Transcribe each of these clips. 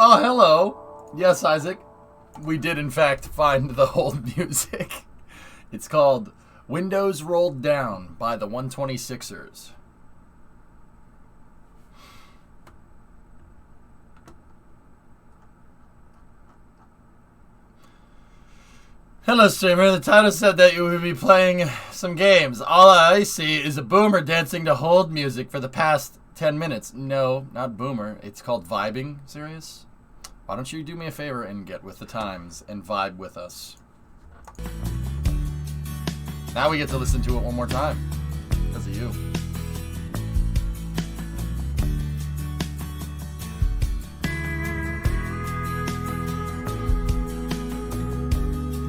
Oh, hello. Yes, Isaac. We did, in fact, find the hold music. It's called Windows Rolled Down by the 126ers. Hello, streamer. The title said that you would be playing some games. All I see is a boomer dancing to hold music for the past 10 minutes. No, not boomer. It's called vibing. Serious? Why don't you do me a favor and get with the times and vibe with us? Now we get to listen to it one more time. Because of you.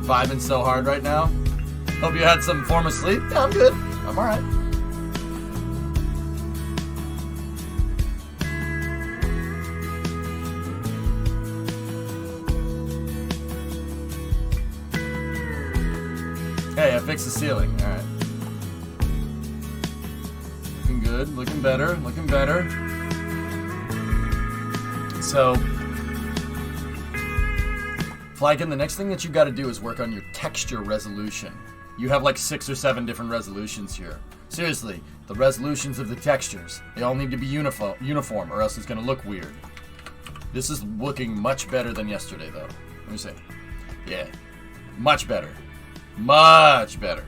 Vibing so hard right now. Hope you had some form of sleep. Yeah, I'm good. I'm alright. Hey, I fixed the ceiling. Alright. Looking good. Looking better. Looking better. So, Flykin, the next thing that you got to do is work on your texture resolution. You have like 6 or 7 different resolutions here. Seriously, the resolutions of the textures, they all need to be uniform or else it's going to look weird. This is looking much better than yesterday, though. Let me see. Yeah, much better. Much better.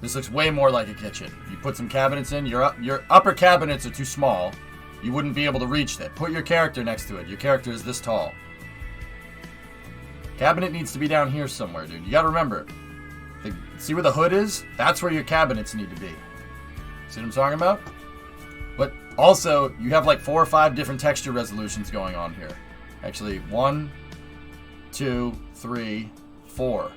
This looks way more like a kitchen. You put some cabinets in. Your upper cabinets are too small. You wouldn't be able to reach that. Put your character next to it. Your character is this tall. Cabinet needs to be down here somewhere, dude. You gotta remember. See where the hood is? That's where your cabinets need to be. See what I'm talking about? But also, you have like 4 or 5 different texture resolutions going on here. Actually, 1, 2, 3, 4.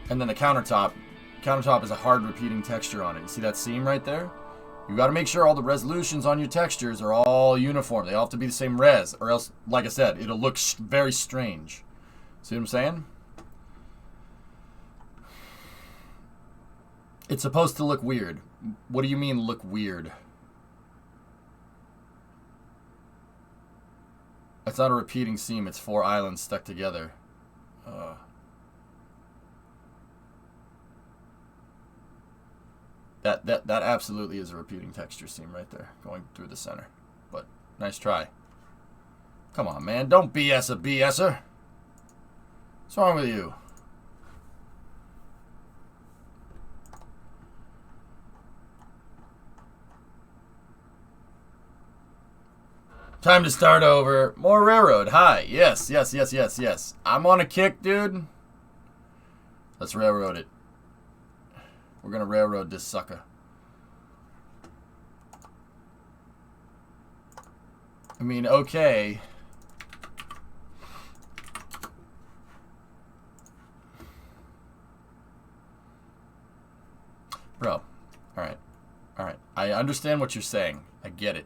And then the countertop. Countertop is a hard repeating texture on it. You see that seam right there? You got to make sure all the resolutions on your textures are all uniform. They all have to be the same res, or else, like I said, it'll look very strange. See what I'm saying? It's supposed to look weird. What do you mean look weird? It's not a repeating seam. It's 4 islands stuck together. That absolutely is a repeating texture seam right there, going through the center. But nice try. Come on, man. Don't BS a BSer. What's wrong with you? Time to start over. More railroad. Hi. Yes. I'm on a kick, dude. Let's railroad it. We're gonna railroad this sucker. I mean, okay. Bro. Alright. Alright. I understand what you're saying. I get it.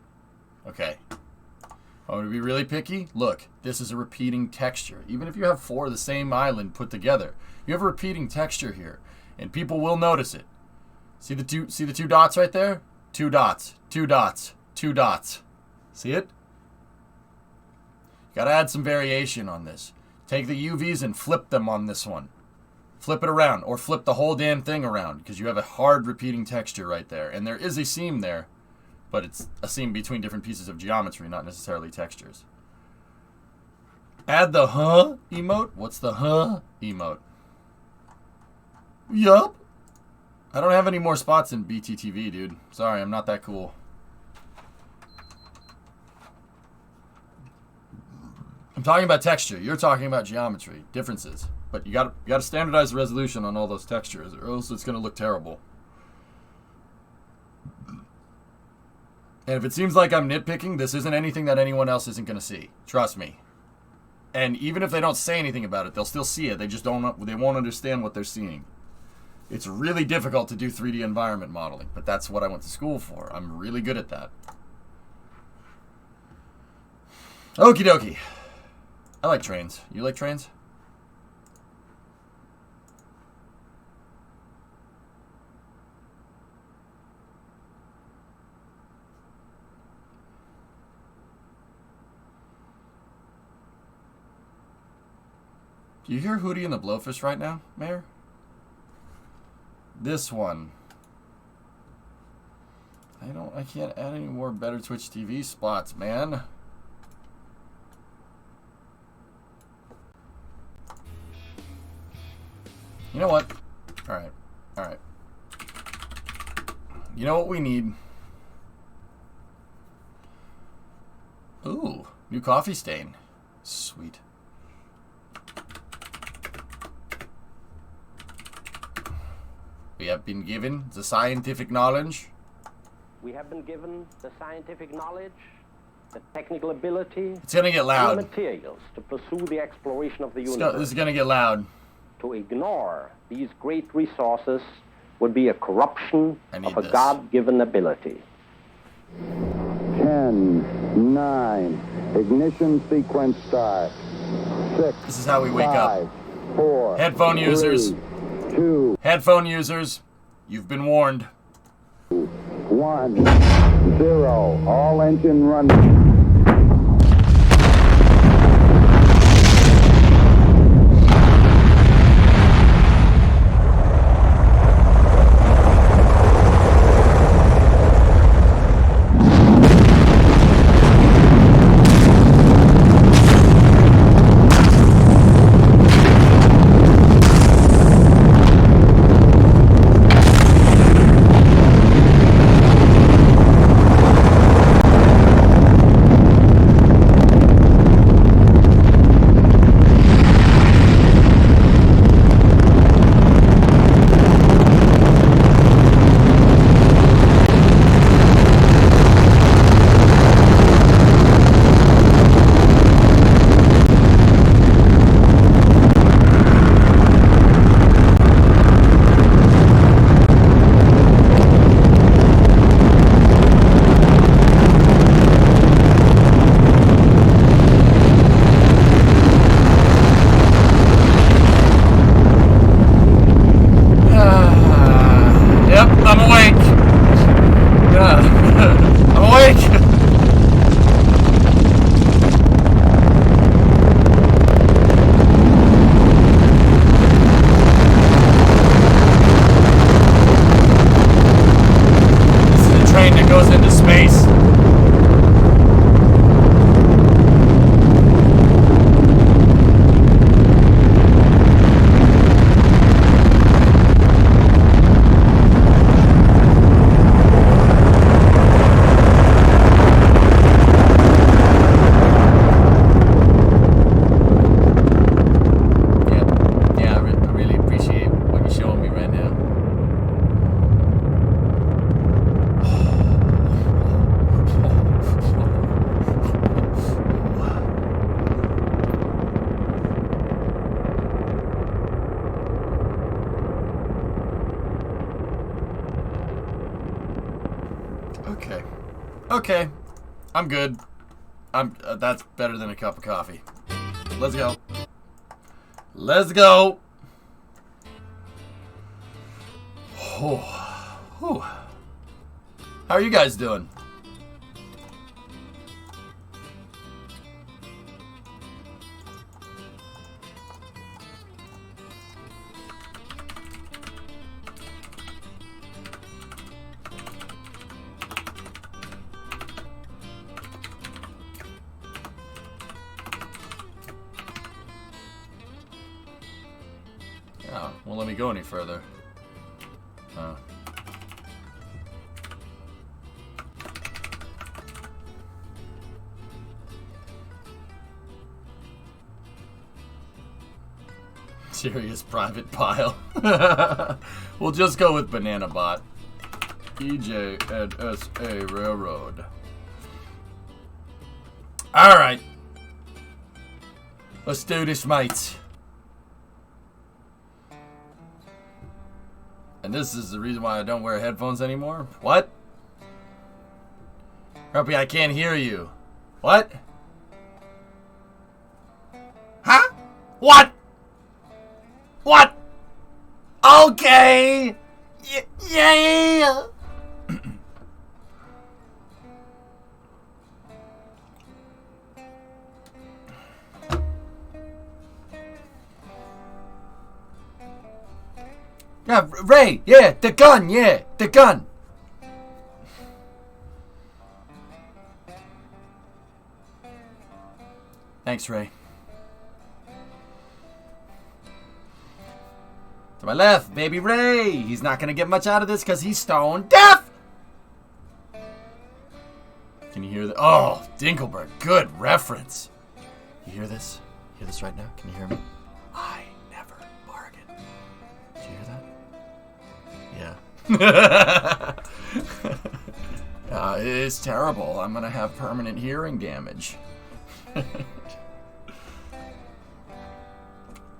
Okay. I'm going to be really picky. Look, this is a repeating texture. Even if you have 4 of the same island put together, you have a repeating texture here. And people will notice it. See the two dots right there? 2 dots. 2 dots. 2 dots. See it? You gotta add some variation on this. Take the UVs and flip them on this one. Flip it around, or flip the whole damn thing around, because you have a hard repeating texture right there. And there is a seam there, but it's a seam between different pieces of geometry, not necessarily textures. Add the huh emote? What's the huh emote? Yup. I don't have any more spots in BTTV, dude. Sorry, I'm not that cool. I'm talking about texture. You're talking about geometry. Differences. But you gotta standardize the resolution on all those textures, or else it's gonna look terrible. And if it seems like I'm nitpicking, this isn't anything that anyone else isn't gonna see. Trust me. And even if they don't say anything about it, they'll still see it. They just they won't understand what they're seeing. It's really difficult to do 3D environment modeling, but that's what I went to school for. I'm really good at that. Okie dokie. I like trains. You like trains? Do you hear Hootie and the Blowfish right now, Mayor? This one. I can't add any more Better Twitch TV spots, man. You know what? Alright. Alright. You know what we need? Ooh, new coffee stain. Sweet. We have been given the scientific knowledge. We have been given the scientific knowledge, the technical ability, it's gonna get loud. and the materials to pursue the exploration of the universe. This is gonna get loud. To ignore these great resources would be a corruption of a this. God-given ability. 10, 9, ignition sequence start. 6. This is how we wake up. 4. Headphone 3, users. 2. Headphone users, you've been warned. 1, 0. All engine running. Okay, I'm good. That's better than a cup of coffee. Let's go. Let's go. Oh, whew. How are you guys doing? Oh, won't let me go any further. Oh. Serious private pile. We'll just go with Banana Bot. EJ and SA Railroad. Alright. Let's do this, mates. And this is the reason why I don't wear headphones anymore? What? Grumpy, I can't hear you. What? Huh? What? What? Okay. Yeah. Yeah, Ray, yeah, the gun, yeah, the gun. Thanks, Ray. To my left, baby Ray. He's not going to get much out of this because he's stone deaf. Can you hear that? Oh, Dinkelberg, good reference. You hear this? Hear this right now? Can you hear me? I never bargain. Did you hear that? Yeah. It's terrible. I'm going to have permanent hearing damage.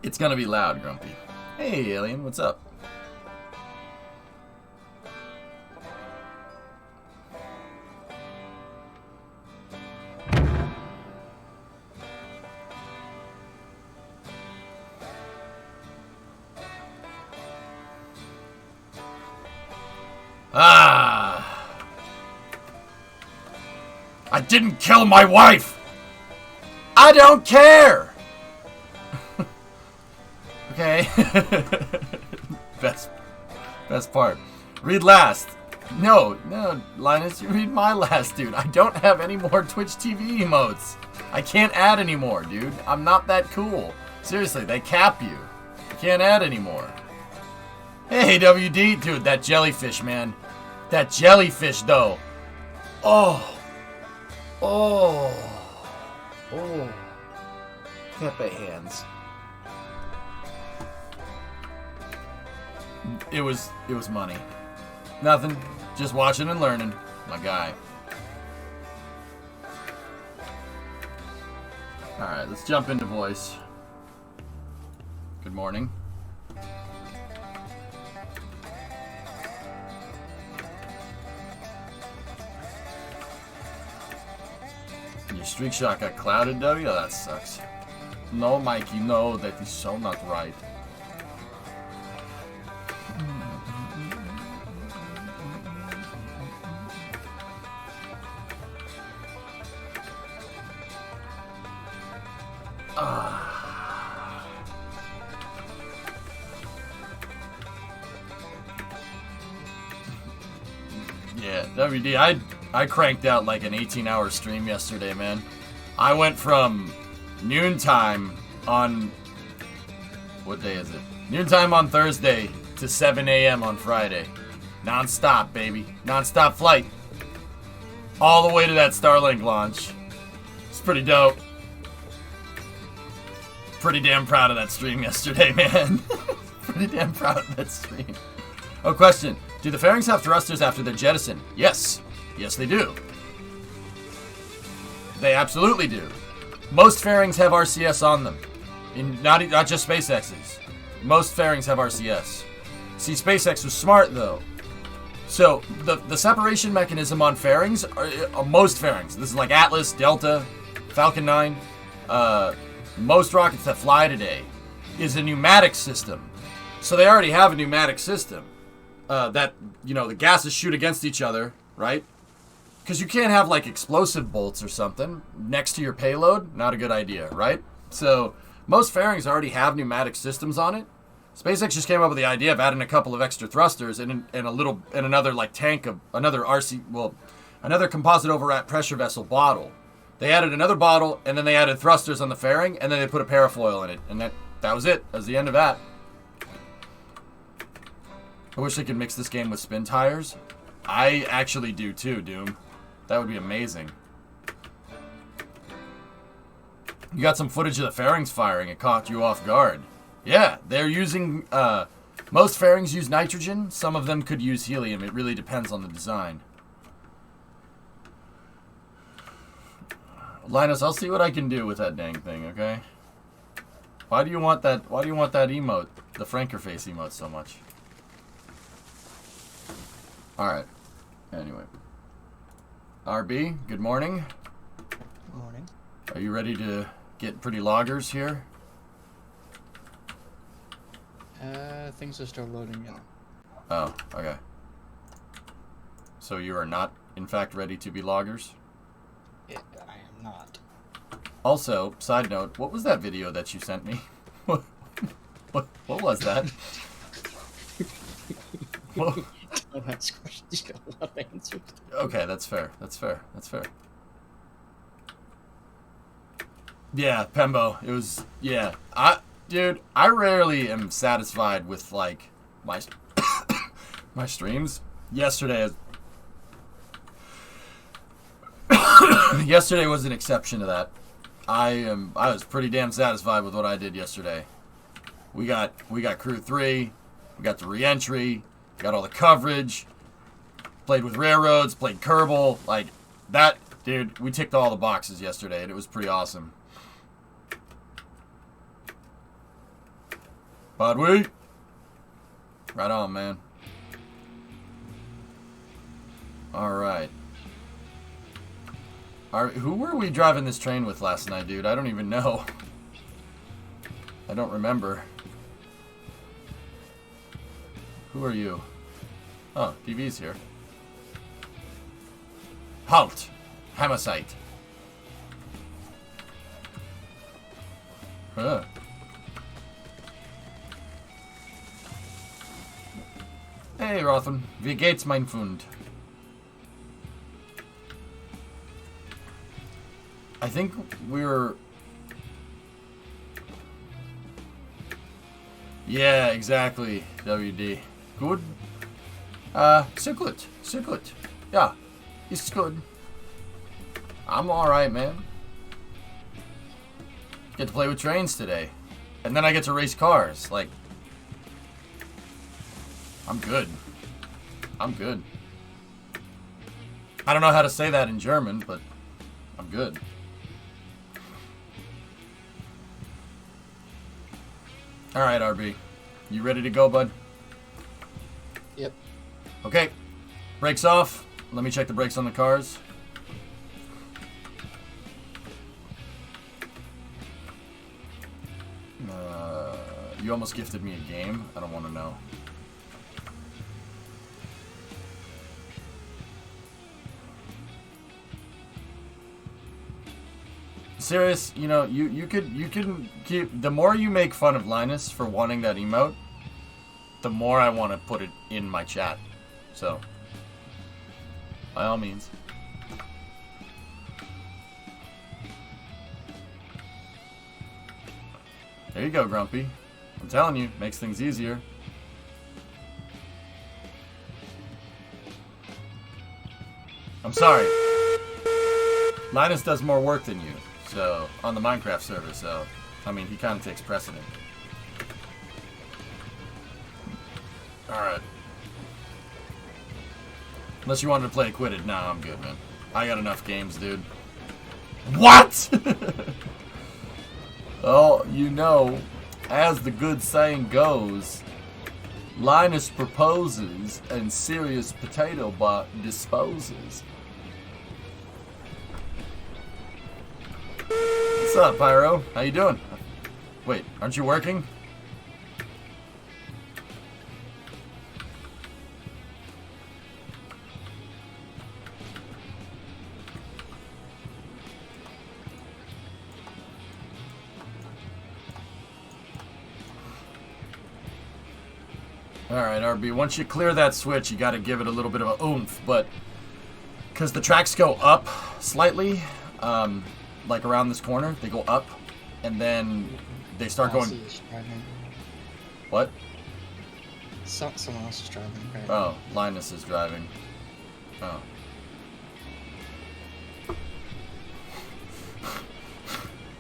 It's going to be loud, Grumpy. Hey, Alien, what's up? I didn't kill my wife! I don't care! Okay. Best part. Read last. No, Linus, you read my last, dude. I don't have any more Twitch TV emotes. I can't add anymore, dude. I'm not that cool. Seriously, they cap you. You can't add anymore. Hey, WD, dude, that jellyfish, man. That jellyfish, though. Oh. Pepe hands. It was money. Nothing. Just watching and learning. My guy. Alright, let's jump into voice. Good morning. Your streak shot got clouded, W? Oh, that sucks. No, Mikey, no, that is so not right. Yeah, WD, I cranked out like an 18-hour stream yesterday, man. I went from noontime on... What day is it? Noontime on Thursday to 7 a.m. on Friday. Non-stop, baby. Non-stop flight. All the way to that Starlink launch. It's pretty dope. Pretty damn proud of that stream yesterday, man. Pretty damn proud of that stream. Oh, question. Do the fairings have thrusters after they're jettisoned? Yes. Yes, they do. They absolutely do. Most fairings have RCS on them. Not just SpaceX's. Most fairings have RCS. See, SpaceX was smart, though. So, the separation mechanism on fairings, most fairings, this is like Atlas, Delta, Falcon 9, most rockets that fly today, is a pneumatic system. So they already have a pneumatic system. That, you know, the gases shoot against each other, right? Because you can't have, like, explosive bolts or something next to your payload. Not a good idea, right? So, most fairings already have pneumatic systems on it. SpaceX just came up with the idea of adding a couple of extra thrusters and another, like, tank of, another composite overwrap pressure vessel bottle. They added another bottle, and then they added thrusters on the fairing, and then they put a parafoil in it. And that was it. That was the end of that. I wish they could mix this game with spin tires. I actually do too, Doom. That would be amazing. You got some footage of the fairings firing. It caught you off guard. Yeah, they're using... most fairings use nitrogen. Some of them could use helium. It really depends on the design. Linus, I'll see what I can do with that dang thing, okay? Why do you want that emote, the Frankerface emote, so much? Alright. Anyway. RB, good morning. Good morning. Are you ready to get pretty loggers here? Things are still loading in. Oh, okay. So you are not, in fact, ready to be loggers? I am not. Also, side note, what was that video that you sent me? What was that? Well, Don't ask questions. You don't love answers. okay, that's fair. That's fair. That's fair. Yeah, Pembo. It was, yeah. Dude, I rarely am satisfied with, like, my my streams. Yesterday was an exception to that. I was pretty damn satisfied with what I did yesterday. We got crew 3, we got the re-entry, got all the coverage, played with railroads, played Kerbal, like that, dude, we ticked all the boxes yesterday and it was pretty awesome. But right on, man. Alright. Who were we driving this train with last night, dude? I don't even know. I don't remember. Who are you? Oh, DV's here. Halt! Homicide. Huh. Hey, Rothen. Wie geht's, mein Fund? I think we're... Yeah, exactly, WD. Good? So good. So good. Yeah, it's good. I'm alright, man. Get to play with trains today. And then I get to race cars. Like, I'm good. I'm good. I don't know how to say that in German, but I'm good. Alright, RB. You ready to go, bud? Yep. Okay. Brakes off. Let me check the brakes on the cars. You almost gifted me a game. I don't want to know. Serious, you know, you can keep, the more you make fun of Linus for wanting that emote, the more I want to put it in my chat. So, by all means. There you go, Grumpy. I'm telling you, makes things easier. I'm sorry. Linus does more work than you, so, on the Minecraft server, so, I mean, he kind of takes precedent. Alright. Unless you wanted to play Acquitted. Nah, I'm good, man. I got enough games, dude. What?! Oh, you know, as the good saying goes, Linus proposes and Serious Potato Bot disposes. What's up, Pyro? How you doing? Wait, aren't you working? Alright, RB, once you clear that switch, you gotta give it a little bit of a oomph, but... Because the tracks go up slightly, like around this corner, they go up, and then they start going... What? Someone else is driving. Right? Oh, Linus is driving. Oh.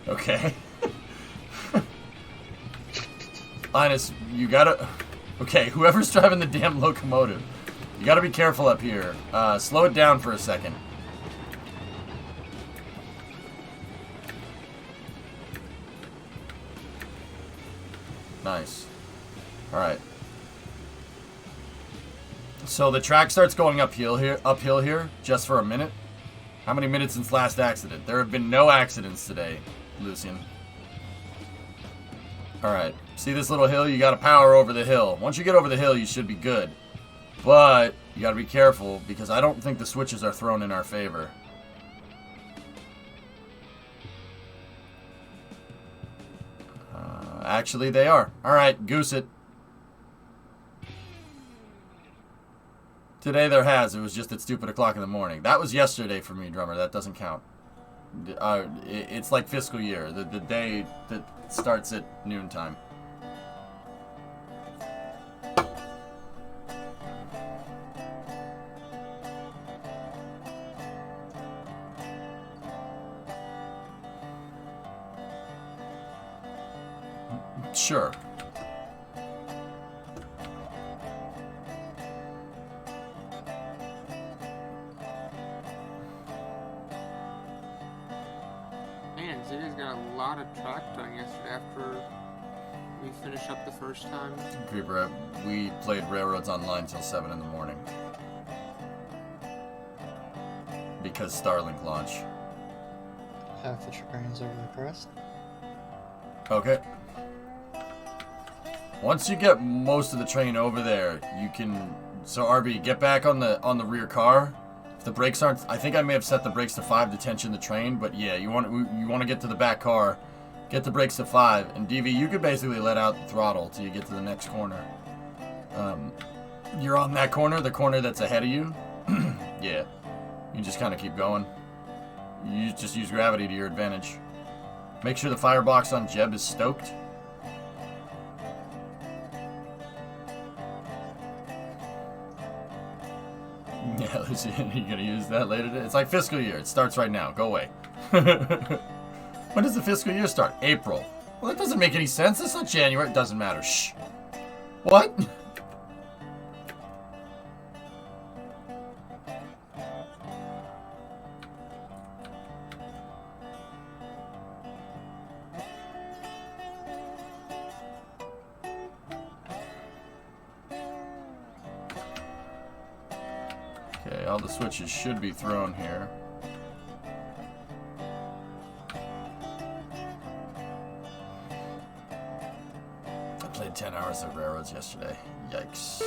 Okay. Linus, you gotta... Okay, whoever's driving the damn locomotive, you gotta be careful up here. Slow it down for a second. Nice. Alright. So the track starts going uphill here, just for a minute. How many minutes since last accident? There have been no accidents today, Lucian. Alright, see this little hill? You gotta power over the hill. Once you get over the hill, you should be good. But, you gotta be careful, because I don't think the switches are thrown in our favor. Actually, they are. Alright, goose it. Today there has. It was just at stupid o'clock in the morning. That was yesterday for me, drummer. That doesn't count. It's like fiscal year. The day that starts at noontime. Sure. Man, Ziggy's got a lot of track done yesterday after we finished up the first time. Creeper, we played Railroads Online till 7 in the morning. Because Starlink launch. Half the train's over the crest. Okay. Once you get most of the train over there, you can... So, RB, get back on the rear car. If the brakes aren't... I think I may have set the brakes to 5 to tension the train, but yeah, you want to get to the back car, get the brakes to 5, and DV, you could basically let out the throttle till you get to the next corner. You're on that corner, the corner that's ahead of you. Yeah. You just kind of keep going. You just use gravity to your advantage. Make sure the firebox on Jeb is stoked. Yeah, Lucy, you gonna use that later today? It's like fiscal year. It starts right now. Go away. When does the fiscal year start? April. Well, that doesn't make any sense. It's not January. It doesn't matter. Shh. What? Okay, all the switches should be thrown here. I played 10 hours of Railroads yesterday. Yikes.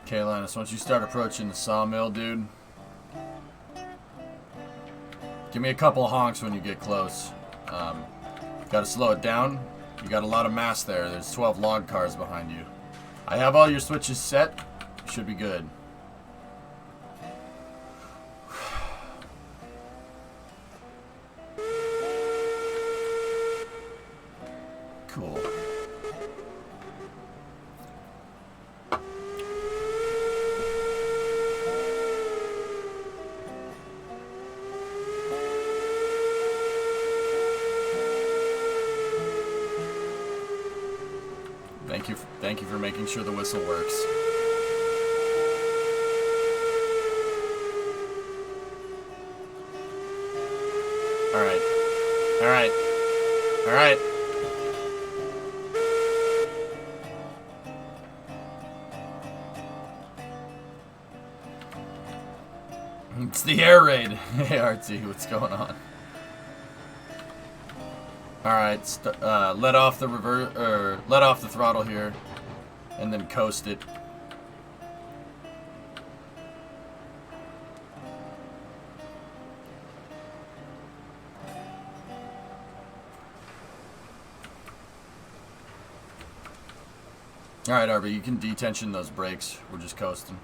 Okay, Linus, once you start approaching the sawmill, dude, give me a couple of honks when you get close. Gotta slow it down. You got a lot of mass there. There's 12 log cars behind you. I have all your switches set. Should be good. Cool. Thank you for making sure the whistle works. All right. All right. All right. It's the air raid. Hey, RT, what's going on? All right, let off the throttle here, and then coast it. All right, Arby, you can detension those brakes. We're just coasting.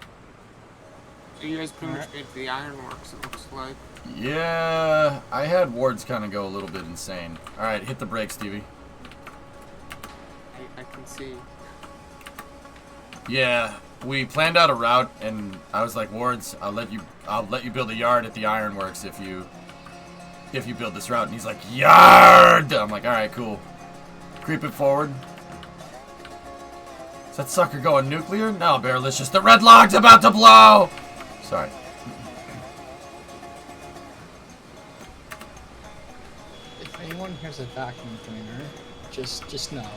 So you guys pretty much made the ironworks, it looks like. Yeah, I had Wards kind of go a little bit insane. All right, hit the brakes, Stevie. I can see. Yeah, we planned out a route, and I was like, Wards, I'll let you build a yard at the ironworks if you build this route. And he's like, yard. I'm like, all right, cool. Creep it forward. Is that sucker going nuclear? No, Bearlicious. The red log's about to blow! Sorry. If anyone hears a vacuum cleaner, just know.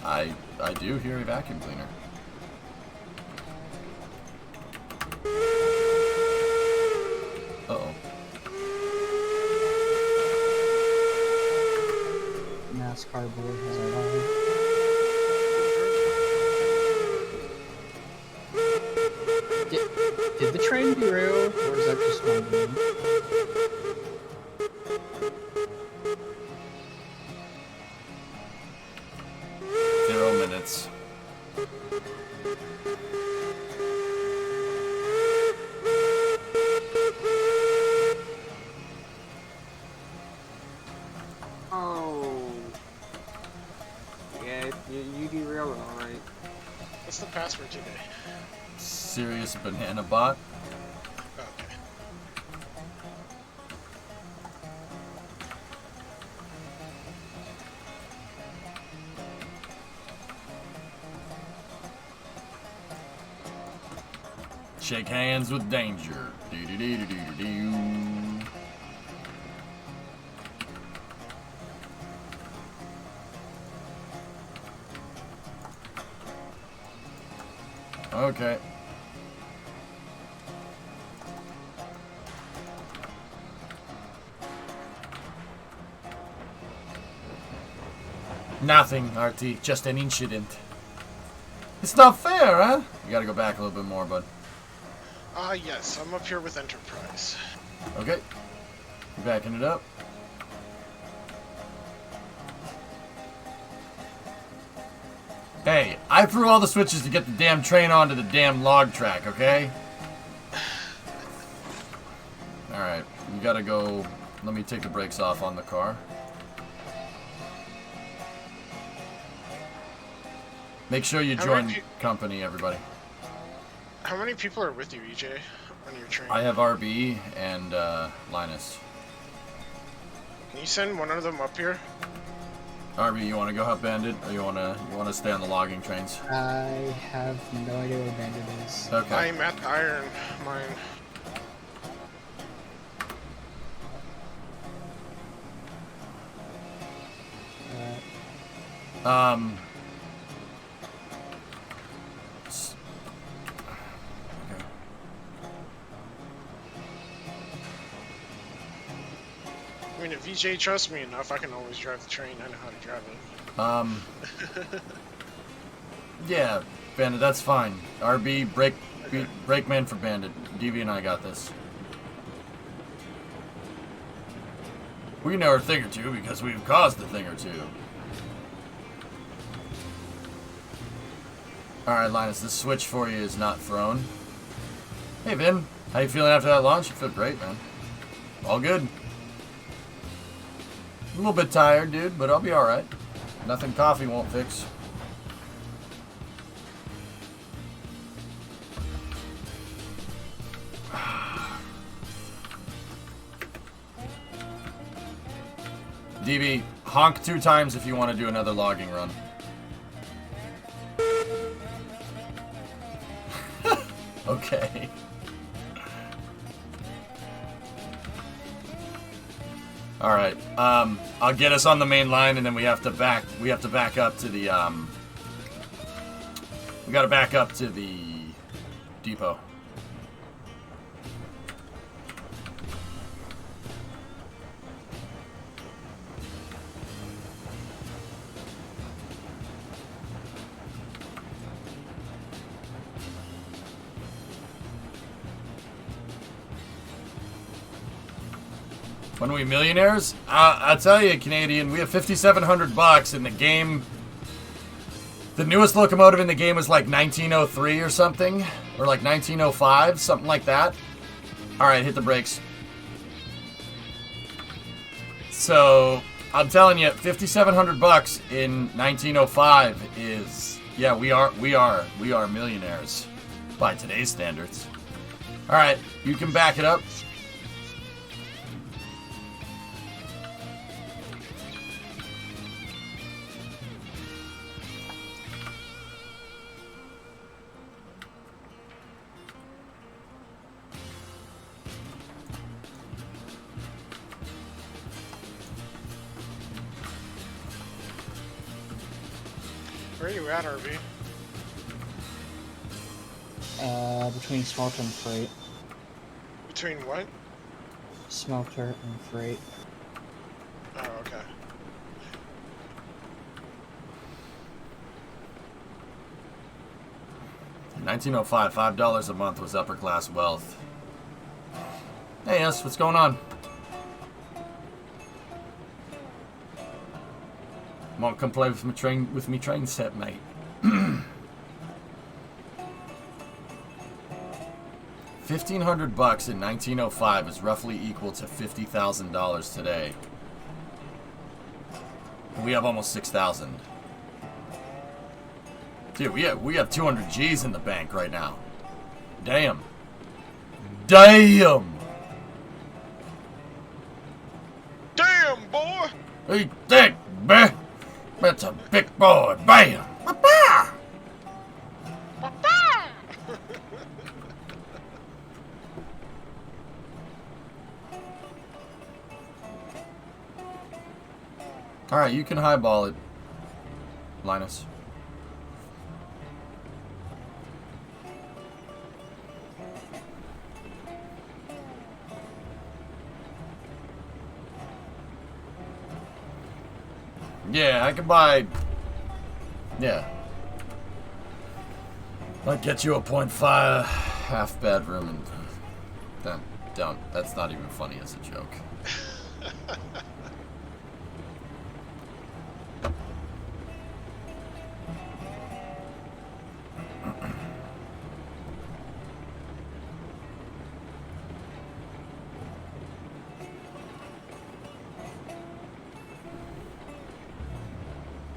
I do hear a vacuum cleaner. Uh-oh. NASCAR board has arrived. Did the train derail, or is that just my game? 0 minutes. Oh. Yeah, you derailed it alright. What's the password today? Serious banana bot. Okay. Shake hands with danger. Do-do-do-do-do-do-do. Okay. Nothing, RT. Just an incident. It's not fair, huh? You gotta go back a little bit more, bud. Yes, I'm up here with Enterprise. Okay. You backing it up. Hey, I threw all the switches to get the damn train onto the damn log track, okay? Alright, you gotta go. Let me take the brakes off on the car. Make sure you join company, everybody. How many people are with you, EJ, on your train? I have RB and Linus. Can you send one of them up here? RB, you want to go help Bandit, or you want to stay on the logging trains? I have no idea what Bandit is. Okay. I'm at the iron mine. Okay. I mean, if VJ trusts me enough, I can always drive the train. I know how to drive it. Yeah, Bandit, that's fine. RB, brakeman for Bandit. DV and I got this. We know a thing or two because we've caused a thing or two. Alright, Linus, this switch for you is not thrown. Hey, Vin. How you feeling after that launch? You feel great, man. All good. A little bit tired, dude, but I'll be alright. Nothing coffee won't fix. DB, honk 2 times if you want to do another logging run. Okay. All right. I'll get us on the main line, and then we have to back up to the we got to back up to the depot. When are we millionaires? I'll tell you, Canadian, we have $5,700 in the game. The newest locomotive in the game is like 1903 or something, or like 1905, something like that. All right, hit the brakes. So I'm telling you, $5,700 in 1905 is, yeah, we are millionaires by today's standards. All right, you can back it up. you at, RB? Between smelter and freight. Between what? Smelter and freight. Oh, okay. In 1905, $5 a month was upper class wealth. Hey, yes, what's going on? Want to come play with me train set, mate? $1,500 in 1905 is roughly equal to $50,000 today. And we have almost 6,000. Dude, we have 200 G's in the bank right now. Damn. Damn. Damn, boy! Eat that, man. That's a big boy. Bam. Papa. Papa! All right, you can highball it, Linus. Yeah, I can buy. Yeah. I'll get you a 0.5 half bedroom and. Don't. That's not even funny as a joke.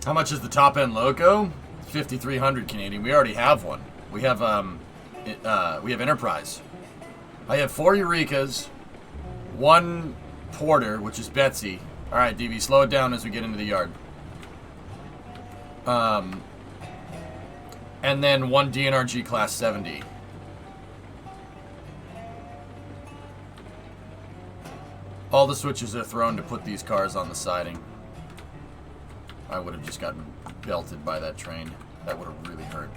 How much is the top end Loco? 5,300 Canadian. We already have one. We have Enterprise. I have 4 Eurekas, 1 Porter, which is Betsy. All right, DV, slow it down as we get into the yard. And then 1 DNRG Class 70. All the switches are thrown to put these cars on the siding. I would have just gotten belted by that train. That would have really hurt.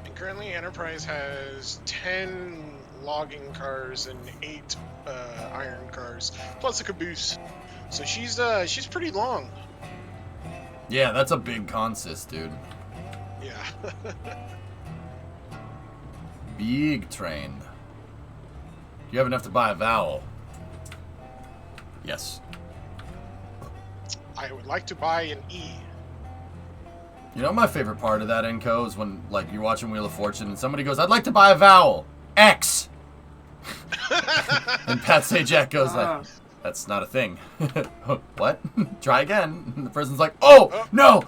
And currently, Enterprise has 10 logging cars and 8 iron cars, plus a caboose. So she's pretty long. Yeah, that's a big consist, dude. Yeah. Big train. You have enough to buy a vowel. Yes. I would like to buy an E. You know my favorite part of that, Enco, is when, like, you're watching Wheel of Fortune and somebody goes, I'd like to buy a vowel. X. And Pat Sajak goes like, that's not a thing. What? Try again. And the person's like, oh, no.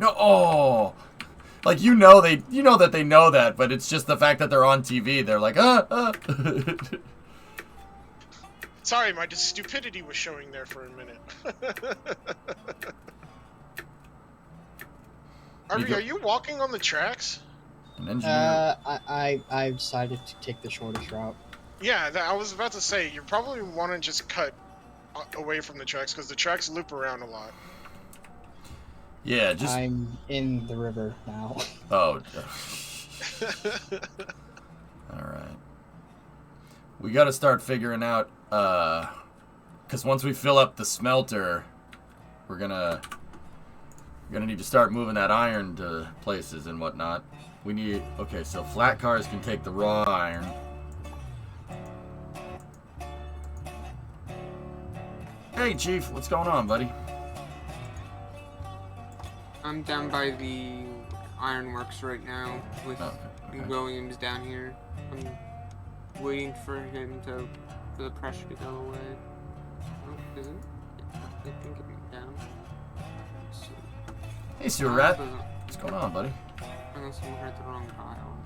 Oh. Like, you know that they know that, but it's just the fact that they're on TV. They're like, Sorry, my stupidity was showing there for a minute. Are you walking on the tracks? An engineer. I decided to take the shortest route. Yeah, I was about to say, you probably want to just cut away from the tracks, because the tracks loop around a lot. Yeah, just... I'm in the river now. Oh. Alright. We gotta start figuring out, because once we fill up the smelter, we're gonna need to start moving that iron to places and whatnot. We need... Okay, so flat cars can take the raw iron. Hey, Chief, what's going on, buddy? I'm down by the ironworks right now with Williams down here. I'm waiting for the pressure to go away. Oh, is it? I think it went down. So, Hey, Sewer Rat. What's going on, buddy? unless I'm hurt the wrong pile.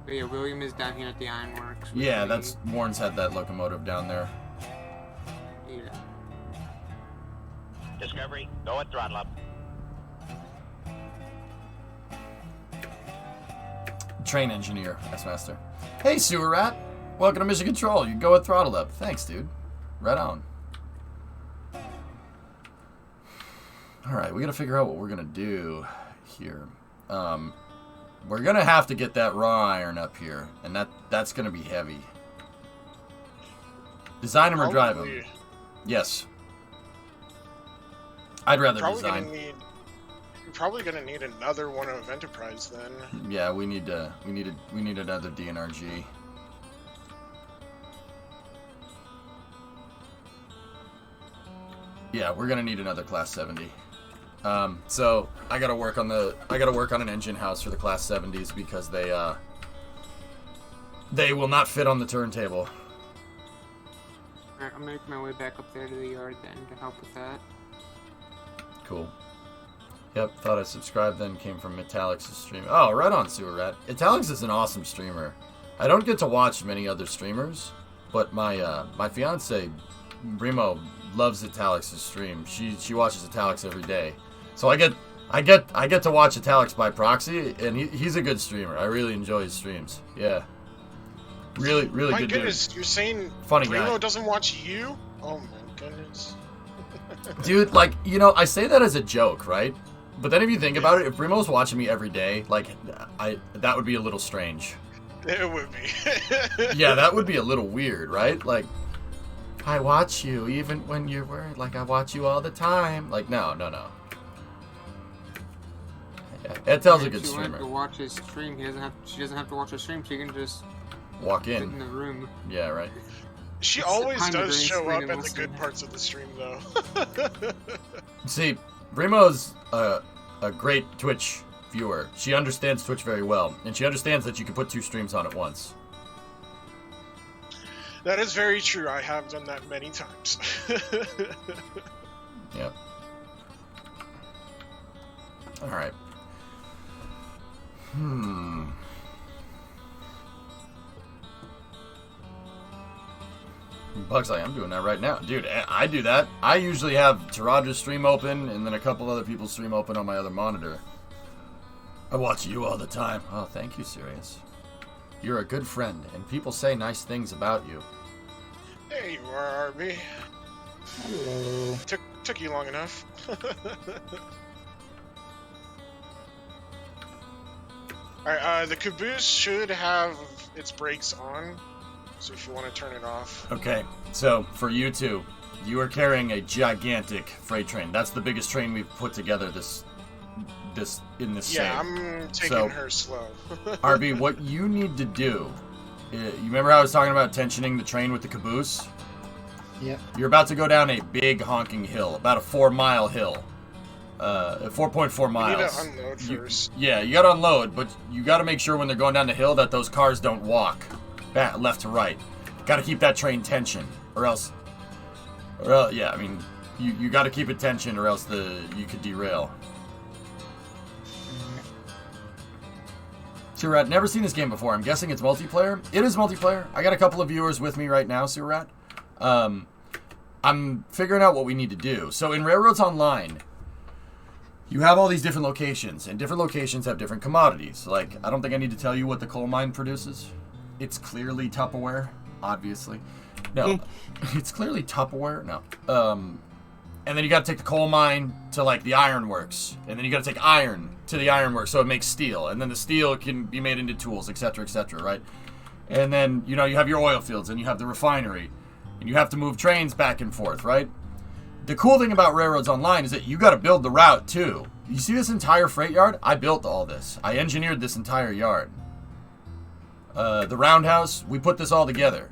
But yeah, William is down here at the ironworks. Yeah, that's... Warren's had that locomotive down there. Yeah. Discovery, go at throttle up. Train engineer, S-Master. Hey, Sewer Rat. Welcome to Mission Control. You go at throttle up. Thanks, dude. Right on. Alright, we gotta figure out what we're gonna do here. We're gonna have to get that raw iron up here, and that's gonna be heavy. Design him or drive him? Yes. I'd rather design. You're probably gonna need another one of Enterprise then. Yeah, we need another DNRG. Yeah, we're gonna need another Class 70. So I gotta work on an engine house for the Class 70s because they will not fit on the turntable. Alright, I'm gonna make my way back up there to the yard then to help with that. Cool. Yep, thought I subscribed then, came from Metallic's stream. Oh, right on, Sewer Rat. Italics is an awesome streamer. I don't get to watch many other streamers, but my fiance, Brimo, loves Italics' stream. She watches Italics every day. So I get to watch Italics by proxy, and he's a good streamer. I really enjoy his streams. Yeah. Really My good goodness, dude. you're saying Funny Primo guy. doesn't watch you? Oh my goodness. Dude, like, you know, I say that as a joke, right? But then if you think about it, if Primo's watching me every day, like, that would be a little strange. It would be. Yeah, that would be a little weird, right? Like, I watch you even when you're worried, like I watch you all the time. Like, no. Yeah, Etel's a good She wants streamer. to watch his stream. She doesn't have to watch his stream. She can just Walk sit in in. the room. Yeah, right. She Let's always sit behind the does green show screen up and at the listen. good parts of the stream, though. See, Primo's a great Twitch viewer. She understands Twitch very well, and she understands that you can put 2 streams on at once. That is very true. I have done that many times. Yep. Alright. Bugseye, I'm doing that right now. Dude, I do that. I usually have Taraja's stream open and then a couple other people's stream open on my other monitor. I watch you all the time. Oh, thank you, Sirius. You're a good friend, and people say nice things about you. There you are, RB. Hello. Took you long enough. Alright, the caboose should have its brakes on, so if you want to turn it off. Okay, so for you two, you are carrying a gigantic freight train. That's the biggest train we've put together in this Yeah, save. I'm taking So- her slow. RB, what you need to do, you remember how I was talking about tensioning the train with the caboose? Yep. You're about to go down a big honking hill, about a 4-mile hill. 4.4 You miles. need to unload first. Yeah, you gotta unload, but you gotta make sure when they're going down the hill that those cars don't walk back, left to right. Gotta keep that train tension, or else, yeah, I mean, you gotta keep it tension, or else you could derail. Surat, never seen this game before. I'm guessing it's multiplayer. It is multiplayer. I got a couple of viewers with me right now, Surat. I'm figuring out what we need to do. So in Railroads Online, you have all these different locations, and different locations have different commodities. Like, I don't think I need to tell you what the coal mine produces. It's clearly Tupperware, obviously. No, it's clearly Tupperware. No. And then you got to take the coal mine to, like, the ironworks. And then you got to take iron to the ironworks so it makes steel. And then the steel can be made into tools, etc., right? And then, you know, you have your oil fields and you have the refinery. And you have to move trains back and forth, right? The cool thing about Railroads Online is that you got to build the route, too. You see this entire freight yard? I built all this. I engineered this entire yard. The roundhouse, we put this all together.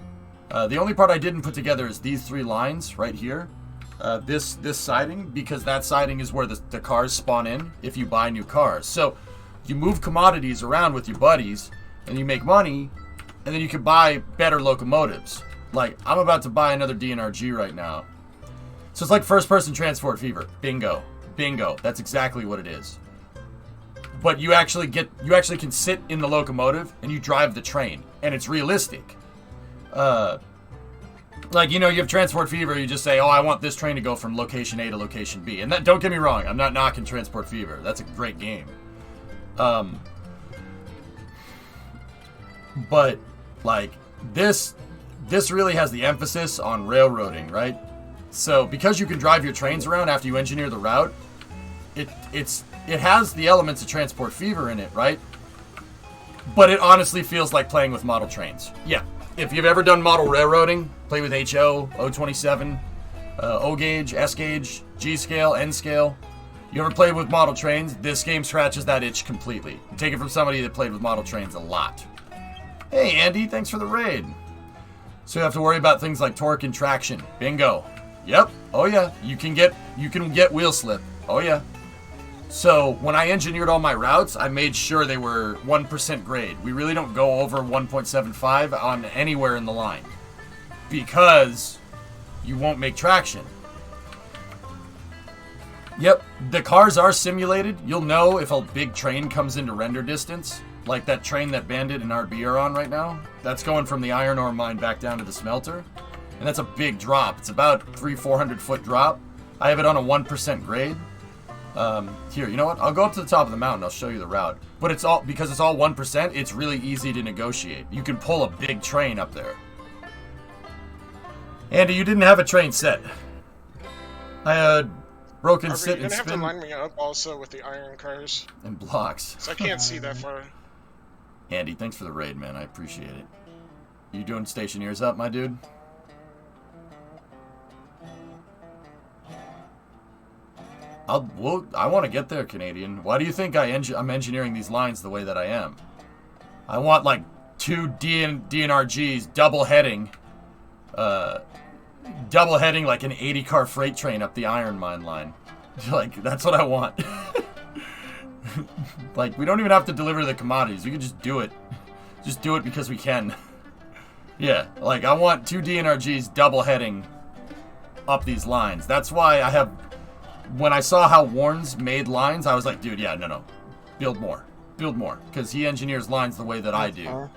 The only part I didn't put together is these 3 lines right here. This siding, because that siding is where the cars spawn in if you buy new cars. So you move commodities around with your buddies, and you make money, and then you can buy better locomotives. Like, I'm about to buy another DNRG right now. So it's like first-person transport fever. Bingo. Bingo. That's exactly what it is. But you actually can sit in the locomotive, and you drive the train, and it's realistic. Like, you know, you have Transport Fever, you just say, oh, I want this train to go from location A to location B. And that, don't get me wrong, I'm not knocking Transport Fever. That's a great game. But, like, this this really has the emphasis on railroading, right? So because you can drive your trains around after you engineer the route, it has the elements of Transport Fever in it, right? But it honestly feels like playing with model trains. Yeah, if you've ever done model railroading, play with HO, O27, O-Gauge, S-Gauge, G-Scale, N-Scale. You ever played with model trains? This game scratches that itch completely. Take it from somebody that played with model trains a lot. Hey, Andy, thanks for the raid. So you have to worry about things like torque and traction. Bingo. Yep. Oh yeah. You can get wheel slip. Oh yeah. So when I engineered all my routes, I made sure they were 1% grade. We really don't go over 1.75 on anywhere in the line because you won't make traction. Yep, the cars are simulated. You'll know if a big train comes into render distance, like that train that Bandit and RB are on right now. That's going from the iron ore mine back down to the smelter. And that's a big drop. It's about 300-400 foot drop. I have it on a 1% grade. Here, you know what? I'll go up to the top of the mountain. I'll show you the route. But it's all, because it's all 1%, it's really easy to negotiate. You can pull a big train up there. Andy, you didn't have a train set. I had broken sit and spin. You're gonna have to line me up also with the iron cars. And blocks. So I can't see that far. Andy, thanks for the raid, man. I appreciate it. You doing stationeers up, my dude? I want to get there, Canadian. Why do you think I'm engineering these lines the way that I am? I want like 2 DNRGs double heading like an 80-car freight train up the iron mine line. Like, that's what I want. Like, we don't even have to deliver the commodities. We can just do it. Just do it because we can. Yeah, like, I want 2 DNRGs double heading up these lines. That's why I have... When I saw how Warren's made lines, I was like, dude, yeah, no. Build more. Build more. Because he engineers lines the way that I do.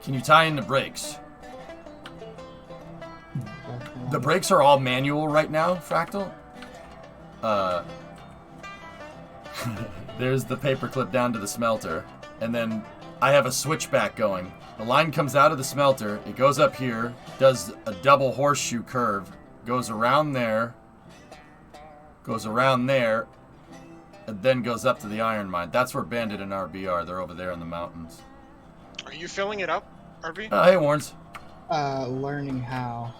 Can you tie in the brakes? The brakes are all manual right now, Fractal. There's the paperclip down to the smelter. And then I have a switchback going. The line comes out of the smelter. It goes up here. Does a double horseshoe curve. Goes around there. Goes around there. And then goes up to the iron mine. That's where Bandit and RB are. They're over there in the mountains. Are you filling it up, RB? Hey, Warrens. Learning how.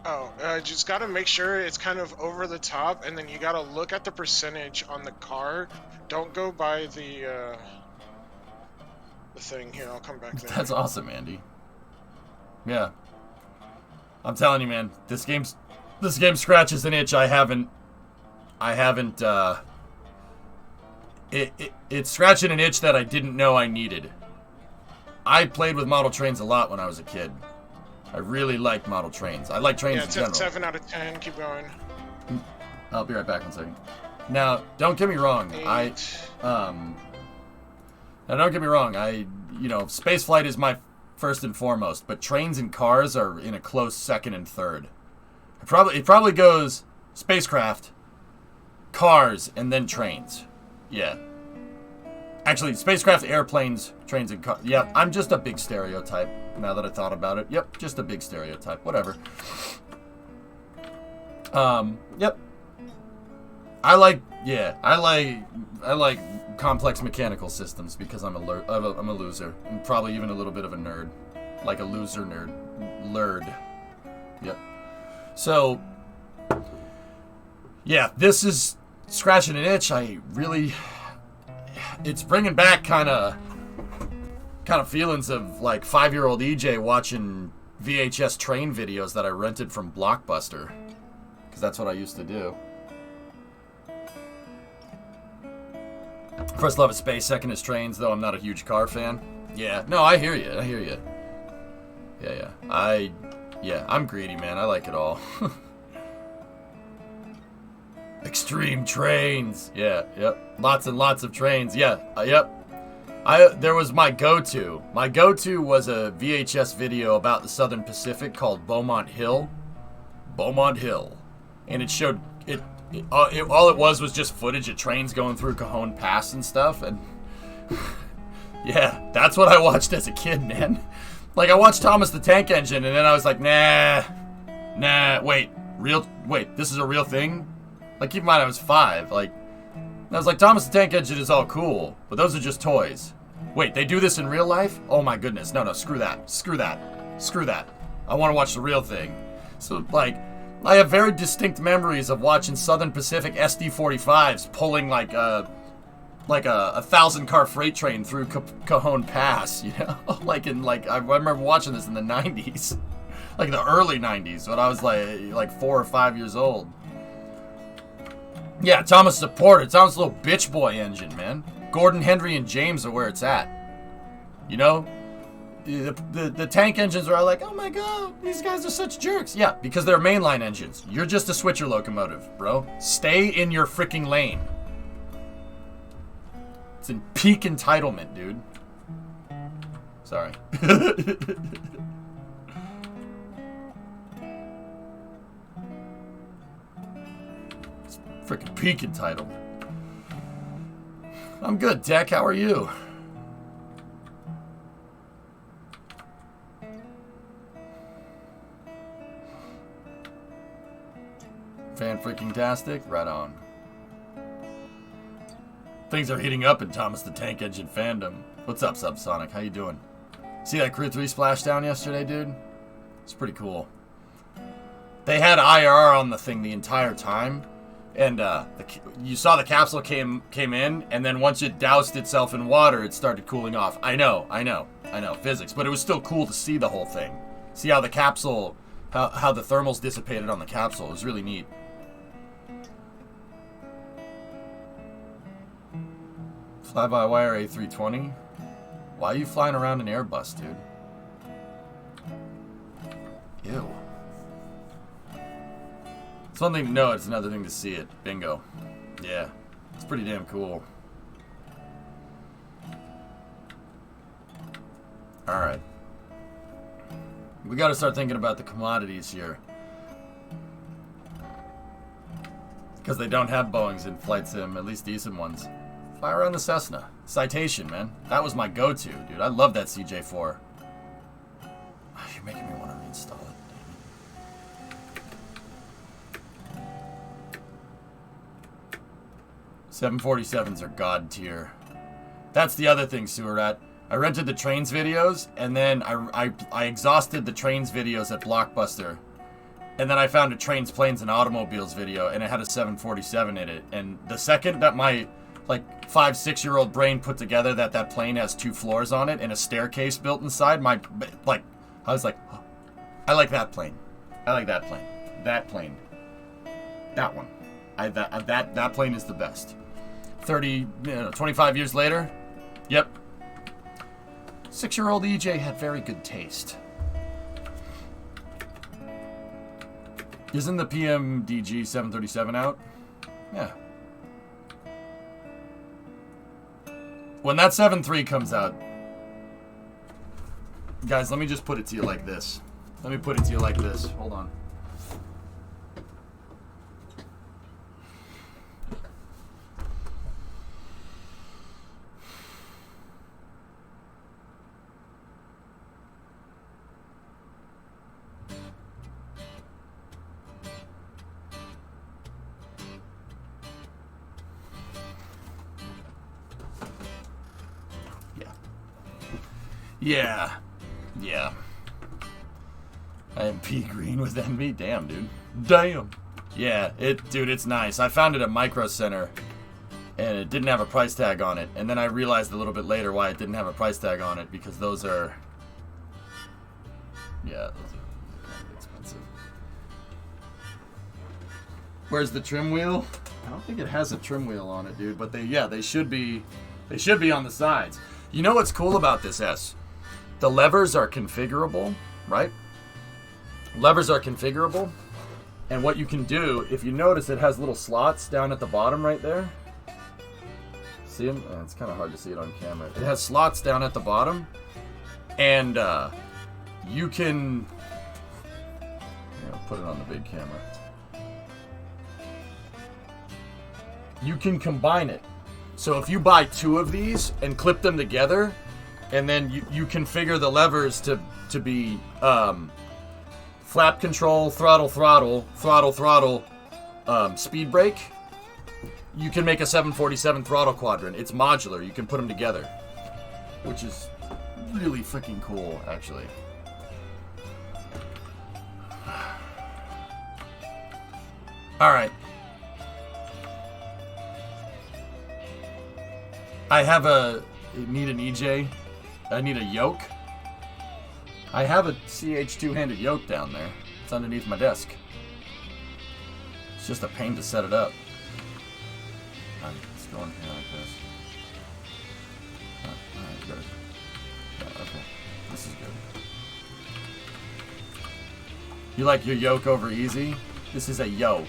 Oh, just gotta make sure it's kind of over the top, and then you gotta look at the percentage on the car. Don't go by the thing. Here, I'll come back there. That's awesome, Andy. Yeah. I'm telling you, man, this game scratches an itch I haven't, it's scratching an itch that I didn't know I needed. I played with model trains a lot when I was a kid. I really liked model trains. I like trains in general. 7 out of 10, keep going. I'll be right back in a second. Now, don't get me wrong, 8. Now don't get me wrong, spaceflight is my first and foremost, but trains and cars are in a close second and third. It probably goes spacecraft, cars, and then trains. Yeah. Actually, spacecraft, airplanes, trains, and cars. Yeah, I'm just a big stereotype, now that I thought about it. Yep, just a big stereotype. Whatever. Yep. I like complex mechanical systems because I'm a loser. And probably even a little bit of a nerd. Like a loser nerd. Lurd. Yep. So, yeah, this is scratching an itch. It's bringing back kind of feelings of like 5-year-old EJ watching VHS train videos that I rented from Blockbuster. Because that's what I used to do. First love is space, second is trains, though I'm not a huge car fan. Yeah, no, I hear you. Yeah. I'm greedy, man. I like it all. Extreme trains. Yeah, yep. Lots and lots of trains. Yeah, yep. There was my go-to. My go-to was a VHS video about the Southern Pacific called Beaumont Hill. Beaumont Hill. And it showed... all it was just footage of trains going through Cajon Pass and stuff, and Yeah, that's what I watched as a kid, man. Like, I watched Thomas the Tank Engine, and then I was like, nah, wait, this is a real thing? Like, keep in mind, I was 5, like, and I was like, Thomas the Tank Engine is all cool, but those are just toys. Wait, they do this in real life? Oh my goodness, no, screw that. I want to watch the real thing. So, like, I have very distinct memories of watching Southern Pacific SD-45s pulling, like a 1,000-car freight train through Cajon Pass, you know? I remember watching this in the 90s. Like the early 90s, when I was like 4 or 5 years old. Yeah, Thomas is a porter. Thomas is a little bitch boy engine, man. Gordon, Henry, and James are where it's at. You know? The tank engines are all like, oh my god, these guys are such jerks. Yeah, because they're mainline engines. You're just a switcher locomotive, bro. Stay in your freaking lane. It's in peak entitlement, dude. Sorry. It's freaking peak entitlement. I'm good, Deck. How are you? Fan-freaking-tastic? Right on. Things are heating up in Thomas the Tank Engine fandom. What's up, Subsonic? How you doing? See that Crew 3 splashdown yesterday, dude? It's pretty cool. They had IR on the thing the entire time, and you saw the capsule came in, and then once it doused itself in water, it started cooling off. I know, physics, but it was still cool to see the whole thing. See how the capsule, how the thermals dissipated on the capsule. It was really neat. Fly-by-wire A320? Why are you flying around an Airbus, dude? Ew. It's one thing to know, it's another thing to see it. Bingo. Yeah. It's pretty damn cool. Alright. We gotta start thinking about the commodities here. Because they don't have Boeings in Flight Sim, at least decent ones. Fly around the Cessna. Citation, man. That was my go-to, dude. I love that CJ4. Oh, you're making me want to reinstall it. 747s are god tier. That's the other thing, Sewerat. I rented the Trains videos, and then I exhausted the Trains videos at Blockbuster. And then I found a Trains, Planes, and Automobiles video, and it had a 747 in it. And the second that my 5-6-year-old brain put together that plane has 2 floors on it and a staircase built inside, I was like, oh, I like that plane. I like that plane. That plane. That one. That plane is the best. 25 years later, yep. 6-year-old EJ had very good taste. Isn't the PMDG 737 out? Yeah. When that 7.3 comes out, guys, let me just put it to you like this. Hold on. Yeah. I am pea green with envy. Damn, dude. Damn. Yeah, it's nice. I found it at Micro Center, and it didn't have a price tag on it. And then I realized a little bit later why it didn't have a price tag on it, because those are... Yeah, those are kind of expensive. Where's the trim wheel? I don't think it has a trim wheel on it, dude. But they should be on the sides. You know what's cool about this S? The levers are configurable, right? Levers are configurable. And what you can do, if you notice, it has little slots down at the bottom right there. See them? It's kind of hard to see it on camera. It has slots down at the bottom. And you can... I'll put it on the big camera. You can combine it. So if you buy 2 of these and clip them together, and then you configure the levers to be flap control, throttle, speed brake. You can make a 747 throttle quadrant. It's modular. You can put them together, which is really freaking cool, actually. All right. I need an EJ. I need a yoke. I have a CH2-handed yoke down there. It's underneath my desk. It's just a pain to set it up. Let's go in here like this. Alright, good. Yeah, okay. This is good. You like your yoke over easy? This is a yoke.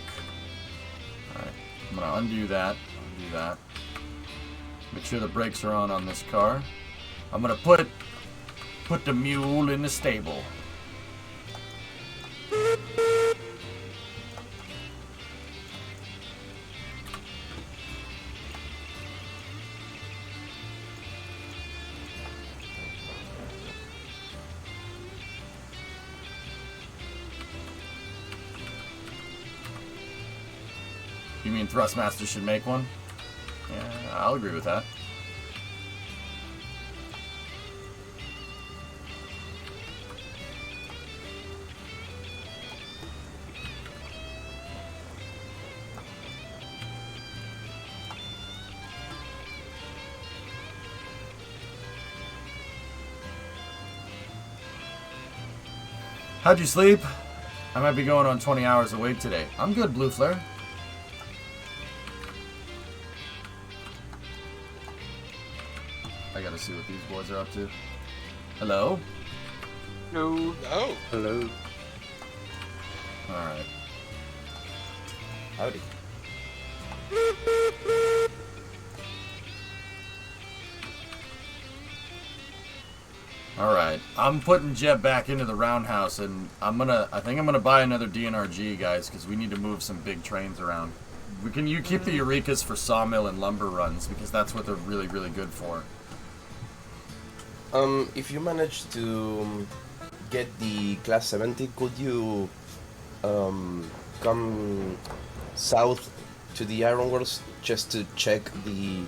Alright, I'm gonna undo that. Undo that. Make sure the brakes are on this car. I'm gonna put the mule in the stable. You mean Thrustmaster should make one? Yeah, I'll agree with that. How'd you sleep? I might be going on 20 hours awake today. I'm good, Blue Flare. I gotta see what these boys are up to. Hello? No. No. Hello. Alright. Howdy. Alright. I'm putting Jeb back into the roundhouse, and I think I'm gonna buy another DNRG, guys, because we need to move some big trains around. You keep the Eurekas for sawmill and lumber runs, because that's what they're really, really good for. If you manage to get the Class 70, could you come south to the Ironworks just to check the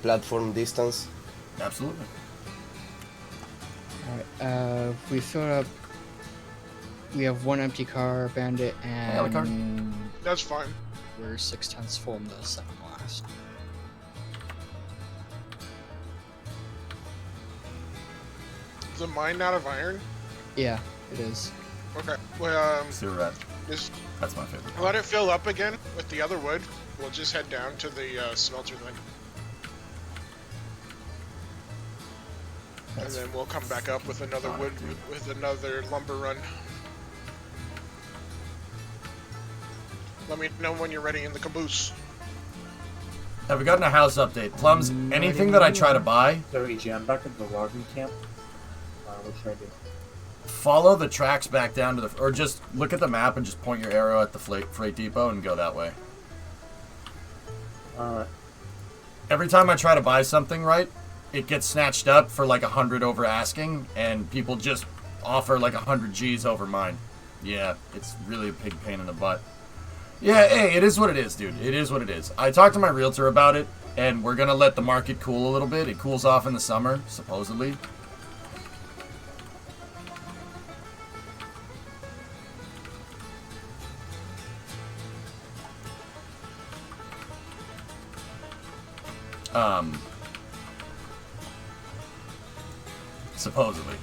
platform distance? Absolutely. Alright, we filled up. We have one empty car, Bandit, and That's fine. we're 6/10 full in the second last. Is the mine out of iron? Yeah, it is. Okay. Well, Sewer rat. just That's my favorite. let it fill up again with the other wood. We'll just head down to the smelter then. And then we'll come back up with another wood, with another lumber run. Let me know when you're ready in the caboose. Have we gotten a house update? Plums, anything that I try to buy, So EJ, I'm back at the logging camp. What should I do? follow the tracks back down to the... Or just look at the map and just point your arrow at the freight depot and go that way. Alright. Every time I try to buy something, right, it gets snatched up for like 100 over asking, and people just offer like 100 G's over mine. Yeah, it's really a big pain in the butt. Yeah, hey, it is what it is, dude. It is what it is. I talked to my realtor about it, and we're gonna let the market cool a little bit. It cools off in the summer, supposedly. Supposedly.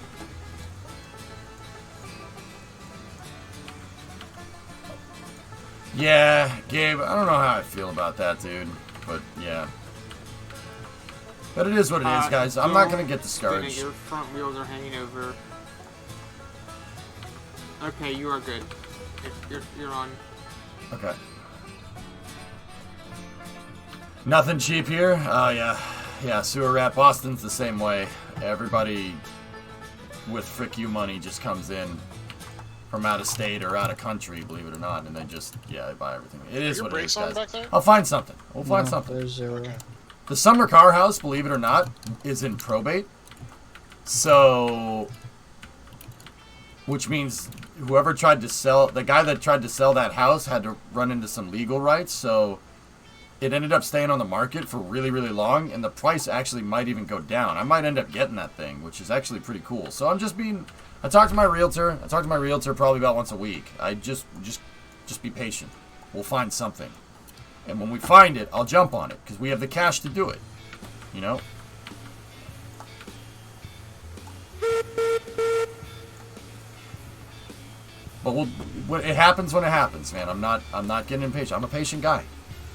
Yeah, Gabe, I don't know how I feel about that, dude. But, yeah. But it is what it is, guys. I'm not going to get discouraged. Your front wheels are hanging over. Okay, you are good. You're on. Okay. Nothing cheap here? Oh, yeah. Yeah, Sewer Rat Boston's the same way. Everybody with frick you money just comes in from out of state or out of country, believe it or not, and they just, yeah, they buy everything. It is what it is, guys. Back there? I'll find something. We'll find something. There's zero. Okay. The summer car house, believe it or not, is in probate. So, which means whoever tried to sell, the guy that tried to sell that house had to run into some legal rights, so it ended up staying on the market for really, really long, and the price actually might even go down. I might end up getting that thing, which is actually pretty cool. So I'm just being, I talk to my realtor probably about once a week. I just be patient. We'll find something. And when we find it, I'll jump on it, because we have the cash to do it. You know? But it happens when it happens, man. I'm not getting impatient. I'm a patient guy.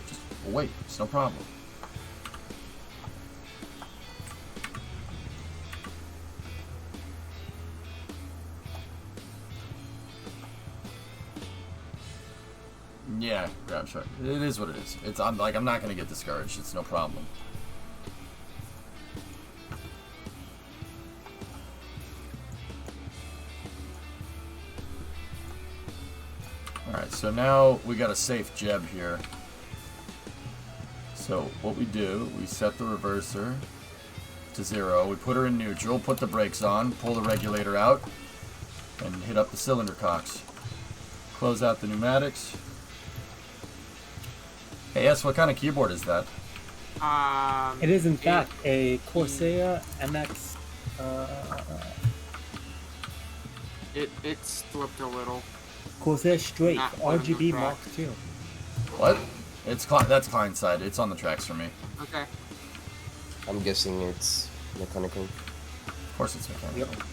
Just wait. It's no problem. Yeah, grab shark. It is what it is. I'm not gonna get discouraged. It's no problem. Alright, so now we got a safe Jeb here. So what we do, we set the reverser to 0, we put her in neutral, put the brakes on, pull the regulator out, and hit up the cylinder cocks. Close out the pneumatics. Hey, yes, what kind of keyboard is that? It is in fact a Corsair MX. It's flipped a little. Corsair Straight Not RGB on the Mark II. What? That's client side. It's on the tracks for me. Okay. I'm guessing it's mechanical. Of course it's mechanical. Yep.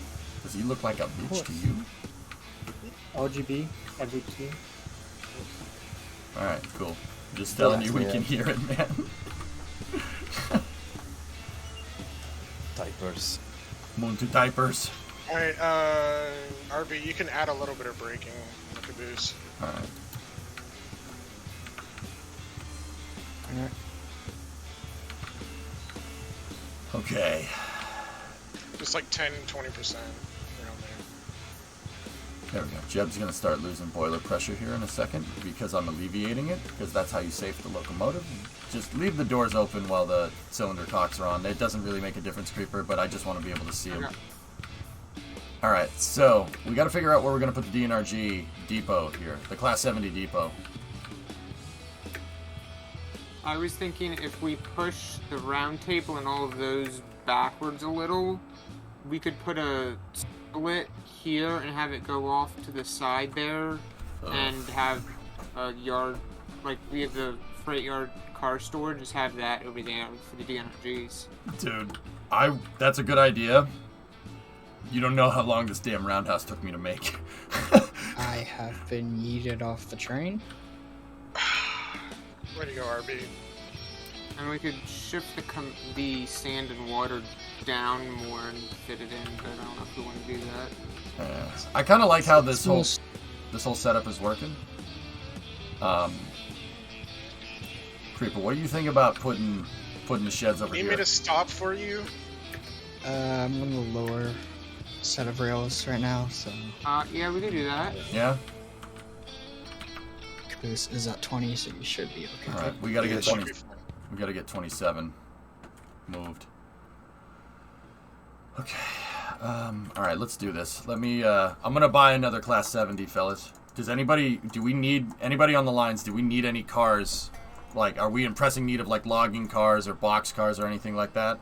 Does he look like a bitch to you? RGB every two. Alright, cool. Just telling you we Yeah. can hear it, man. Diapers. Moon to diapers. Alright, RB, you can add a little bit of braking in the caboose. Alright. Alright. Okay. Just like 10-20% around there. There we go. Jeb's going to start losing boiler pressure here in a second because I'm alleviating it, because that's how you safe the locomotive. Just leave the doors open while the cylinder cocks are on. It doesn't really make a difference, Creeper, but I just want to be able to see them. Okay. Alright, so we got to figure out where we're going to put the DNRG depot here, the Class 70 depot. I was thinking if we push the round table and all of those backwards a little, we could put a split here and have it go off to the side there, and have a yard, like we have the freight yard car store, just have that over there for the DNRGs. Dude, that's a good idea. You don't know how long this damn roundhouse took me to make. I have been yeeted off the train. Way to go, RB. And we could shift the sand and water down more and fit it in, but I don't know if we want to do that. I kind of like how this whole setup is working. Creeper, what do you think about putting the sheds over Need here? me to stop for you? I'm on the lower set of rails right now, so Yeah, we could do that. Yeah? caboose is at 20, so you should be okay. Alright, we gotta get Should 20. be fine. We gotta get 27 moved. Okay. Alright, let's do this. Let me, I'm gonna buy another Class 70, fellas. Do we need, anybody on the lines, do we need any cars? Like, are we in pressing need of, like, logging cars or box cars or anything like that?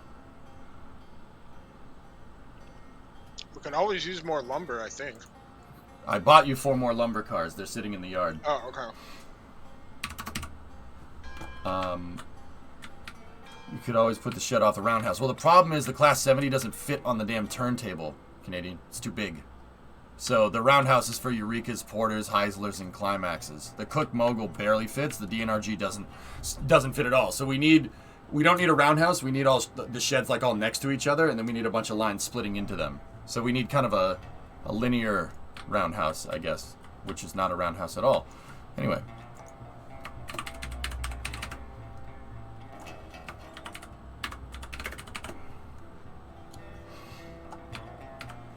We can always use more lumber, I think. I bought you 4 more lumber cars. They're sitting in the yard. Oh, okay. You could always put the shed off the roundhouse. Well, the problem is the Class 70 doesn't fit on the damn turntable, Canadian. It's too big. So the roundhouse is for Eureka's, Porters, Heislers, and Climaxes. The Cook Mogul barely fits. The DNRG doesn't fit at all. So we don't need a roundhouse. We need all the sheds like all next to each other, and then we need a bunch of lines splitting into them. So we need kind of a linear roundhouse, I guess, which is not a roundhouse at all. Anyway.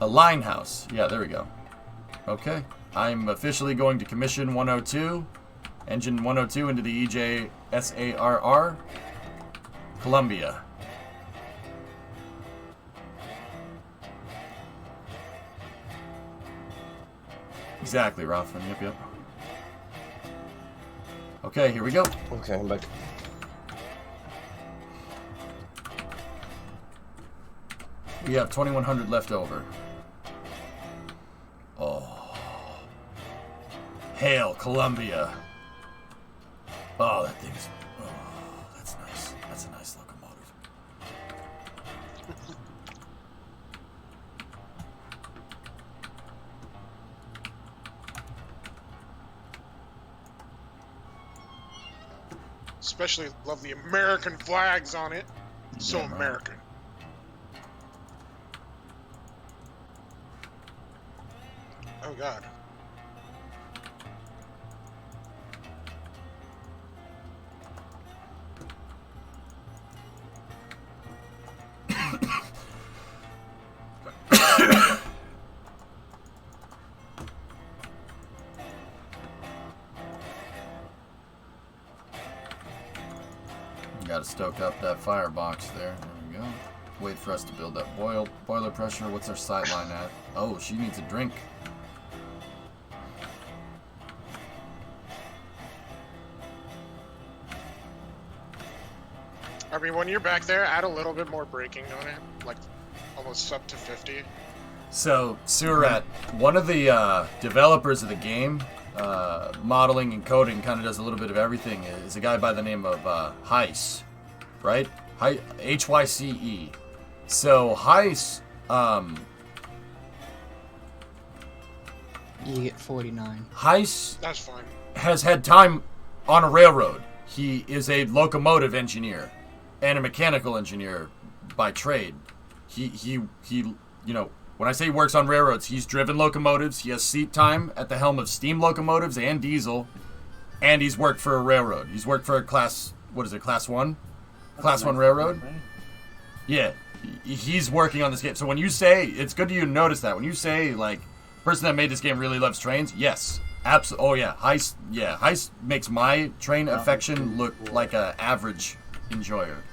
A line house. Yeah, there we go. Okay. I'm officially going to commission 102, engine 102 into the EJ SARR, Columbia. Exactly, Rothman. Yep. Okay, here we go. Okay, I'm back. We have 2,100 left over. Oh. Hail, Columbia. Oh, that thing's... Oh, that's nice. That's a nice locomotive. Especially love the American flags on it. So Yeah, right. American. Oh god. Got to stoke up that firebox there. There we go. Wait for us to build that boiler pressure. What's our sight line at? Oh, she needs a drink. I mean, when you're back there, add a little bit more braking on it, like almost up to 50. So, Surat, one of the developers of the game, modeling and coding, kind of does a little bit of everything, is a guy by the name of Heiss, right? Hyce. So, Heiss, You get 49. Heiss That's fine. has had time on a railroad. He is a locomotive engineer and a mechanical engineer by trade. He you know, when I say he works on railroads, he's driven locomotives. He has seat time at the helm of steam locomotives and diesel, and he's worked for a railroad. He's worked for a class 1? Class 1 railroad? Yeah. He's working on this game. So when you say, it's good you notice that. When you say, like, person that made this game really loves trains, yes. Absolutely. Oh, yeah. Heiss makes my train affection look like an average enjoyer.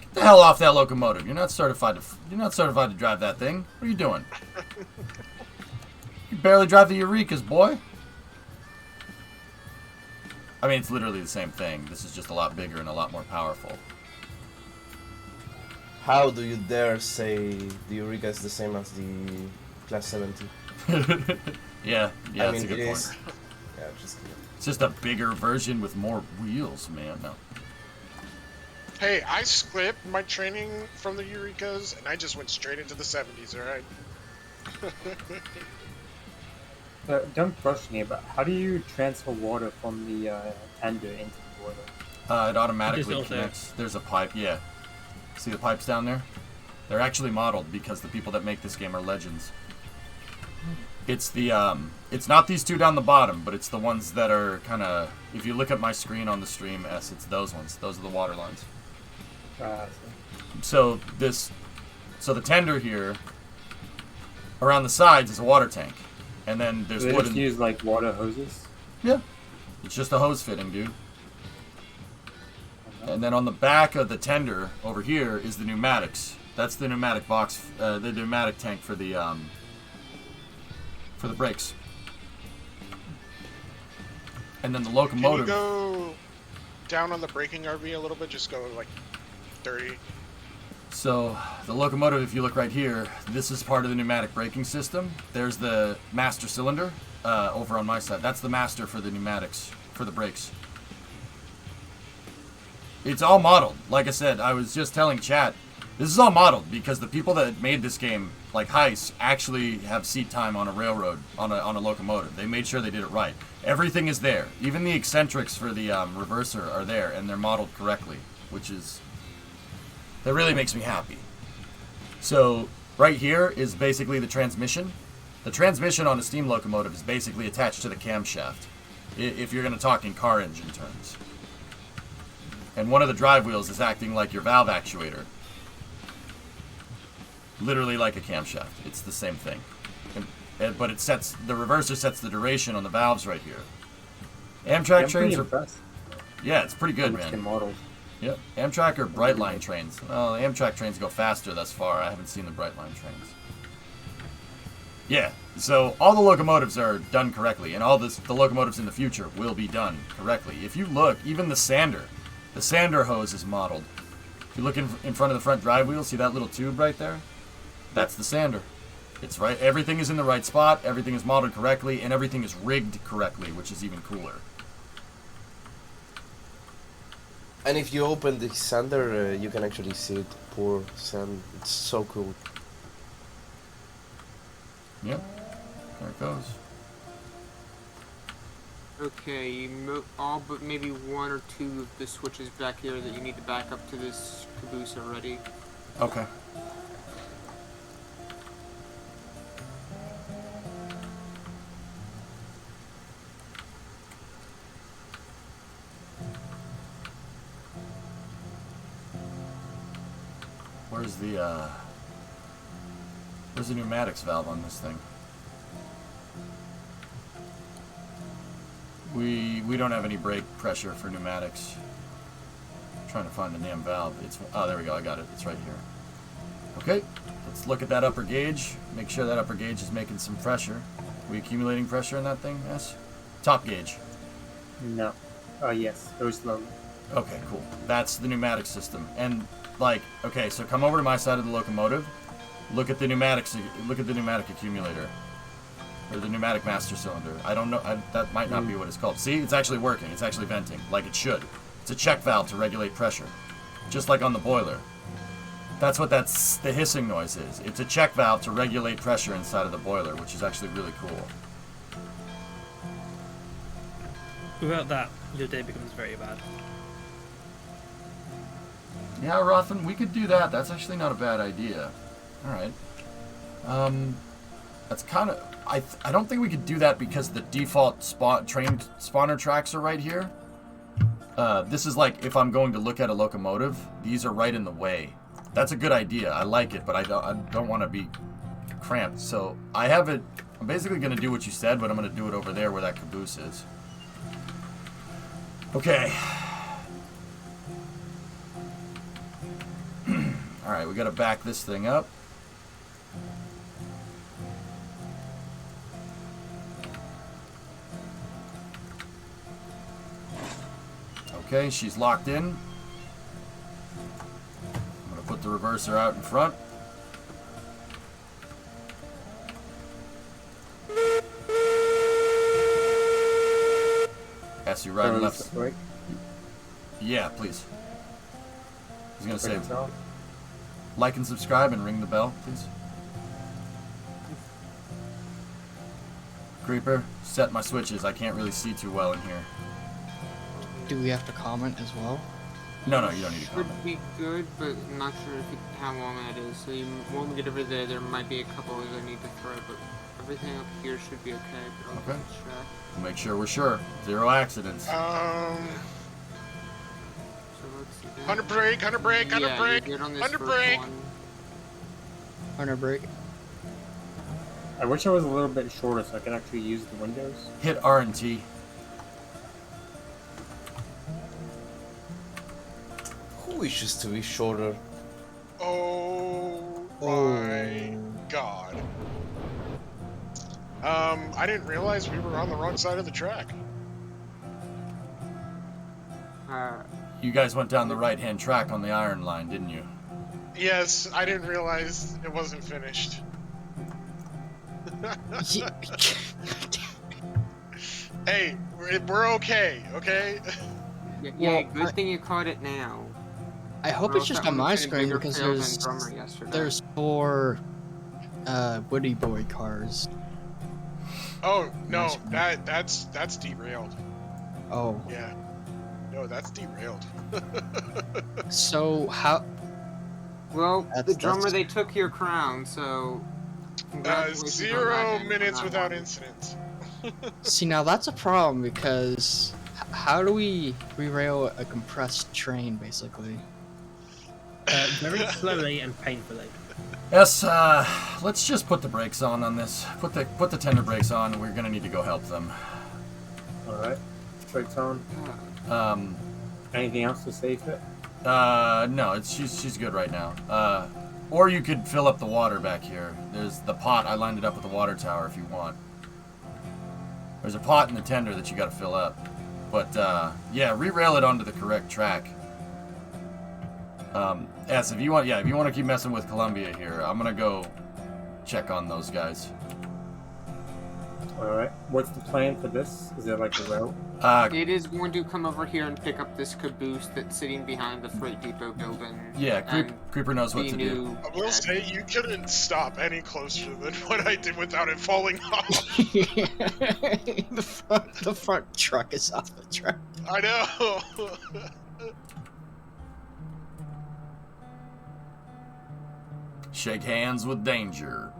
Get the hell off that locomotive. You're not certified to drive that thing. What are you doing? You barely drive the Eurekas, boy. I mean, it's literally the same thing. This is just a lot bigger and a lot more powerful. How do you dare say the Eureka is the same as the Class 70? Yeah, I that's mean, a good it point. is. Yeah, just kidding. It's just a bigger version with more wheels, man. No. Hey, I skipped my training from the Eurekas, and I just went straight into the 70s, alright? Don't question me, but how do you transfer water from the tender into the boiler? It automatically Just connects. There's a pipe, yeah. See the pipes down there? They're actually modeled because the people that make this game are legends. It's the it's not these two down the bottom, but it's the ones that are kind of. If you look at my screen on the stream, it's those ones. Those are the water lines. So the tender here around the sides is a water tank, and then there's Do they wooden. just use like water hoses? Yeah, it's just a hose fitting, dude. And then on the back of the tender over here is the pneumatics. That's the pneumatic box, the pneumatic tank for the brakes. And then the Can locomotive. you go down on the braking RV a little bit? Just go like 30. So the locomotive, if you look right here, this is part of the pneumatic braking system. There's the master cylinder over on my side. That's the master for the pneumatics, for the brakes. It's all modeled. Like I said, I was just telling chat, this is all modeled because the people that made this game, like Heiss, actually have seat time on a railroad, on a locomotive. They made sure they did it right. Everything is there. Even the eccentrics for the reverser are there, and they're modeled correctly, which is... That really makes me happy. So, right here is basically the transmission. The transmission on a steam locomotive is basically attached to the camshaft, if you're going to talk in car engine terms. And one of the drive wheels is acting like your valve actuator. Literally like a camshaft. It's the same thing. But it sets, the reverser sets the duration on the valves right here. Amtrak trains are... Impressed. Yeah, it's pretty good, How much they man. modeled. Yep. Amtrak or Brightline trains? Well, the Amtrak trains go faster thus far. I haven't seen the Brightline trains. Yeah, so all the locomotives are done correctly, and all the locomotives in the future will be done correctly. If you look, even the sander hose is modeled. If you look in front of the front drive wheel, see that little tube right there? That's the sander. It's right. Everything is in the right spot, everything is modeled correctly, and everything is rigged correctly, which is even cooler. And if you open the sander, you can actually see it pour sand. It's so cool. Yep. There it goes. Okay, all but maybe one or two of the switches back here that you need to back up to this caboose already. Okay. Where's the pneumatics valve on this thing? We don't have any brake pressure for pneumatics. I'm trying to find the damn valve. Oh, there we go. I got it. It's right here. Okay, let's look at that upper gauge. Make sure that upper gauge is making some pressure. We accumulating pressure in that thing? Yes. Top gauge. No. Yes, very slowly. Okay, cool. That's the pneumatic system. And like, okay, so come over to my side of the locomotive. Look at the pneumatics. Look at the pneumatic accumulator, or the pneumatic master cylinder. I don't know. That might not be what it's called. See, it's actually working. It's actually venting like it should. It's a check valve to regulate pressure, just like on the boiler. That's what the hissing noise is. It's a check valve to regulate pressure inside of the boiler, which is actually really cool. Without that, your day becomes very bad. Yeah, Rothan, we could do that. That's actually not a bad idea. All right. That's kind of... I don't think we could do that because the default train spawner tracks are right here. This is like if I'm going to look at a locomotive, these are right in the way. That's a good idea. I like it, but I don't want to be cramped. So I have it... I'm basically going to do what you said, but I'm going to do it over there where that caboose is. Okay. Alright, we gotta back this thing up. Okay, she's locked in. I'm gonna put the reverser out in front. Yes, you're right and left. Yeah, please. He's gonna say, like and subscribe and ring the bell, please. Creeper, set my switches. I can't really see too well in here. Do we have to comment as well? No, you don't need to comment. Should be good, but I'm not sure how long that is. So when we get over there, there might be a couple that I need to throw, but everything up here should be okay. But I'll check. We'll make sure we're sure. 0 accidents. So let's see. Under brake, under brake, under brake, under brake. Under brake. I wish I was a little bit shorter so I could actually use the windows. Hit R and T. Who wishes to be shorter? Oh my god. I didn't realize we were on the wrong side of the track. You guys went down the right-hand track on the iron line, didn't you? Yes, I didn't realize it wasn't finished. Hey, we're okay, okay? Yeah, good thing you caught it now. I hope it's just on my screen because there's 4 Woody Boy cars. Oh no, that's derailed. Oh. Yeah. No, that's derailed. So how? Well, the drummer, they took your crown, so. 0 minutes without incidents. See, now that's a problem because how do we derail a compressed train, basically? Very slowly and painfully. Yes, let's just put the brakes on this. Put the tender brakes on. We're gonna need to go help them. Alright. Brakes on. Anything else to save it? No, she's good right now. Or you could fill up the water back here. There's the pot. I lined it up with the water tower if you want. There's a pot in the tender that you got to fill up. But, yeah, re-rail it onto the correct track. Yes, if you want to keep messing with Columbia here, I'm going to go check on those guys. Alright, what's the plan for this? Is there like a route? It is going to come over here and pick up this caboose that's sitting behind the freight depot building. Yeah, Creeper knows what to do. I will say, you couldn't stop any closer than what I did without it falling off. the front truck is off the track. I know. Shake hands with danger.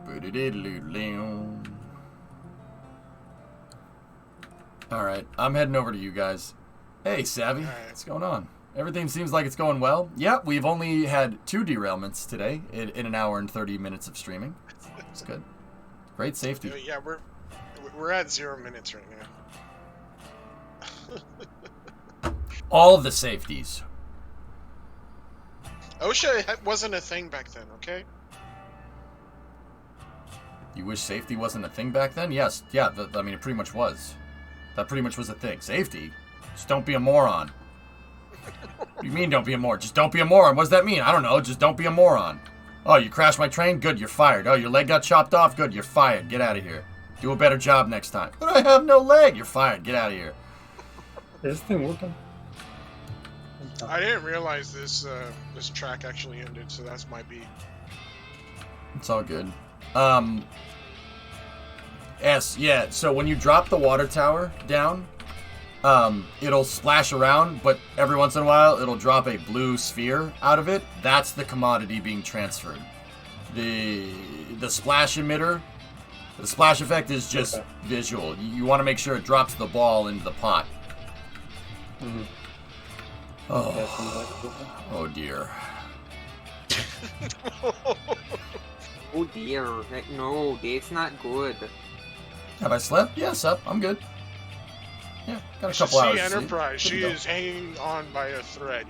Alright, I'm heading over to you guys. Hey, Savvy, what's going on? Everything seems like it's going well. Yeah, we've only had 2 derailments today in an hour and 30 minutes of streaming. It's good. Great safety. Yeah, we're at 0 minutes right now. All of the safeties. OSHA wasn't a thing back then, okay? You wish safety wasn't a thing back then? Yes. Yeah, I mean, it pretty much was. That pretty much was a thing. Safety? Just don't be a moron. What do you mean don't be a moron? Just don't be a moron. What does that mean? I don't know. Just don't be a moron. Oh, you crashed my train? Good, you're fired. Oh, your leg got chopped off? Good, you're fired. Get out of here. Do a better job next time. But I have no leg. You're fired. Get out of here. Is this thing working? I didn't realize this track actually ended, so that's my beat. It's all good. Yeah, so when you drop the water tower down, it'll splash around, but every once in a while it'll drop a blue sphere out of it. That's the commodity being transferred. The splash emitter, the splash effect is just visual. You want to make sure it drops the ball into the pot. Mm-hmm. Oh dear. Oh dear, no, that's not good. Have I slept? Yes, up. I'm good. Yeah, got a You should couple hours. see of sleep. Enterprise. Good to She go. is hanging on by a thread.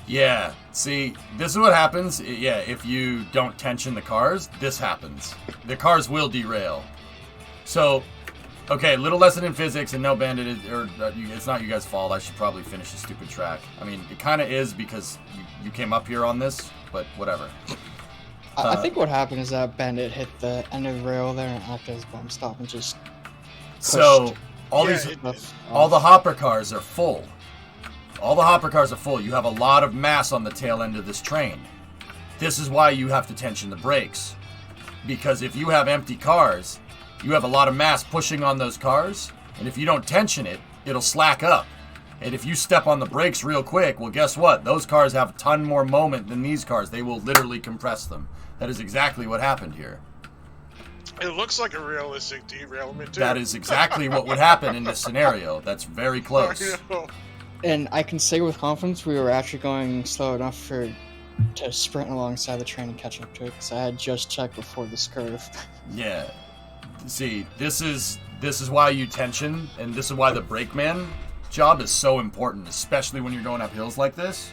Yeah, see, this is what happens. Yeah, if you don't tension the cars, this happens. The cars will derail. So, okay, little lesson in physics, and no, Bandit, it's not you guys' fault. I should probably finish the stupid track. I mean, it kind of is because you came up here on this, but whatever. I think what happened is that Bandit hit the end of the rail there and acted as bump stop and just So, all Yeah, all the hopper cars are full. All the hopper cars are full. You have a lot of mass on the tail end of this train. This is why you have to tension the brakes. Because if you have empty cars, you have a lot of mass pushing on those cars, and if you don't tension it, it'll slack up. And if you step on the brakes real quick, well, guess what? Those cars have a ton more moment than these cars. They will literally compress them. That is exactly what happened here. It looks like a realistic derailment, too. That is exactly what would happen in this scenario. That's very close. I know. And I can say with confidence we were actually going slow enough to sprint alongside the train and catch up to it, because I had just checked before this curve. Yeah. See, this is why you tension, and this is why the brakeman job is so important, especially when you're going up hills like this.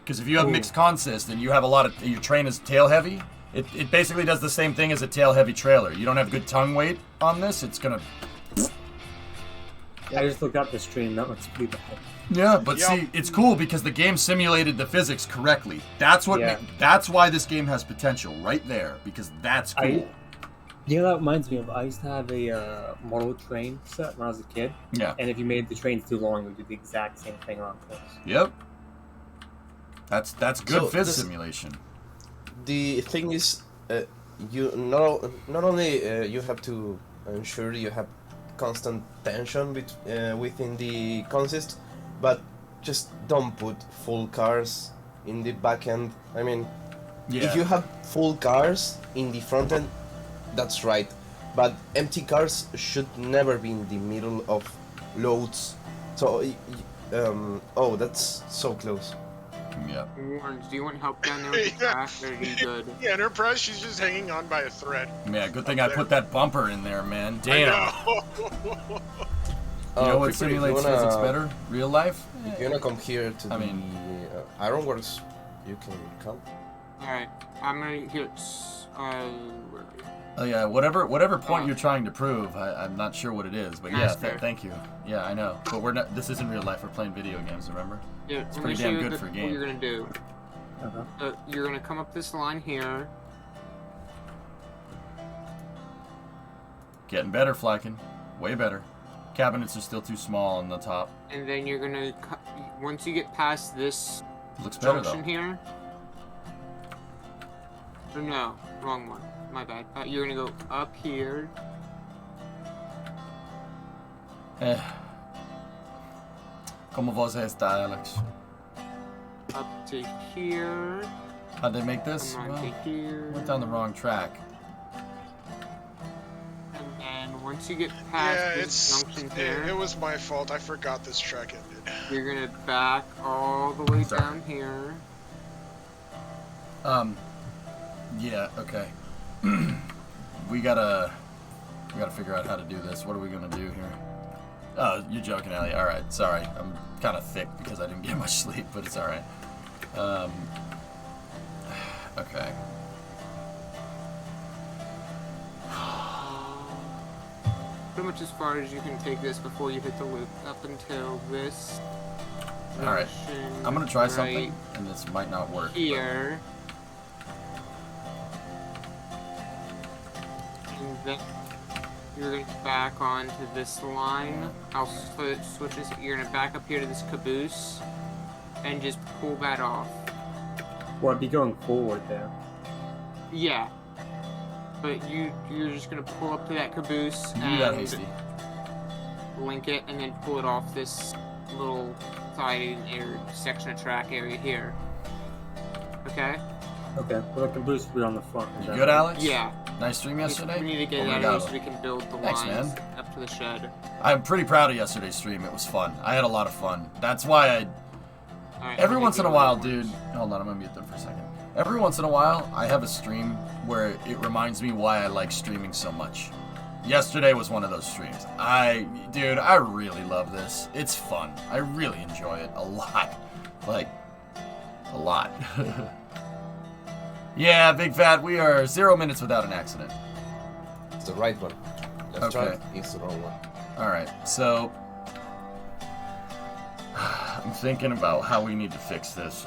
Because if you have mixed consist and you have your train is tail heavy, it basically does the same thing as a tail heavy trailer. You don't have good tongue weight on this, it's gonna... I just looked up the stream, that looks pretty bad. Yeah, but see, it's cool because the game simulated the physics correctly. That's what. That's why this game has potential, right there. Because that's cool. That reminds me of. I used to have a model train set when I was a kid. Yeah. And if you made the trains too long, it would do the exact same thing on course. Yep. That's good simulation. The thing is, you not only you have to ensure you have constant tension within the consist, but just don't put full cars in the back end. I mean, if you have full cars in the front end, that's right. But empty cars should never be in the middle of loads. So, oh, that's so close. Yeah. Warren, do you want help down there with the track, or are you good? Yeah, Enterprise, she's just hanging on by a thread. Man, good thing I put that bumper in there, man. Damn. You know what Creeper, if you simulates wanna- physics better? Real life? If you wanna come here to I the mean- Ironworks, you can come. Alright, I'm gonna get. Where are we? Oh yeah, whatever point you're trying to prove, I'm not sure what it is, but yeah, Master. thank you. Yeah, I know, but we're not. This isn't real life. We're playing video games. Remember? Yeah, It's I'm pretty gonna show damn you good for a what game. you're gonna do. You're gonna come up this line here. Getting better, Flacken. Way better. Cabinets are still too small on the top. And then you're gonna, once you get past this Looks better junction though. here. Or no, wrong one. My bad. You're gonna go up here. Como você está, Alex? Up to here. How'd they make this? Come on Well, to here. went down the wrong track. And then once you get past Yeah, this junction here, it was my fault. I forgot this track ended. you're gonna back all the way Sorry. down here. Yeah, okay. we gotta figure out how to do this. What are we gonna do here? Oh, you're joking, Ellie. All right, sorry. I'm kind of thick because I didn't get much sleep, but it's all right. Okay. Pretty much as far as you can take this before you hit the loop, up until this. All right. junction I'm gonna try right something, and this might not work. but- here. And then you're going to back onto this line. I'll switch this. You're going to back up here to this caboose and just pull that off. Well, I'd be going forward there. Yeah. But you're just going to pull up to that caboose You do that, and Hasty. link it and then pull it off this little side area, section of track area here. Okay? Okay, well, the caboose will be on the front. is You that good, right? Alex? Yeah. Nice stream yesterday? We need to get Oh it my out of here God. so we can build the Thanks, lines man. up to the shed. I'm pretty proud of yesterday's stream. It was fun. I had a lot of fun. That's why I... Alright, Every I'm once in gonna a give while, you dude... Hold on, I'm gonna mute them for a second. Every once in a while, I have a stream where it reminds me why I like streaming so much. Yesterday was one of those streams. Dude, I really love this. It's fun. I really enjoy it a lot. Like, a lot. Yeah, Big Fat, we are 0 minutes without an accident. It's the right one. Left Okay. right is the wrong one. Alright, so... I'm thinking about how we need to fix this.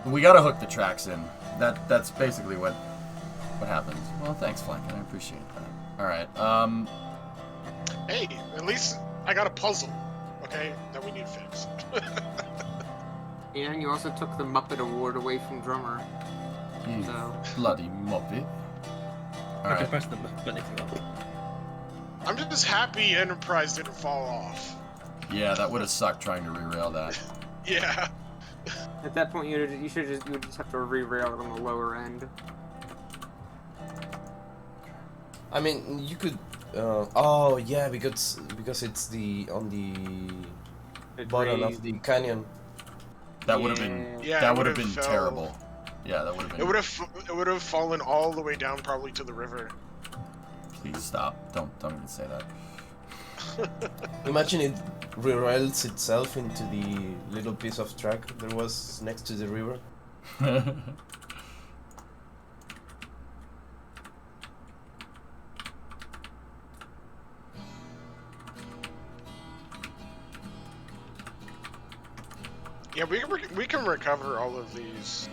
We gotta hook the tracks in. That's basically what happens. Well, thanks, Flankin. I appreciate that. Alright, Hey, at least I got a puzzle, okay, that we need fixed. And you also took the Muppet Award away from Drummer. you So bloody moppy. I can Alright, press the button if you want. I'm just happy Enterprise didn't fall off. yeah, that would have sucked trying to rerail that. Yeah. at that point, you would just have to re-rail it on the lower end. I mean, you could. Oh yeah, because it's on the bottom of the canyon. That would have been Yeah, that it would have would've been fell. terrible. Yeah, that would have It been. would have fallen all the way down, probably to the river. Please stop. Don't even say that. Imagine it rerails itself into the little piece of track there was next to the river. Yeah, we can recover all of these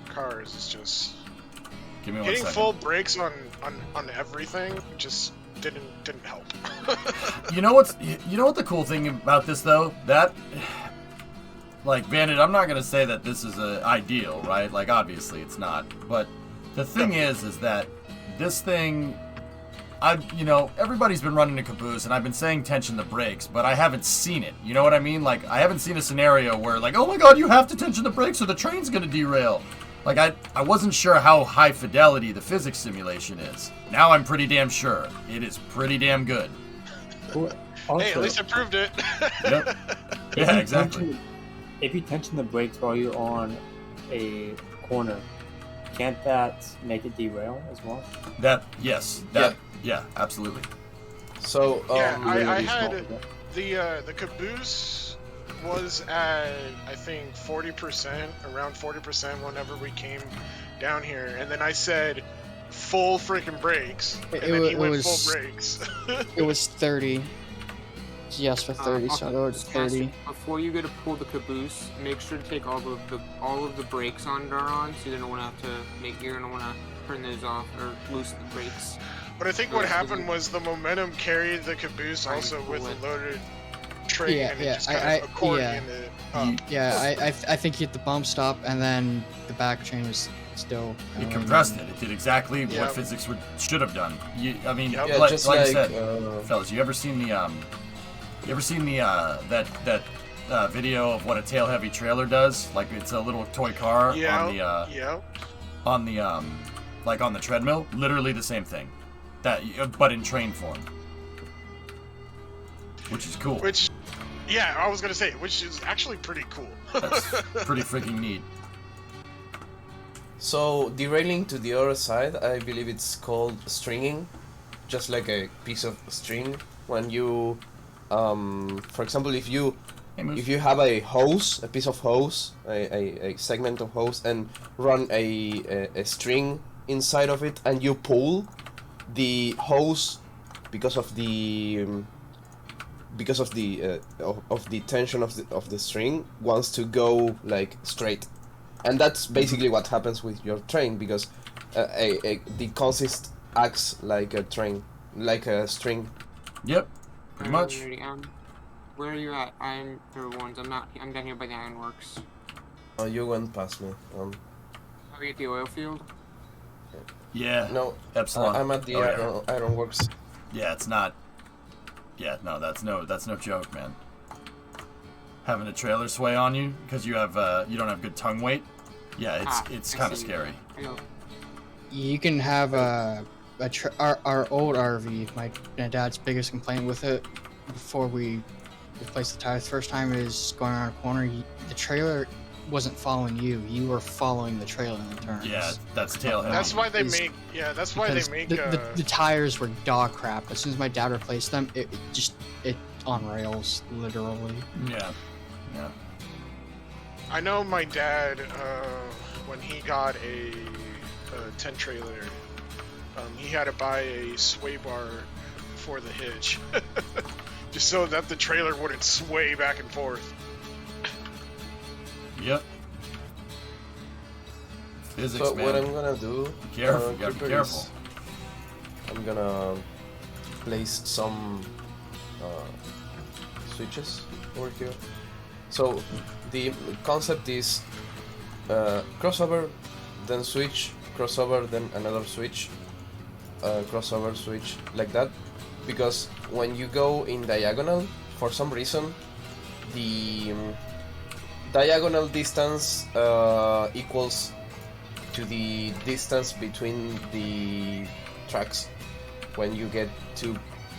cars. It's just Give me one hitting second. full brakes on everything just didn't help. You know what the cool thing about this though? That like Bandit, I'm not gonna say that this is ideal, right? Like obviously it's not. But the thing is that this thing everybody's been running a caboose and I've been saying tension the brakes, but I haven't seen it. You know what I mean? Like I haven't seen a scenario where like, oh my god, you have to tension the brakes or the train's gonna derail. Like I wasn't sure how high fidelity the physics simulation is. Now I'm pretty damn sure. It is pretty damn good. Well, also, Hey, at least I proved it. Yep. Yeah, exactly. If you tension the brakes while you're on a corner, can't that make it derail as well? Yeah, absolutely. So Yeah, I really small, had the caboose was at I think 40%, around 40% whenever we came down here, and then I said full freaking brakes, and then he went full brakes. It was 30. Yes, for 30, so I lowered to 30. Before you go to pull the caboose, make sure to take all of the brakes on Daron, so you're gonna want to turn those off or loosen the brakes. But I think what happened was the momentum carried the caboose also with the loaded train, and it just kind of accordioned it up. Yeah, I think you hit the bump stop, and then the back train was still. It compressed it. It did exactly what physics should have done. I mean, Yeah, like just I said, fellas, you ever seen the that video of what a tail heavy trailer does? Like it's a little toy car on the like on the treadmill. Literally the same thing, but in train form, which is cool. Which, yeah, I was gonna say, which is actually pretty cool. That's pretty freaking neat. So derailing to the other side, I believe it's called stringing, just like a piece of string. When you, for example, if you have a hose, a piece of hose, a segment of hose, and run a string inside of it, and you pull the hose because of the tension of the string wants to go like straight. And that's basically what happens with your train, because the consist acts like a train, like a string. Yep, pretty much. Where are you at? I'm down here by the ironworks. Oh, you went past me. Are we at the oil field? Yeah. No, Epsilon. I'm at the ironworks. Yeah, it's not. Yeah, no, that's no joke, man. Having a trailer sway on you because you don't have good tongue weight. Yeah, it's kind of scary. You can have our old RV. My dad's biggest complaint with it before we replaced the tires the first time is going around a corner. The trailer wasn't following you. You were following the trailer in the turns. Yeah, that's tail heavy. That's why they make. Yeah, that's why they make. The tires were dog crap. As soon as my dad replaced them, it on rails, literally. Yeah. Yeah. I know my dad, when he got a tent trailer, he had to buy a sway bar for the hitch, just so that the trailer wouldn't sway back and forth. Yep. Physics, so man. what I'm gonna do? Be careful. You gotta be careful. I'm gonna place some switches over here. So the concept is crossover, then switch, crossover, then another switch, crossover, switch, like that. Because when you go in diagonal, for some reason, the diagonal distance equals to the distance between the tracks when you get two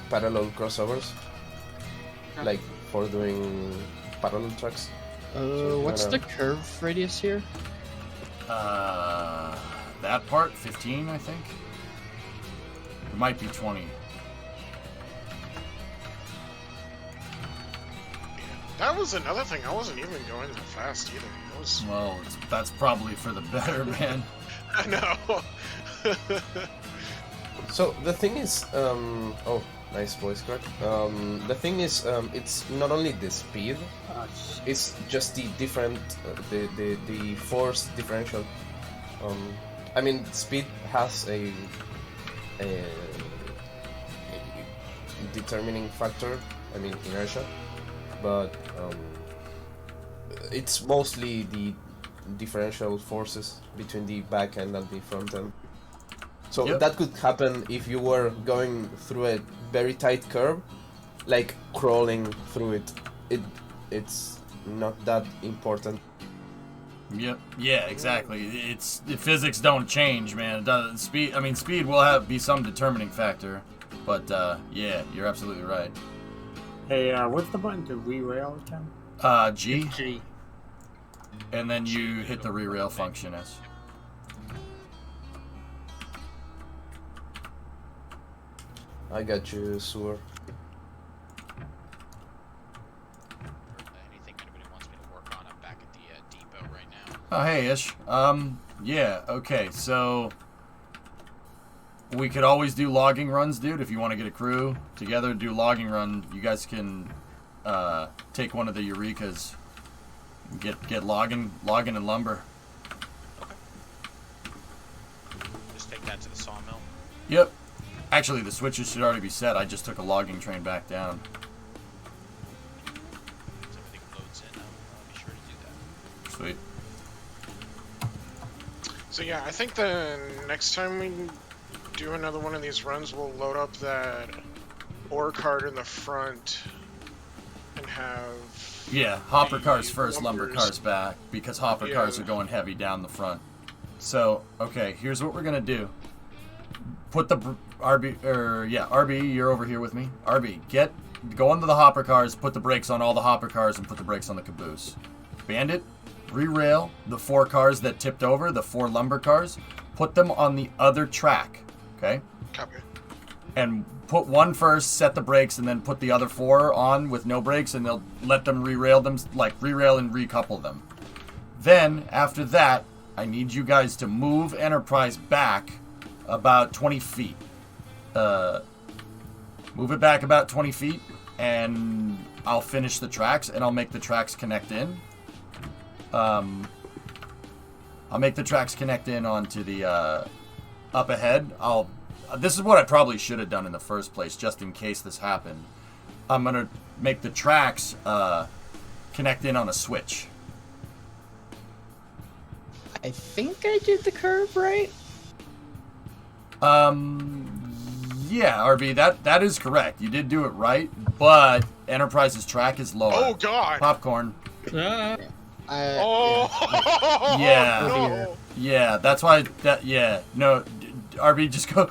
parallel crossovers, like for doing parallel tracks. So what's the curve radius here? That part, 15, I think. It might be 20. That was another thing. I wasn't even going that fast either. Well, that's probably for the better, man. I know. So the thing is, oh, nice voice crack. The thing is, it's not only the speed, it's just the different, the force differential. I mean, speed has a determining factor. I mean, inertia, but it's mostly the differential forces between the back end and the front end. So that could happen if you were going through a very tight curve, like crawling through it. It's not that important. Yep. Yeah, exactly. The physics don't change, man. It doesn't, speed will be some determining factor, but yeah, you're absolutely right. Hey, what's the button to re-rail again? G. G. And then you hit the re-rail function S. I got you, Sewer. Oh, hey, Ish. Yeah, okay, so we could always do logging runs, dude. If you want to get a crew together and do logging run, you guys can take one of the Eurekas and get logging and lumber. Okay. Just take that to the sawmill. Yep. Actually, the switches should already be set. I just took a logging train back down. Once everything loads in, I'll be sure to do that. Sweet. So yeah, I think the next time we do another one of these runs, we'll load up that ore cart in the front and have... Yeah, hopper cars first, lumbers. lumber cars back, because hopper cars are going heavy down the front. So, okay, here's what we're gonna do. Put the RB, you're over here with me. RB, go into the hopper cars, put the brakes on all the hopper cars, and put the brakes on the caboose. Bandit, re-rail the 4 cars that tipped over, the 4 lumber cars, put them on the other track, okay? Copy. And put one first, set the brakes, and then put the other 4 on with no brakes, and they'll let them re-rail them, like re-rail and recouple them. Then, after that, I need you guys to move Enterprise back about 20 feet. Move it back about 20 feet, and I'll finish the tracks, and I'll make the tracks connect in. I'll make the tracks connect in onto the up ahead. This is what I probably should have done in the first place, just in case this happened. I'm gonna make the tracks connect in on a switch. I think I did the curve right. Yeah, RB, that is correct. You did do it right, but Enterprise's track is lower. Oh God! Popcorn. Oh! Yeah. No. Yeah, that's why. No, RB, just go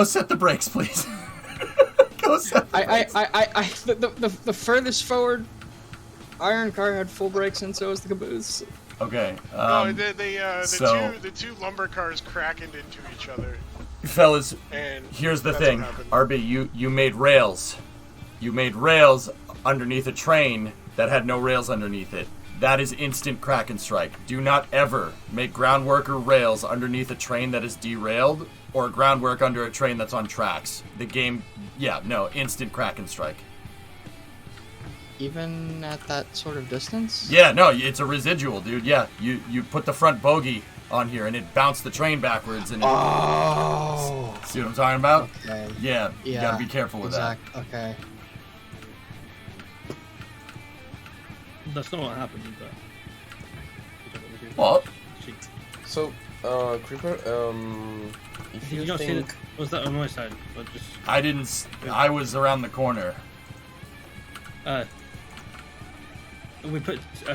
set the brakes, please. Go set the brakes. The furthest forward iron car had full brakes, and so was the caboose. Okay. No, the two lumber cars crackened into each other. Fellas, And here's the that's thing. what happened. RB, you made rails. You made rails underneath a train that had no rails underneath it. That is instant crack and strike. Do not ever make groundwork or rails underneath a train that is derailed, or groundwork under a train that's on tracks. The game, instant crack and strike. Even at that sort of distance? Yeah, no, it's a residual, dude. Yeah, you put the front bogey on here, and it bounced the train backwards, and it... Oh! See what I'm talking about? Okay. Yeah, you gotta be careful with that. Okay. That's not what happened, but... What? So, Creeper, if Did you you not see think... that? Was that on my side? Or just... I was around the corner. I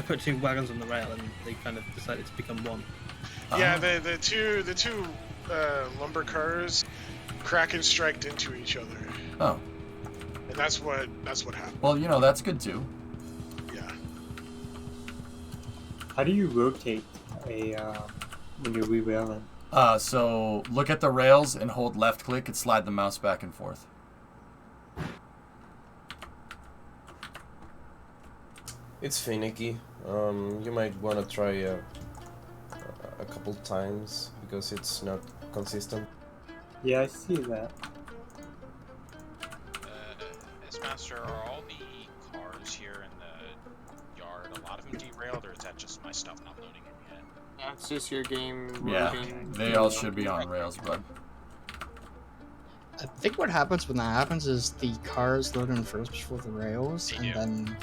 put 2 wagons on the rail, and they kind of decided to become one. Yeah, the two lumber cars crack and striked into each other. Oh. And that's what happened. Well, that's good too. Yeah. How do you rotate when you're re-railing? So look at the rails and hold left click and slide the mouse back and forth. It's finicky. You might want to try a couple times because it's not consistent. Yeah, I see that. As Master, are all the cars here in the yard, a lot of them derailed, or is that just my stuff not loading in yet? That's just your game. Yeah, working. they all should be on rails, bud. I think what happens when that happens is the cars load in first before the rails, and then...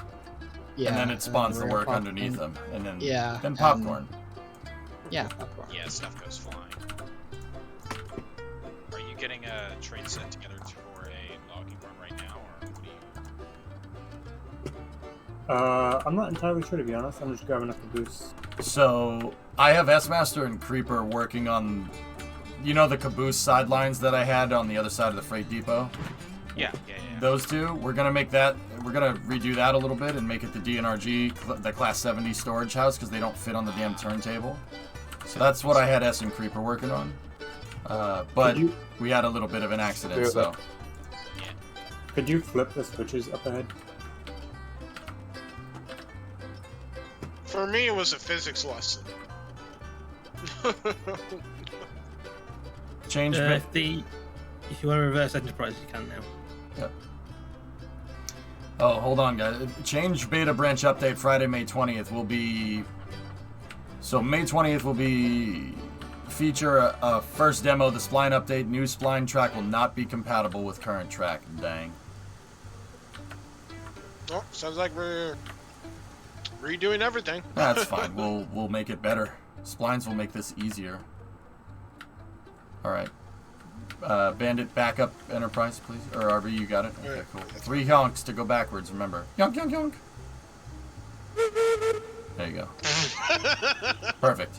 Yeah, and then it spawns the rail work pop- underneath them, and then Yeah, then popcorn. Yeah, popcorn. Yeah, stuff goes flying. Are you getting a train set together for a logging run right now, or what do you... I'm not entirely sure, to be honest. I'm just grabbing up the boost. So I have S-Master and Creeper working on, the caboose sidelines that I had on the other side of the freight depot. Yeah. Those two, we're gonna redo that a little bit and make it the DNRG, the Class 70 storage house, because they don't fit on the damn turntable. So that's what I had S and Creeper working on. But we had a little bit of an accident, so. Could you flip the switches up ahead? For me, it was a physics lesson. Change if you want to reverse Enterprise, you can now. Yep. Oh, hold on, guys. Change beta branch update Friday, May 20th will be... So May 20th will be... Feature a first demo, the spline update. New spline track will not be compatible with current track. Dang. Oh, sounds like we're redoing everything. That's fine. We'll make it better. Splines will make this easier. Alright. Bandit, back up Enterprise, please. Or RV, you got it? Okay, cool. 3 honks to go backwards, remember. Yonk, yonk, yonk. There you go. Perfect.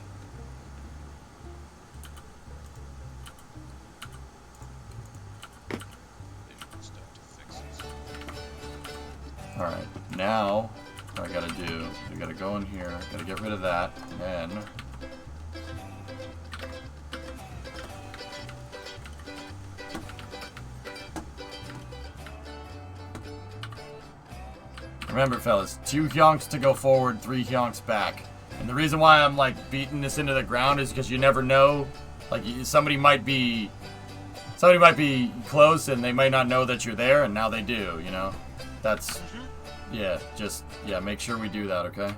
Alright, now what I gotta do, I gotta go in here, gotta get rid of that, and then remember, fellas, 2 hyonks to go forward, 3 hyonks back. And the reason why I'm like beating this into the ground is because you never know. Like somebody might be close and they might not know that you're there, and now they do. You know, that's yeah. Just make sure we do that, okay?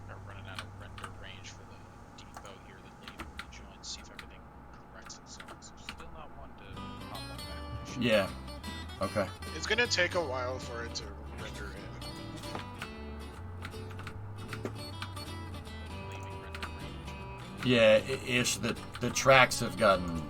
We're running out of render range for the depot here that later will join. See if everything corrects itself. So still not one to pop up back. Yeah. Okay. It's gonna take a while for it to render in. Yeah, ish. The tracks have gotten.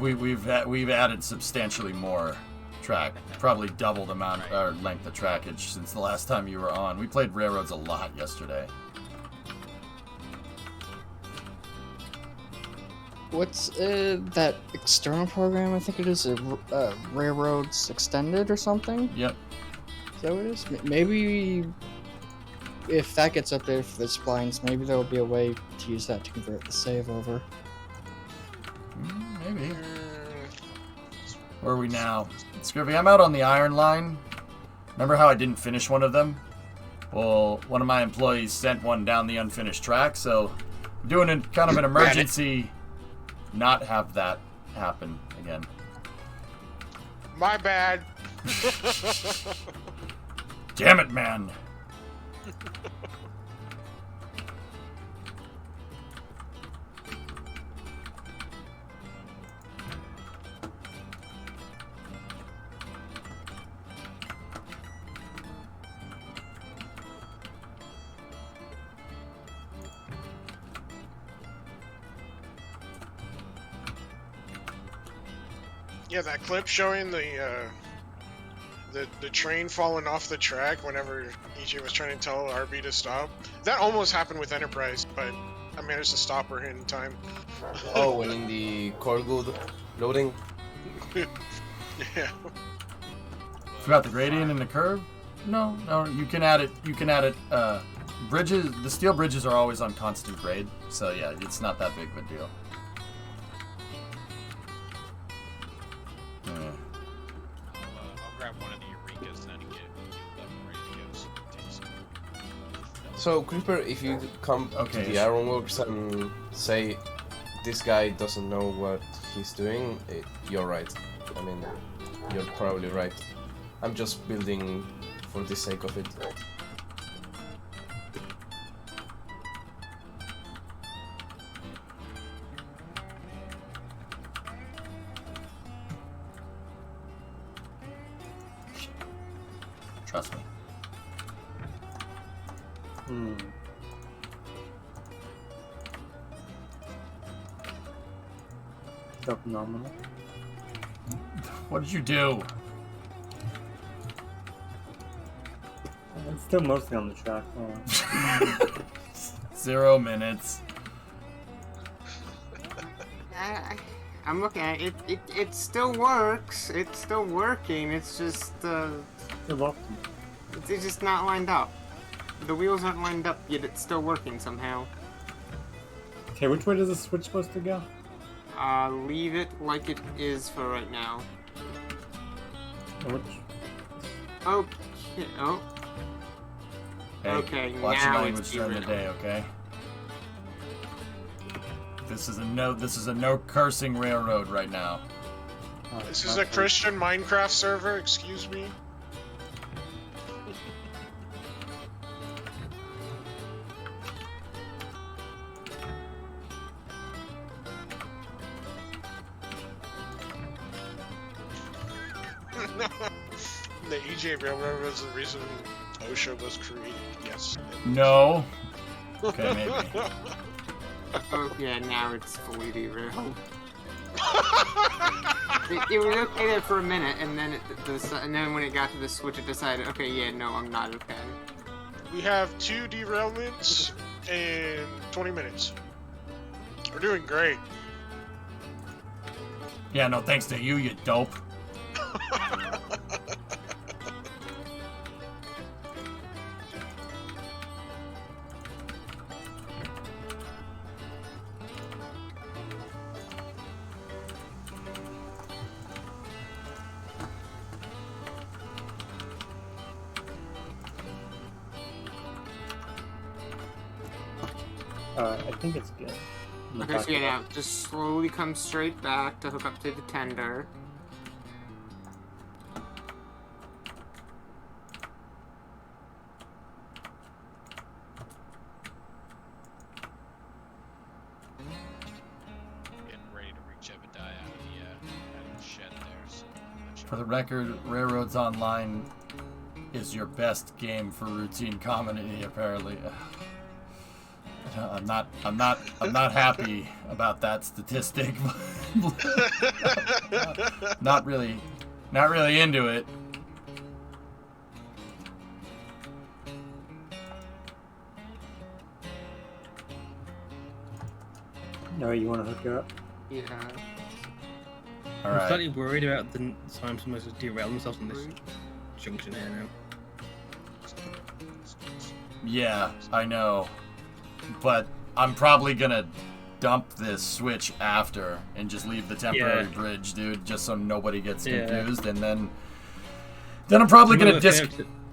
We've added substantially more track, probably double the amount or length of trackage since the last time you were on. We played Railroads a lot yesterday. What's that external program? I think it is Railroads Extended or something. Yep. Is that what it is? Maybe if that gets updated for the splines, maybe there will be a way to use that to convert the save over. Maybe. Where are we now? Scrivy, I'm out on the Iron Line. Remember how I didn't finish one of them? Well, one of my employees sent one down the unfinished track, so I'm doing a kind of an emergency. Not have that happen again. My bad. Damn it, man. Yeah, that clip showing the train falling off the track whenever EJ was trying to tell RB to stop. That almost happened with Enterprise, but I managed to stop her in time. Oh, when in the core good loading? Yeah. Forgot the gradient and the curve? No, you can add it. You can add it. Bridges, the steel bridges are always on constant grade, so yeah, it's not that big of a deal. I'll grab one of the Eurekas then and get them ready to go. So it takes So, Creeper, if you come to the Ironworks and say this guy doesn't know what he's doing, you're right. I mean, you're probably right. I'm just building for the sake of it. Trust me. Phenomenal. What did you do? It's still mostly on the track. 0 minutes. I'm looking at it. It still works. It's still working. It's just it's just not lined up. The wheels aren't lined up yet. It's still working somehow. Okay, which way does the switch supposed to go? Leave it like it is for right now. Which? Okay. Oh. Hey, Okay, watch your now language it's during the derailed. day, okay? This is a no cursing railroad right now. This is a Christian Minecraft server, excuse me. The EJ Railroad was the reason OSHA was created, yes. No. Okay, maybe. Oh yeah, now it's fully derailed. it was okay there for a minute, and then and then when it got to the switch, it decided, okay, yeah, no, I'm not okay. We have 2 derailments in 20 minutes. We're doing great. Yeah, no thanks to you, you dope. I think it's good. Okay, so yeah, now just slowly come straight back to hook up to the tender. Getting ready to reach Ebadiah out of the shed there. So For the record, Railroads Online is your best game for routine comedy, apparently. I'm not happy about that statistic. not really into it. No, you want to hook her up? Yeah. All I'm right. slightly worried about the time someone's just derail themselves in this junction here now. Yeah, I know. But I'm probably gonna dump this switch after and just leave the temporary Yeah. bridge, dude, just so nobody gets Yeah. confused. And then I'm probably gonna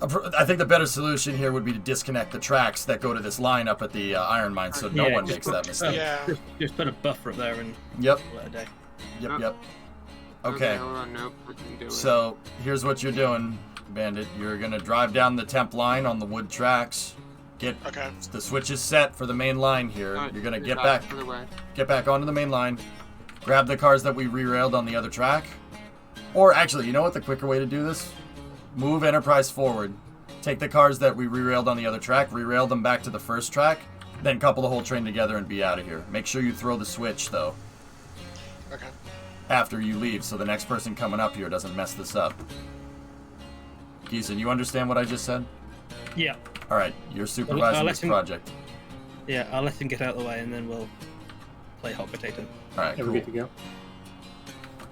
Well, I think the better solution here would be to disconnect the tracks that go to this line up at the iron mine, so no Yeah, one just makes put- that mistake. Yeah. Just put a buffer up there and Yep. let it day. Yep. Okay. Hold on, nope, I can do it. So here's what you're doing, Bandit. You're gonna drive down the temp line on the wood tracks. Get the switch is set for the main line here. Alright, You're gonna you're get back back, the other way. get back onto the main line. Grab the cars that we re-railed on the other track. Or actually, you know what the quicker way to do this? Move Enterprise forward. Take the cars that we re-railed on the other track, re-rail them back to the first track, then couple the whole train together and be out of here. Make sure you throw the switch though. Okay. After you leave, so the next person coming up here doesn't mess this up. Geeson, you understand what I just said? Yeah. All right, you're supervising let this him- project. Yeah, I'll let him get out of the way and then we'll play hot potato. All right, Are cool. we good to go?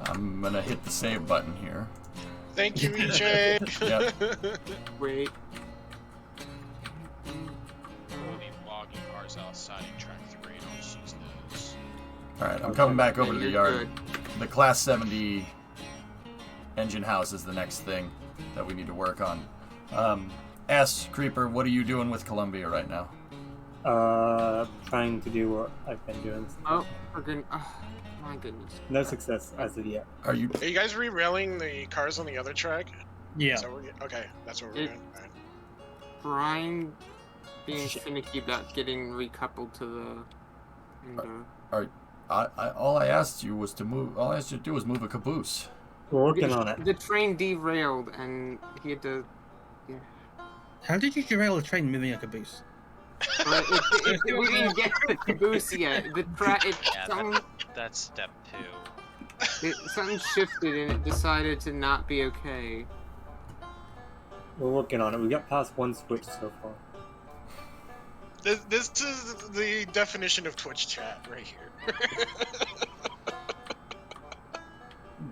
I'm gonna hit the save button here. Thank you, EJ. Yep. Wait. we'll need logging cars outside in track 3 and I'll just use those. All right, I'm coming back over to the You're yard. good. The Class 70 engine house is the next thing that we need to work on. S, Creeper, what are you doing with Columbia right now? Trying to do what I've been doing. Oh, for goodness. Oh, my goodness. No success as of yet. Are you? Are you guys re-railing the cars on the other track? Yeah. Is that what okay, that's what we're doing. All right. Brian being finicky about getting recoupled to the. All right. All I asked you was to move. All I asked you to do was move a caboose. We're working on it. The train derailed and he had to. Yeah. How did you derail a train moving a caboose? We didn't get the caboose yet. The track. Yeah, that's step 2. Something shifted and it decided to not be okay. We're working on it. We got past one switch so far. This is the definition of Twitch chat right here.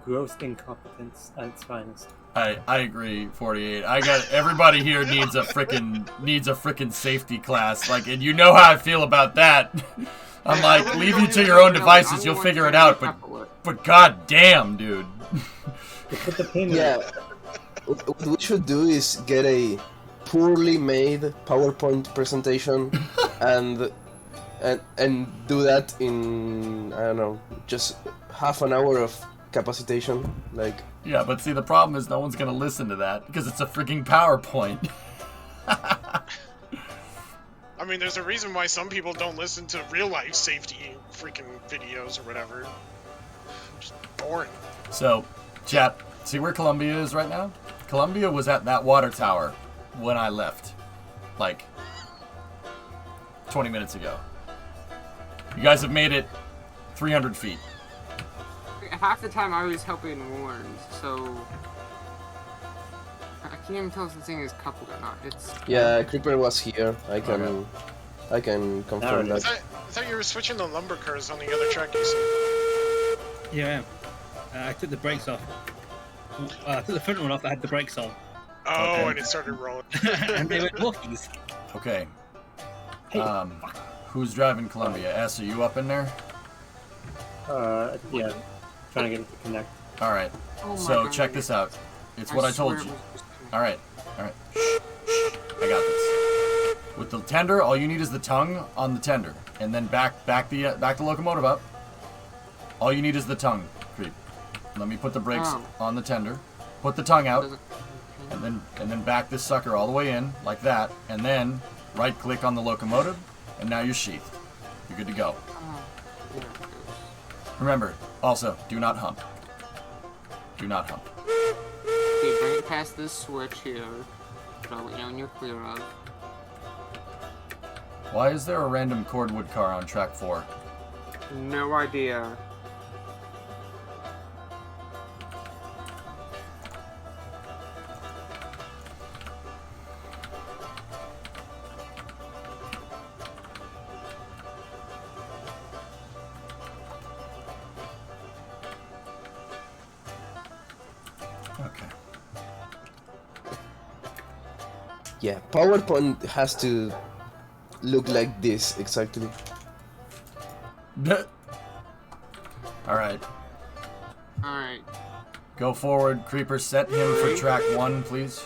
Gross incompetence at its finest. I agree, 48. I got everybody here needs a frickin' safety class. Like, and you know how I feel about that. I'm like, leave you to your own devices. You'll figure it out. But god damn, dude. Yeah. What we should do is get a poorly made PowerPoint presentation and do that in, I don't know, just half an hour of capacitation, like. Yeah, but see, the problem is no one's gonna listen to that because it's a freaking PowerPoint. I mean, there's a reason why some people don't listen to real life safety freaking videos or whatever. Just boring. So, chat, see where Columbia is right now? Columbia was at that water tower when I left, like 20 minutes ago. You guys have made it 300 feet. Half the time I was helping Warns, so I can't even tell if the thing is coupled or not. It's Yeah, Creeper was here. I can confirm I that. thought you were switching the lumber cars on the other track you said. Yeah, I took the brakes off. I took the front one off. I had the brakes on. Oh, Okay. and it started rolling. And they went walkies. Okay. Hey, Who's driving Columbia? S, are you up in there? Yeah. Trying to get it to connect. All right. Oh my So God. check this out. It's what I told swear you. it was just- All right. All right. I got this. With the tender, all you need is the tongue on the tender, and then back the locomotive up. All you need is the tongue, Creep. Let me put the brakes Oh. on the tender. Put the tongue out, Doesn't- and then back this sucker all the way in like that, and then right-click on the locomotive, and now you're sheathed. You're good to go. Oh, there it goes. Remember, also, do not hump. Do not hump. Okay, bring it past this switch here. I'll let you know when you're clear of. Why is there a random cordwood car on track 4? No idea. Okay. Yeah, PowerPoint has to look like this exactly. Alright. Alright. Go forward, Creeper. Set him for track 1, please.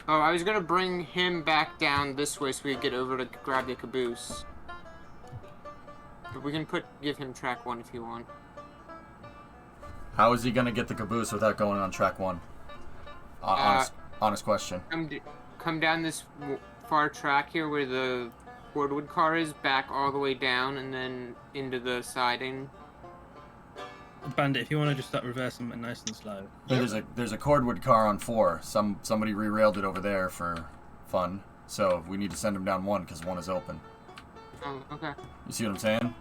Oh, I was gonna bring him back down this way so we could get over to grab the caboose. But we can give him track 1 if you want. How is he gonna get the caboose without going on track 1? Honest question. Come down this far track here where the cordwood car is, back all the way down, and then into the siding. Bandit, if you want to just start reversing it nice and slow. There's a cordwood car on 4. Somebody re-railed it over there for fun. So we need to send him down 1 because 1 is open. Oh, okay. You see what I'm saying?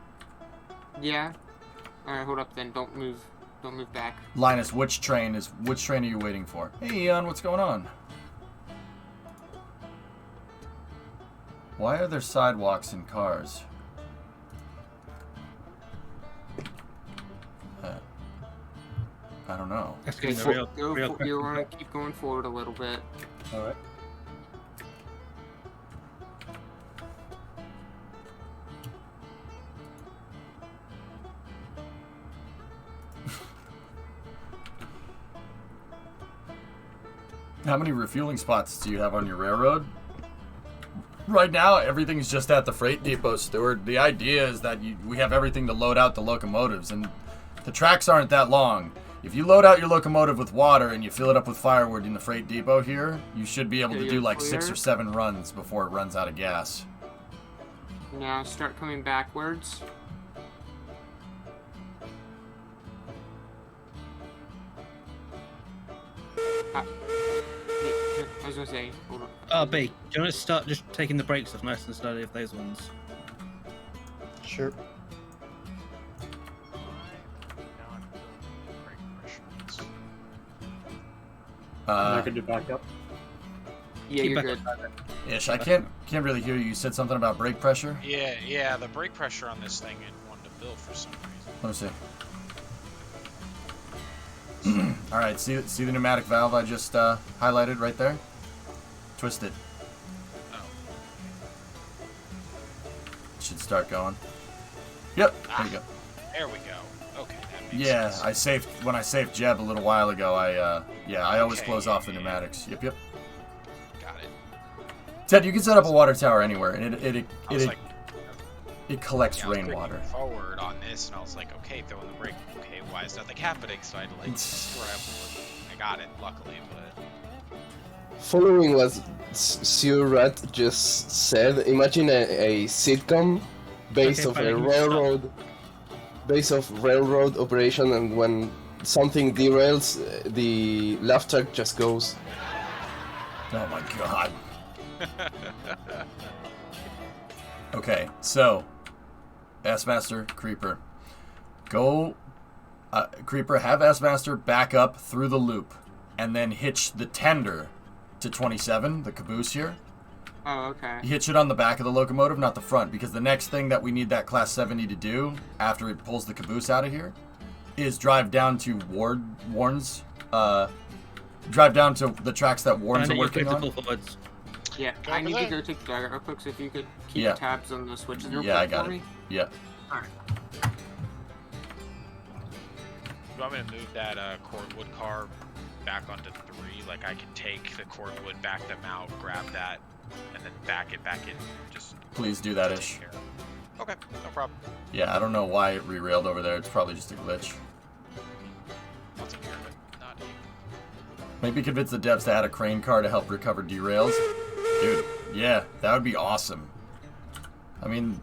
Yeah. Alright, hold up then. Don't move back. Linus, which train are you waiting for? Hey Eon, what's going on? Why are there sidewalks in cars? I don't know. That's getting a real You want to keep going forward a little bit. Alright. How many refueling spots do you have on your railroad? Right now, everything's just at the freight depot, Stuart. The idea is that we have everything to load out the locomotives, and the tracks aren't that long. If you load out your locomotive with water and you fill it up with firewood in the freight depot here, you should be able to do like 6 or 7 runs before it runs out of gas. Now start coming backwards. I was gonna say, hold on. B, do you want to start just taking the brakes off nice and slowly of those ones? Sure. I could do backup. Yeah, Keep you're back good. Ish, I can't really hear you. You said something about brake pressure? Yeah, the brake pressure on this thing it wanted to build for some reason. Let me see. Alright, see the pneumatic valve I just highlighted right there? Twist it. Oh. It should start going. Yep, there you go. There we go. Okay, that makes Yeah, sense. when I saved Jeb a little while ago, I always Okay, close off the yeah. pneumatics. Yep. Got it. Ted, you can set up a water tower anywhere, and I was like, it collects I was rainwater. bringing forward on this, and I was like, okay, throwing the brake. Okay, why is nothing happening? So I had to like scramble. I got it, luckily, but. Following what Surat just said, imagine a sitcom based off a railroad, operation, and when something derails, the laugh track just goes. Oh my god. Okay, so S-Master, Creeper. Go, Creeper, have S-Master back up through the loop, and then hitch the tender to 27, the caboose here. Oh, okay. Hitch it on the back of the locomotive, not the front, because the next thing that we need that Class 70 to do, after it pulls the caboose out of here, is drive down to Warren's, drive down to the tracks that Warren's are working on. Yeah, I need to go take the dagger real quick, so if you could keep tabs on the switches real quick I got for it. me. Yeah. Alright. You want me to move that cordwood car back onto 3? Like I can take the cordwood, back them out, grab that, and then back it back in. Just please do that ish. Okay, no problem. Yeah, I don't know why it re-railed over there. It's probably just a glitch. I'll take care of it. Not Maybe convince the devs to add a crane car to help recover derails. Dude, yeah, that would be awesome. I mean,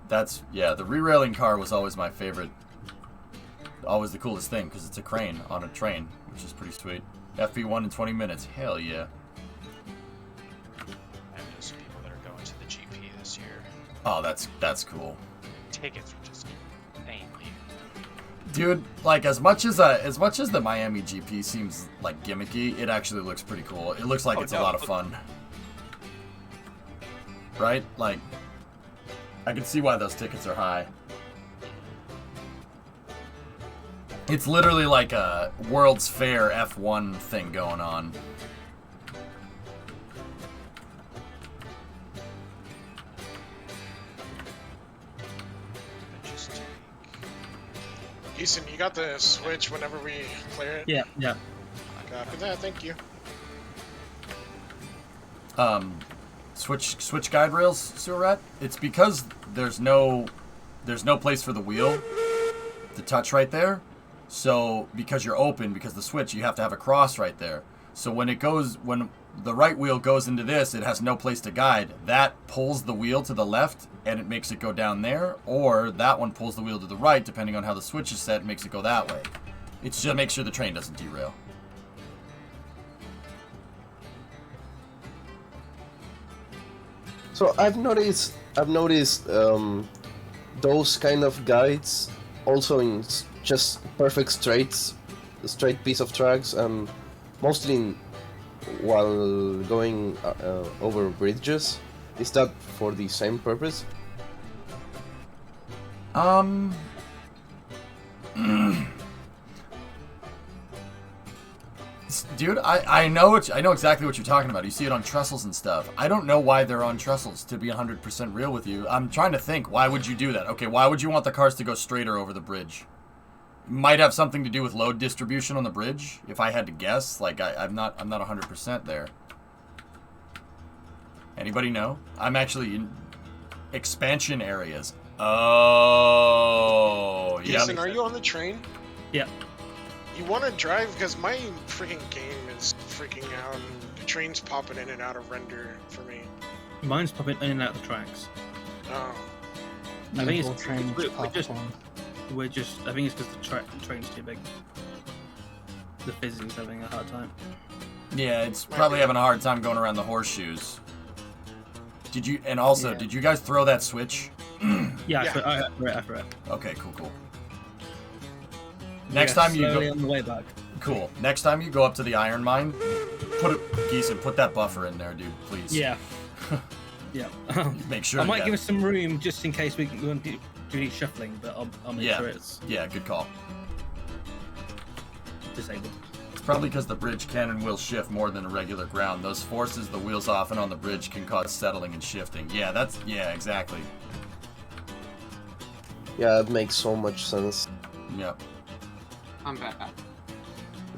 that's, yeah, the re-railing car was always my favorite. Always the coolest thing, because it's a crane on a train, which is pretty sweet. FP1 in 20 minutes, hell yeah. I know some people that are going to the GP this year. Oh, that's cool. Tickets are just insanely. Dude, like as much as the Miami GP seems like gimmicky, it actually looks pretty cool. It looks like it's a lot of fun. Right? Like I can see why those tickets are high. It's literally like a World's Fair F1 thing going on. Ethan, you got the switch whenever we clear it? Yeah, yeah. Copy that, thank you. Switch guide rails, Surat. It's because there's no place for the wheel to touch right there. So because you're open, because the switch, you have to have a cross right there. So when the right wheel goes into this, it has no place to guide. That pulls the wheel to the left and it makes it go down there, or that one pulls the wheel to the right, depending on how the switch is set, makes it go that way. It's just to make sure the train doesn't derail. So I've noticed those kind of guides also in just perfect straight piece of tracks, and mostly while going over bridges. Is that for the same purpose? Dude, I know exactly what you're talking about. You see it on trestles and stuff. I don't know why they're on trestles, to be 100% real with you. I'm trying to think, why would you do that? Okay, why would you want the cars to go straighter over the bridge? Might have something to do with load distribution on the bridge, if I had to guess. Like, I'm not 100% there. Anybody know? I'm actually in expansion areas. Oh, yeah. Ethan, are you on the train? Yeah. You want to drive? Because my freaking game is freaking out, and the train's popping in and out of render for me. Mine's popping in and out of the tracks. Oh. I think it's trains we're just. I think it's because the train's too big. The physics is having a hard time. Yeah, it's probably having a hard time going around the horseshoes. Did you? And also, did you guys throw that switch? Yeah, I forgot. Okay, cool. Next time you go on the way back. Cool. Next time you go up to the iron mine, put that buffer in there, dude, please. Yeah. Yeah. Make sure. I might give us some room just in case we want to do any shuffling, but I'll make sure it's good call. disabled. It's probably because the bridge can and will shift more than a regular ground. Those forces the wheels off and on the bridge can cause settling and shifting. Yeah, exactly. Yeah, it makes so much sense. Yep. I'm back.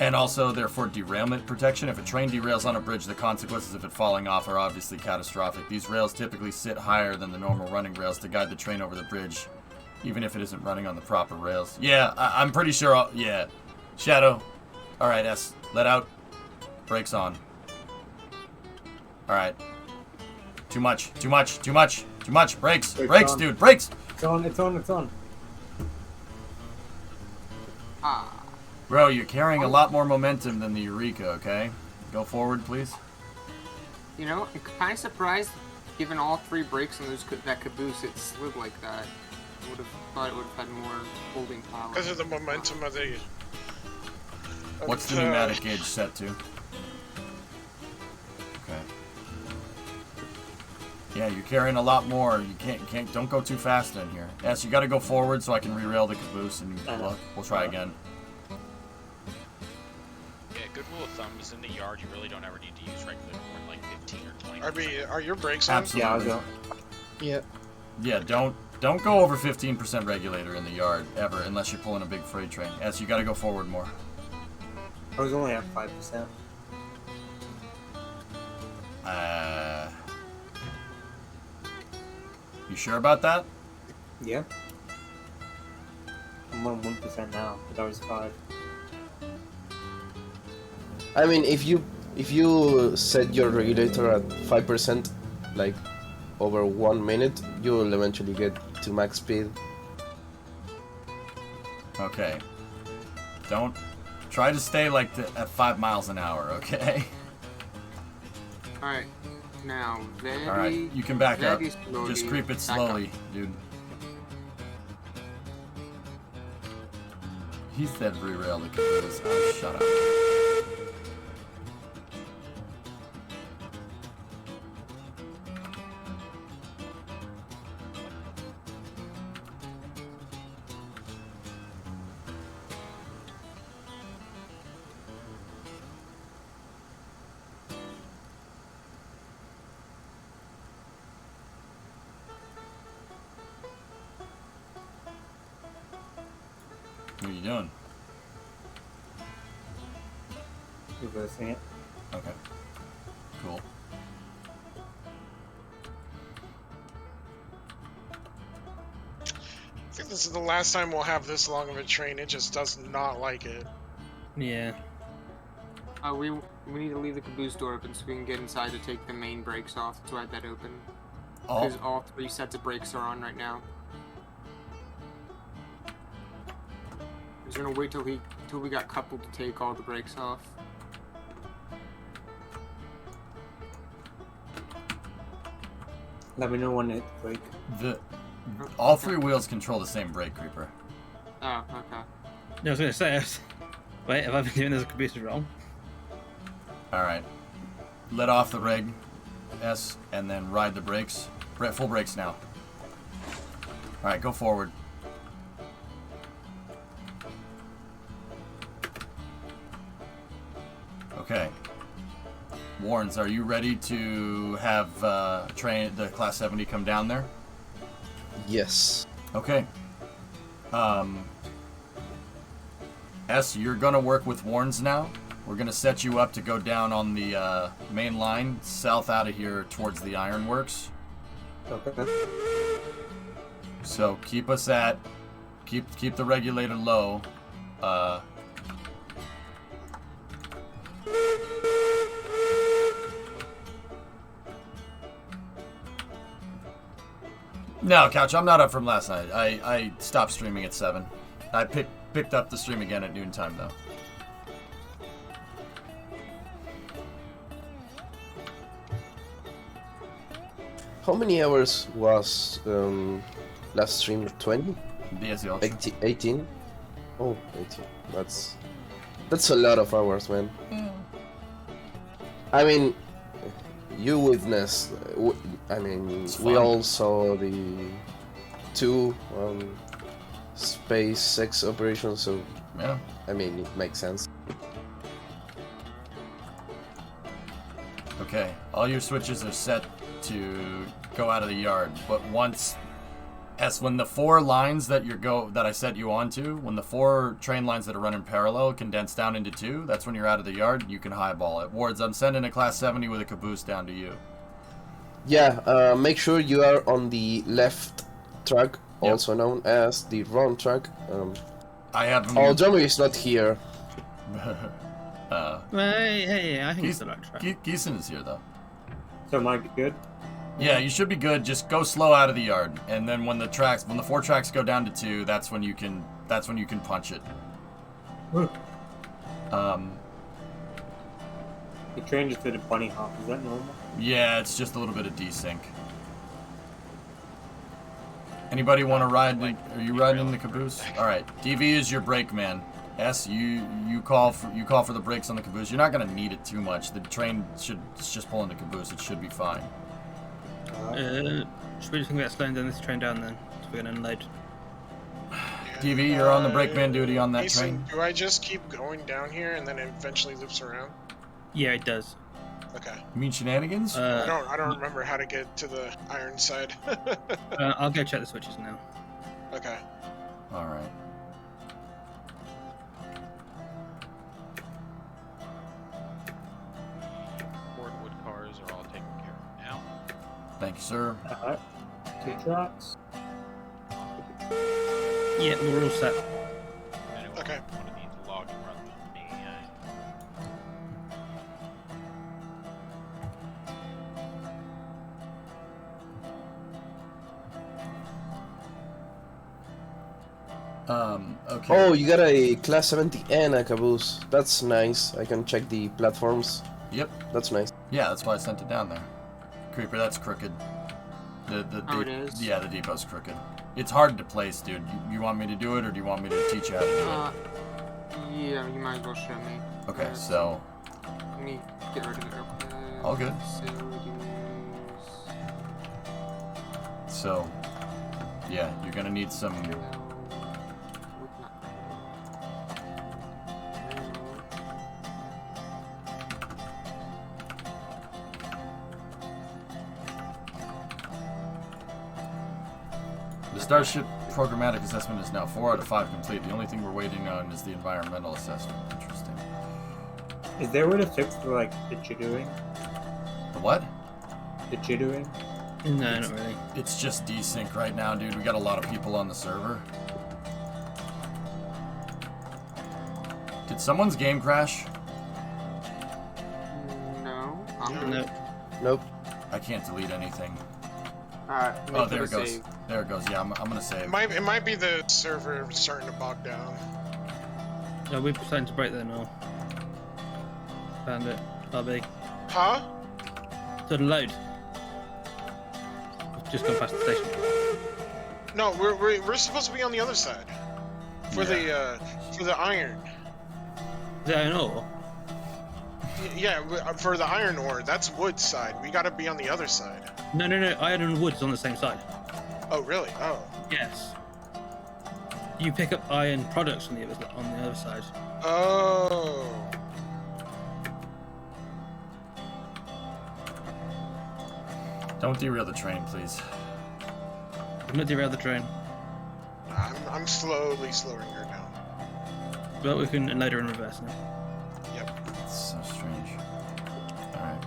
And also, they're for derailment protection. If a train derails on a bridge, the consequences of it falling off are obviously catastrophic. These rails typically sit higher than the normal running rails to guide the train over the bridge, even if it isn't running on the proper rails. Yeah, I'm pretty sure. Yeah. Shadow. All right, S. Let out. Brakes on. All right. Too much. Too much. Too much. Too much. Brakes. Brakes, dude. Brakes. It's on. It's on. It's on. Bro, you're carrying a lot more momentum than the Eureka, okay? Go forward, please. You know, I'm kind of surprised, given all 3 brakes and that caboose, it slid like that. I would have thought it would have had more holding power. Because of the momentum of the... What's the pneumatic gauge set to? Okay. Yeah, you're carrying a lot more. You can't. Don't go too fast in here. Yes, you got to go forward so I can re-rail the caboose, and we'll try again. Yeah, good rule of thumb is in the yard, you really don't ever need to use regulator more than like 15 or 20. Are your brakes on? Absolutely. Yeah, I'll go. Yep. Yeah, don't go over 15% regulator in the yard ever, unless you're pulling a big freight train. Yes, you got to go forward more. I was only at 5%. You sure about that? Yeah. I'm on 1% now, but I was 5. I mean, if you set your regulator at 5%, like over 1 minute, you will eventually get to max speed. Okay. Don't try to stay like at 5 miles an hour, okay? Alright, now, very... Alright, you can back up. Slowly, Just creep it back slowly, up. dude. He said re-rail the caboose. Oh, shut up. What are you doing? Reversing it. Okay. Cool. I think this is the last time we'll have this long of a train. It just does not like it. Yeah. We need to leave the caboose door open so we can get inside to take the main brakes off. That's why I had that open. Because all 3 sets of brakes are on right now. I was gonna wait till we got coupled to take all the brakes off. Let me know when it break. All 3 wheels control the same brake, Creeper. Oh, okay. Yeah, I was gonna say, wait, have I been doing this caboose wrong? Alright. Let off the reg, S, and then ride the brakes. Full brakes now. Alright, go forward. Okay. Warrens, are you ready to have the Class 70 come down there? Yes. Okay. S, you're gonna work with Warrens now. We're gonna set you up to go down on the main line, south out of here towards the ironworks. Okay. So keep the regulator low. No, Couch, I'm not up from last night. I stopped streaming at 7. I picked up the stream again at noontime, though. How many hours was last stream? 20? 18? Oh, 18. That's a lot of hours, man. I mean, you witnessed. We all saw the 2 SpaceX operations, so yeah. I mean, it makes sense. Okay, all your switches are set to go out of the yard, but once When the 4 lines that I set you onto, when the 4 train lines that are running parallel condense down into 2, that's when you're out of the yard and you can highball it. Wards, I'm sending a class 70 with a caboose down to you. Yeah, make sure you are on the left track, also known as the wrong track. I have. Oh, Drummer is not here. Hey, I think it's the right track. Geeson is here though. So am I good? Yeah, you should be good. Just go slow out of the yard, and then when the 4 tracks go down to 2, that's when you can punch it. The train just did a bunny hop. Is that normal? Yeah, it's just a little bit of desync. Anybody want to ride? Are you riding in the caboose? All right, DV is your brake man. S, you call for the brakes on the caboose. You're not gonna need it too much. The train it's just pulling the caboose. It should be fine. Should we just think about slowing down this train down then? So we're gonna unload. DV, you're on the brakeman duty on that Mason, train. do I just keep going down here and then it eventually loops around? Yeah, it does. Okay. You mean shenanigans? I don't remember how to get to the iron side. I'll go check the switches now. Okay. All right. Boardwood cars are all taken care of now. Thank you, sir. 2 tracks. Yeah, we're all set. Okay. One of these log runs with me. Okay. Oh, you got a Class 70 and a caboose. That's nice. I can check the platforms. Yep. That's nice. Yeah, that's why I sent it down there. Creeper, that's crooked. It is? Yeah, the depot's crooked. It's hard to place, dude. You want me to do it, or do you want me to teach you how to do it? Yeah, you might as well show me. Okay, so... Let me get rid of it real quick. All good. Facilities. So, yeah, you're gonna need some... The Starship programmatic assessment is now 4 out of 5 complete. The only thing we're waiting on is the environmental assessment. Interesting. Is there a way to fix the jittering? The what? The jittering? No, not really. It's just desync right now, dude. We got a lot of people on the server. Did someone's game crash? No. Nope. I can't delete anything. Alright. Oh, there it goes. There it goes. Yeah, I'm gonna save. It might be the server starting to bog down. No, we're starting to break there now. Found it. RB. Huh? To the load. Just gone past the station. No, we're supposed to be on the other side. For the iron. The iron ore? Yeah, for the iron ore, that's wood side. We gotta be on the other side. No. Iron and wood's on the same side. Oh, really? Oh. Yes. You pick up iron products on the other side. Oh. Don't derail the train, please. I'm not derail the train. I'm slowly slowing her down. But we can load her in reverse now. Yep. It's so strange. Alright.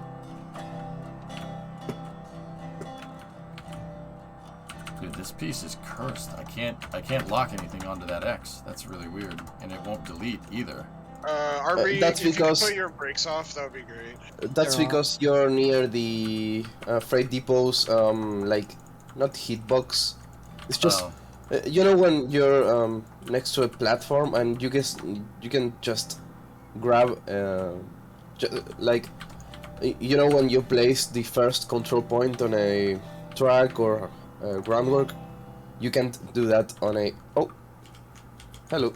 Dude, this piece is cursed. I can't lock anything onto that X. That's really weird. And it won't delete either. RB, that's if because you could put your brakes off, that would be great. That's because you're near the freight depot's not hitbox. It's just you know when you're next to a platform and you can just grab you know when you place the first control point on a track or groundwork, you can't do that on a hello.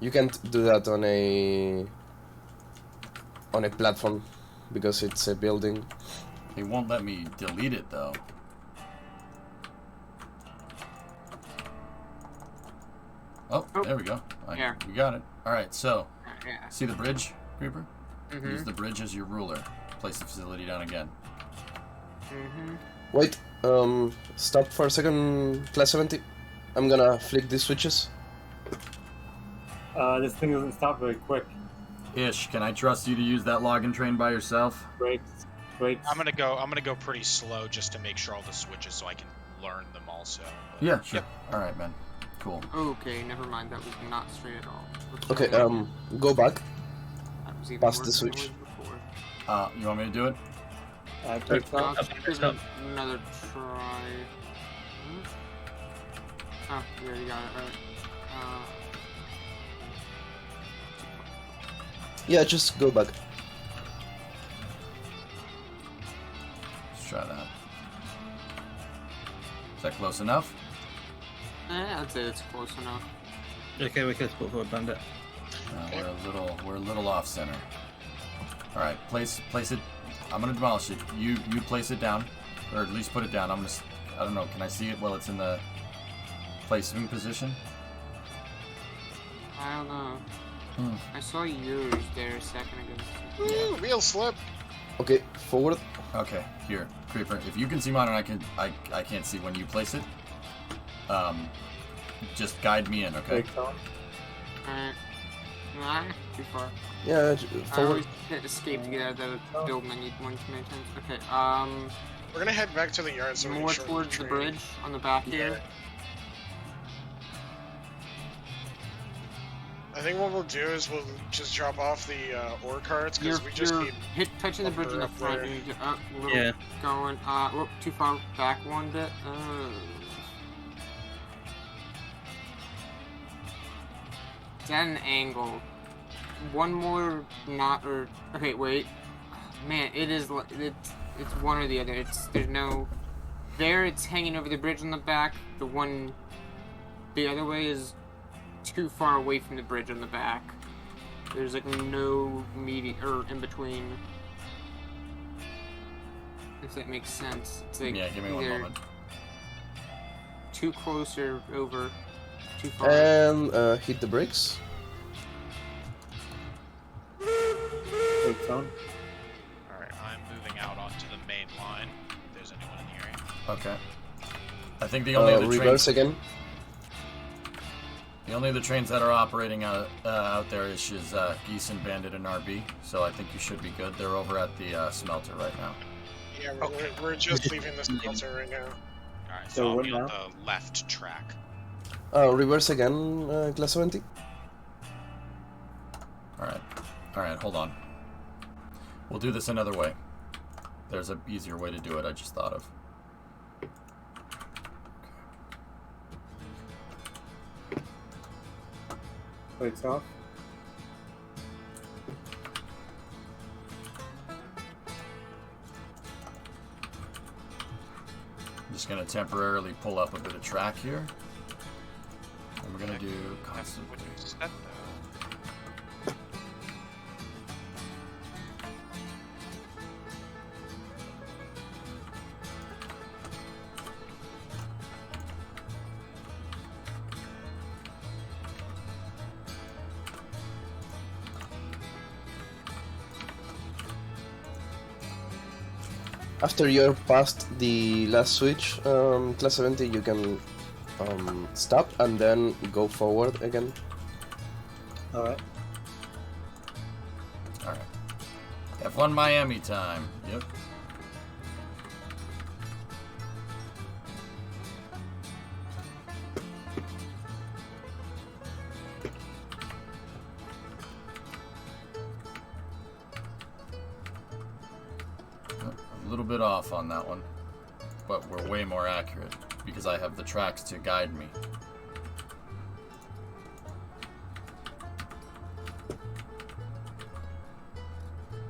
You can't do that on a platform because it's a building. It won't let me delete it though. Oh, there we go. Yeah. We got it. Alright, so Yeah. see the bridge, Creeper? Mhm. Use the bridge as your ruler. Place the facility down again. Mhm. Wait, stop for a second, Class 70. I'm gonna flick these switches. This thing doesn't stop very quick. Ish, can I trust you to use that login train by yourself? Brakes. I'm gonna go pretty slow just to make sure all the switches so I can learn them also. But, Yeah, sure. Yep. All right, man. Cool. Okay, never mind. That was not straight at all. Okay, go back. That was even pass worse the than it switch. was before. You want me to do it? Brakes I'll off. give it another try. Oh, you already got it right. Yeah, just go back. Let's try that. Is that close enough? I'd say it's close enough. Okay, we can put forward bandit. We're a little off center. All right, place it. I'm gonna demolish it. You place it down, or at least put it down. I don't know. Can I see it while it's in the placing position? I don't know. I saw yours there a second ago. Woo, wheel slip. Okay, forward. Okay, here, Creeper. If you can see mine and I can't see when you place it. Just guide me in, okay? Brakes on. Alright. Nah, too far. Yeah, I forward. always hit escape to get out of the build menu one too many times. Okay, We're gonna head back to the yard. So we more can shorten towards the train. bridge on the back here. I think what we'll do is we'll just drop off the ore carts You're, because we just you're keep touching the bridge in the up front there. and you get up a little Yeah. going. Whoop, too far back one bit. It's at an angle. One more not or okay, wait. Man, it is it's one or the other. There's no there. It's hanging over the bridge on the back. The other way is too far away from the bridge on the back. There's like no median or in between. If that makes sense. It's like Yeah, give me one either moment. too close or over. Too far. And hit the brakes. Brakes on. Alright, I'm moving out onto the main line. If there's anyone in the area. Okay. I think the only other Reverse trains, again. the only other trains that are operating out there is Geese and Bandit and RB. So I think you should be good. They're over at the smelter right now. Yeah, we're just leaving this smelter right now. Alright, So so I'll what be now? on the left track. Reverse again, class 70. Alright, hold on. We'll do this another way. There's an easier way to do it I just thought of. Brakes off. I'm just gonna temporarily pull up a bit of track here. And we're gonna do constant. What you said, though. After you're past the last switch, class 70, you can stop and then go forward again. Alright. Alright. F1 Miami time. Yep. A little bit off on that one, but we're way more accurate because I have the tracks to guide me.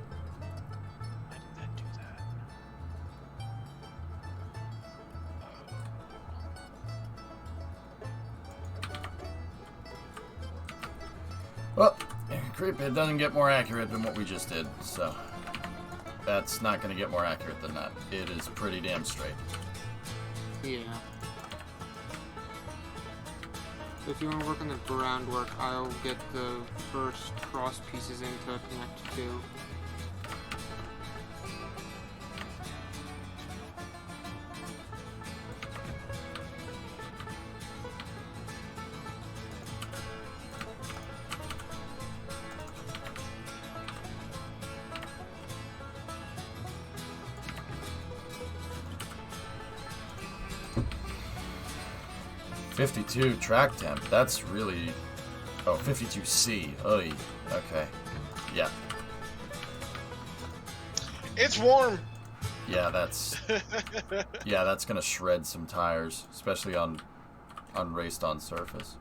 Why did that do that? Well, creep, it doesn't get more accurate than what we just did, so that's not going to get more accurate than that. It is pretty damn straight. Yeah. If you want to work on the groundwork, I'll get the first cross pieces in to connect to. 52 track temp. That's really... Oh, 52C. Oy. Okay. Yeah. It's warm. Yeah, that's... yeah, that's gonna shred some tires, especially on raced on surface.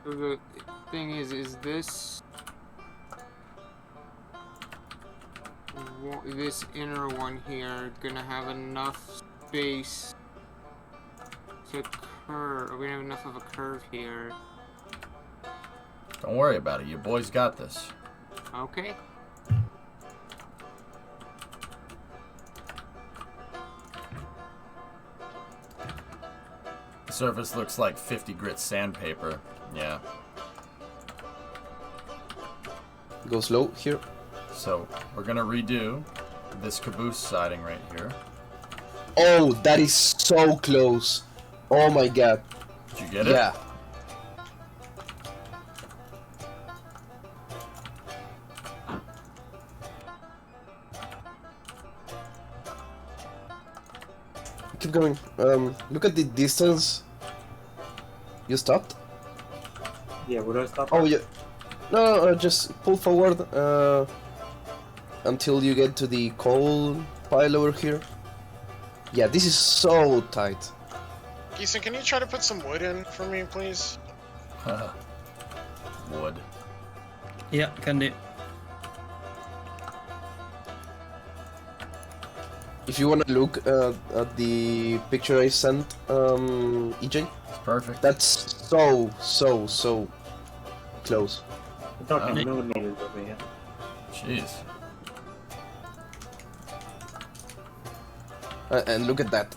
The thing is this this inner one here gonna have enough space to curve? Are we gonna have enough of a curve here? Don't worry about it. You boys got this. Okay. The surface looks like 50 grit sandpaper. Yeah. Go slow here. So we're gonna redo this caboose siding right here. Oh, that is so close. Oh my god. Did you get it? Yeah. Keep going. Look at the distance. You stopped? Yeah, would I stop? Oh, yeah. No, just pull forward until you get to the coal pile over here. Yeah, this is so tight. Geeson, can you try to put some wood in for me, please? Wood. Yeah, can do. If you want to look at the picture I sent, EJ. It's perfect. That's so close. We're talking millimeters over here. Jeez. And look at that.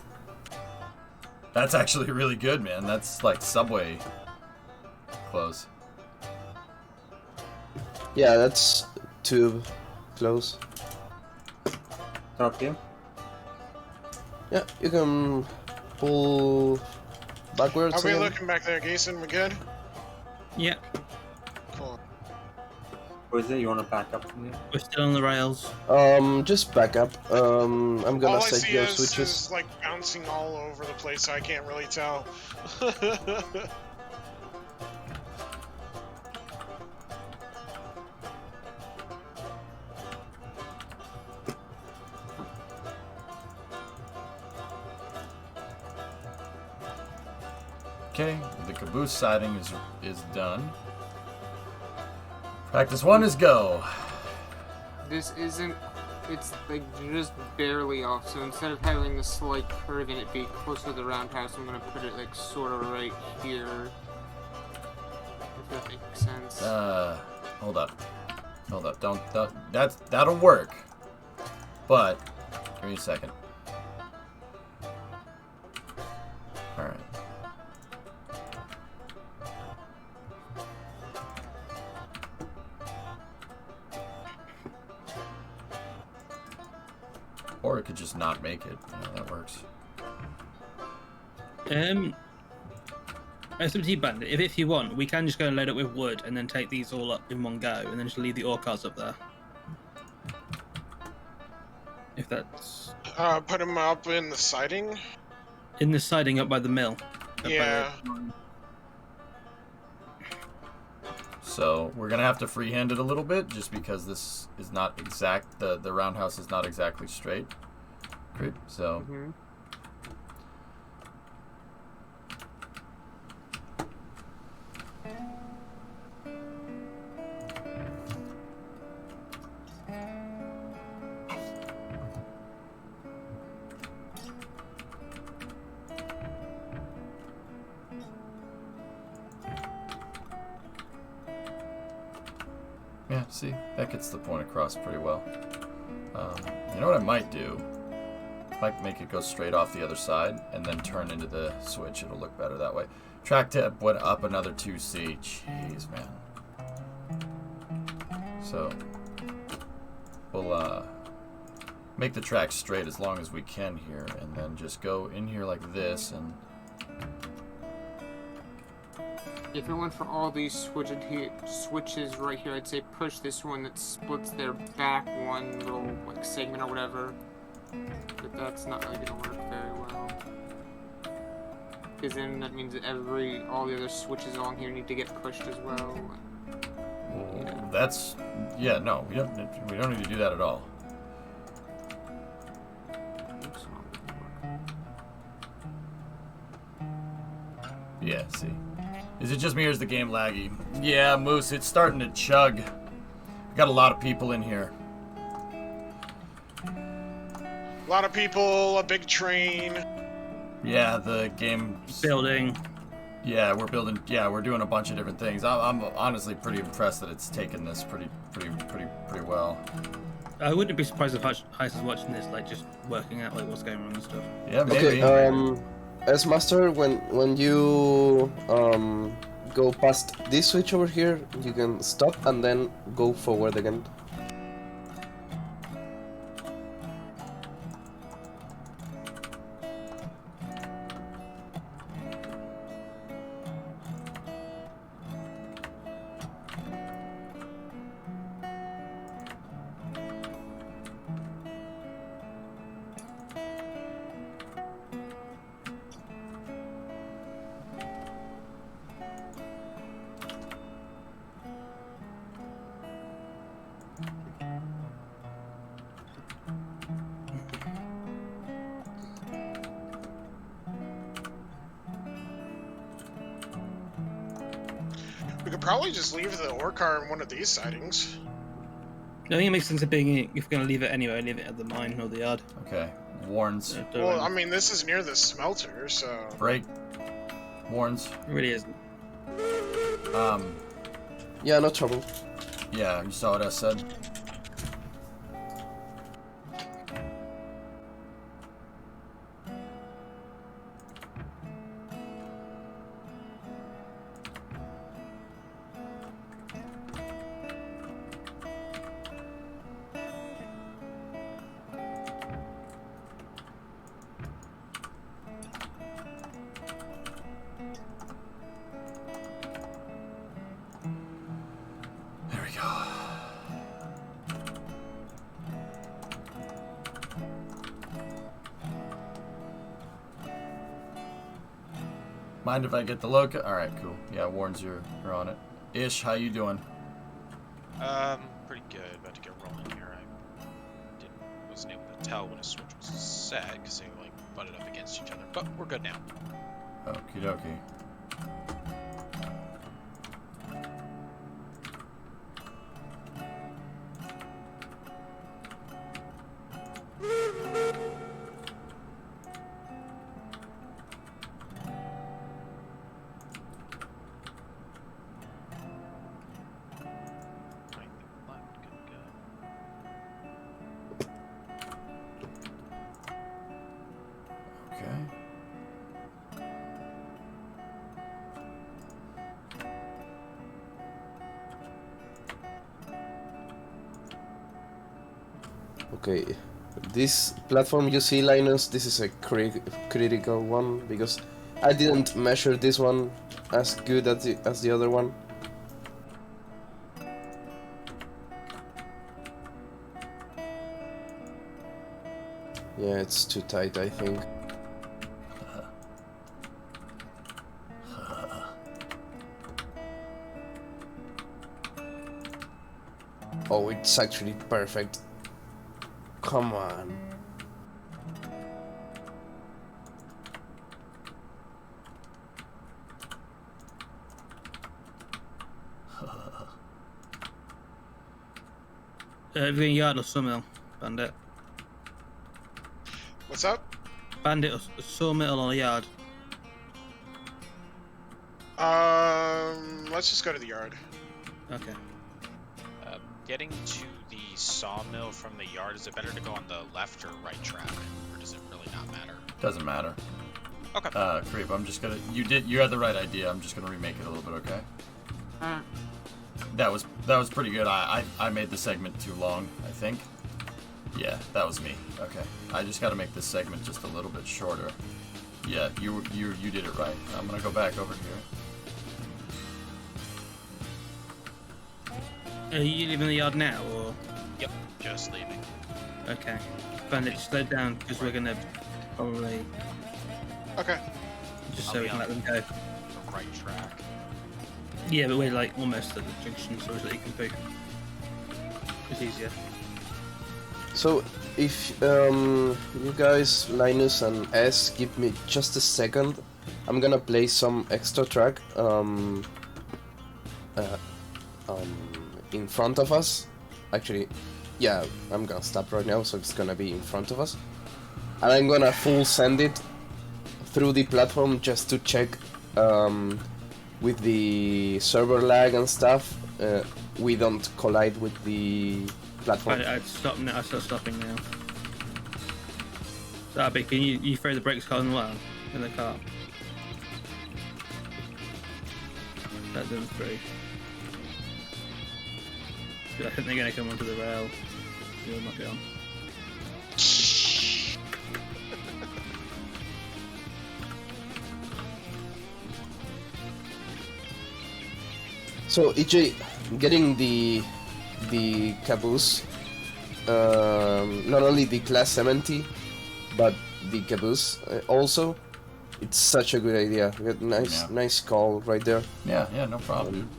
That's actually really good, man. That's like subway close. Yeah, that's tube close. Talk here. Yeah, you can pull backwards. How are we again. looking back there, Geeson? We good? Yeah, Cool. Or is it you want to back up from here? we're still on the rails. Just back up. I'm gonna All I set see your is switches. like bouncing all over the place, so I can't really tell. Okay, the caboose siding is done. Practice 1 is go. This isn't. It's like just barely off. So instead of having the slight curve and it be closer to the roundhouse, I'm gonna put it like sort of right here. If that makes sense. Hold up. Hold up. That'll work. But give me a second. All right. Or it could just not make it. Yeah, that works. It's up to you, Bandit. If you want, we can just go and load it with wood and then take these all up in one go and then just leave the ore cars up there. If that's... Put them up in the siding? In the siding up by the mill. Yeah. So we're gonna have to freehand it a little bit just because this is not exact. The roundhouse is not exactly straight. Great. So. Mm-hmm. Yeah, see, that gets the point across pretty well. You know what I might do? Might make it go straight off the other side and then turn into the switch. It'll look better that way. Track tip went up another 2C. Jeez, man. So we'll make the track straight as long as we can here, and then just go in here like this and If it went for all these switches right here, I'd say push this one that splits their back one little like segment or whatever. But that's not really gonna work very well. Because then that means that all the other switches on here need to get pushed as well. Well, that's no, we don't need to do that at all. Yeah, see. Is it just me or is the game laggy? Yeah, Moose, it's starting to chug. Got a lot of people in here. A lot of people, a big train. Yeah, the game building. Yeah, we're building. Yeah, we're doing a bunch of different things. I'm honestly pretty impressed that it's taken this pretty well. I wouldn't be surprised if Heist is watching this, like just working out like what's going on and stuff. Yeah, maybe. Okay. As master, when you go past this switch over here, you can stop and then go forward again. We could probably just leave the ore car in one of these sidings. I think it makes sense of being if you're going to leave it anyway, leave it at the mine or the yard. Okay. Warns. Well, I mean, this is near the smelter, so... Break. Warns. It really isn't. Yeah, no trouble. Yeah, you saw what I said. Mind if I get the loca? Alright, cool. Yeah, Warren's you're on it. Ish, how you doing? Pretty good. About to get rolling here. I wasn't able to tell when a switch was set because they like butted up against each other, but we're good now. Okie dokie. Okay, this platform you see, Linus, this is a critical one because I didn't measure this one as good as the other one. Yeah, it's too tight, I think. Oh, it's actually perfect. Come on. Have you got yard or sawmill, Bandit? What's up? Bandit or sawmill or yard? Let's just go to the yard. Okay. Getting to the sawmill from the yard, is it better to go on the left or right track, or does it really not matter? Doesn't matter. Okay. Creep, I'm just gonna. You had the right idea. I'm just gonna remake it a little bit, okay? That was pretty good. I made the segment too long, I think. Yeah, that was me. Okay. I just got to make this segment just a little bit shorter. Yeah, you did it right. I'm gonna go back over here. Are you leaving the yard now, or? Yep, just leaving. Okay. Find it slow down because we're gonna probably Okay. just I'll so be we can on let them go. The right track. Yeah, but we're like almost at the junction, so that you can poop. It's easier. So, if you guys, Linus and S, give me just a second, I'm gonna play some extra track in front of us. Actually, yeah, I'm gonna stop right now, so it's gonna be in front of us. And I'm gonna full send it through the platform just to check with the server lag and stuff, we don't collide with the platform. I'd stop now. I start stopping now. So Abby, can you throw the brakes on well in the car? That done through. I think they're gonna come onto the rail. You'll not be on. So EJ, getting the caboose, not only the class 70, but the caboose also. It's such a good idea. Nice call right there. Yeah, no problem, dude.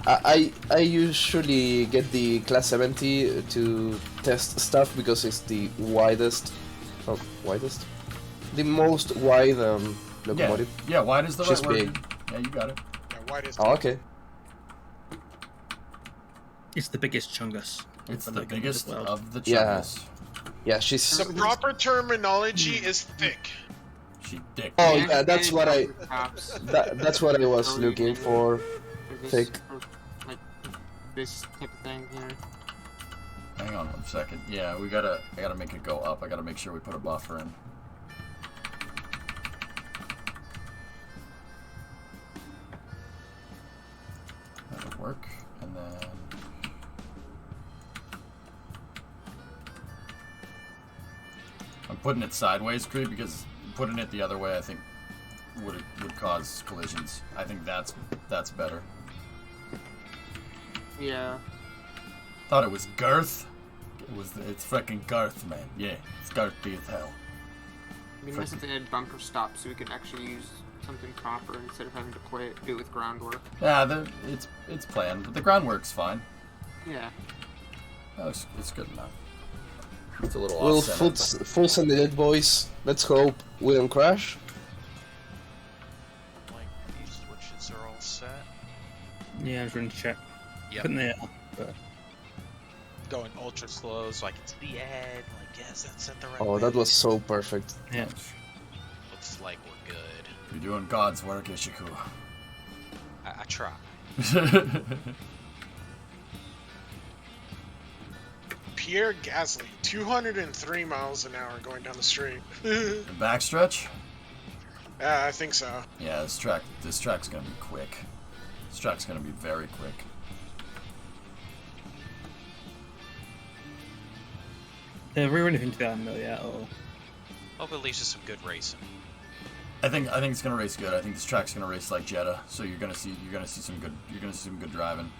I usually get the class 70 to test stuff because it's the widest, the most wide locomotive. Yeah, wide is the She's right word. big. Yeah, you got it. Yeah, wide is. Oh, okay. It's the biggest chungus. It's the biggest of the Yeah. chungus. Yeah, she's. The proper terminology is thick. She dick. Oh yeah, that's what I. That's what I was looking for. Thick. Like this type of thing here. Hang on 1 second. Yeah, I gotta make it go up. I gotta make sure we put a buffer in. That'll work, and then. I'm putting it sideways, Creed, because putting it the other way, I think, would cause collisions. I think that's better. Yeah. Thought it was girth. It's freaking girth, man. Yeah, it's girthy as hell. We must have add bumper stops so we could actually use something proper instead of having to do it with groundwork. Yeah, it's planned, but the groundwork's fine. Yeah. Oh, it's good enough. It's a little We'll off-center, full send it, boys. Let's hope we don't crash. Like, these switches are all set. Yeah, I was going to check. Yep. Putting it up, but... Going ultra slow so I can see the end. Like, yes, that's set the right Oh, way. that was so perfect. Yeah. Looks like we're good. You're doing God's work, Ishiku. I try. Pierre Gasly, 203 miles an hour going down the street. The backstretch? Yeah, I think so. Yeah, this track's gonna be quick. This track's gonna be very quick. Have we run anything to the island though yet, or? Hope at least it's some good racing. I think it's gonna race good. I think this track's gonna race like Jeddah, so you're gonna see some good driving.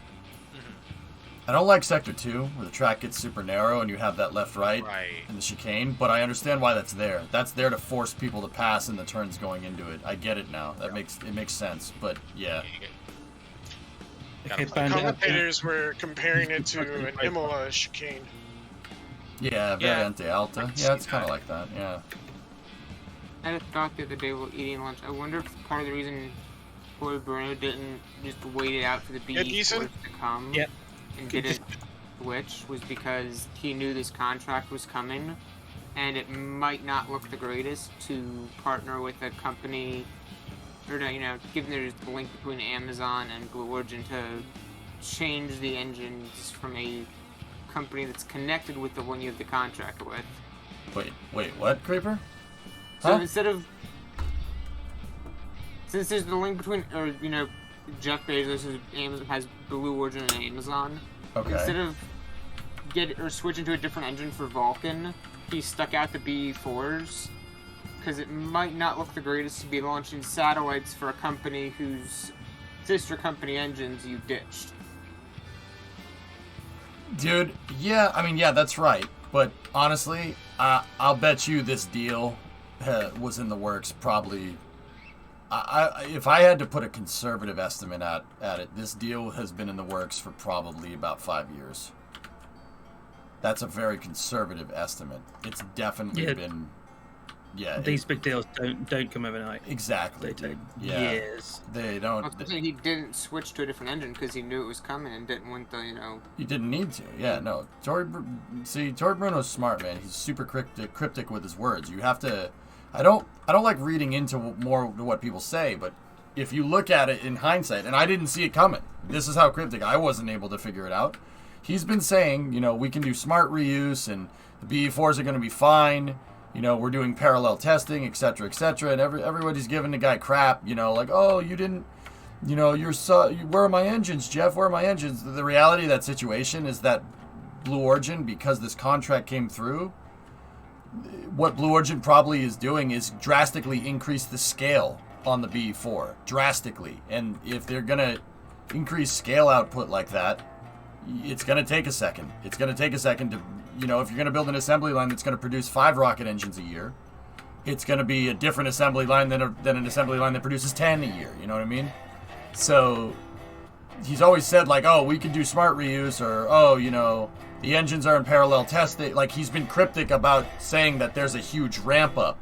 I don't like Sector 2, where the track gets super narrow and you have that left-right in the chicane, but I understand why that's there. That's there to force people to pass in the turns going into it. I get it now. It makes sense, but yeah. Okay, Commentators were comparing it to an Imola chicane. Yeah, Variante Alta. Yeah, it's kind of like that, yeah. I had a thought the other day while eating lunch. I wonder if part of the reason Corey Bruno didn't just wait it out for the BE4 to come and didn't switch was because he knew this contract was coming, and it might not look the greatest to partner with a company, or given there's the link between Amazon and Blue Origin, to change the engines from a company that's connected with the one you have the contract with. Wait, what, Creeper? So instead of, since there's the link between, Jeff Bezos has Blue Origin and Amazon. Okay. Instead of switching to a different engine for Vulcan, he stuck out the BE4s because it might not look the greatest to be launching satellites for a company whose sister company engines you ditched. Dude, yeah, I mean, yeah, that's right. But honestly, I'll bet you this deal was in the works probably. If I had to put a conservative estimate at it, this deal has been in the works for probably about 5 years. That's a very conservative estimate. It's definitely been. Yeah. These big deals don't come overnight. Exactly. They take years. They don't. He didn't switch to a different engine because he knew it was coming and didn't want the, He didn't need to. Yeah, no. Tory Bruno's smart, man. He's super cryptic with his words. You have to. I don't like reading into more to what people say, but if you look at it in hindsight, and I didn't see it coming. This is how cryptic. I wasn't able to figure it out. He's been saying, we can do smart reuse and the BE4s are going to be fine. We're doing parallel testing, et cetera, and everybody's giving the guy crap, like, oh, you didn't, where are my engines, Jeff? Where are my engines? The reality of that situation is that Blue Origin, because this contract came through, what Blue Origin probably is doing is drastically increase the scale on the BE4, drastically. And if they're going to increase scale output like that, it's going to take a second. It's going to take a second to, if you're going to build an assembly line that's going to produce 5 rocket engines a year, it's going to be a different assembly line than an assembly line that produces 10 a year. You know what I mean? So he's always said, like, oh, we can do smart reuse, or, oh, the engines are in parallel testing. Like, he's been cryptic about saying that there's a huge ramp up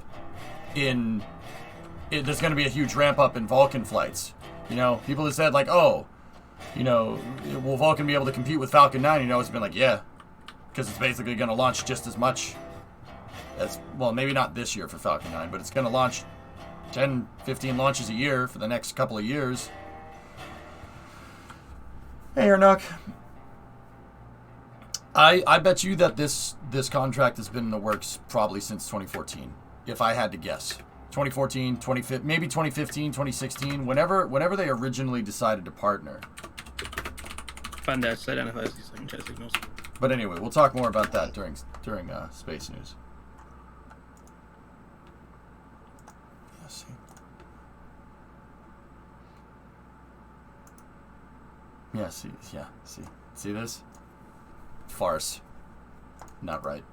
there's going to be a huge ramp up in Vulcan flights. People have said, like, oh, will Vulcan be able to compete with Falcon 9? It's been like, yeah, because it's basically going to launch just as much as, well, maybe not this year for Falcon 9, but it's going to launch 10, 15 launches a year for the next couple of years. Hey, Ernok. I bet you that this contract has been in the works probably since 2014, if I had to guess. 2014, 2015, maybe 2015, 2016, whenever they originally decided to partner. Find out, slow down if I see second chest signals. But anyway, we'll talk more about that during Space News. See this? Farce. Not right.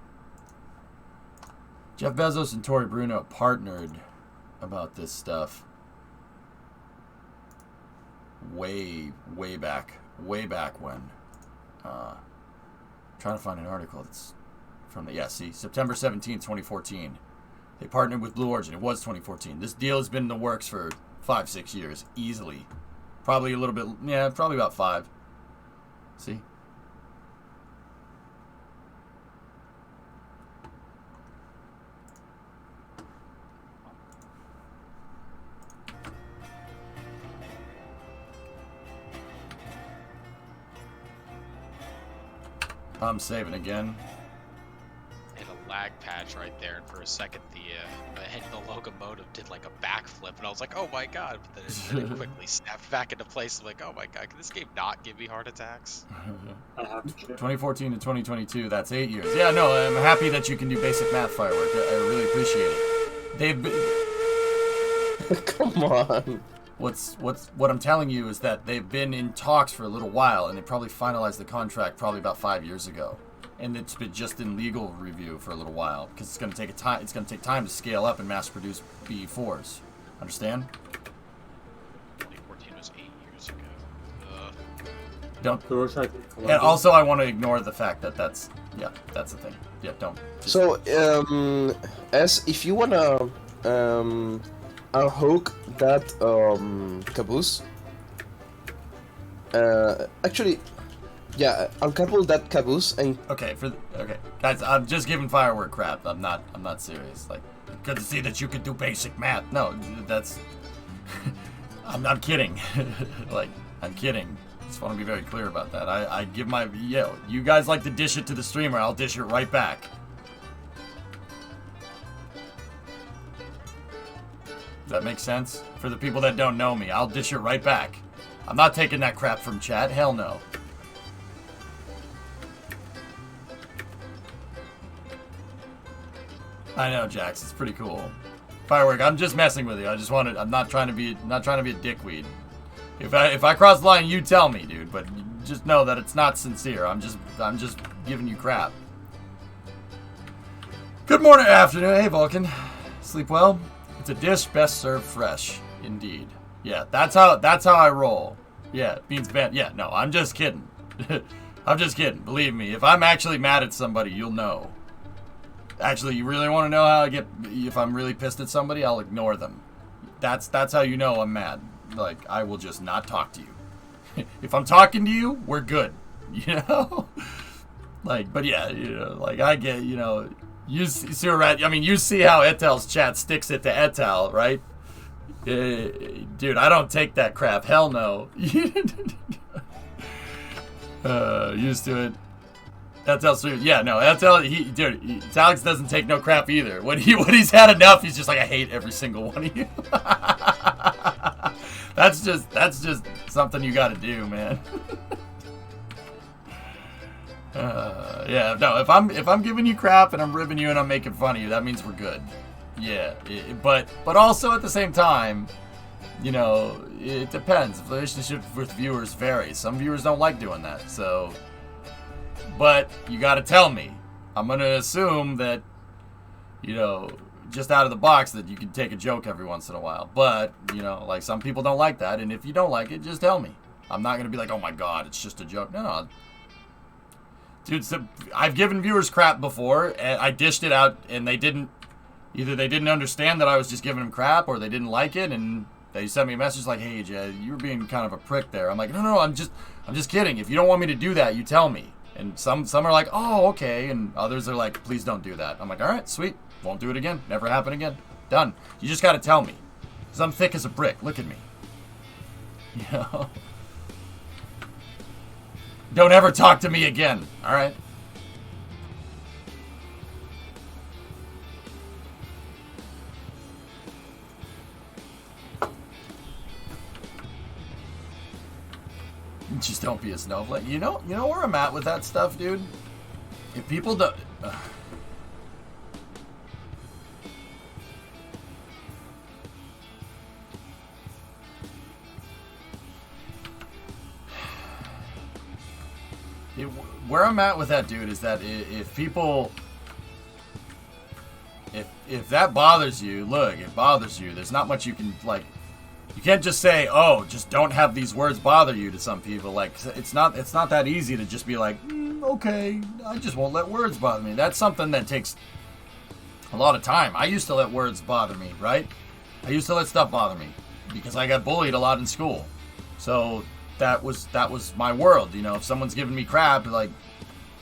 Jeff Bezos and Tory Bruno partnered about this stuff way back when. Trying to find an article that's from September 17th, 2014. They partnered with Blue Origin. It was 2014. This deal has been in the works for 5-6 years, easily. Probably a little bit, probably about 5. See? I'm saving again. Hit a lag patch right there, and for a second the locomotive did like a backflip, and I was like, oh my god, but then it quickly snapped back into place. I'm like, oh my god, can this game not give me heart attacks? 2014 to 2022, that's 8 years. Yeah, no, I'm happy that you can do basic math, Firework. I really appreciate it. They've been... Come on. What I'm telling you is that they've been in talks for a little while, and they probably finalized the contract probably about 5 years ago, and it's been just in legal review for a little while because it's going to take time. It's going to take time to scale up and mass produce BE4s. Understand? 2014 was 8 years ago. Don't. And also, I want to ignore the fact that that's the thing. Yeah, don't. So, as if you wanna unhook that caboose, actually, yeah, uncouple that caboose and. Okay, guys, I'm just giving Firework crap. I'm not serious. Like, good to see that you could do basic math. No, that's. I'm kidding. Like, I'm kidding. Just want to be very clear about that. I give my you guys like to dish it to the streamer. I'll dish it right back. Does that make sense? For the people that don't know me, I'll dish it right back. I'm not taking that crap from chat. Hell no. I know, Jax. It's pretty cool. Firework. I'm just messing with you. I'm not trying to be a dickweed. If I cross the line, you tell me, dude. But just know that it's not sincere. I'm just giving you crap. Good morning, afternoon. Hey, Vulcan. Sleep well? It's a dish best served fresh. Indeed. Yeah, that's how I roll. Yeah, beans bent. Yeah, no, I'm just kidding. I'm just kidding. Believe me, if I'm actually mad at somebody, you'll know. Actually, you really want to know how I get? If I'm really pissed at somebody, I'll ignore them. That's how you know I'm mad. Like, I will just not talk to you. If I'm talking to you, we're good. You know? Like, but yeah, you know, like I get, you know, you see, I mean, you see how Etel's chat sticks it to Etel, right? Dude, I don't take that crap. Hell no. Used to it. Etel's, yeah, no, Etel, dude, Alex doesn't take no crap either. When he's had enough, he's just like, I hate every single one of you. That's just something you got to do, man. Yeah, no, if I'm giving you crap and I'm ribbing you and I'm making fun of you, that means we're good. Yeah, but also at the same time, you know, it depends. The relationship with viewers varies. Some viewers don't like doing that, so. But you got to tell me. I'm gonna assume that, you know, just out of the box that you can take a joke every once in a while. But you know, like some people don't like that, and if you don't like it, just tell me. I'm not gonna be like, oh my god, it's just a joke. No. Dude, so I've given viewers crap before, and I dished it out, and they didn't understand that I was just giving them crap, or they didn't like it, and they sent me a message like, hey, Jay, you were being kind of a prick there. I'm like, no, I'm just kidding. If you don't want me to do that, you tell me. And some are like, oh, okay, and others are like, please don't do that. I'm like, all right, sweet, won't do it again, never happen again, done. You just got to tell me, because I'm thick as a brick. Look at me. You know. Don't ever talk to me again. All right. Just don't be a snowflake. You know where I'm at with that stuff, dude? If people don't... Where I'm at with that, dude, is that if people... If that bothers you, look, it bothers you. There's not much you can, like... You can't just say, oh, just don't have these words bother you to some people. Like, it's not that easy to just be like, okay, I just won't let words bother me. That's something that takes a lot of time. I used to let words bother me, right? I used to let stuff bother me because I got bullied a lot in school. So that was my world. You know, if someone's giving me crap, like,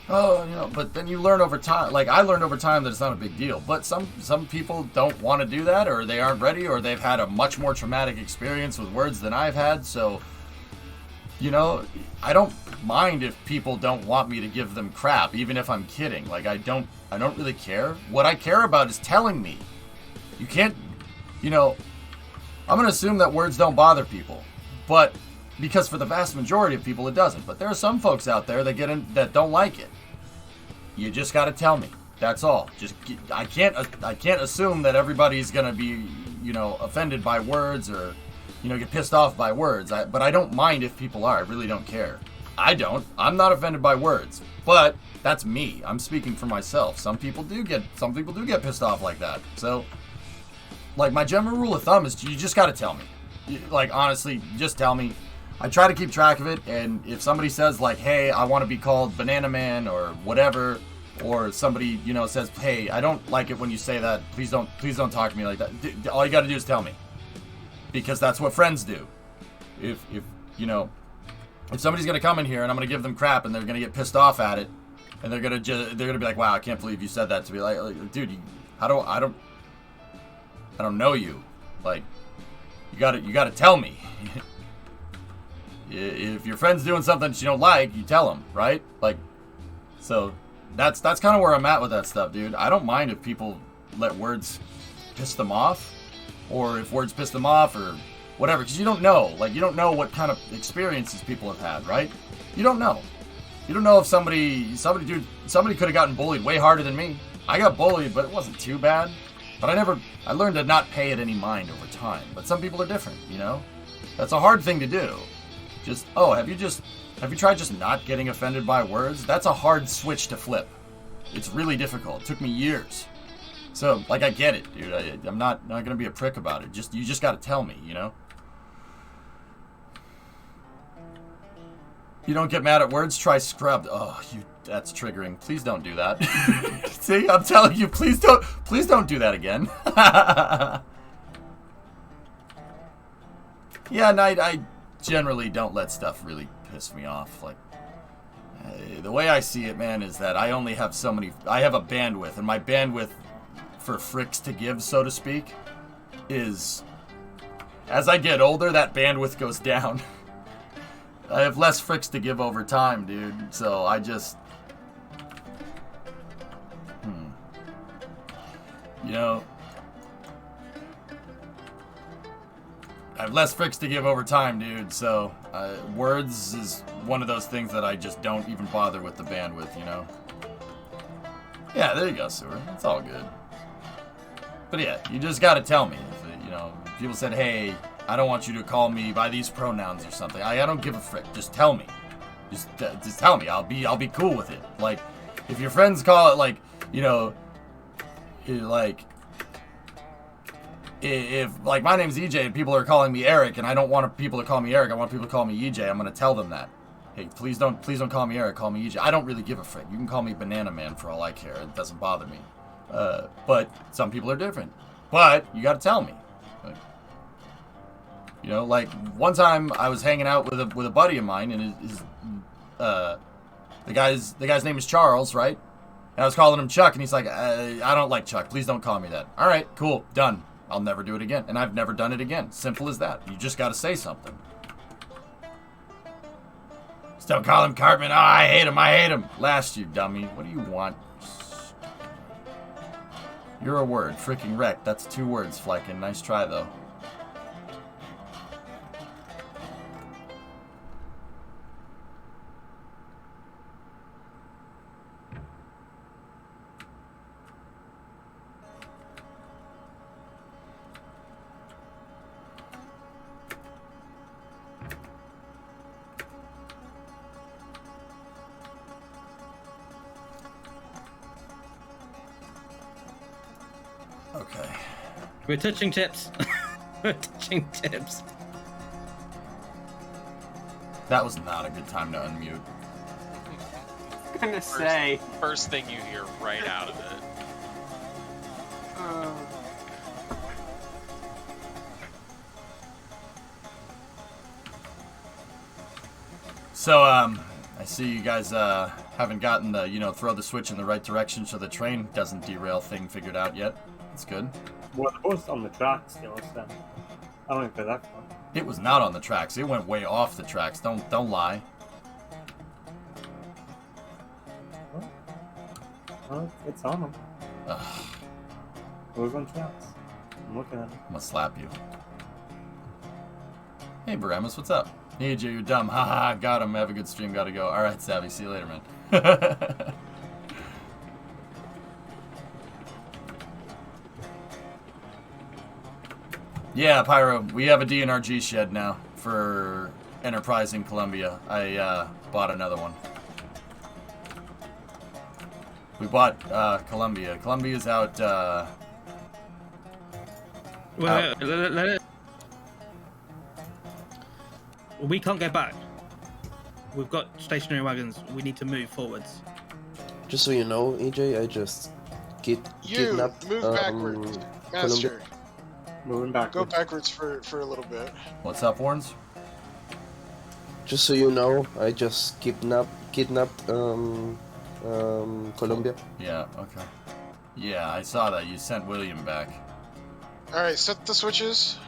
oh, you know, but then you learn over time. Like, I learned over time that it's not a big deal. But some people don't want to do that, or they aren't ready, or they've had a much more traumatic experience with words than I've had. So, you know, I don't mind if people don't want me to give them crap, even if I'm kidding. Like, I don't really care. What I care about is telling me. You can't, you know, I'm going to assume that words don't bother people. But because for the vast majority of people it doesn't. But there are some folks out there that don't like it. You just got to tell me. That's all. I can't assume that everybody's going to be, you know, offended by words or, you know, get pissed off by words. But I don't mind if people are. I really don't care. I don't. I'm not offended by words. But that's me. I'm speaking for myself. Some people do get pissed off like that. So, like, my general rule of thumb is you just got to tell me. Like, honestly, just tell me. I try to keep track of it, and if somebody says, like, hey, I want to be called Banana Man or whatever, or somebody, you know, says, hey, I don't like it when you say that, please don't talk to me like that, all you got to do is tell me, because that's what friends do. If you know, if somebody's going to come in here and I'm going to give them crap and they're going to get pissed off at it, and they're going to be like, wow, I can't believe you said that to me, like dude, I don't know you, like, you got to tell me. If your friend's doing something that you don't like, you tell them, right? Like, so that's kind of where I'm at with that stuff, dude. I don't mind if people let words piss them off, or if words piss them off, or whatever, because you don't know. Like, you don't know what kind of experiences people have had, right? You don't know. You don't know if somebody could have gotten bullied way harder than me. I got bullied, but it wasn't too bad. But I learned to not pay it any mind over time. But some people are different, you know? That's a hard thing to do. have you tried just not getting offended by words? That's a hard switch to flip. It's really difficult. It took me years. So, like, I get it, dude. I'm not gonna be a prick about it. You just gotta tell me, you know? You don't get mad at words? Try scrubbed. Oh, that's triggering. Please don't do that. See, I'm telling you, please don't do that again. Yeah, Knight, I generally don't let stuff really piss me off. Like, the way I see it, man, is that I only have I have a bandwidth, and my bandwidth for fricks to give, so to speak, is, as I get older, that bandwidth goes down. I have less fricks to give over time, dude, so I just... You know... I have less fricks to give over time, dude, so... words is one of those things that I just don't even bother with the bandwidth, you know? Yeah, there you go, Sewer. It's all good. But yeah, you just gotta tell me. If, you know, people said, hey, I don't want you to call me by these pronouns or something. I don't give a frick. Just tell me. Just tell me. I'll be cool with it. Like, if your friends call it, like, you know, like, if like my name's EJ and people are calling me Eric and I don't want people to call me Eric, I want people to call me EJ. I'm gonna tell them that. Hey, please don't call me Eric. Call me EJ. I don't really give a frick. You can call me Banana Man for all I care. It doesn't bother me. But some people are different. But you got to tell me. Like, you know, like one time I was hanging out with a buddy of mine, and the guy's name is Charles, right? And I was calling him Chuck, and he's like, I don't like Chuck. Please don't call me that. All right, cool, done. I'll never do it again, and I've never done it again. Simple as that. You just got to say something. Just don't call him Cartman. Oh, I hate him. Last, you dummy. What do you want? You're a word. Freaking wreck. That's 2 words, Flykin. Nice try, though. Okay. We're touching tips. We're touching tips. That was not a good time to unmute. I was gonna say. First thing you hear right out of it. So, I see you guys haven't gotten the, you know, throw the switch in the right direction so the train doesn't derail thing figured out yet. That's good. Well, they're both on the track still, so I don't go that far. It was not on the tracks. It went way off the tracks. Don't lie. Well, it's on them. Ugh. It was on tracks. I'm looking at it. I'm gonna slap you. Hey, Baramus, what's up? Hey, Jay, you're dumb. Haha, got him. Have a good stream. Gotta go. All right, Savvy. See you later, man. Yeah, Pyro, we have a DNRG shed now for Enterprise in Columbia. I bought another one. We bought Columbia. Columbia's out. We can't go back. We've got stationary wagons. We need to move forwards. Just so you know, EJ, I just kidnapped move backwards, Master. Columbia. Moving back. Go backwards for a little bit. What's up, Warrens? Just so you know, I just kidnapped Columbia. Yeah, okay. Yeah, I saw that. You sent William back. Alright, set the switches.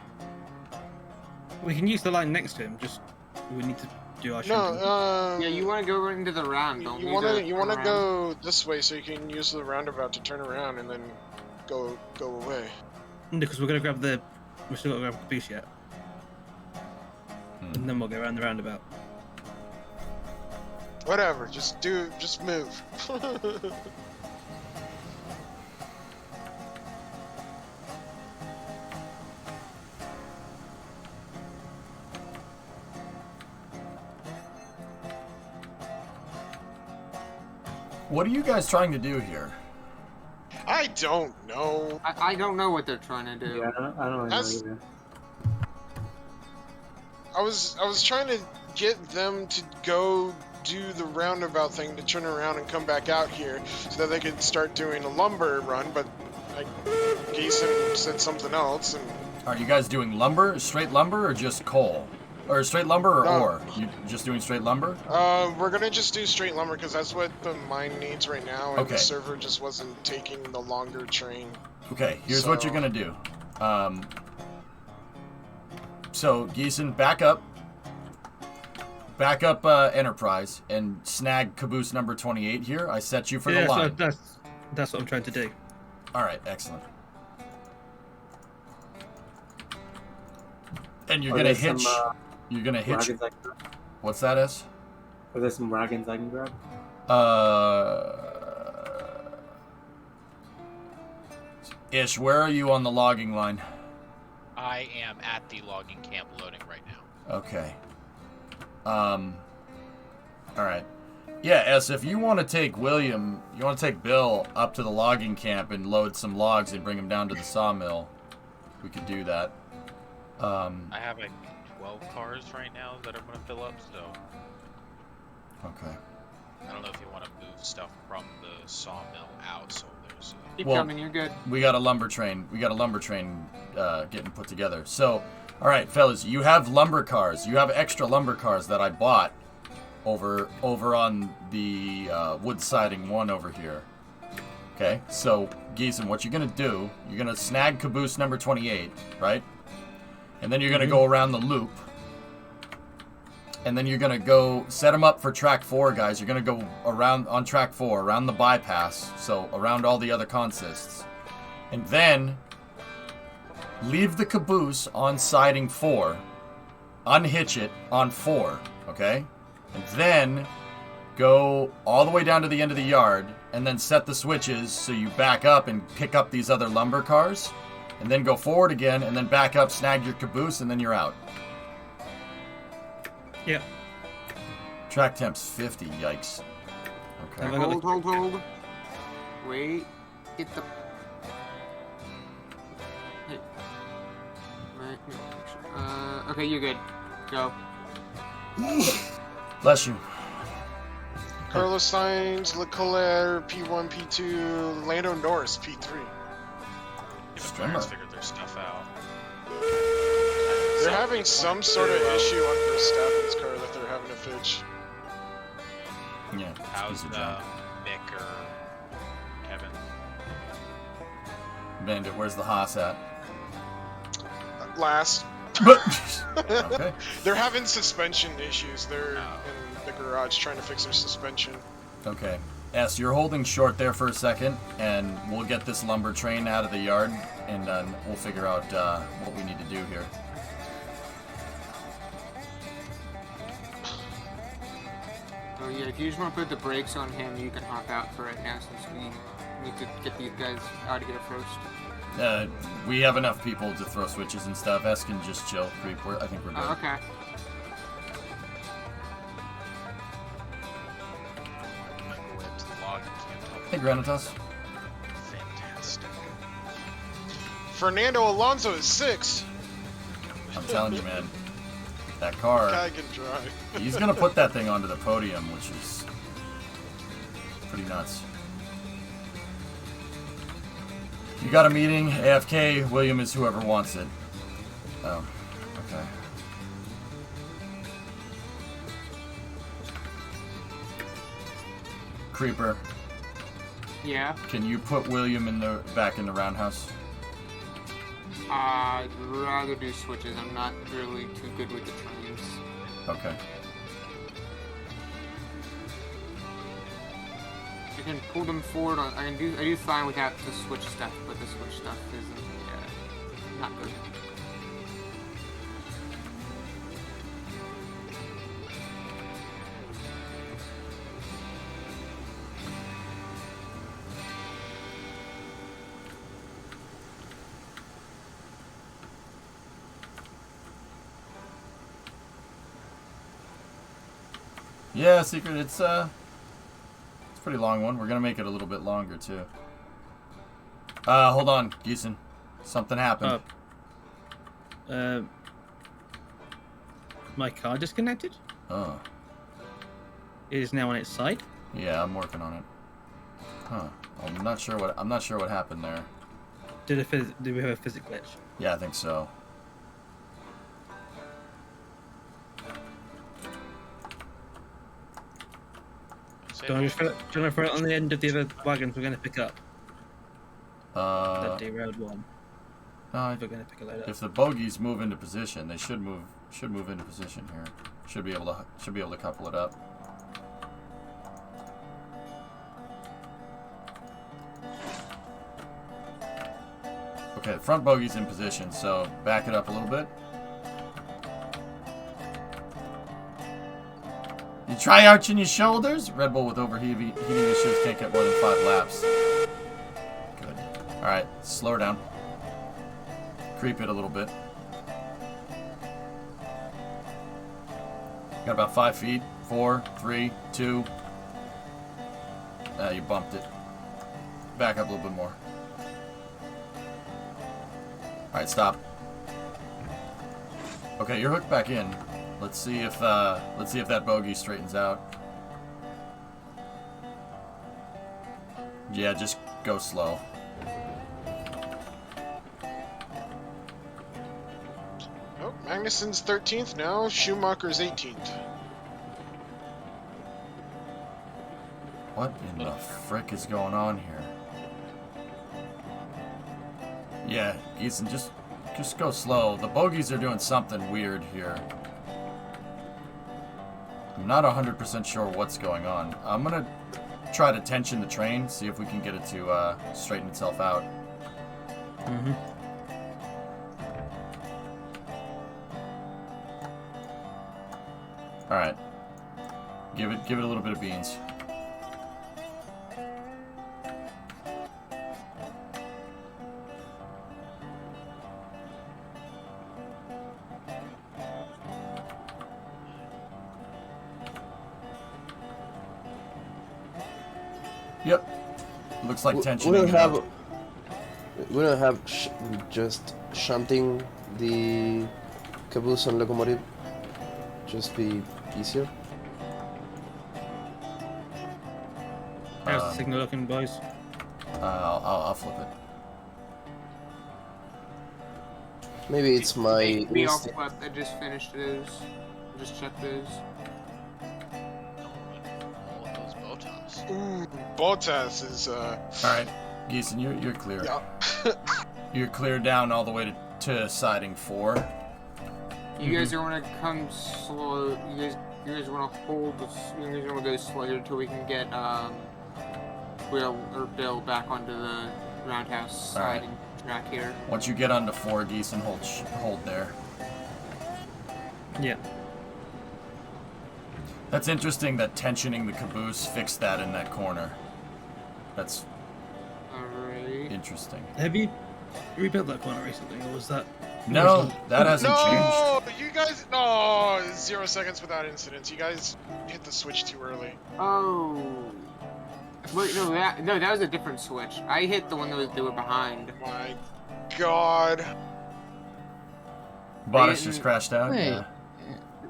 We can use the line next to him. Just we need to do our shooting. No, yeah, you want to go into the round, don't you? You want to go this way so you can use the roundabout to turn around and then go away. Because we're gonna grab the. We're still gonna grab the piece yet. And then we'll go around the roundabout. Whatever, just move. What are you guys trying to do here? I don't know. I don't know what they're trying to do. Yeah, I don't really know That's- either. I was trying to get them to go do the roundabout thing to turn around and come back out here so that they could start doing a lumber run, but like Geeson said something else, and Are you guys doing lumber, straight lumber, or just coal? Or straight lumber or No. ore? You just doing straight lumber? we're gonna just do straight lumber because that's what the mine needs right now, and Okay. the server just wasn't taking the longer train. Okay, here's what you're So- gonna do. So Geeson, back up Enterprise and snag caboose number 28 here. I set you for the line. That's what I'm trying to do. All right, excellent. And you're Are gonna there hitch. some, You're gonna hitch. wagons I can grab? What's that, S? Are there some wagons I can grab? Ish, where are you on the logging line? I am at the logging camp loading right now. Okay. All right. Yeah, S, if you want to take William, you want to take Bill up to the logging camp and load some logs and bring them down to the sawmill, we could do that. I have like 12 cars right now that I'm gonna fill up, so Okay. I don't know if you want to move stuff from the sawmill out. So there's. Keep Well, coming, you're good. We got a lumber train. Getting put together. So, all right, fellas, you have lumber cars. You have extra lumber cars that I bought over on the wood siding one over here. Okay, so Geeson, what you're gonna do? You're gonna snag caboose number 28, right? And then you're gonna go around the loop. And then you're gonna go set them up for track 4, guys. You're gonna go around on track 4, around the bypass, so around all the other consists. And then leave the caboose on siding 4, unhitch it on 4, okay? And then go all the way down to the end of the yard, and then set the switches so you back up and pick up these other lumber cars, and then go forward again, and then back up, snag your caboose, and then you're out. Yeah. Track temp's 50, yikes. Okay. Hold. Wait. Get the. Hey. Right. Okay, you're good. Go. Bless you. Carlos Sainz, Leclerc, P1, P2, Lando Norris, P3. Even Clarence figured their stuff out. They're having some sort of issue on Verstappen's car that they're having to fix. Yeah. How's Mick or Kevin? Bandit, where's the Haas at? Last. Okay. They're having suspension issues. They're in the garage trying to fix their suspension. Okay. S, you're holding short there for a second, and we'll get this lumber train out of the yard, and then we'll figure out what we need to do here. Oh yeah, if you just want to put the brakes on him, you can hop out for right now since we need to get these guys out of here first. We have enough people to throw switches and stuff. S can just chill, creep. I think we're good. Oh, okay. Go into the logging camp. Hey, Granitas. Fantastic. Fernando Alonso is 6. I'm telling you, man. That car, Guy can drive. he's going to put that thing onto the podium, which is pretty nuts. You got a meeting, AFK, William is whoever wants it. Oh, okay. Creeper, Yeah. can you put William back in the roundhouse? I'd rather do switches. I'm not really too good with the trains. Okay. I can pull them forward. I do fine without the switch stuff, but the switch stuff isn't not good. Yeah, Secret, it's pretty long one. We're gonna make it a little bit longer too. Hold on, Geeson. Something happened. My car disconnected. Oh. It is now on its side. Yeah, I'm working on it. Huh. I'm not sure what happened there. Do we have a physics glitch? Yeah, I think so. Do you want to throw it on the end of the other wagons we're going to pick up? The derailed one. No, we're going to pick a load up. If the bogies move into position, they should move into position here. Should be able to couple it up. Okay, the front bogey's in position, so back it up a little bit. You try arching your shoulders? Red Bull with overheating issues can't get more than 5 laps. Good. Alright, slow her down. Creep it a little bit. Got about 5 feet. 4, 3, 2. You bumped it. Back up a little bit more. Alright, stop. Okay, you're hooked back in. Let's see if that bogey straightens out. Yeah, just go slow. Oh, Magnussen's 13th now. Schumacher's 18th. What in the frick is going on here? Yeah, Geeson, just go slow. The bogies are doing something weird here. I'm not 100% sure what's going on. I'm gonna try to tension the train, see if we can get it to straighten itself out. Mm-hmm. All right. Give it a little bit of beans. Yep. Looks like tension. We don't have just shunting the caboose and locomotive just be easier. How's the signal looking, boys? I'll flip it. Maybe it's my We all flip. I just finished those. Just checked those. Ooh, Bottas is Alright, Geeson, you're clear. Yeah. You're clear down all the way to siding 4. You guys are gonna come slow. You guys wanna hold. You guys wanna go slow until we can get Will or Bill back onto the roundhouse siding track here. Once you get onto 4, Geeson, hold there. Yeah. That's interesting that tensioning the caboose fixed that in that corner. That's interesting. Have you rebuilt that corner recently, or was that? No, that hasn't no, changed. you guys. No, 0 seconds without incidents. You guys hit the switch too early. Oh. Wait, no, that was a different switch. I hit the one that they were behind. Oh my God. Bottas just crashed out. Wait. Yeah.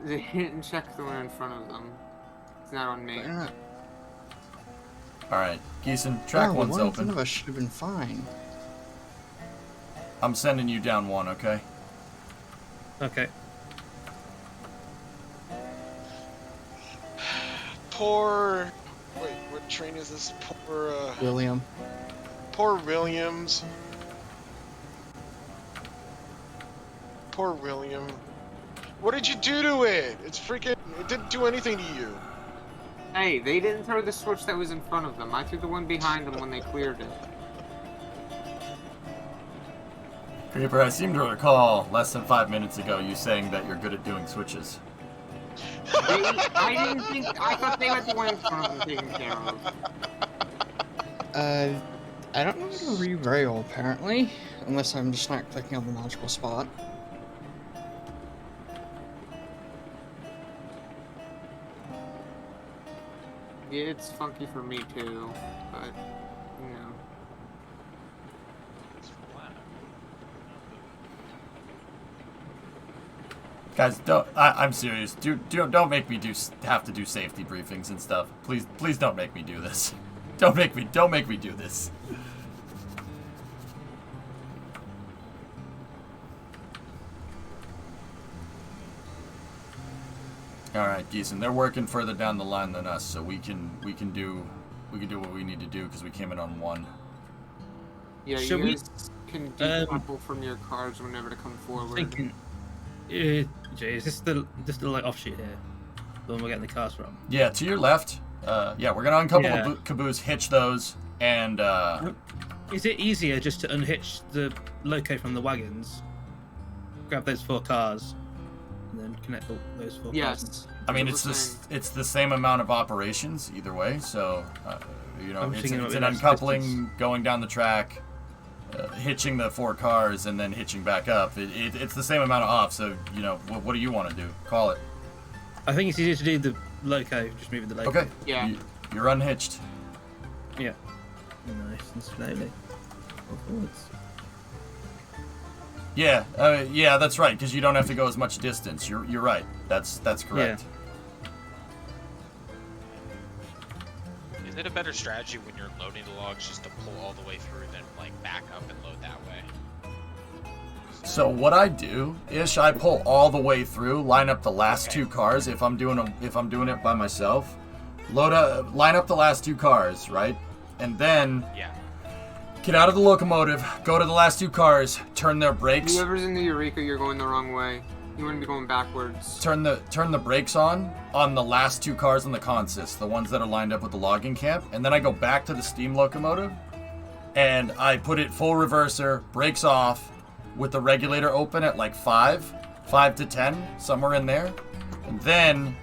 They didn't check the one in front of them. It's not on me. All right, Geeson, track 1's one in front open. of us should have been fine. I'm sending you down 1, okay? Okay. Poor. Wait, what train is this? Poor. William. Poor Williams. Poor William. What did you do to it? It's freaking. It didn't do anything to you. Hey, they didn't throw the switch that was in front of them. I threw the one behind them when they cleared it. Creeper, I seem to recall less than 5 minutes ago you saying that you're good at doing switches. I thought they had the one in front of them taken care of. I don't know how to re-rail, apparently. Unless I'm just not clicking on the magical spot. Yeah, it's funky for me too, but you know. Guys, I'm serious. Don't make me have to do safety briefings and stuff. Please don't make me do this. Don't make me do this. All right, Geeson, they're working further down the line than us, so we can do what we need to do because we came in on 1. Yeah, Should you guys can decouple from your cars whenever to come forward. Thinking, Jay, is this the like offshoot here? The one we're getting the cars from? Yeah, to your left. Yeah, we're gonna uncouple Yeah. the caboose, hitch those, and Is it easier just to unhitch the loco from the wagons, grab those 4 cars, and then connect those 4 cars? Yes. I mean it's the same amount of operations either way. So you know, I'm it's thinking an about the uncoupling, distance. going down the track, hitching the 4 cars, and then hitching back up. It's the same amount of off. So you know, what do you want to do? Call it. I think it's easier to do the loco, just moving the loco. Okay. Yeah. You're unhitched. Yeah. Nice and slowly. Go forwards. Yeah, yeah, that's right. Because you don't have to go as much distance. You're right. That's correct. Is it a better strategy when you're loading the logs just to pull all the way through, then like back up and load that way? So what I do is I pull all the way through, line up the last 2 cars if I'm doing it by myself. Line up the last 2 cars, right? And then get out of the locomotive, go to the last 2 cars, turn their brakes. Whoever's in the Eureka, you're going the wrong way. You wouldn't be going backwards. Turn the brakes on the last 2 cars on the consist, the ones that are lined up with the logging camp, and then I go back to the steam locomotive and I put it full reverser, brakes off, with the regulator open at like 5 to 10, somewhere in there, and then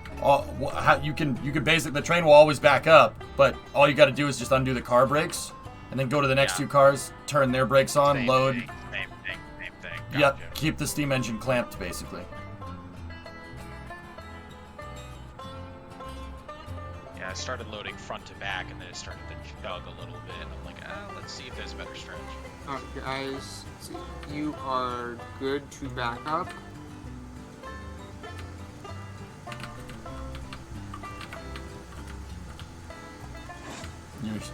you can basically, the train will always back up, but all you got to do is just undo the car brakes, and then go to the next 2 cars, turn their brakes on, load. Same thing. Yep, keep the steam engine clamped basically. Yeah, I started loading front to back, and then it started to chug a little bit. I'm like, let's see if there's a better strategy. Guys, you are good to back up.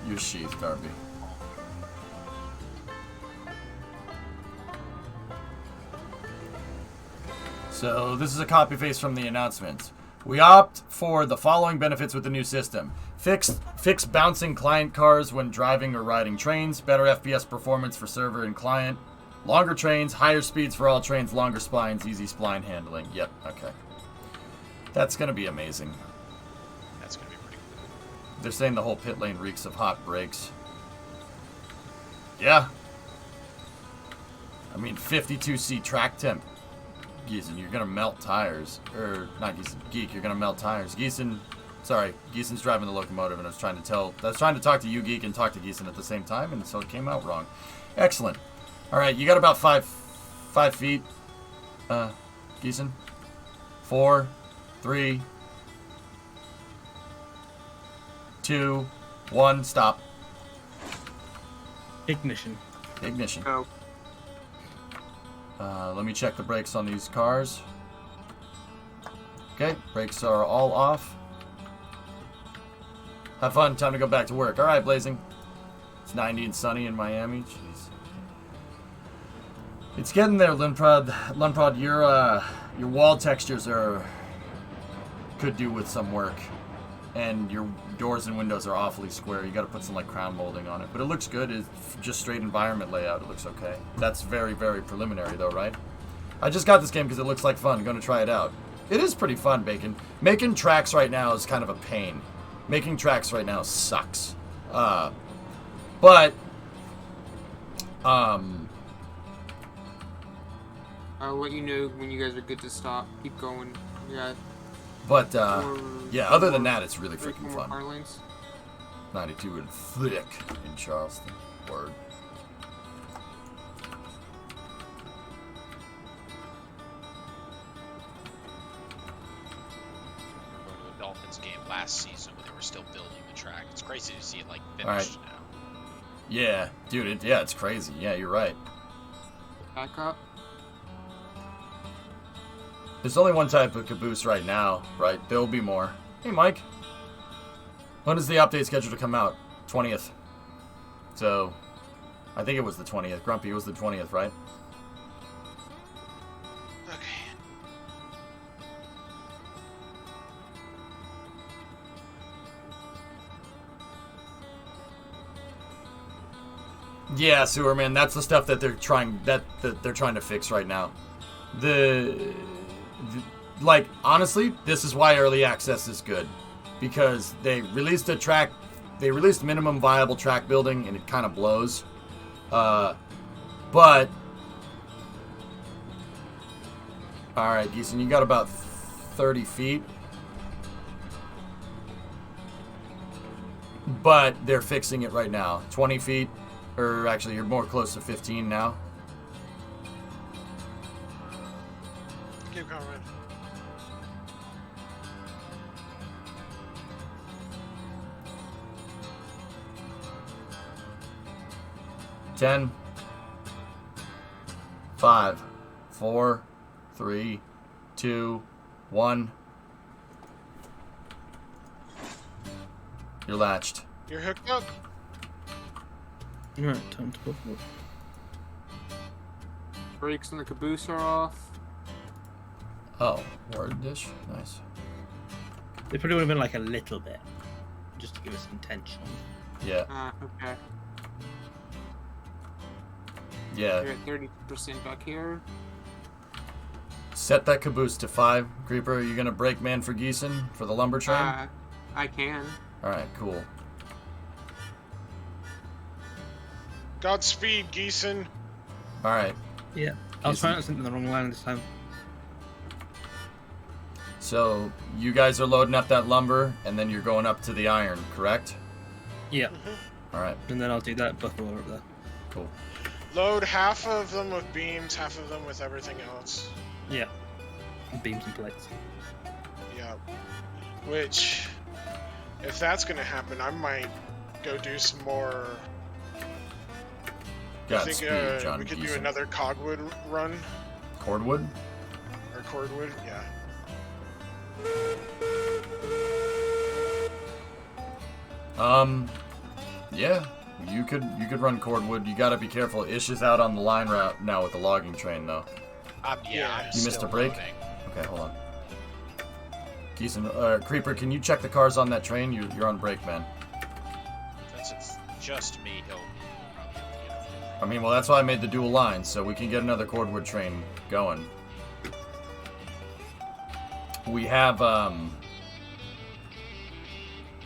You're sheathed, Darby. So this is a copy paste from the announcement. We opt for the following benefits with the new system. Fix bouncing client cars when driving or riding trains. Better FPS performance for server and client. Longer trains, higher speeds for all trains, longer splines, easy spline handling. Yep, okay. That's going to be amazing. That's going to be pretty cool. They're saying the whole pit lane reeks of hot brakes. Yeah. I mean, 52C track temp. Geeson, you're gonna melt tires. Or not Geeson, Geek, you're gonna melt tires. Geeson's driving the locomotive, and I was trying to talk to you, Geek, and talk to Geeson at the same time, and so it came out wrong. Excellent. All right, you got about 5 feet, Geeson. 4, 3, 2, 1, stop. Ignition. Oh. Let me check the brakes on these cars. Okay, brakes are all off. Have fun, time to go back to work. Alright, Blazing. It's 90 and sunny in Miami. Jeez. It's getting there, Limprod. Limprod, your wall textures could do with some work. And your doors and windows are awfully square. You got to put some like crown molding on it, but it looks good. It's just straight environment layout. It looks okay. That's very, very preliminary though, right? I just got this game because it looks like fun. I'm going to try it out. It is pretty fun, Bacon. Making tracks right now is kind of a pain. Making tracks right now sucks. But I'll let you know when you guys are good to stop. Keep going. Yeah. But yeah, other than that, it's really freaking more fun. car lanes. 92 and thick in Charleston. Word. Go to the Dolphins Nationals game last season when they were still building the track. It's crazy to see it like All right. finished now. Yeah, dude. It's crazy. Yeah, you're right. Back up. There's only one type of caboose right now, right? There'll be more. Hey, Mike. When is the update scheduled to come out? 20th. So, I think it was the 20th. Grumpy, it was the 20th, right? Okay. Yeah, Sewer Man, that's the stuff that they're trying that they're trying to fix right now. Like, honestly, this is why early access is good, because they released minimum viable track building and it kind of blows. But all right, Geeson, you got about 30 feet. But they're fixing it right now. 20 feet. Or actually, you're more close to 15 now. Keep going. 10, 5, 4, 3, 2, 1. You're latched. You're hooked up? Alright, time to go for it. Brakes on the caboose are off. Oh, word dish? Nice. They probably would have been like a little bit, just to give us some tension. Yeah. Okay. Yeah. You're at 30% back here. Set that caboose to 5. Creeper, are you going to brake man for Geeson for the lumber train? I can. Alright, cool. Godspeed, Geeson. Alright. Yeah. I was trying to send the wrong line this time. So, you guys are loading up that lumber, and then you're going up to the iron, correct? Yeah. Alright. And then I'll do that before up there. Cool. Load half of them with beams, half of them with everything else. Yeah. Beams and plates. Yeah. Which, if that's gonna happen, I might go do some more. I think John we could do Geeson. another cogwood run. Cordwood? Or cordwood, yeah. Yeah, you could run cordwood. You got to be careful. Ish is out on the line route now with the logging train, though. I'm You missed still a break. loading. Okay, hold on. Geeson, Creeper, can you check the cars on that train? You're on break, man. Since it's just me, he'll probably have to get up. I mean, well, that's why I made the dual line, so we can get another cordwood train going. We have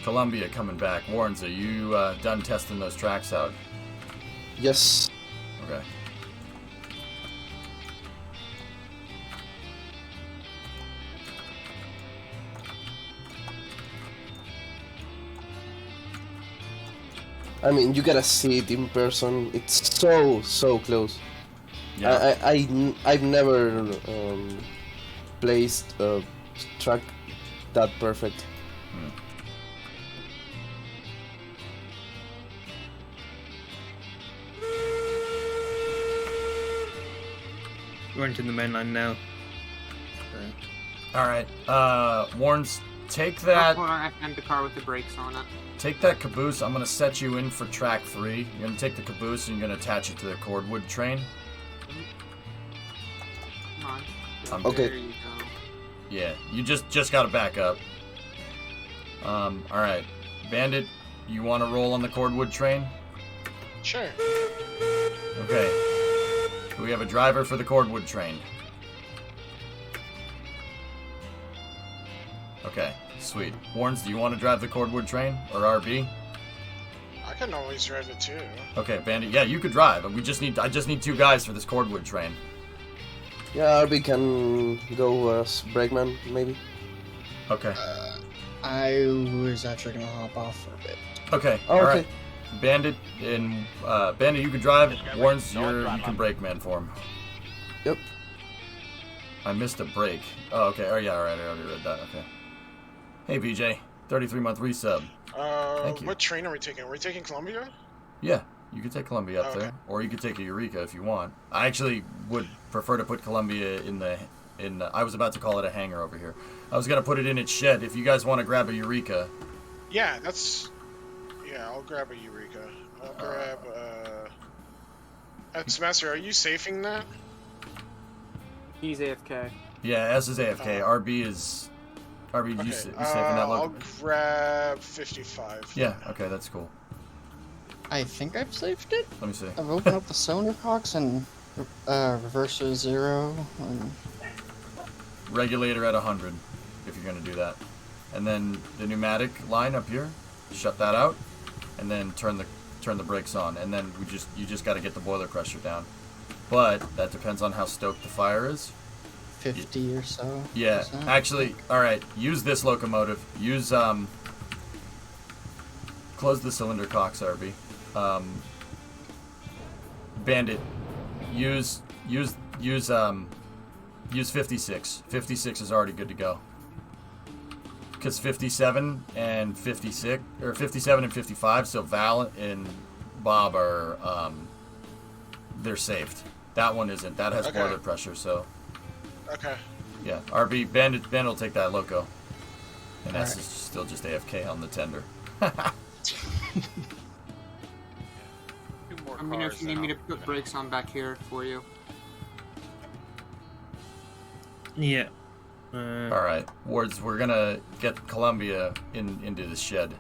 Columbia coming back. Warrens, are you done testing those tracks out? Yes. Okay. I mean, you gotta see it in person. It's so close. Yeah. I've never placed a track that perfect. We're entering the main line now. All right. Warrens, take that. Hold on, I found the car with the brakes on it. Take that caboose. I'm gonna set you in for track 3. You're gonna take the caboose and you're gonna attach it to the cordwood train. Come on. Okay. There you go. Yeah, you just gotta back up. All right, Bandit, you want to roll on the cordwood train? Sure. Okay. Do we have a driver for the cordwood train? Okay, sweet. Warrens, do you want to drive the cordwood train or RB? I can always drive it too. Okay, Bandit. Yeah, you could drive. I just need 2 guys for this cordwood train. Yeah, RB can go as brakeman, maybe. Okay. I was actually gonna hop off for a bit. Okay. Oh, all okay. right. Bandit and Bandit, you can drive. Warrens, you can brake man for him. Yep. I missed a break. Oh, okay. Oh, yeah. All right. I already read that. Okay. Hey, VJ. 33-month resub. Thank you. What train are we taking? Are we taking Columbia? Yeah, you could take Columbia up Okay. there, or you could take a Eureka if you want. I actually would prefer to put Columbia in the. I was about to call it a hangar over here. I was gonna put it in its shed. If you guys want to grab a Eureka. Yeah, that's. Yeah, I'll grab a Eureka. I'll grab. Master, are you safing that? He's AFK. Yeah, S is AFK. RB is. RB, Okay, you saving that I'll logo? grab 55. Yeah. Okay, that's cool. I think I've saved it. Let me see. I've opened up the cylinder cocks and reverse to 0. And... Regulator at 100, if you're gonna do that, and then the pneumatic line up here, shut that out, and then turn the brakes on, and then you just got to get the boiler pressure down. But that depends on how stoked the fire is. 50 or so. Yeah, percent. actually, all right. Use this locomotive. Use close the cylinder cocks, RB. Bandit. Use 56. 56 is already good to go. Because 57 and 56, or 57 and 55, so Val and Bob are they're saved. That one isn't. That has Okay. boiler pressure, so. Okay. Yeah, RB, Bandit will take that loco. And S Alright. is still just AFK on the tender. Two more Let me know if cars you need and me to I'll put finish. brakes on back here for you. Yeah. Alright, Wards, we're gonna get Columbia into the shed.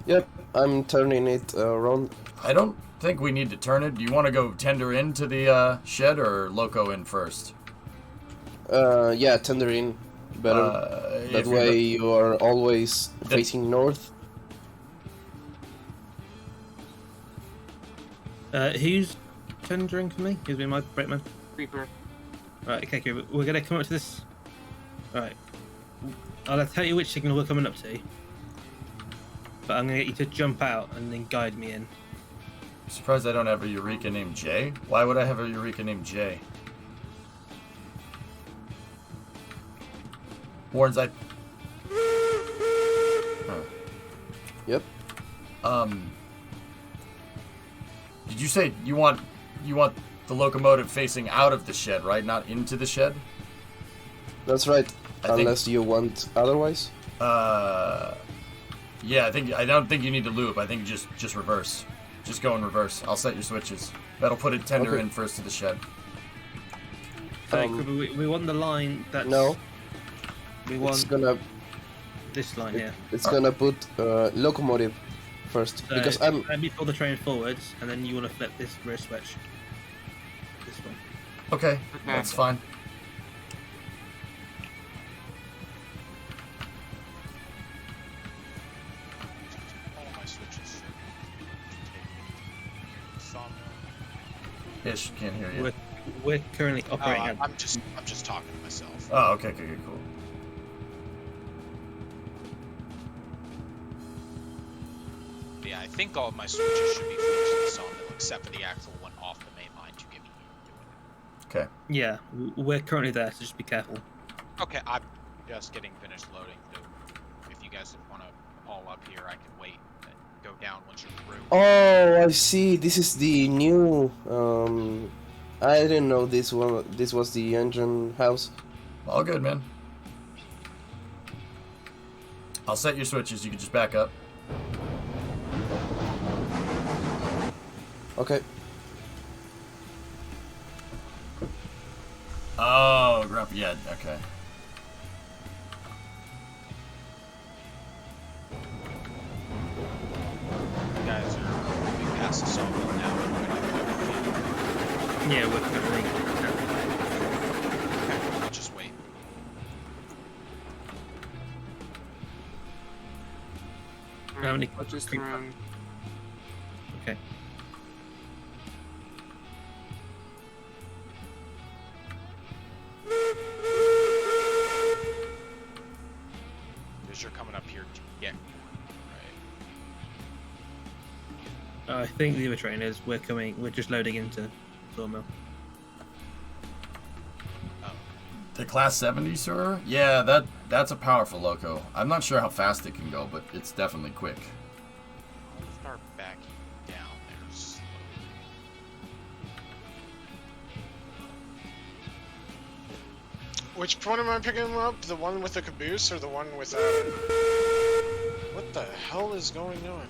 Yep, I'm turning it around. I don't think we need to turn it. Do you want to go tender into the shed or loco in first? Yeah, tender in. Better. That if you're way go- you are always facing north. Who's tendering for me? Who's been my brakeman? Creeper. Right, okay, we're gonna come up to this. Right. I'll tell you which signal we're coming up to. But I'm gonna get you to jump out and then guide me in. Surprised I don't have a Eureka named Jay. Why would I have a Eureka named Jay? Warns, I. Huh. Yep. Did you say you want the locomotive facing out of the shed, right? Not into the shed? That's right. I think- Unless you want otherwise. Yeah, I don't think you need to loop. I think just reverse. Just go in reverse. I'll set your switches. That'll put it tender Okay. in first to the shed. We want the line that's. No. We It's want gonna this line here. it's gonna put locomotive first So because I'm let me pull the train forwards, and then you want to flip this rear switch. This one. Okay, that's fine. All my switches should take sawmill. Ish, can't hear you. We're currently operating. at- I'm just talking to myself. Oh, okay, cool. Yeah, I think all of my switches should be fixed to the sawmill except for the actual one off the main line to give me doing Okay. Yeah, we're currently there, so just be careful. it. Okay, I'm just getting finished loading. So if you guys want to haul up here, I can wait and go down once you're through. Oh, I see. This is the new. I didn't know this one. This was the engine house. All good, man. I'll set your switches. You can just back up. Okay. Oh, grumpy. Yeah, okay. You guys are moving past the sawmill now. Yeah, we're currently. Okay, I'll just wait. How many Switches creep- thrown. Okay. Because you're coming up here to get me, right? I think the other train is. We're coming. We're just loading into Sawmill. The Class 70, sir? Yeah, that's a powerful loco. I'm not sure how fast it can go, but it's definitely quick. I'll start backing down there slowly. Which one am I picking up? The one with the caboose or the one without? What the hell is going on?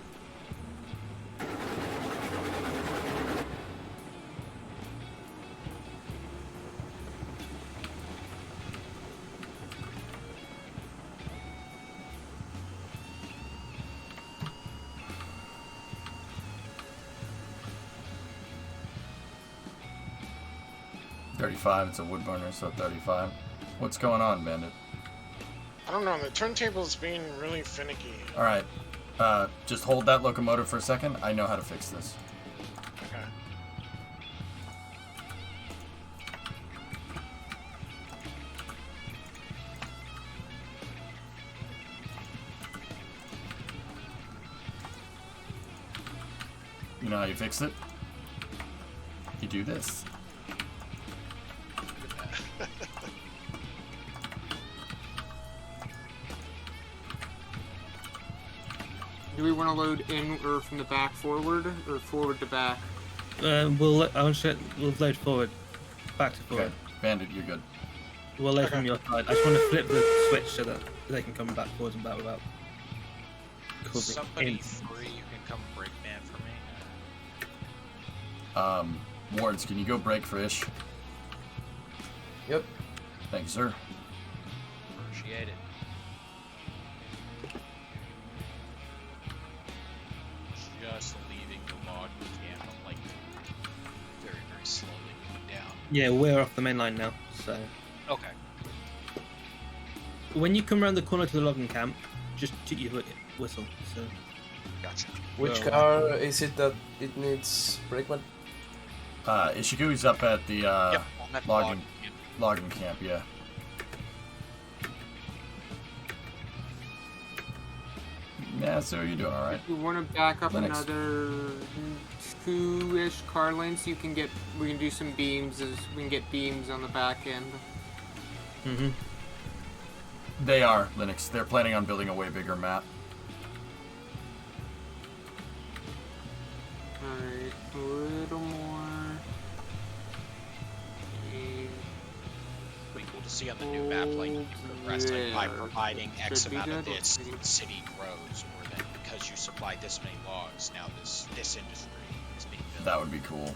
It's a wood burner, so 35. What's going on, Bandit? I don't know, the turntable's being really finicky. Alright, just hold that locomotive for a second. I know how to fix this. Okay. You know how you fix it? You do this. Do we want to load in or from the back forward or forward to back? We'll load forward, back to forward. Okay, Bandit, you're good. We'll load from your side. I just want to flip the switch so that they can come back forwards and back without. Somebody free, you can come break man for me. Wards, can you go break for Ish? Yep. Thank you, sir. Appreciate it. Just leaving the log camp, I'm like very, very slowly moving down. Yeah, we're off the main line now, so. Okay. When you come around the corner to the logging camp, just toot your whistle. So. Gotcha. Which car is it that it needs brakeman? Ishigui's up at the Yep, I'm at the logging camp, yeah. Yeah, so you're doing alright. If you want to back up Linux. another 2-ish car lengths, we can do some beams. We can get beams on the back end. Mm-hmm. They are, Linux. They're planning on building a way bigger map. Alright, a little more. Pretty cool to see on the new map, like you progress like, by providing X amount of this, the city grows, or then because you supply this many logs, now this industry is being built. That would be cool.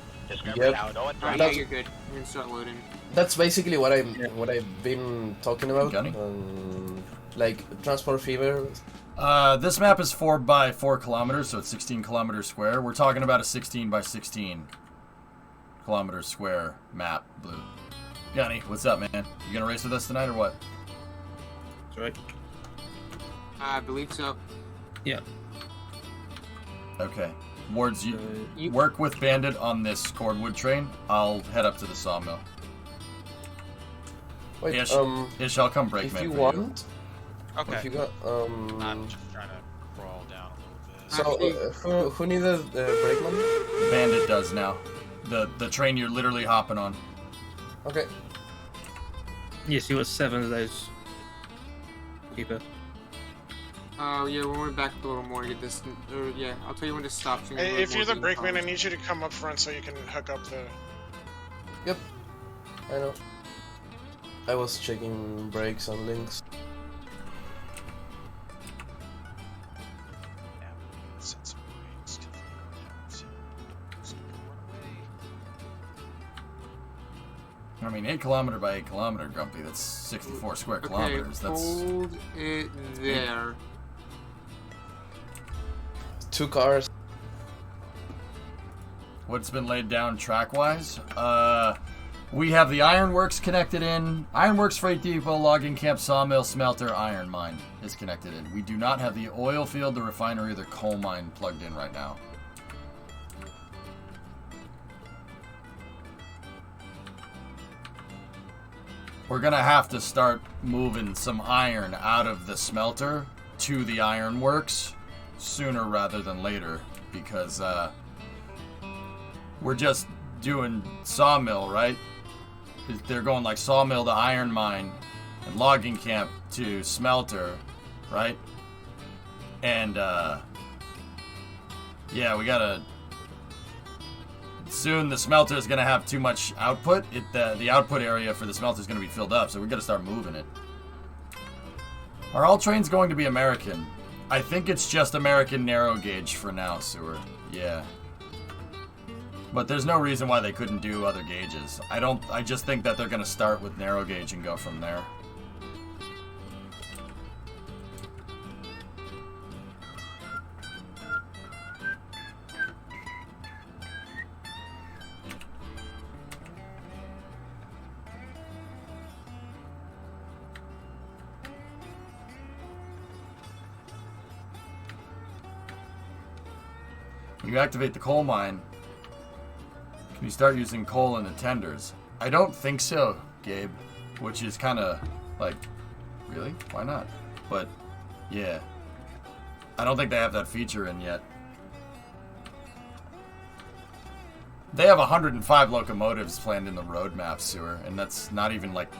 Yep. Alright, yeah, you're good. We're gonna start loading. That's basically what I've been talking about. Gunny? Like transport fever. This map is 4 by 4 kilometers, so it's 16 kilometers square. We're talking about a 16 by 16 kilometers square map, Blue. Gunny, what's up, man? You gonna race with us tonight or what? That's right. I believe so. Yeah. Okay. Wards, you work with Bandit on this cordwood train. I'll head up to the sawmill. Wait, Ish, I'll come break if man you for want. Okay. If you got, I'm just trying to crawl down a little bit. So who needed brakeman? Bandit does now. The train you're literally hopping on. Okay. Yes, you got 7 of those. Keeper. Oh yeah, we want to back up a little more to get this. Yeah, I'll tell you when to stop. So Hey, if you're the brakeman, I need you to come up front so you can hook up the... Yep. I know. I was checking brakes on links. I mean, 8 kilometer by 8 kilometer, Grumpy. That's 64 square kilometers. That's hold it there. 2 cars. what's been laid down track-wise. We have the ironworks connected in. Ironworks, freight depot, logging camp, sawmill, smelter, iron mine is connected in. We do not have the oil field, the refinery, or the coal mine plugged in right now. We're gonna have to start moving some iron out of the smelter to the ironworks sooner rather than later, because we're just doing sawmill, right? they're going like sawmill to iron mine and logging camp to smelter, right? And yeah, we gotta. Soon the smelter is gonna have too much output. The output area for the smelter is gonna be filled up, so we gotta start moving it. Are all trains going to be American? I think it's just American narrow gauge for now, Sewer. Yeah. But there's no reason why they couldn't do other gauges. I just think that they're gonna start with narrow gauge and go from there. When you activate the coal mine, can you start using coal in the tenders? I don't think so, Gabe. Which is kind of like, really? Why not? But, yeah. I don't think they have that feature in yet. They have 105 locomotives planned in the roadmap, Sewer, and that's not even, like,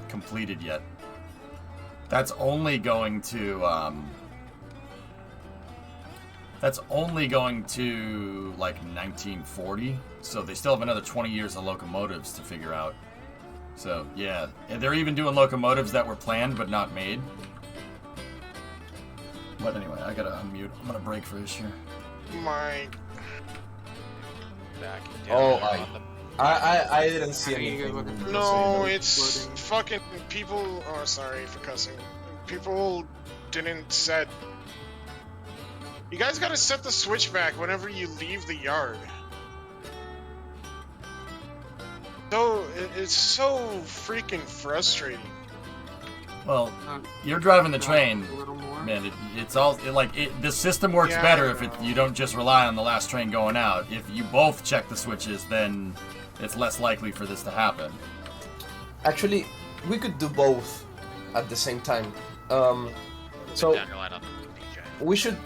completed yet. That's only going to, like 1940, so they still have another 20 years of locomotives to figure out. So, yeah, and they're even doing locomotives that were planned but not made. But anyway, I gotta unmute. I'm gonna break for this here. My... Back Oh, I didn't see anything. No, it's fucking people... Oh, sorry for cussing. People didn't set... You guys gotta set the switch back whenever you leave the yard. So, it's so freaking frustrating. Well, you're driving the train, man. The system works better if you don't just rely on the last train going out. If you both check the switches, then it's less likely for this to happen. Actually, we could do both at the same time. So we should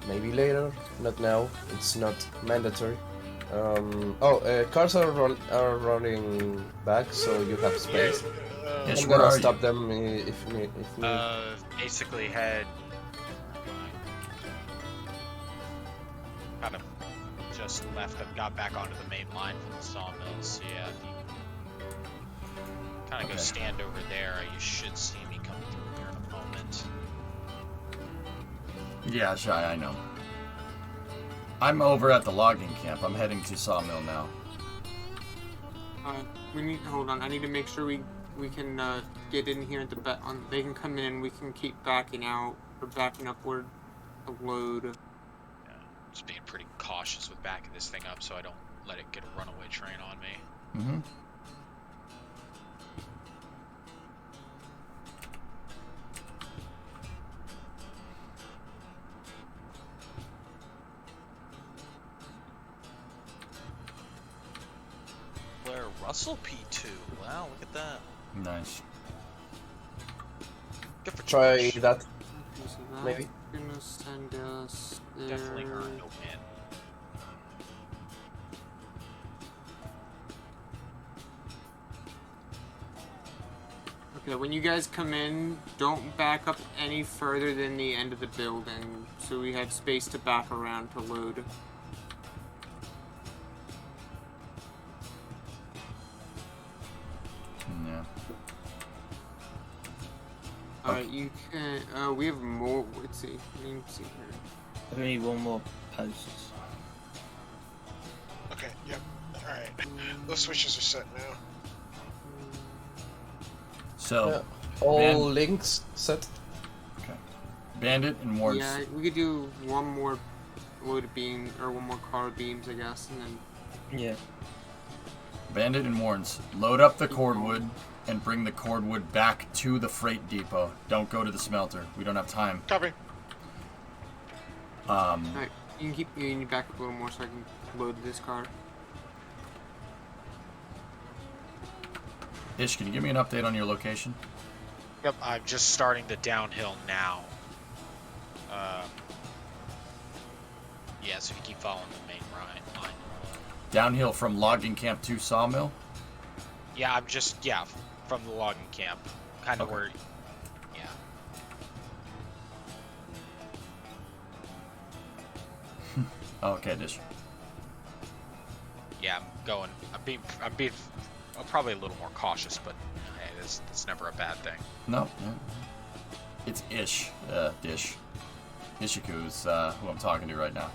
maybe later, not now. It's not mandatory. Cars are running back, so you have space. I'm gonna stop them if need. Basically head kind of just left and got back onto the main line from the sawmills. So yeah, kind of go stand over there. You should see me come through here in a moment. Yeah, Shy, I know. I'm over at the logging camp. I'm heading to Sawmill now. Hold on. I need to make sure we can get in here at the they can come in and we can keep backing out or backing upward to load. Yeah, just being pretty cautious with backing this thing up so I don't let it get a runaway train on me. Mm-hmm. Russell P2. Wow, look at that. Nice. Good for try that. Maybe. Gonna send us there. Definitely earned no win. Okay, when you guys come in, don't back up any further than the end of the building, so we have space to back around to load. Yeah. Alright, you can. We have more. Let's see. Let me see here. We need one more post. Okay, yep. Alright. Those switches are set now. So, all links set. Okay. Bandit and Wards. Yeah, we could do one more load of beam or one more car of beams, I guess, and then. Yeah. Bandit and Warns, load up the cordwood and bring the cordwood back to the freight depot. Don't go to the smelter. We don't have time. Copy. Alright, you can back up a little more so I can load this car. Ish, can you give me an update on your location? Yep, I'm just starting the downhill now. Yeah, so if you keep following the main line. Downhill from logging camp to sawmill? Yeah, I'm just from the logging camp, kind of Okay. where. Yeah. Okay, Dish. Yeah, I'm being probably a little more cautious, but hey, it's never a bad thing. No. It's Dish. Ishiku's who I'm talking to right now.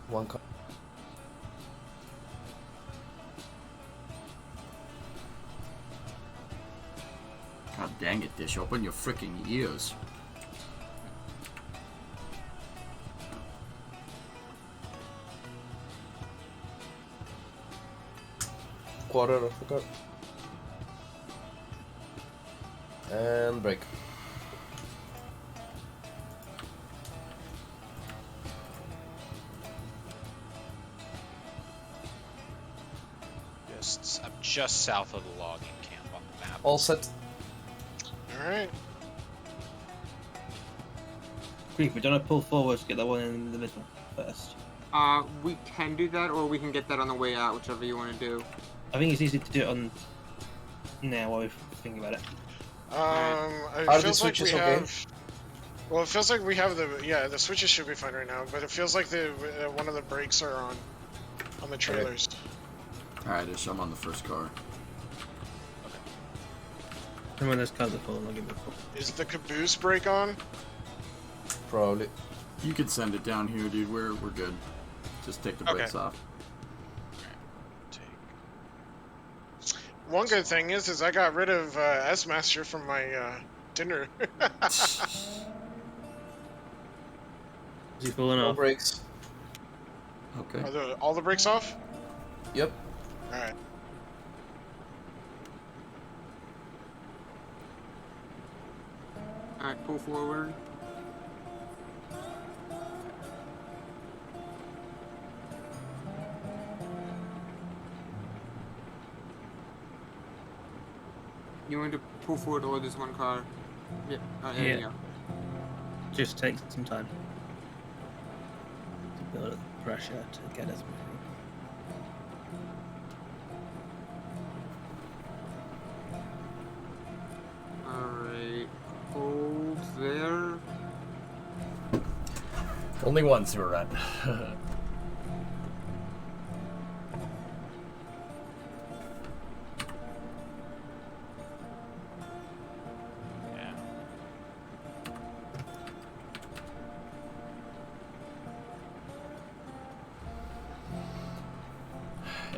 One car. God dang it, Dish. Open your freaking ears. Quarter of the car. And brake. I'm just south of the logging camp on the map. All set. Alright. Grief, we don't have to pull forward to get that one in the middle first. We can do that, or we can get that on the way out, whichever you want to do. I think it's easy to do it on now while we're thinking about it. It feels like we have. Well, it feels like we have the switches should be fine right now, but it feels like the one of the brakes are on the trailers. Alright, Dish, I'm on the first car. And when those cars are full, I'll give it a call. Is the caboose brake on? Probably. You could send it down here, dude. We're good. Just take the brakes off. One good thing is I got rid of S-Master from my dinner. Is he falling No off? brakes. Okay. Are all the brakes off? Yep. Alright. Alright, pull forward. You want to pull forward or this one car? Yeah, there you go. Just takes some time to build up the pressure to get us moving. Alright, hold there. Only one sewer rat.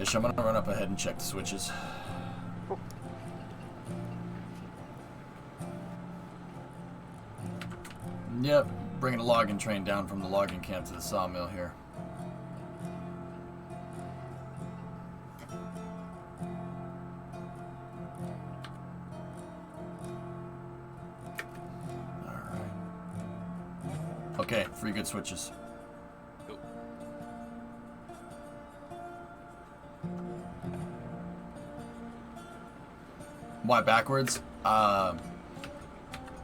Ish, I'm gonna run up ahead and check the switches. Yep, bringing a logging train down from the logging camp to the sawmill here. Alright. Okay, 3 good switches. Why backwards? I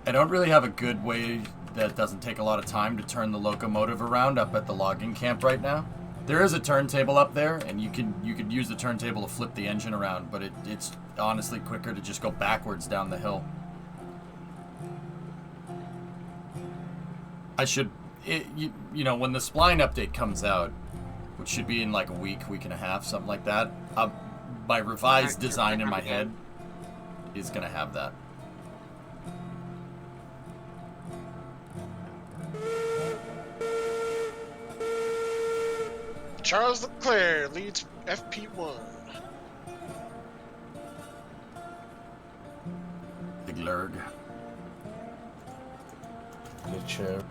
don't really have a good way that doesn't take a lot of time to turn the locomotive around up at the logging camp right now. There is a turntable up there, and you could use the turntable to flip the engine around, but it's honestly quicker to just go backwards down the hill. You know, when the spline update comes out, which should be in like a week and a half, something like that, my revised design in my head is gonna have that. Charles Leclerc leads FP1. Big lurg. Lecher.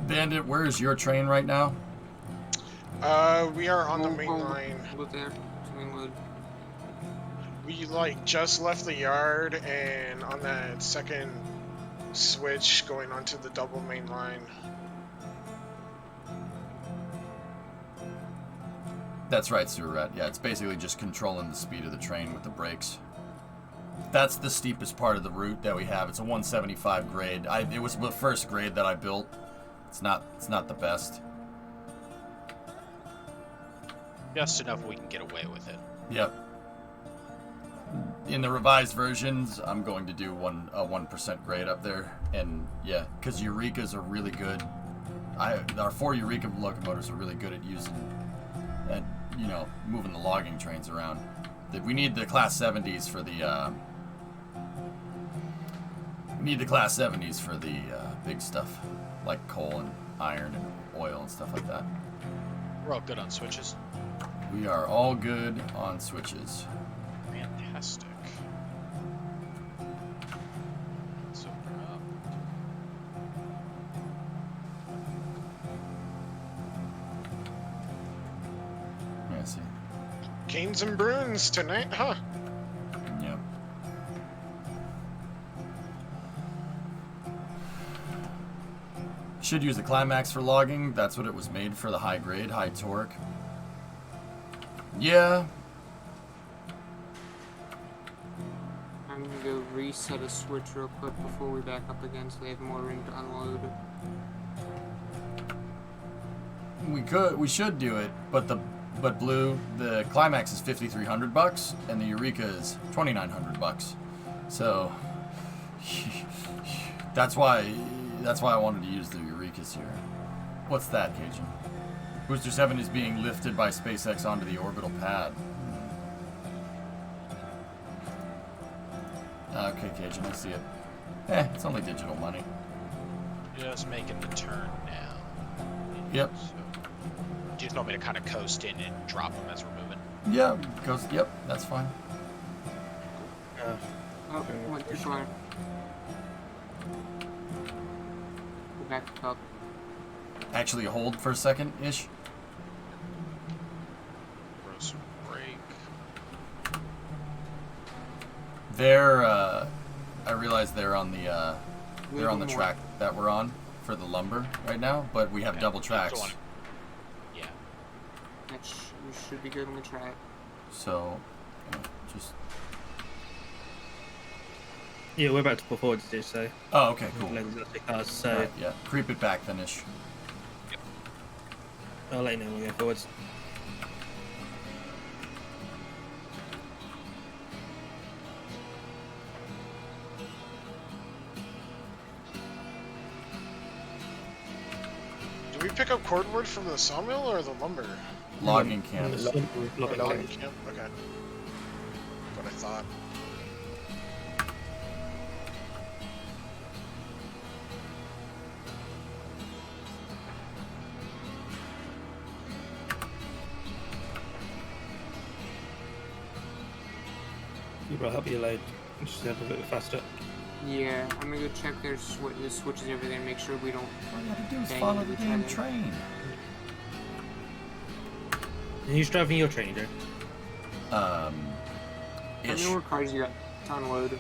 Bandit, where is your train right now? We are on the main line. Hold there. We like just left the yard and on that second switch going onto the double main line. That's right, Sewer Rat. Yeah, it's basically just controlling the speed of the train with the brakes. that's the steepest part of the route that we have. It's a 175 grade. It was the first grade that I built. It's not the best. Just enough we can get away with it. Yep. In the revised versions, I'm going to do a 1% grade up there, and yeah, because Eurekas are really good. Our 4 Eureka locomotives are really good at moving the logging trains around. We need the class 70s for the big stuff, like coal and iron and oil and stuff like that. We're all good on switches. We are all good on switches. Fantastic. Let's open up. Yeah, see. Canes and Bruins tonight, huh? Yep. Should use the Climax for logging. That's what it was made for, the high grade, high torque. Yeah. I'm gonna go reset a switch real quick before we back up again so they have more room to unload. We should do it, but Blue, the Climax is $5,300 and the Eureka is $2,900. So that's why I wanted to use the Eurekas here. What's that, Cajun? Booster 7 is being lifted by SpaceX onto the orbital pad. Okay, Cajun, I see it. It's only digital money. Just making the turn now. Yep. So, do you just want me to kind of coast in and drop them as we're moving? Yeah, yep, that's fine. Went too far. Go back up. Actually hold for a second-ish. Throw some brake. I realize they're on the track that we're on for the lumber right now, but we have double tracks. Yeah. We should be good on the track. So, just... Yeah, we're about to pull forward to do so. Oh, okay, cool. Cars, so right, yeah, creep it back then-ish. Yep. I'll let you know when we go forwards. Do we pick up cordwood from the sawmill or the lumber? Logging camp. Logging camp? Okay. What I thought. I'll help you load. Just have a bit faster. Yeah, I'm gonna go check the switches over there and make sure we don't. All you gotta do is bang follow into the each damn other. train. Who's driving your train, Joe? How many more cars you got to unload?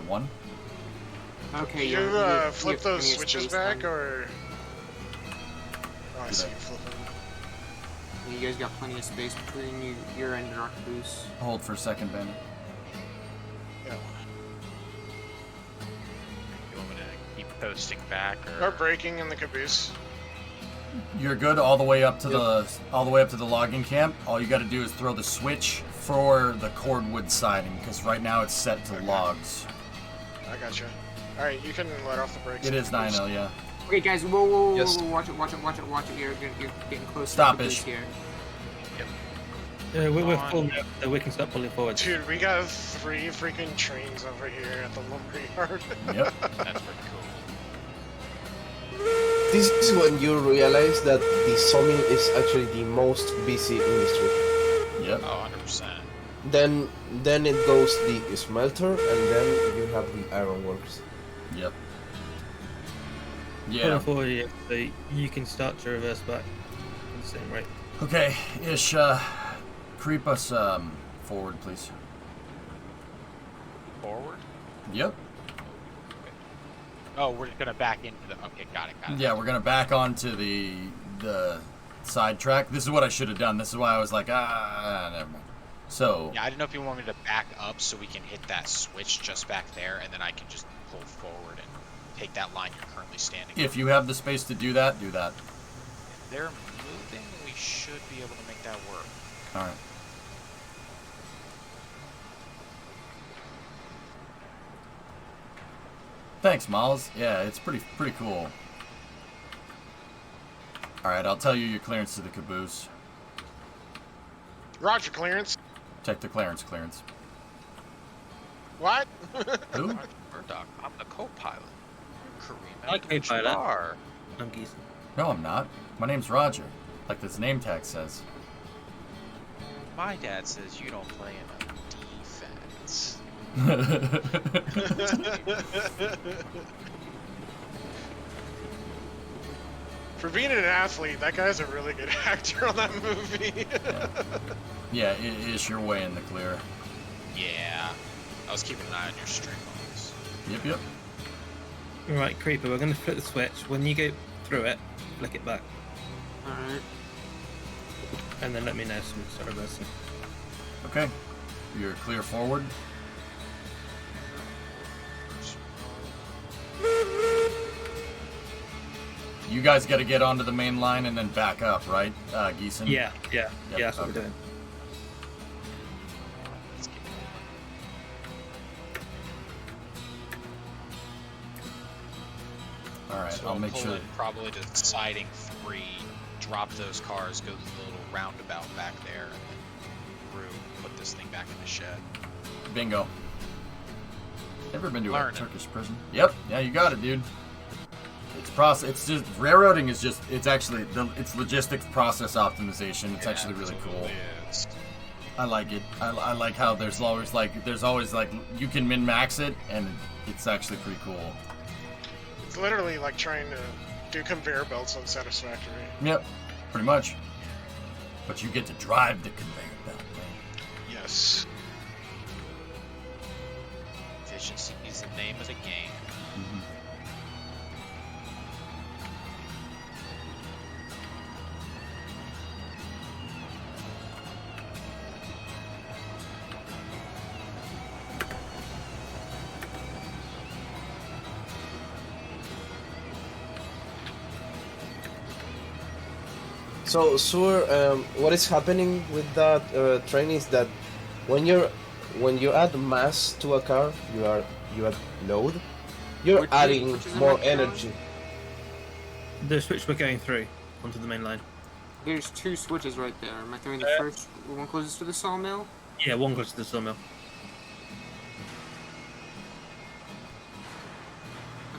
1. Okay, Did you flip those switches back, then. or? Oh, I see you flipping. You guys got plenty of space between your end and our caboose. Hold for a second, Bandit. Yeah. You want me to keep coasting back, or? Start braking in the caboose. You're good all the way up to the logging camp. All you got to do is throw the switch for the cordwood siding, because right now it's set to logs. I gotcha. All right, you can let off the brakes. It is 9L, yeah. Okay, guys, whoa, Yes. watch it. You're getting close Stop-ish. to the caboose here. We're full now, so we can start pulling forward. Dude, we got 3 freaking trains over here at the lumberyard. Yep. That's pretty cool. This is when you realize that the sawmill is actually the most busy industry. Yep. Oh, 100%. Then it goes the smelter, and then you have the ironworks. Yep. Pulling Yeah. forward, yeah, so you can start to reverse back at the same rate. Okay, Ish, creep us forward, please. Forward? Yep. Oh, we're just gonna back into the. Okay, got it. Yeah, we're gonna back onto the side track. This is what I should have done. This is why I was like, never mind. So Yeah, I didn't know if you want me to back up so we can hit that switch just back there, and then I can just pull forward and take that line you're currently standing. if you have the space to do that, do that. If they're moving, we should be able to make that work. All right. Thanks, Miles. Yeah, it's pretty cool. All right, I'll tell you your clearance to the caboose. Roger, clearance. Check the clearance. What? Who? Murdoch, I'm the co-pilot. Kareem Hi, co-pilot. Abdul-Jabbar. I'm Geeson. No, I'm not. My name's Roger, like this name tag says. My dad says you don't play in defense. For being an athlete, that guy's a really good actor on that movie. Yeah, it is your way in the clear. Yeah. I was keeping an eye on your stream logs. Yep. Right, Creeper, we're going to flip the switch. When you go through it, flick it back. Alright. And then let me know some sort of reversing. Okay. You're clear forward. You guys got to get onto the main line and then back up, right, Geeson? Yeah, Yep, that's what okay. we're doing. All right, So I'll make pull sure. in probably to siding 3, drop those cars, go to the little roundabout back there, and then through, put this thing back in the shed. Bingo. Ever been to Learning. a Turkish prison? Yep. Yeah, you got it, dude. It's process. It's just railroading is just. It's actually it's logistics process optimization. It's actually really cool. Is. I like it. I like how there's always like you can min max it, and it's actually pretty cool. It's literally like trying to do conveyor belts on Satisfactory. Yep, pretty much. But you get to drive the conveyor belt, man. Yes. Efficiency is the name of the game. Mm-hmm. So, Sur, what is happening with that train is that when you add mass to a car, you add load. You're Which adding is more my car? energy. The switch we're going through onto the main line. There's 2 switches right there. Am I throwing the first one closest to the sawmill? Yeah, one goes to the sawmill.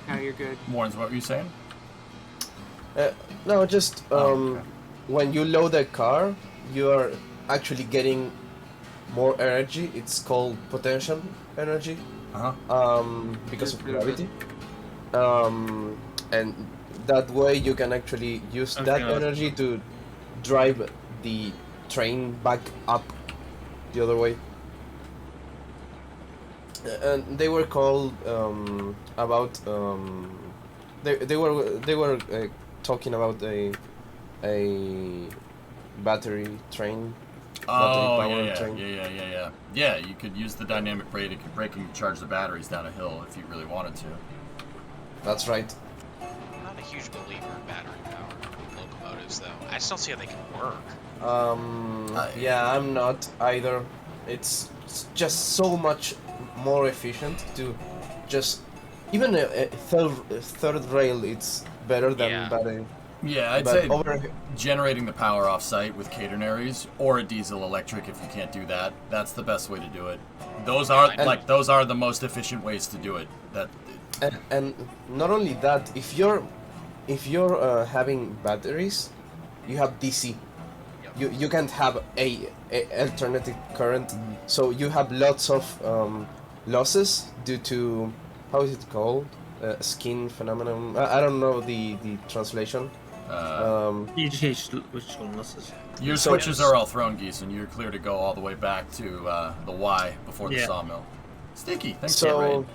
Okay, you're good. Warren's, what were you saying? No, just okay. when you load a car, you are actually getting more energy. It's called potential energy. Because of gravity. And that way you can actually use that energy to drive the train back up the other way. And they were called about they were talking about a battery train. Oh, battery-powered yeah. train. Yeah, you could use the dynamic braking to charge the batteries down a hill if you really wanted to. That's right. I'm not a huge believer in battery-powered locomotives, though. I just don't see how they can work. Yeah, I'm not either. It's just so much more efficient to just even a third rail. It's better than battery. Yeah, I'd But say generating the power off-site with catenaries or a diesel-electric if you can't do that. That's the best way to do it. Those are the most efficient ways to do it. And not only that, if you're having batteries, you have DC. You can't have a alternative current, so you have lots of losses due to how is it called? Skin phenomenon. I don't know the translation. You just losses. Your switches are all thrown, Geese, and you're clear to go all the way back to the Y before the sawmill. Sticky, thanks, So,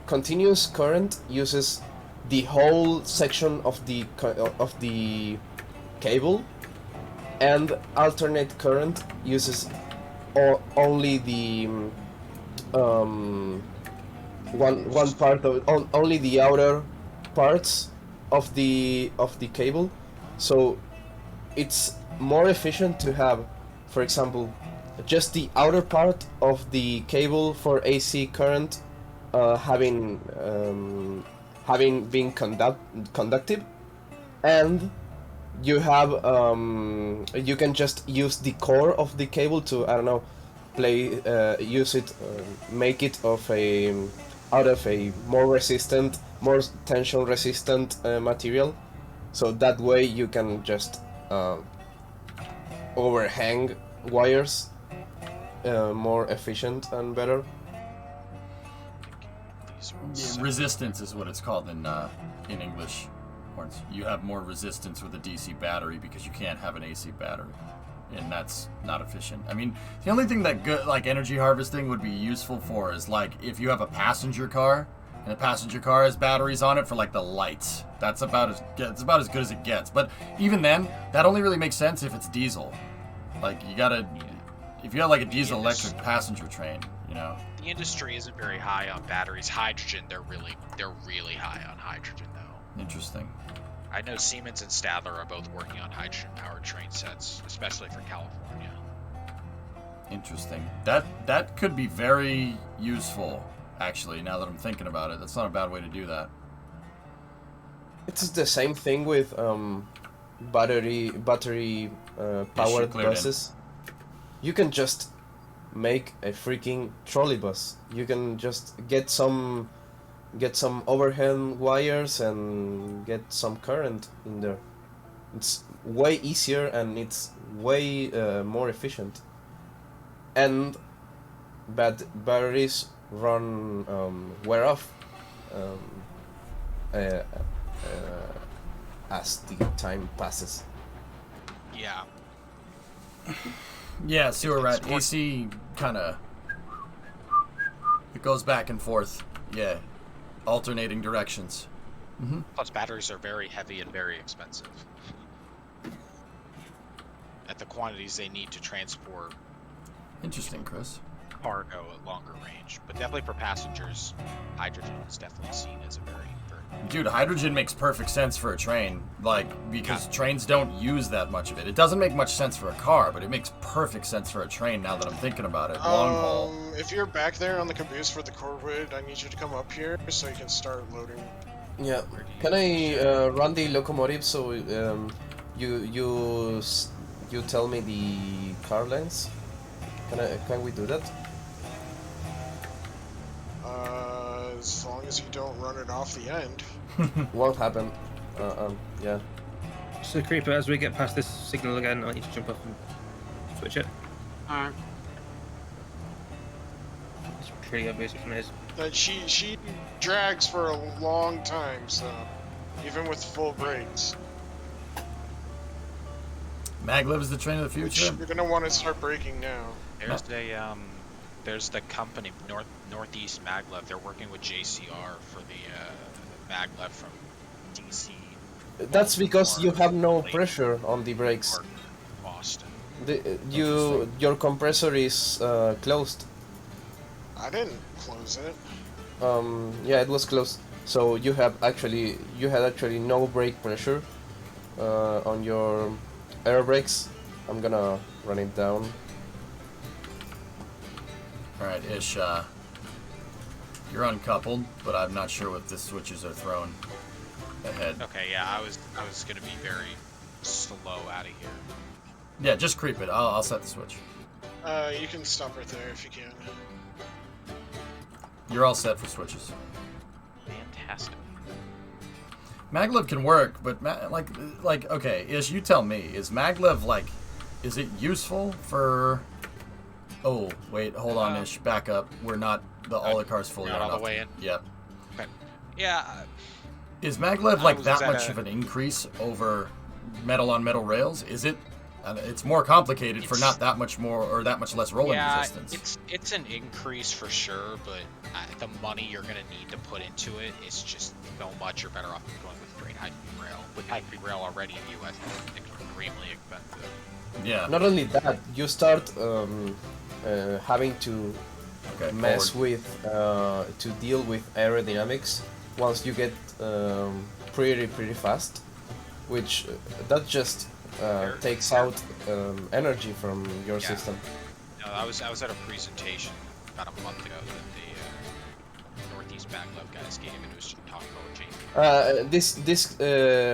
continuous current uses the whole section of the cable, and alternate current uses only the one part of only the outer parts of the cable, so it's more efficient to have, for example, just the outer part of the cable for AC current having been conductive, and you have you can just use the core of the cable to, I don't know, use it, make it out of a more resistant, more tension resistant material, so that way you can just overhang wires more efficient and better. Yeah, resistance is what it's called in English. You have more resistance with a DC battery because you can't have an AC battery, and that's not efficient. I mean, the only thing that good, like energy harvesting, would be useful for is like if you have a passenger car and the passenger car has batteries on it for like the lights. That's about as good as it gets. But even then, that only really makes sense if it's diesel. Like if you have like a diesel electric passenger train, you know. The industry isn't very high on batteries. Hydrogen, they're really high on hydrogen though. Interesting. I know Siemens and Stadler are both working on hydrogen-powered train sets, especially for California. Interesting. That could be very useful, actually, now that I'm thinking about it. That's not a bad way to do that. It's the same thing with battery powered buses. You can just make a freaking trolleybus. You can just get some overhead wires and get some current in there. It's way easier and it's way more efficient. And batteries wear off as the time passes. Yeah. Yeah, sewer rat. AC kind of, it goes back and forth. Yeah. Alternating directions. Mm-hmm. Plus, batteries are very heavy and very expensive. At the quantities they need to transport. Interesting, Chris. Cargo at longer range, but definitely for passengers, hydrogen is definitely seen as a very. Dude, hydrogen makes perfect sense for a train, because trains don't use that much of it. It doesn't make much sense for a car, but it makes perfect sense for a train now that I'm thinking about it. Long haul. If you're back there on the caboose for the Corwood, I need you to come up here so you can start loading. Yeah. Can I run the locomotive so you tell me the car lengths? Can we do that? As long as you don't run it off the end. Won't happen. Yeah. So, Creeper, as we get past this signal again, I need to jump off and switch it. Alright. It's pretty obvious which one it is. That she drags for a long time, so even with full brakes. Maglev is the train of the future. You're gonna want to start braking now. There's the company Northeast Maglev. They're working with JCR for the Maglev from DC. That's because you have no pressure on the brakes. Boston. Your compressor is closed. I didn't close it. Yeah, it was closed. So you had actually no brake pressure on your air brakes. I'm gonna run it down. Alright, Ish, you're uncoupled, but I'm not sure what the switches are thrown ahead. Okay, yeah, I was gonna be very slow out of here. Yeah, just creep it. I'll set the switch. You can stop right there if you can. You're all set for switches. Fantastic. Maglev can work, but okay, Ish, you tell me. Is Maglev is it useful for? Oh wait, hold on, Ish, back up. We're not all the cars fully not run all off. the way in. Yep. Okay. Yeah. Is Maglev that much of an increase over metal on metal rails? Is it And it's more complicated for not that much more or that much less rolling resistance. It's an increase for sure, but the money you're gonna need to put into it is just so much. You're better off going with straight high-speed rail. With high-speed rail already in the US, it's extremely expensive. Yeah. Not only that, you start having to mess with to deal with aerodynamics once you get pretty fast, which that just takes out energy from your system. No, I was at a presentation about a month ago that the Northeast Backlog guys gave, and it was just talking about changing. This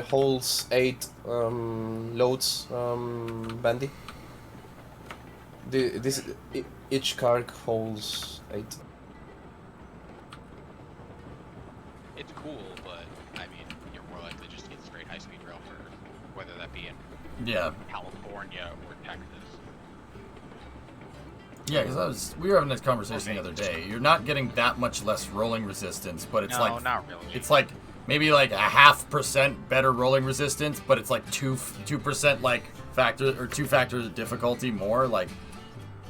holds 8 loads, Bandy. Each car holds 8. It's cool, but I mean, you're more likely just to get straight high-speed rail for whether that be in California or Texas. Yeah, because we were having this conversation the other day. You're not getting that much less rolling resistance, but it's No, not really. It's like maybe like a 0.5% better rolling resistance, but it's like 2% like factor or 2 factors of difficulty more. Like,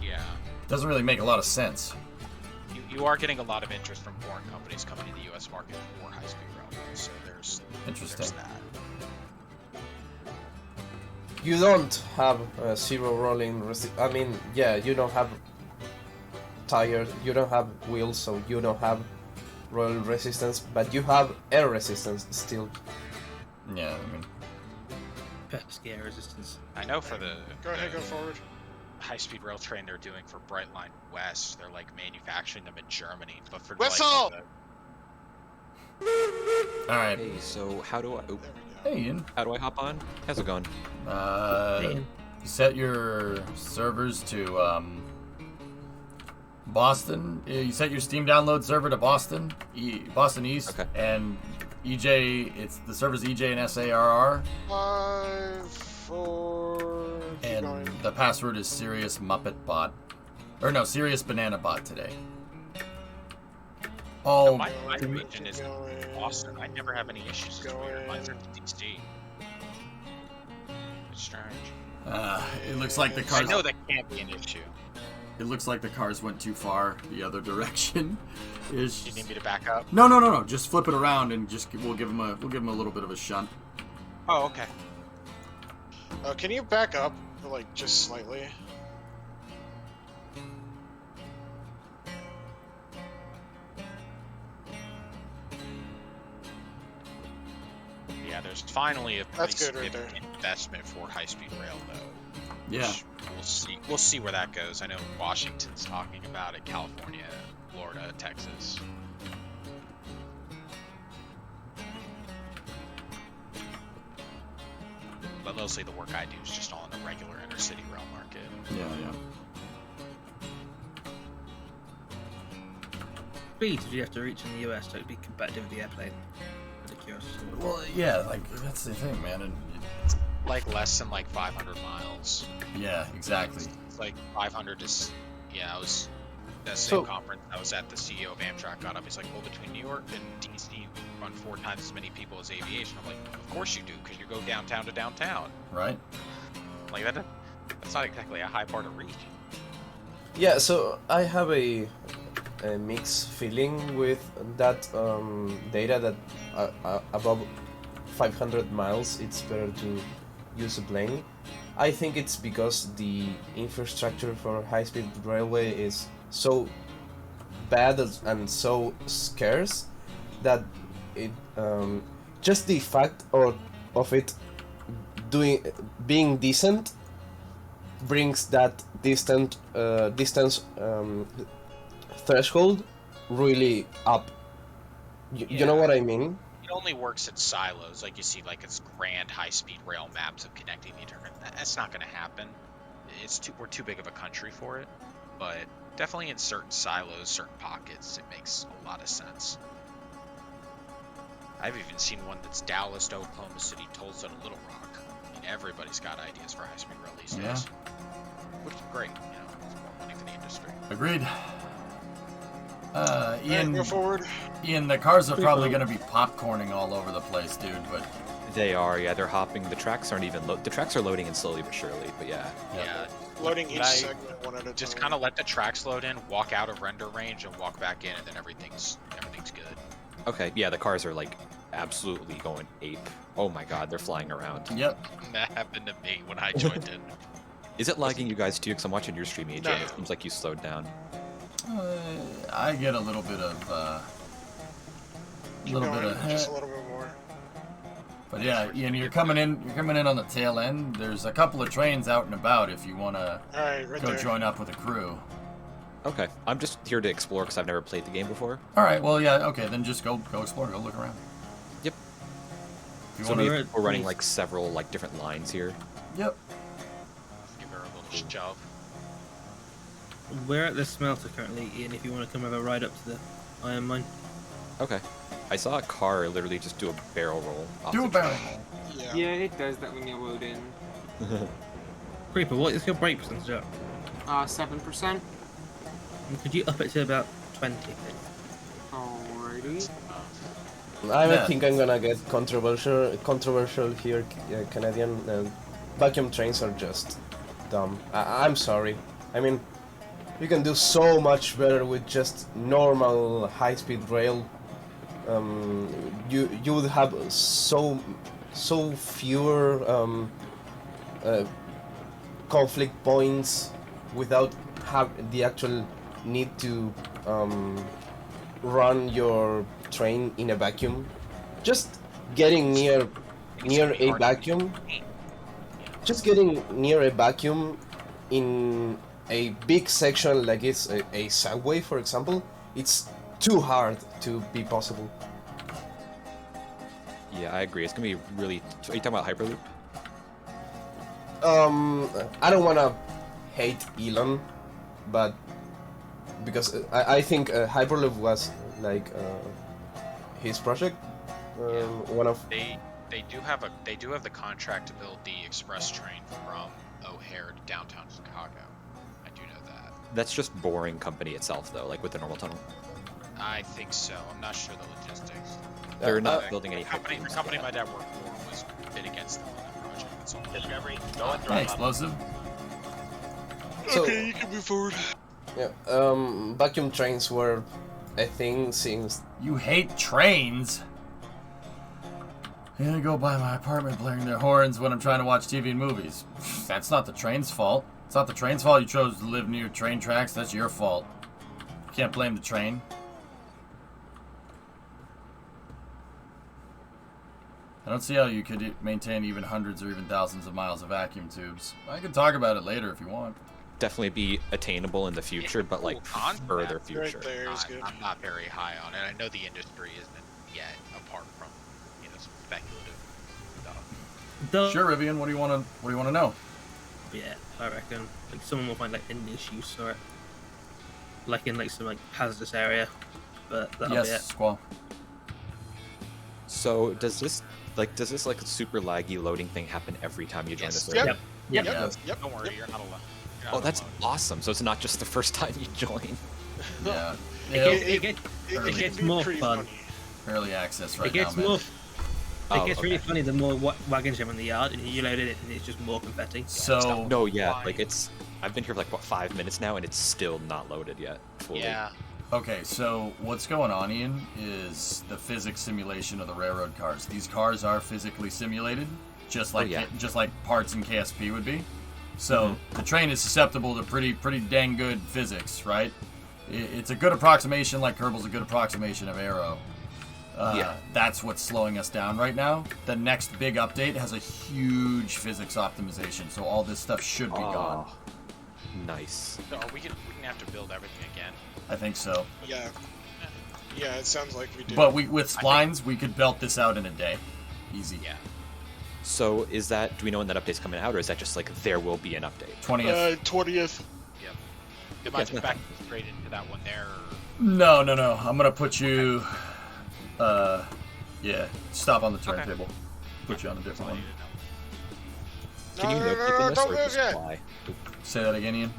yeah, doesn't really make a lot of sense. You are getting a lot of interest from foreign companies coming to the U.S. market for high-speed rail, so there's that. You don't have zero rolling resistance. I mean, yeah, you don't have tires, you don't have wheels, so you don't have rolling resistance, but you have air resistance still. Yeah, I mean, pesky air resistance. I know for the Go forward. High-speed rail train they're doing for Brightline West, they're like manufacturing them in Germany, but for Whistle! All right. Hey, so how do I? Oh, hey, Ian. How do I hop on? How's it going? Set your servers to Boston. You set your Steam download server to Boston, Boston East, okay. And EJ. It's the servers EJ and SARR. 5, 4. And the password is Serious Muppet Bot, or no, Serious Banana Bot today. Oh, my region is Boston. I never have any issues with weird. Mine's in DC. It's strange. It looks like the cars. I know that can't be an issue. It looks like the cars went too far the other direction. Do you need me to back up? No. Just flip it around and we'll give them a little bit of a shunt. Oh, okay. Can you back up, like, just slightly? Yeah, there's finally a pretty That's good right significant investment for high-speed rail, though. Yeah. We'll see where that goes. I know Washington's talking about it, California, Florida, Texas. But mostly the work I do is just all in the regular intercity rail market. Yeah. Speed did you have to reach in the US to be competitive with the airplane? Ridiculous. Well, yeah, like that's the thing, man. And like less than like 500 miles. Yeah, exactly. It's like 500 is. Yeah, I was that same conference. I was at. The CEO of Amtrak got up. He's like, "Well, between New York and DC, we run 4 times as many people as aviation." I'm like, "Of course you do, because you go downtown to downtown." Right. Like that's not exactly a high part of reach. Yeah, so I have a mixed feeling with that data that above 500 miles it's better to use a plane. I think it's because the infrastructure for high-speed railway is so bad and so scarce that it just the fact of it being decent brings that distance threshold really up. You know what I mean? It only works in silos, like you see, like it's grand high-speed rail maps of connecting the internet. That's not going to happen. We're too big of a country for it. But definitely in certain silos, certain pockets, it makes a lot of sense. I've even seen one that's Dallas to Oklahoma City, Tulsa to Little Rock. I mean, everybody's got ideas for high-speed rail these days, which is great. You know, it's more money for the industry. Agreed. Ian, go forward. Ian, the cars are probably going to be popcorning all over the place, dude. But They are, yeah. They're hopping. The tracks aren't even the tracks are loading in slowly but surely. But yeah. Yeah. Loading each But I segment one at a just time. kind of let the tracks load in, walk out of render range, and walk back in, and then everything's good. Okay. Yeah, the cars are like absolutely going ape. Oh my god, they're flying around. Yep. That happened to me when I joined in. Is it lagging you guys too? Because I'm watching your stream, AJ. No. And it seems like you slowed down. I get a little bit of Keep going, just a little bit more. But yeah, Ian, you're coming in on the tail end. There's a couple of trains out and about if you want to Alright, right go there. join up with a crew. Okay. I'm just here to explore because I've never played the game before. All right, well, yeah, okay, then just go explore, go look around. Yep. If you So wanna- we're running like several like different lines here. Yep. Give her a little shove. We're at the smelter currently, Ian, if you want to come have a ride up to the iron mine. Okay. I saw a car literally just do a barrel roll. Off Do the a barrel track. roll. Yeah, it does that when you load in. Creeper, what is your brake percentage up? 7%. And could you up it to about 20, please? Alrighty. I Yeah. think I'm gonna get controversial here, Canadian. Vacuum trains are just dumb. I'm sorry. I mean, you can do so much better with just normal high-speed rail. You would have so fewer conflict points without have the actual need to run your train in a vacuum. Just getting near a vacuum. Just getting near a vacuum in a big section like it's a subway, for example, it's too hard to be possible. Yeah, I agree. It's gonna be really. Are you talking about Hyperloop? I don't wanna hate Elon, but because I think Hyperloop was like his project. One of They do have the contract to build the express train from O'Hare to downtown Chicago. I do know that. That's just boring company itself, though. Like with the normal tunnel, I think so. I'm not sure the logistics. they're not building any. The company my dad worked for was bid against them on that project. That's all. Discovery, going Hey, explosive. So- Okay, you can move forward. yeah, vacuum trains were a thing since You hate trains? Yeah, go by my apartment blaring their horns when I'm trying to watch TV and movies. That's not the train's fault. It's not the train's fault you chose to live near train tracks. That's your fault. You can't blame the train. I don't see how you could maintain even hundreds or even thousands of miles of vacuum tubes. I could talk about it later if you want. Definitely be attainable in the future, but like concept. further Right future. there is good. I'm not very high on it. I know the industry isn't yet, apart from some speculative stuff. Sure, Rivian. What do you want to know? Yeah, I reckon like someone will find like a niche use for it, like in like some like hazardous area, but that'll be Yes, it. Squall. So does this like super laggy loading thing happen every time you join the server? Yep. Yep. Yep. Don't worry, you're not alone. Oh, that's awesome. So it's not just the first time you join. Yeah. It can gets be more pretty fun. funny. Early access right It gets now, man. more. Oh, It gets really okay. funny the more wagons you have in the yard, and you load it, and it's just more confetti. So No, yeah, like it's. I've been here for like what 5 minutes now, and it's still not loaded yet. Fully. Yeah. okay, so what's going on, Ian, is the physics simulation of the railroad cars. These cars are physically simulated, just like yeah. just like parts in KSP would be. So the train is susceptible to pretty dang good physics, right? It's a good approximation, like Kerbal's a good approximation of Aero. Yeah. That's what's slowing us down right now. The next big update has a huge physics optimization, so all this stuff should be gone. Nice. So are we gonna have to build everything again? I think so. Yeah. Yeah, it sounds like we do. But with splines, we could belt this out in a day. Easy. Yeah. So is that? Do we know when that update's coming out, or is that just like there will be an update? 20th. 20th. Yep. It might be back straight into that one there. No. I'm gonna put you. Yeah. Stop on the turntable. Put you on a different one. Can you No, no clip in this don't or move just yet. fly? Say that again, Ian.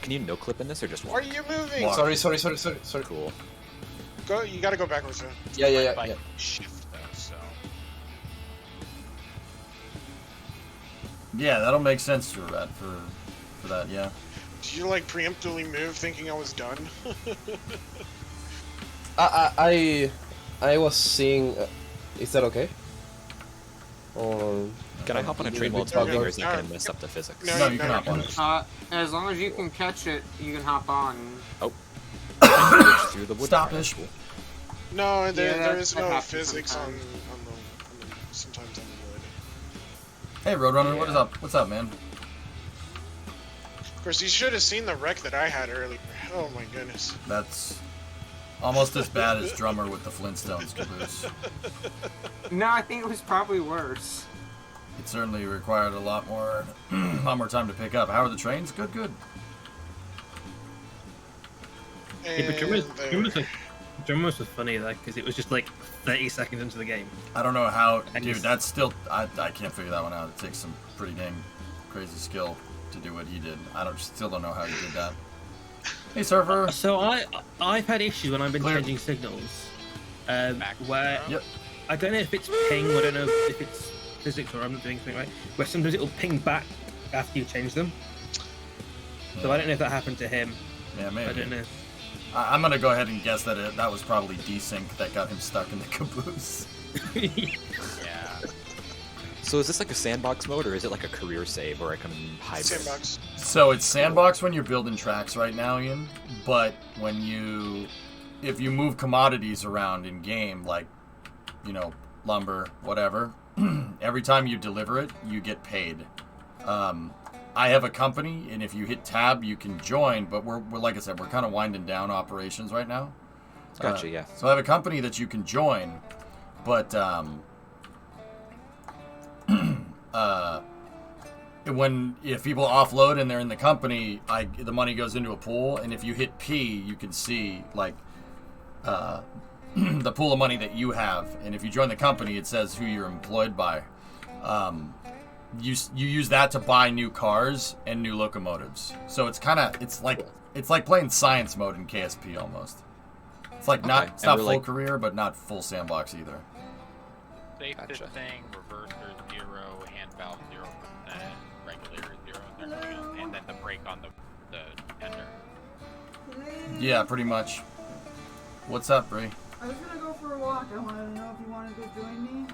Can you no clip in this or just Why walk? are you moving? Walk. Sorry. Cool. Go. You gotta go backwards. Then. Yeah. By shift though, so. Yeah, that'll make sense to Rat for that. Yeah. Did you like preemptively move, thinking I was done? I was seeing. Is that okay? Or can I hop on a train while it's moving, or is that going to mess up the physics? No, you can hop on it. As long as you can catch it, you can hop on. Oh. Through the wood. Stop-ish. No, there that is no happens physics on sometimes. sometimes on the wood. Hey, Roadrunner, what is up? What's up, man? Of course, you should have seen the wreck that I had earlier. Oh my goodness. That's almost as bad as Drummer with the Flintstones caboose. No, I think it was probably worse. It certainly required a lot more time to pick up. How are the trains? Good, good. Yeah, but Drummers was funny though, because it was just like 30 seconds into the game. I don't know how, And dude. just- That's still I can't figure that one out. It takes some pretty dang crazy skill to do what he did. Still don't know how he did that. Hey, server. So I've had issues when I've been Clear. changing signals, where Yep. I don't know if it's ping, I don't know if it's physics or I'm not doing something right, where sometimes it'll ping back after you change them. So I don't know if that happened to him. Yeah, maybe. I don't know. I'm gonna go ahead and guess that that was probably desync that got him stuck in the caboose. Yeah. So is this like a sandbox mode, or is it like a career save, or like a hybrid? Sandbox. So it's sandbox when you're building tracks right now, Ian. But if you move commodities around in game, like, lumber, whatever, every time you deliver it, you get paid. I have a company, and if you hit tab, you can join. But we're like I said, we're kind of winding down operations right now. Gotcha, yeah. So I have a company that you can join, but if people offload and they're in the company, the money goes into a pool, and if you hit P, you can see like the pool of money that you have, and if you join the company, it says who you're employed by. You use that to buy new cars and new locomotives. So it's like playing science mode in KSP almost. It's like it's not full career, but not full sandbox either. Safe thing, reverser 0, hand valve 0%, regulator 0, and then the brake on the tender. Yeah, pretty much. What's up, Bree? I was gonna go for a walk. I wanted to know if you wanted to join me.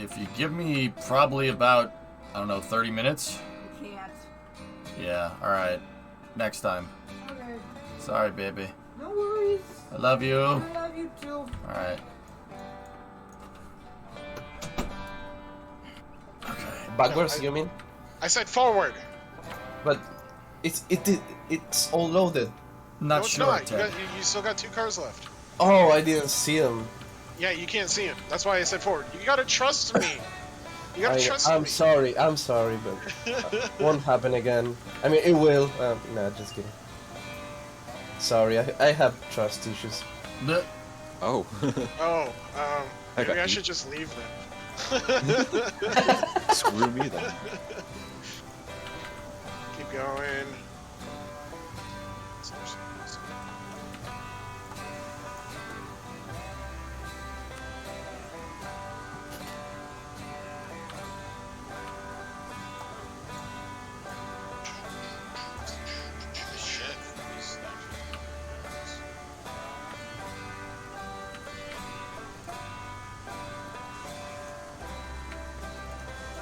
If you give me probably about, 30 minutes. I can't. Yeah, alright. Next time. Okay. Sorry, baby. No worries. I love you. I love you too. Alright. backwards, you mean? I said forward. But it's all loaded. Not No, it's sure. not. Ted. You still got 2 cars left. Oh, I didn't see them. Yeah, you can't see him. That's why I said forward. You gotta trust me. You gotta trust I'm me. sorry, but won't happen again. I mean, it will. No, just kidding. Sorry, I have trust issues. Bleh. Oh. Oh, I got maybe I beat. should just leave then. Screw me then. Keep going.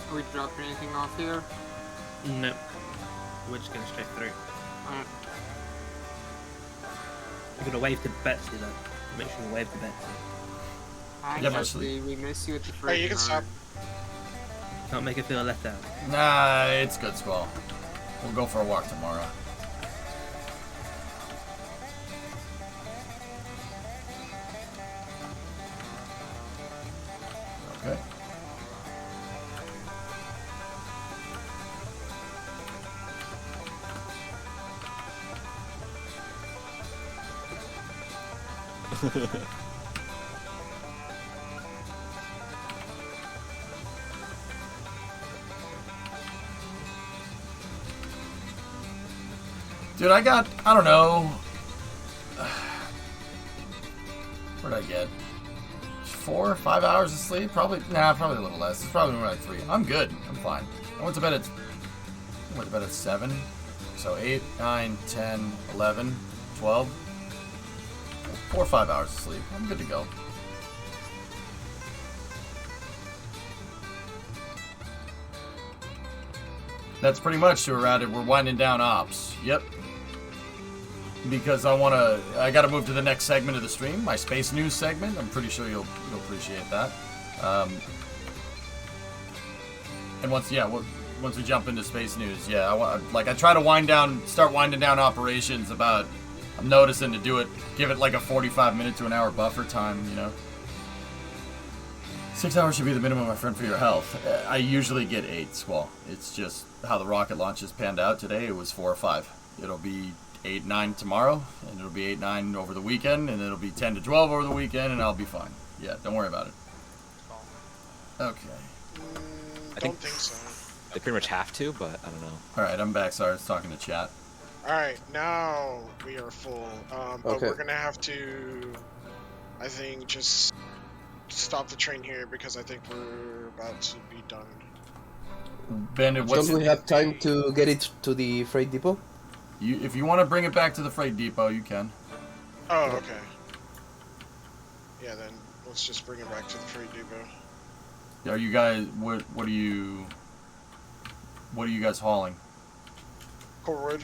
Are we dropping anything off here? No. We're just going straight through. Alright. You're gonna wave to Betsy though. Make sure you wave to Betsy. Hi, Yeah, Betsy. We miss you at the first. Hey, you can stop. Can't make her feel left out. Nah, it's good, Squall. We'll go for a walk tomorrow. Okay. Dude, I don't know. Where'd I get? 4 or 5 hours of sleep. Probably a little less. It's probably more like 3. I'm good. I'm fine. I went to bed at 7. So 8, 9, 10, 11, 12. 4 or 5 hours of sleep. I'm good to go. That's pretty much where we're at. We're winding down ops. Yep. Because I gotta move to the next segment of the stream, my space news segment. I'm pretty sure you'll appreciate that. And once we jump into space news, I try to start winding down operations about. I'm noticing to give it like a 45 minute to an hour buffer time, 6 hours should be the minimum, my friend, for your health. I usually get 8, Squall. It's just how the rocket launches panned out today. It was 4 or 5. It'll be 8, 9 tomorrow, and it'll be 8, 9 over the weekend, and it'll be 10 to 12 over the weekend, and I'll be fine. Yeah, don't worry about it. Okay. I don't think so. They pretty much have to, but I don't know. Alright, I'm back. Sorry, I was talking to chat. Alright, now we are full. But Okay. we're gonna have to, I think, just stop the train here because I think we're about to be done. Bandit, Don't we have time to get it to the freight depot? If you want to bring it back to the freight depot, you can. Oh, okay. Yeah, then let's just bring it back to the freight depot. Are you guys? What are you guys hauling? Cordwood.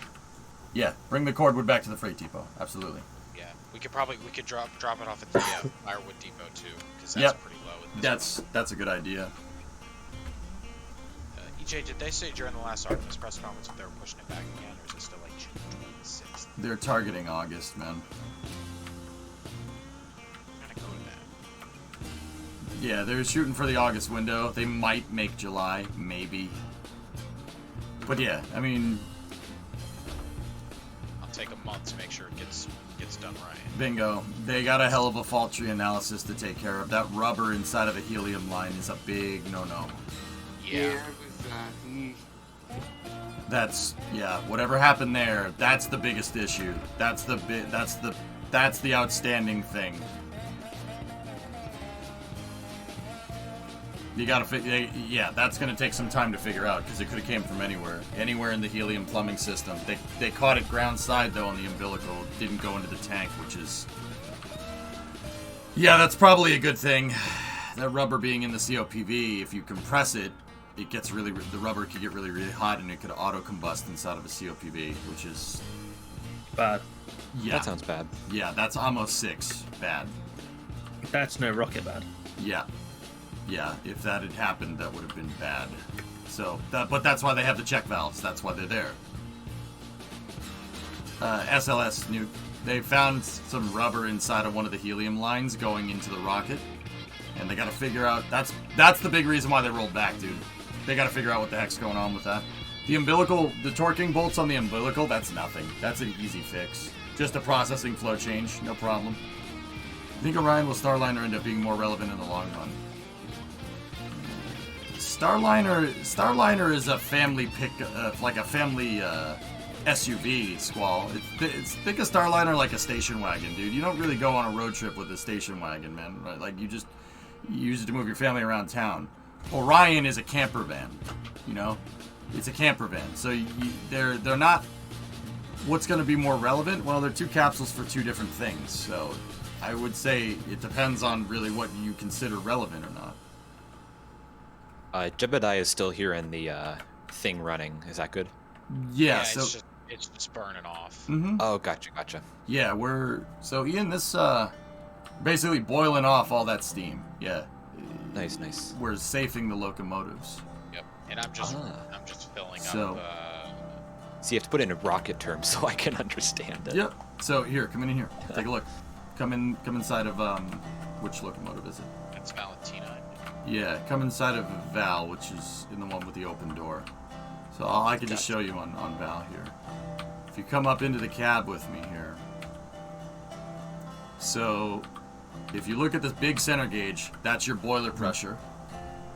Yeah, bring the cordwood back to the freight depot. Absolutely. Yeah, we could drop it off at the Firewood Depot too, because that's pretty low. At this That's a good idea. EJ, did they say during the last Artemis press conference that they were pushing it back again, or is it still like June 26th? They're targeting August, man. I'm gonna go with that. Yeah, they're shooting for the August window. They might make July, maybe. But yeah, I mean, I'll take a month to make sure it gets done right. bingo. They got a hell of a fault tree analysis to take care of. That rubber inside of the helium line is a big no-no. Yeah. That's whatever happened there, that's the biggest issue. That's the outstanding thing. You gotta that's gonna take some time to figure out because it could have came from anywhere in the helium plumbing system. They caught it ground side though on the umbilical, didn't go into the tank, which is that's probably a good thing. That rubber being in the COPV, if you compress it, it gets the rubber could get really, really hot and it could auto combust inside of a COPV, which is bad. Yeah, That sounds bad. Yeah, that's almost 6 bad. That's no rocket bad. Yeah, if that had happened, that would have been bad. So, but that's why they have the check valves. That's why they're there. SLS nuke. They found some rubber inside of one of the helium lines going into the rocket, and they got to figure out. That's the big reason why they rolled back, dude. They got to figure out what the heck's going on with that. The umbilical, the torquing bolts on the umbilical, that's nothing. That's an easy fix. Just a processing flow change, no problem. I think Orion will Starliner end up being more relevant in the long run. Starliner is a family like a family SUV, Squall. Think of Starliner like a station wagon, dude. You don't really go on a road trip with a station wagon, man. Right? Like you use it to move your family around town. Orion is a camper van, It's a camper van. So they're not. What's going to be more relevant? Well, they're 2 capsules for 2 different things. So I would say it depends on really what you consider relevant or not. Jebediah is still here in the thing running. Is that good? Yeah, so it's just burning off. Mm-hmm. Oh, gotcha. Yeah, Ian, this basically boiling off all that steam. Yeah. Nice. We're safing the locomotives. Yep. And I'm just filling So- up. So you have to put it in rocket terms so I can understand it. Yep. So here, come in here. Take a look. Come inside of which locomotive is it? It's Valentina. Yeah, come inside of Val, which is in the one with the open door. So I can just show you on Val here. If you come up into the cab with me here. So if you look at this big center gauge, that's your boiler pressure.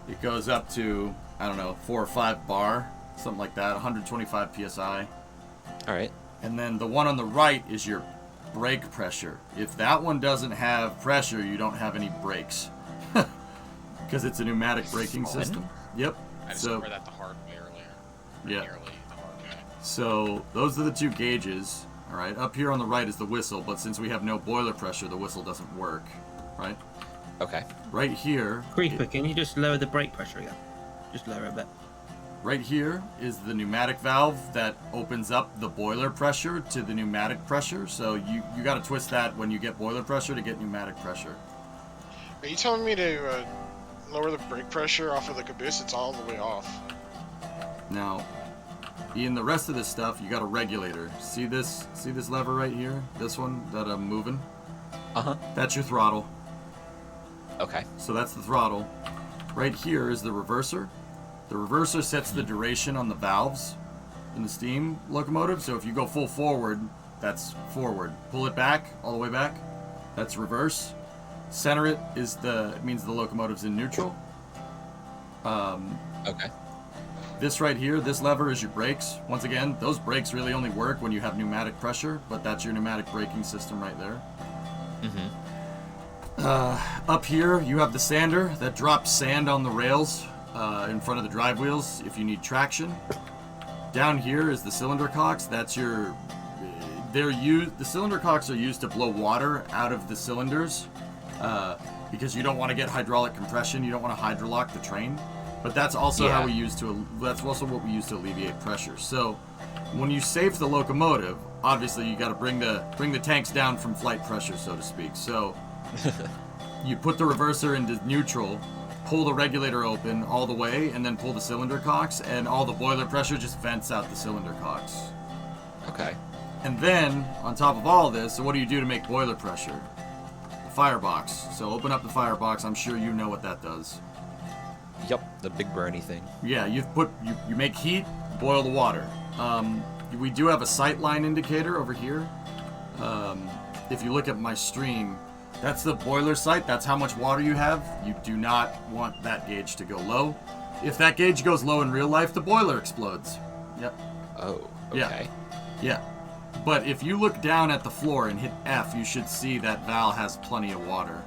It goes up to, 4 or 5 bar, something like that, 125 psi. All right. And then the one on the right is your brake pressure. If that one doesn't have pressure, you don't have any brakes. Because it's a pneumatic braking system. Yep. I discovered that the hard way earlier. Yeah. Nearly the hard way. So those are the 2 gauges. All right. Up here on the right is the whistle, but since we have no boiler pressure, the whistle doesn't work. Right. Okay. Right here. Creeper, can you just lower the brake pressure again? Just lower a bit. Right here is the pneumatic valve that opens up the boiler pressure to the pneumatic pressure. So you got to twist that when you get boiler pressure to get pneumatic pressure. Are you telling me to lower the brake pressure off of the caboose? It's all the way off. Now, in the rest of this stuff, you got a regulator. See this lever right here? This one that I'm moving? Uh-huh. That's your throttle. Okay. So that's the throttle. Right here is the reverser. The reverser sets the duration on the valves in the steam locomotive. So if you go full forward, that's forward. Pull it back, all the way back, that's reverse. Center it means the locomotive's in neutral. Okay. This right here, this lever is your brakes. Once again, those brakes really only work when you have pneumatic pressure, but that's your pneumatic braking system right there. Up here, you have the sander that drops sand on the rails in front of the drive wheels if you need traction. Down here is the cylinder cocks. That's your. The cylinder cocks are used to blow water out of the cylinders because you don't want to get hydraulic compression. You don't want to hydrolock the train. But that's also how we use to. That's also what we use to alleviate pressure. So when you safe the locomotive, obviously you got to bring the tanks down from flight pressure, so to speak. So you put the reverser into neutral, pull the regulator open all the way, and then pull the cylinder cocks, and all the boiler pressure just vents out the cylinder cocks. Okay. And then, on top of all this, so what do you do to make boiler pressure? The firebox. So open up the firebox. I'm sure you know what that does. Yep, the big burny thing. Yeah, you make heat, boil the water. We do have a sight line indicator over here. If you look at my stream, that's the boiler sight. That's how much water you have. You do not want that gauge to go low. If that gauge goes low in real life, the boiler explodes. Yep. Oh, okay. Yeah. But if you look down at the floor and hit F, you should see that valve has plenty of water.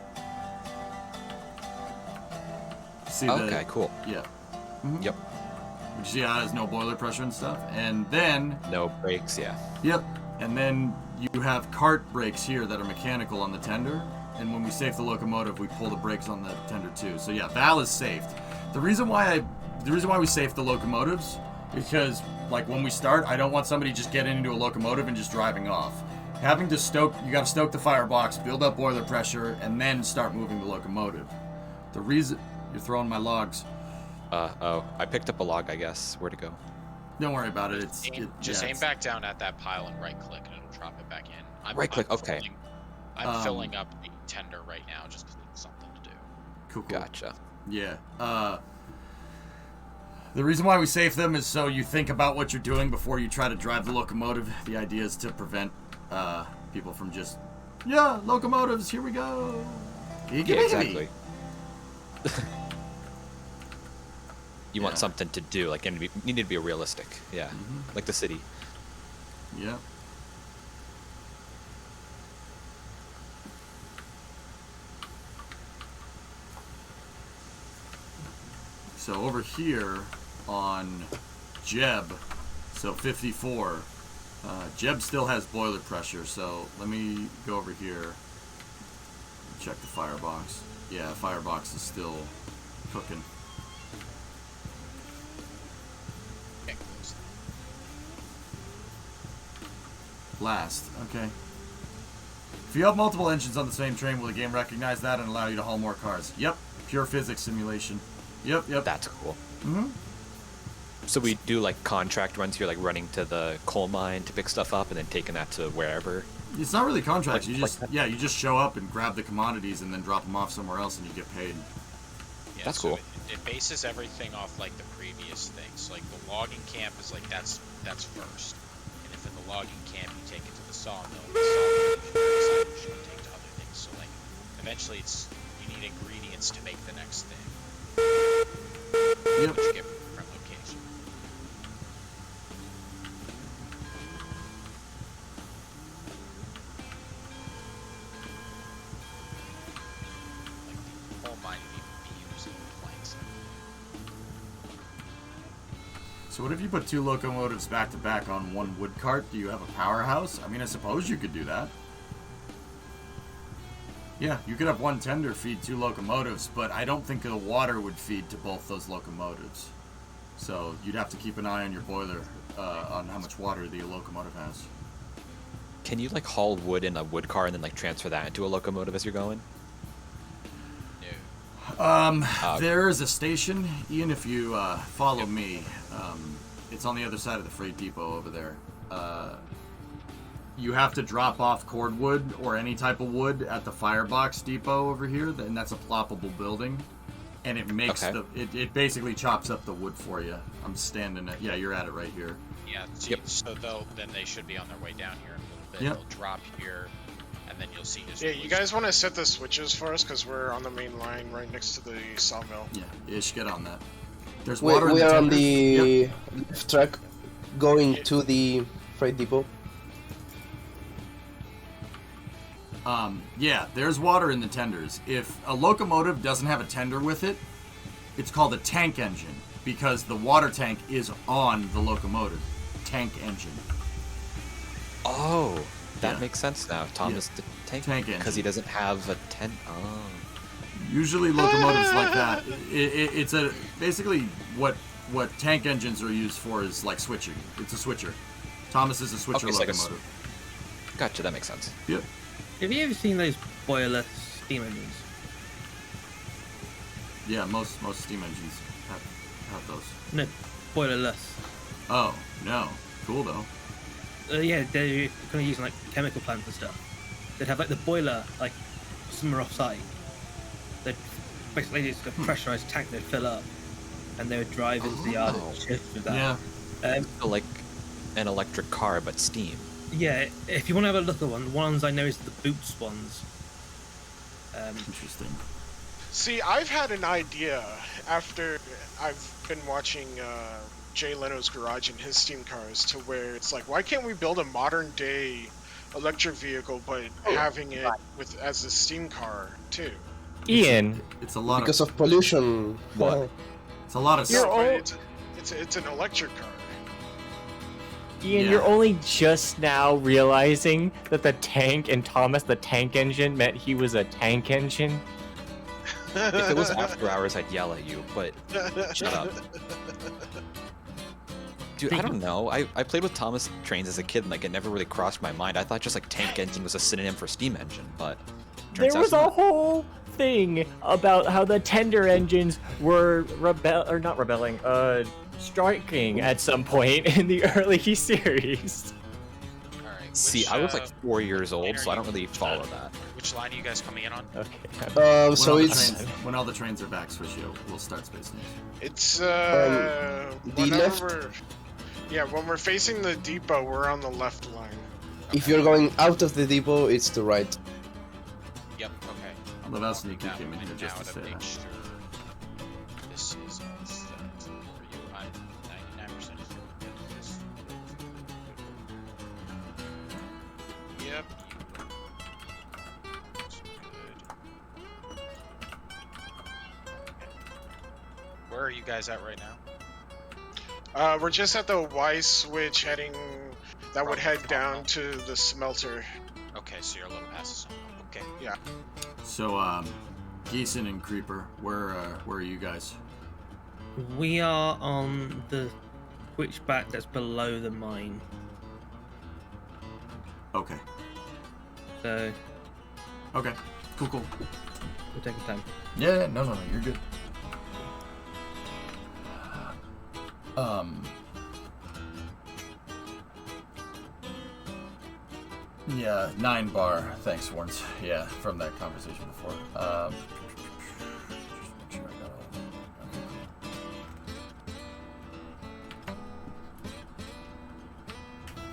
See okay, cool. Yeah. Yep. You see how it has no boiler pressure and stuff? And then... No brakes, yeah. Yep. And then you have cart brakes here that are mechanical on the tender. And when we safe the locomotive, we pull the brakes on the tender too. So yeah, valve is safed. The reason why we safe the locomotives is because, like, when we start, I don't want somebody just getting into a locomotive and just driving off. You got to stoke the firebox, build up boiler pressure, and then start moving the locomotive. The reason... You're throwing my logs. I picked up a log, I guess. Where'd it go? Don't worry about it. Just aim back down at that pile and right-click, and it'll drop it back in. Right-click, okay. I'm filling up the tender right now just because it's something to do. Cool. Gotcha. Yeah. The reason why we safe them is so you think about what you're doing before you try to drive the locomotive. The idea is to prevent people from just, locomotives, here we go. Yeah, exactly. You want something to do, like, you need to be realistic. Yeah, like the city. Yeah. So over here on Jeb, so 54, Jeb still has boiler pressure, so let me go over here, check the firebox. Yeah, firebox is still cooking. Last, okay. If you have multiple engines on the same train, will the game recognize that and allow you to haul more cars? Yep, pure physics simulation. Yep. That's cool. Mm-hmm. So we do, like, contract runs here, like running to the coal mine to pick stuff up and then taking that to wherever? It's not really contracts. You just show up and grab the commodities and then drop them off somewhere else and you get paid. Yeah, that's so cool. It bases everything off, like, the previous things. Like, the logging camp is, like, that's first. And if in the logging camp you take it to the sawmill, the sawmill you should take to other things. So, like, eventually you need ingredients to make the next thing. Yep. Which you get from different locations. Like the coal mine you need to be using So what if you put 2 locomotives back to back on 1 wood cart? Do you have a powerhouse? I mean, I suppose you could do that. Yeah, you could have 1 tender feed 2 locomotives, but I don't think the water would feed to both those locomotives. So you'd have to keep an eye on your boiler on how much water the locomotive has. Can you like haul wood in a wood car and then like transfer that into a locomotive as you're going? There is a station, Ian, if you follow me. It's on the other side of the freight depot over there. You have to drop off cordwood or any type of wood at the firebox depot over here, and that's a ploppable building. And it makes it basically chops up the wood for you. I'm standing at, yeah, you're at it right here. Yeah, so they should be on their way down here in a little bit. They'll drop here, and then you'll see his. Yeah, you guys want to set the switches for us because we're on the main line right next to the sawmill. Yeah, Ish, get on that. There's water. We are on the left track, going to the freight depot. Yeah, there's water in the tenders. If a locomotive doesn't have a tender with it, it's called a tank engine because the water tank is on the locomotive. Tank engine. Oh, that makes sense now. Thomas the tank engine. Because he doesn't have a tent. Oh. Usually locomotives like that, it's basically what tank engines are used for is like switching. It's a switcher. Thomas is a switcher locomotive. Gotcha, that makes sense. Yep. Have you ever seen those boiler steam engines? Yeah, most steam engines have those. No, boilerless. Oh, no. Cool, though. Yeah, they're kind of using, like, chemical plants and stuff. They'd have, like, the boiler, like, somewhere off-site. They'd basically just a pressurized tank they'd fill up, and they would drive into the yard and shift with that. Yeah. So like an electric car, but steam. Yeah, if you want to have a look at one, the ones I know is the Boots ones. Interesting. See, I've had an idea after I've been watching Jay Leno's Garage and his steam cars to where it's like, why can't we build a modern day electric vehicle but having it with as a steam car too? Ian, it's a lot because of pollution. What? It's a lot of stuff. It's an electric car. Ian, you're only just now realizing that the tank in Thomas the Tank Engine meant he was a tank engine? If it was after hours, I'd yell at you, but shut up. Dude, I don't know. I played with Thomas trains as a kid, and like it never really crossed my mind. I thought just like tank engine was a synonym for steam engine, but there was a whole thing about how the tender engines were striking at some point in the early series. Alright. See, I was like 4 years old, so I don't really follow that. Which line are you guys coming in on? Okay. So it's when all the trains are back, switch you. We'll start Space News. It's the left. When we're facing the depot, we're on the left line. If you're going out of the depot, it's the right. Yep. Okay. Well, that's sneaky came in here just to say that. Sure this is all set for you. I'm 99% sure that this. Yep. Where are you guys at right now? We're just at the Y switch heading. That would head down to the smelter. Okay, so you're a little past the smelter. Okay. Yeah. So, Geeson and Creeper, where are you guys? We are on the switchback that's below the mine. Okay. So. Okay. Cool. We're taking time. Yeah. No. You're good. Yeah, 9 bar. Thanks, Warns. Yeah, from that conversation before.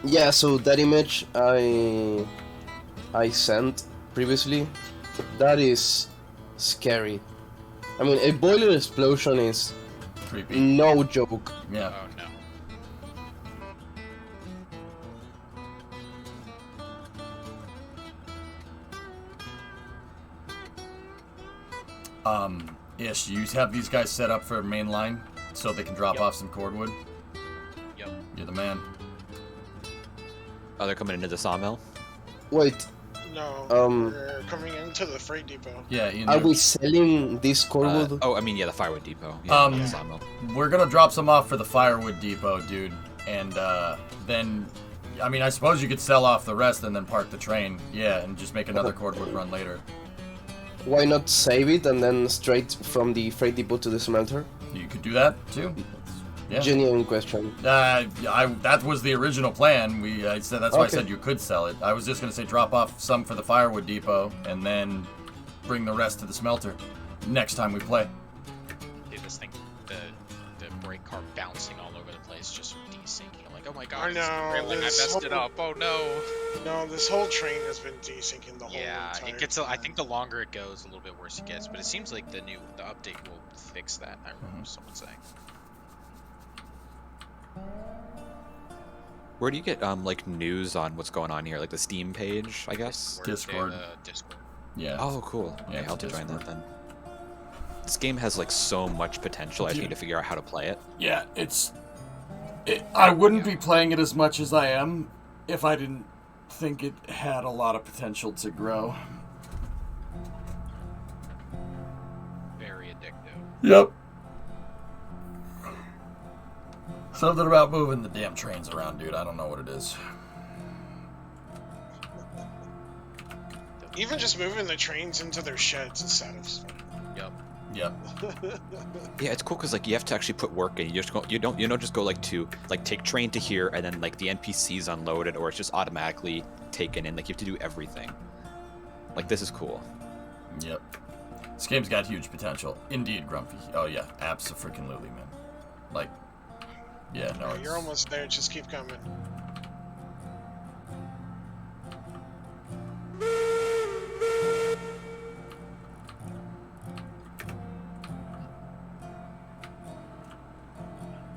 Yeah, so that image I sent previously, that is scary. I mean, a boiler explosion is creepy. No joke. Yeah. Oh no. Ish, you have these guys set up for main line so they can drop off some cordwood? You're the man. Oh, they're coming into the sawmill? Wait. No, we're coming into the freight depot. Yeah, Ian, Are we selling this cordwood? Oh, I mean, yeah, the firewood depot. Yeah, the sawmill. We're gonna drop some off for the firewood depot, dude, and then, I mean, I suppose you could sell off the rest and then park the train. Yeah, and just make another cordwood run later. Why not save it and then straight from the freight depot to the smelter? You could do that too. Yeah. Genuine question. That was the original plan. I said that's why I Okay. said you could sell it. I was just gonna say drop off some for the firewood depot and then bring the rest to the smelter next time we play. Dude, this thing, the brake car bouncing all over the place just from desyncing. I'm like, oh my I god, know. railing, I messed it up. Oh no. No, this whole train has been desyncing the whole Yeah, entire it gets. I think the longer it goes, a little bit worse it gets. But it seems like the update will fix that. I remember someone saying. Where do you get like news on what's going on here? Like the Steam page, I guess? Discord. Discord. Yeah. Oh, cool. Yeah, Okay, I'll have to it's join that Discord. then. This game has like so much potential. I just Dude. need to figure out how to play it. Yeah, I wouldn't be playing it as much as I am if I didn't think it had a lot of potential to grow. Very addictive. Yep. Something about moving the damn trains around, dude. I don't know what it is. Even just moving the trains into their sheds is satisfying. Yep. Yep. Yeah, it's cool because like you have to actually put work in. You don't just go like to like take train to here and then like the NPCs unloaded or it's just automatically taken in. Like you have to do everything. Like this is cool. Yep. This game's got huge potential. Indeed, Grumpy. Oh yeah, abso-freaking-lutely, man. Like, yeah, no. Yeah, you're almost there. Just keep coming.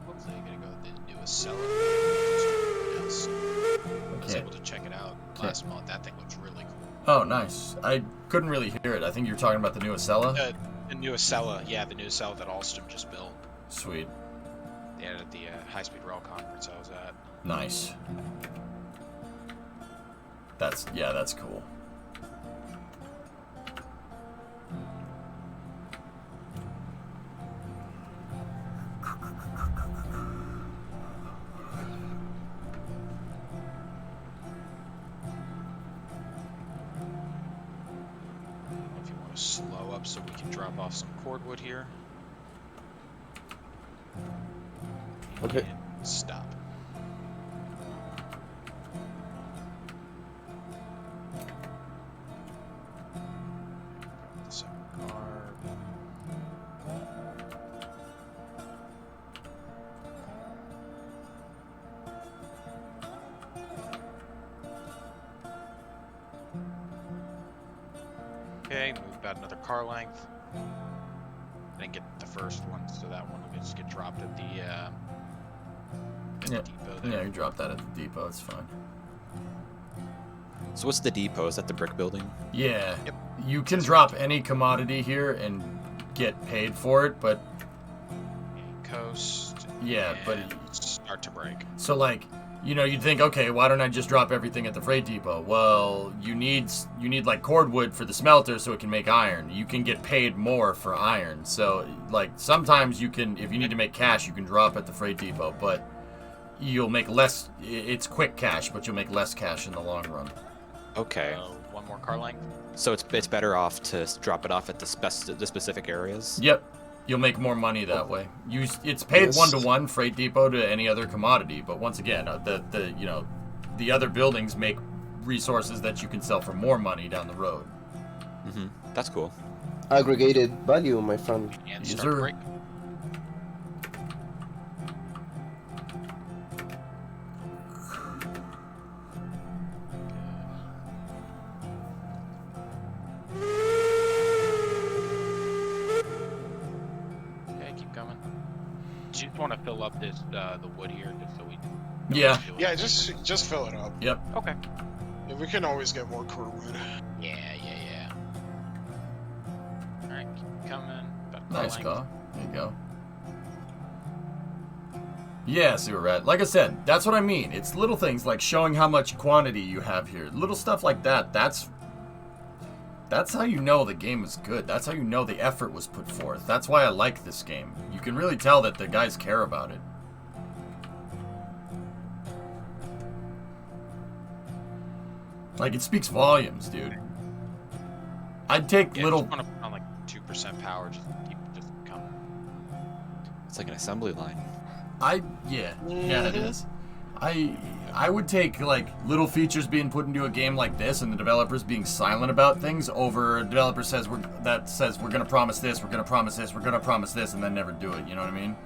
Hopefully, I'm gonna go with the newest seller. I was Okay. able to check it out last month. That thing looks really cool. Oh, nice. I couldn't really hear it. I think you were talking about the new Acela. The newest seller, yeah, the newest seller that Alstom just built. Sweet. They had it at the High Speed Rail conference I was at. Nice. That's cool. If you want to slow up so we can drop off some cordwood here. Okay. And stop. The second car. Okay, move about another car length. I didn't get the first one, so that one will just get dropped at the Yeah. depot there. Yeah, you drop that at the depot. It's fine. So what's the depot? Is that the brick building? Yeah. You can drop any commodity here and get paid for it, but Coast. yeah, but and start to break. so like, you know, you'd think, okay, why don't I just drop everything at the freight depot? Well, you need like cordwood for the smelter so it can make iron. You can get paid more for iron. So like sometimes you can, if you need to make cash, you can drop at the freight depot, but you'll make less. It's quick cash, but you'll make less cash in the long run. Okay. One more car length. So it's better off to drop it off at the specific areas. Yep. You'll make more money that way. It's paid Yes. 1-to-1 freight depot to any other commodity, but once again, the other buildings make resources that you can sell for more money down the road. Mm-hmm. That's cool. Aggregated value, my friend. And Yes, start to sir. break. Okay, keep coming. Do you just want to fill up this the wood here just so we Yeah. Yeah, just fill it up. Yep. Okay. Yeah, we can always get more cordwood. Yeah. Alright, keep coming. About car Nice length. car. There you go. Yeah, Sewer Rat. Like I said, that's what I mean. It's little things like showing how much quantity you have here. Little stuff like that. That's how you know the game is good. That's how you know the effort was put forth. That's why I like this game. You can really tell that the guys care about it. Like, it speaks volumes, dude. I'd take little... Just want to put on like 2% power, just keep just coming. It's like an assembly line. Yeah, it is. I would take like little features being put into a game like this and the developers being silent about things over a developer says we're gonna promise this, we're gonna promise this, we're gonna promise this, and then never do it. You know what I mean?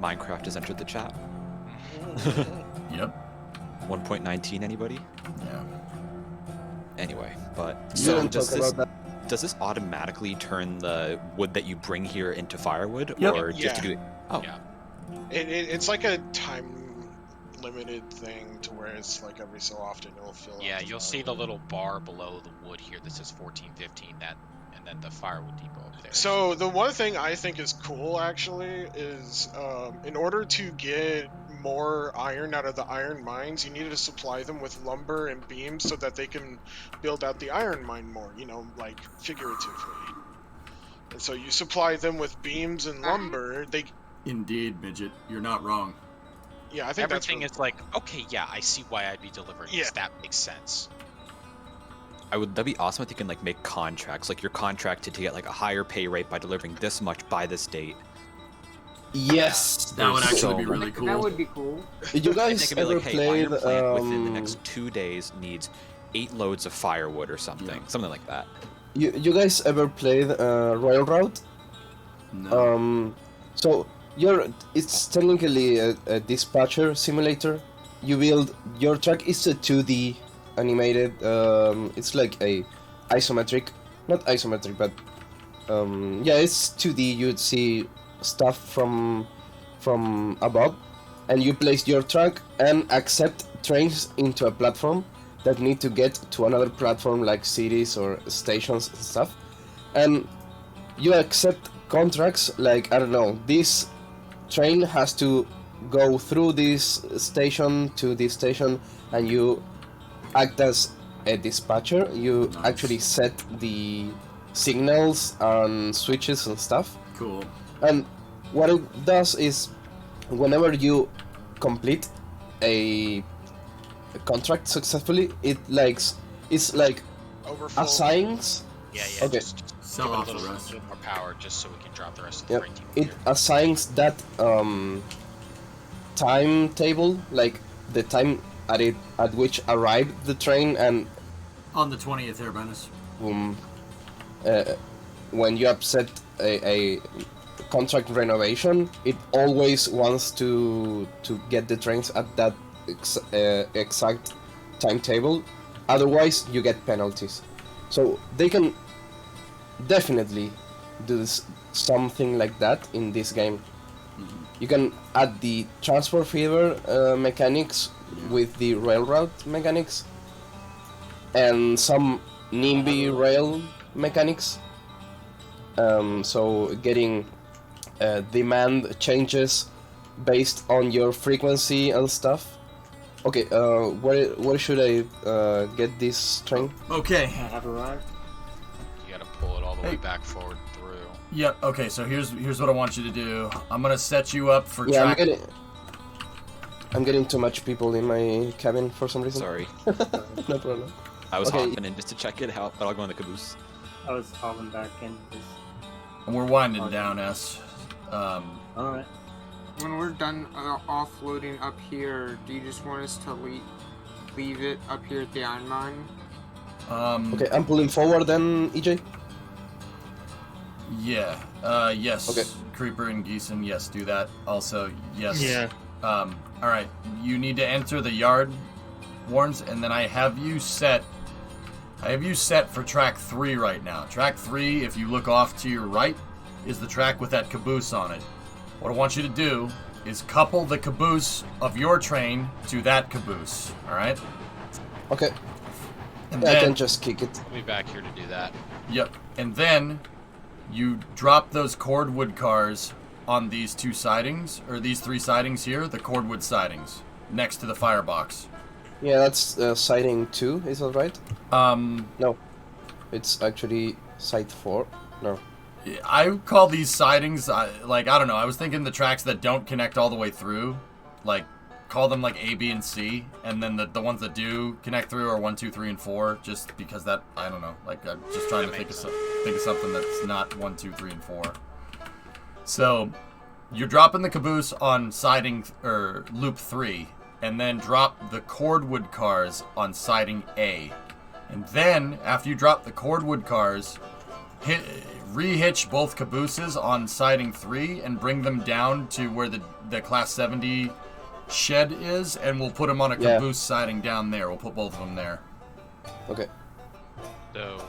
Minecraft has entered the chat. Yep. 1.19, anybody? Yeah. Anyway, but You so don't talk about does this automatically turn the wood that you bring here into firewood, Yep. or do you have to do it? Oh, Yeah. It's like a time limited thing to where it's like every so often it'll fill up. Yeah, you'll see the little bar below the wood here that says 1415, that, and then the firewood depot up there. So the one thing I think is cool actually is in order to get more iron out of the iron mines, you need to supply them with lumber and beams so that they can build out the iron mine more, you know, like figuratively. And so you supply them with beams and lumber, they... Indeed, Midget. You're not wrong. Yeah, I think everything that's is like, okay, yeah, I see why I'd be delivering this. Yeah. That makes sense. that'd be awesome if you can like make contracts. Like you're contracted to get like a higher pay rate by delivering this much by this date. Yes. That would actually So be really cool. That would be cool. Did you They guys could be ever like, hey, played? iron plant within the next 2 days needs 8 loads of firewood or something, something like that. You guys ever played Railroad? No. So it's technically a dispatcher simulator. You build your track is a 2D animated. It's like a isometric, not isometric, but yeah, it's 2D. You'd see stuff from above, and you place your track and accept trains into a platform that need to get to another platform like cities or stations and stuff, and you accept contracts like, I don't know, this train has to go through this station to this station, and you act as a dispatcher. You actually set the signals and switches and stuff. Cool. And what it does is, whenever you complete a contract successfully, it's like Overfull. assigns. Yeah. Okay. Just Sell give it off a the little, rest. little more power just so we can drop the rest of the Yep. freight team It here. assigns that timetable, like the time at which arrived the train, and On the 20th, Airbendis. when you upset a contract renovation, it always wants to get the trains at that exact timetable. Otherwise, you get penalties. So they can definitely do something like that in this game. You can add the transport feeder mechanics with the railroad mechanics, and some NIMBY rail mechanics. So getting demand changes based on your frequency and stuff. Okay, where should I get this train? Okay. I have arrived. You gotta pull it all the way back forward through. Yep. Okay. So here's what I want you to do. I'm gonna set you up for Yeah, track. I'm getting too much people in my cabin for some reason. Sorry. No problem. I was Okay. hopping in just to check it out, but I'll go in the caboose. I was hopping back in. And we're winding down, S. Alright. When we're done offloading up here, do you just want us to leave it up here at the iron mine? Okay, I'm pulling forward then, EJ. Yeah. Yes. Okay. Creeper and Geeson, yes, do that. Also, yes. Yeah. All right. You need to enter the yard, Warns, and then I have you set for track 3 right now. Track 3, if you look off to your right, is the track with that caboose on it. What I want you to do is couple the caboose of your train to that caboose. All right. Okay. And Yeah, I then, can just kick it. I'll be back here to do that. Yep. And then you drop those cordwood cars on these two sidings, or these three sidings here, the cordwood sidings, next to the firebox. Yeah, that's siding 2, is that right? No. It's actually side 4. No. I call these sidings, I don't know, I was thinking the tracks that don't connect all the way through, like, call them like A, B, and C, and then the ones that do connect through are 1, 2, 3, and 4, just because that, I don't know, like, I'm just trying to think of something that's not 1, 2, 3, and 4. So, you're dropping the caboose on siding, or loop 3, and then drop the cordwood cars on siding A. And then, after you drop the cordwood cars, rehitch both cabooses on siding 3 and bring them down to where the Class 70 shed is, and we'll put them on a caboose siding down there. We'll put both of them there. Okay. So,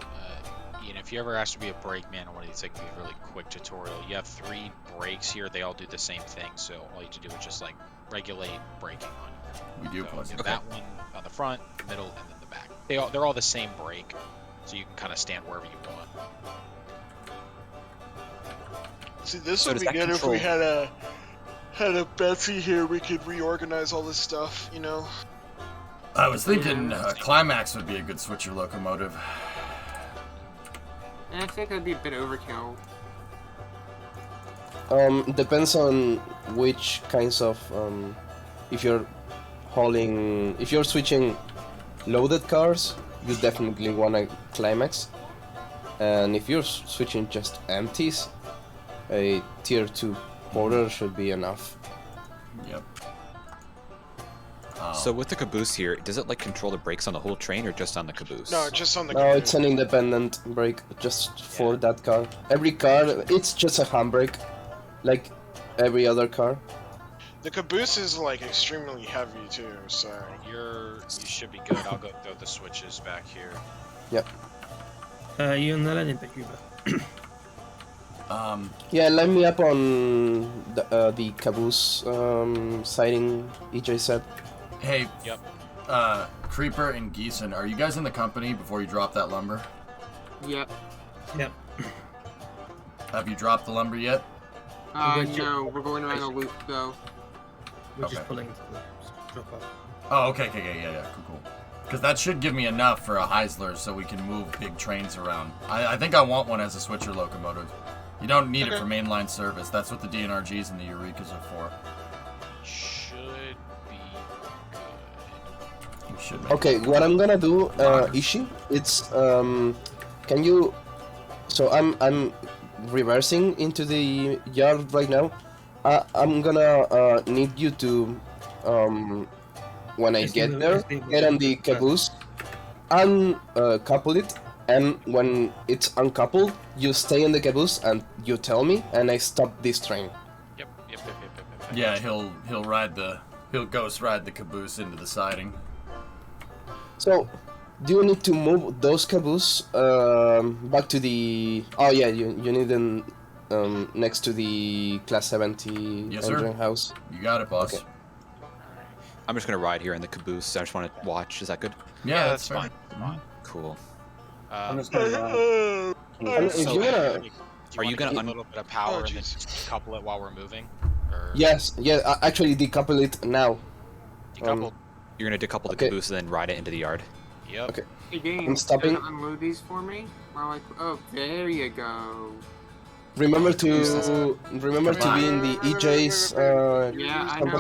Ian, if you ever ask to be a brakeman on one of these, like, a really quick tutorial, you have 3 brakes here. They all do the same thing, so all you have to do is just, like, regulate braking on it. We do plus. You have that one on the front, middle, and then the back. They're all the same brake, so you can kind of stand wherever you want. See, this would be good if we had a Betsy here. We could reorganize all this stuff, you know. I was thinking Climax would be a good switcher locomotive. I think that'd be a bit overkill. Depends on which kinds of if you're switching loaded cars, you definitely want a Climax, and if you're switching just empties, a tier 2 border should be enough. Yep. So with the caboose here, does it like control the brakes on the whole train or just on the caboose? No, just on the caboose. No, it's an independent brake just for that car. Every car, it's just a handbrake, like every other car. The caboose is like extremely heavy too, so you should be good. I'll go throw the switches back here. Yep. You on the landing pad, Cuba? Yeah, line me up on the caboose siding EJ said. Hey, Creeper and Geeson, are you guys in the company before you drop that lumber? Yep. Yep. Have you dropped the lumber yet? No, we're going around a loop though. We're just pulling to the drop off. Oh, okay, yeah, cool. Because that should give me enough for a Heisler so we can move big trains around. I think I want one as a switcher locomotive. You don't need it for mainline service. That's what the DNRGs and the Eurekas are for. Should be good. You should Okay, what I'm gonna do, Ishi, it's can you? So I'm reversing into the yard right now. I'm gonna need you to when I get there, get on the caboose, uncouple it, and when it's uncoupled, you stay in the caboose and you tell me, and I stop this train. Yep. Yeah, he'll ghost ride the caboose into the siding. So, do you need to move those caboose back to the? Oh yeah, you need them next to the Class 70 engine house. You got it, boss. Okay. I'm just gonna ride here in the caboose. I just want to watch. Is that good? Yeah, that's fine. Cool. I'm just gonna ride. Are you gonna a little bit of power and then just couple it while we're moving? Or... Yes. Yeah. Actually, decouple it now. Decouple. You're gonna decouple the caboose and then ride it into the yard. Yep. Okay. Hey, Game, I'm stopping. unload these for me. Oh, there you go. Remember to be in the EJ's. Yeah, I know.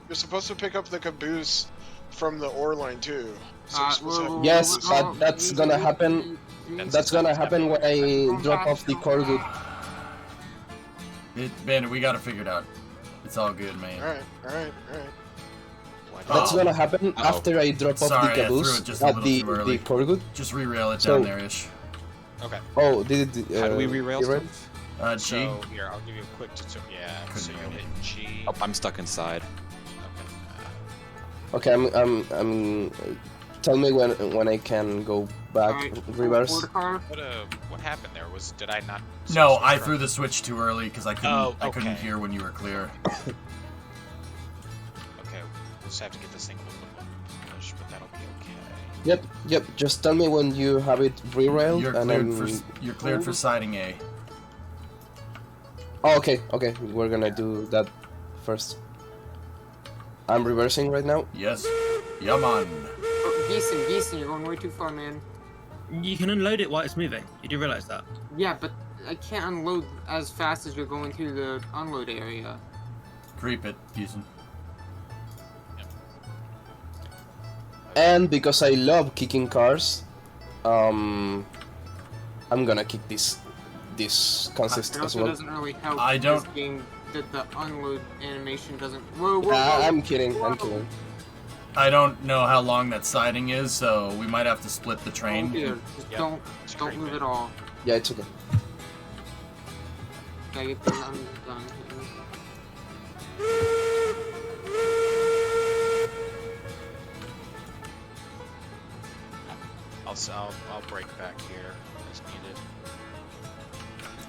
You're supposed to pick up the caboose from the ore line too. Yes, but that's gonna happen. That's gonna happen when I drop off the cordwood. Bandit, we got it figured out. It's all good, man. Alright. That's gonna happen after I drop off the caboose at the cordwood. Just re-rail it down there-ish. Okay. Oh, did it? How do we re-rail stuff? G. So here, I'll give you a quick tutorial. Yeah. So you hit G. Oh, I'm stuck inside. Okay, I'm. Tell me when I can go back, reverse. What happened there? Did I not? No, I threw the switch too early because I couldn't hear when you were clear. Okay, we'll just have to get this thing a little bit pushed, but that'll be okay. Yep. Just tell me when you have it re-railed, You're cleared for siding A. Oh, okay, okay. We're gonna do that first. I'm reversing right now. Yes. Yeah, man. Oh, Geeson, you're going way too far, man. You can unload it while it's moving. You do realize that? Yeah, but I can't unload as fast as you're going through the unload area. Creep it, Geeson. And because I love kicking cars, I'm gonna kick this consist It as also well. doesn't really help I don't- this game that the unload animation doesn't. Whoa, whoa, Nah, whoa. I'm kidding. I'm kidding. I don't know how long that siding is, so we might have to split the train. Oh, dear. Just don't move at all. Yeah, it's okay. Gotta get this undone here. I'll break back here as needed.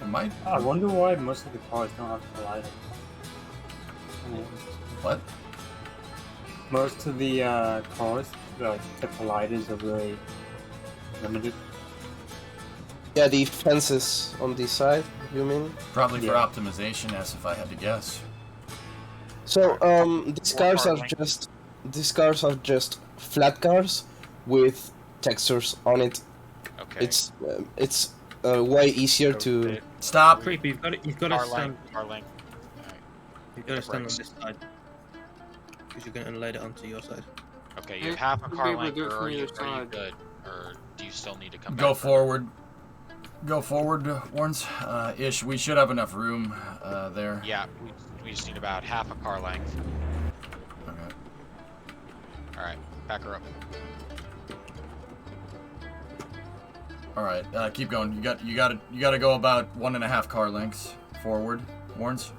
It might. I wonder why most of the cars don't have colliders. What? Most of the cars, like the colliders, are really limited. Yeah, the fences on this side, you mean? Probably for Yeah. optimization, as if I had to guess. So, these cars are just flat cars with textures on it. Okay. It's way easier to. Stop. Creepy, you've got to Car stand. length, car length. You've got to stand on Brakes. this side. Because you're going to unload it onto your side. Okay, you have half a You'll be car able to length, do it or from are you your side. good? Or do you still need to come Go back? forward. Go forward, Warns. Ish, we should have enough room there. Yeah, we just need about half a car length. Okay. Alright, back her up. All right, keep going. You gotta go about 1.5 car lengths forward, Warns.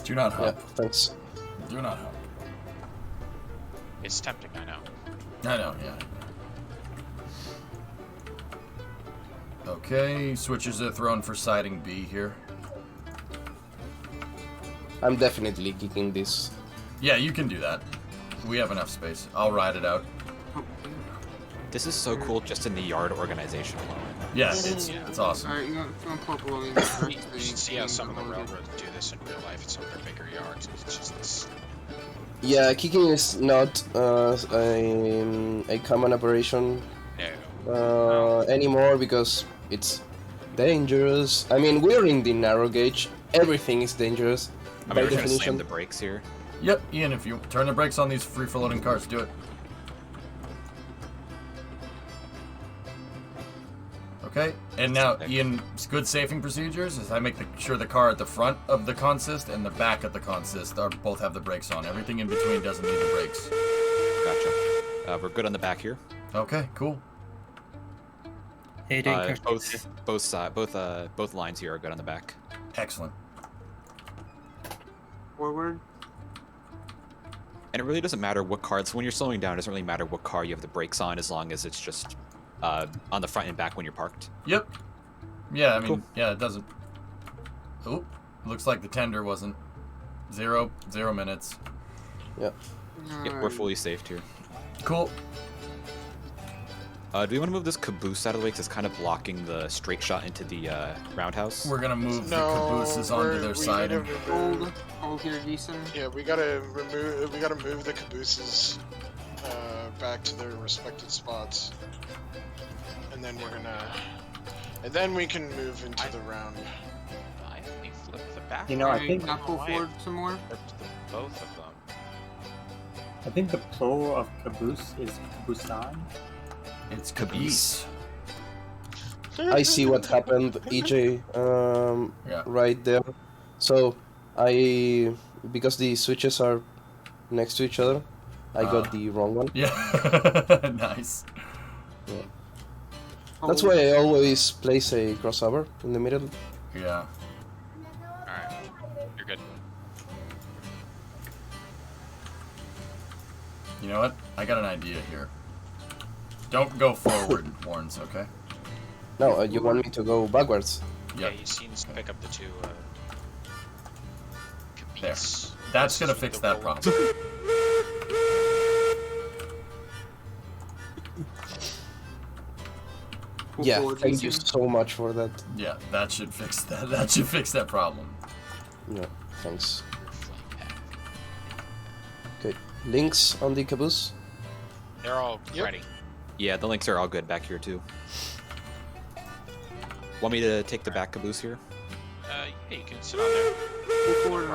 Do not Yeah, hop. thanks. Do not hop. It's tempting, I know. I know, yeah. Okay, switches are thrown for siding B here. I'm definitely kicking this. Yeah, you can do that. We have enough space. I'll ride it out. This is so cool just in the yard organization alone. Yeah, it's awesome. Alright, you're going to pull up below me. You should see how some of the railroads do this in real life in some of their bigger yards. It's just this. Yeah, kicking is not a common operation anymore because it's dangerous. I mean, we're in the narrow gauge. Everything is dangerous I by mean, we're gonna slam definition. the brakes here. Yep, Ian, if you turn the brakes on these free-floating cars, do it. Okay, and now, Ian, good safing procedures is I make sure the car at the front of the consist and the back of the consist both have the brakes on. Everything in between doesn't need the brakes. Gotcha. We're good on the back here. Okay, cool. Hey, Both lines here are good on the back. Excellent. Forward. And it really doesn't matter what car. So when you're slowing down, it doesn't really matter what car you have the brakes on, as long as it's just on the front and back when you're parked. Yep. Yeah, I mean, Cool. yeah, it doesn't. Oop. Looks like the tender wasn't. 0 minutes. Yep. Yep, we're fully saved here. Cool. Do we want to move this caboose out of the way because it's kind of blocking the straight shot into the roundhouse? We're gonna move the No, cabooses onto their we side. need to remove- Hold here, Geeson. Yeah, we gotta move the cabooses back to their respected spots, and then we can move into the round. I only flipped the back. You know, I Alright, think now pull forward some more. Flipped both of them. I think the plural of caboose is caboosan. It's caboose. I see what happened, EJ, right there. So, because the switches are next to each other, I got the wrong one. Yeah. Nice. Yeah. That's why I always place a crossover in the middle. Yeah. Alright, you're good. You know what? I got an idea here. Don't go forward, Warns, okay? No, you want me to go backwards. Yeah, he seems to pick up the two. There. Caboose. That's gonna fix that problem. Yeah, forward, thank you Jason. so much for that. Yeah, that should fix that. That should fix that problem. Yeah, thanks. Okay, links on the caboose. They're all ready. Yeah, the links are all good back here too. Want me to take the back caboose here? Yeah, you can sit on there. Pull forward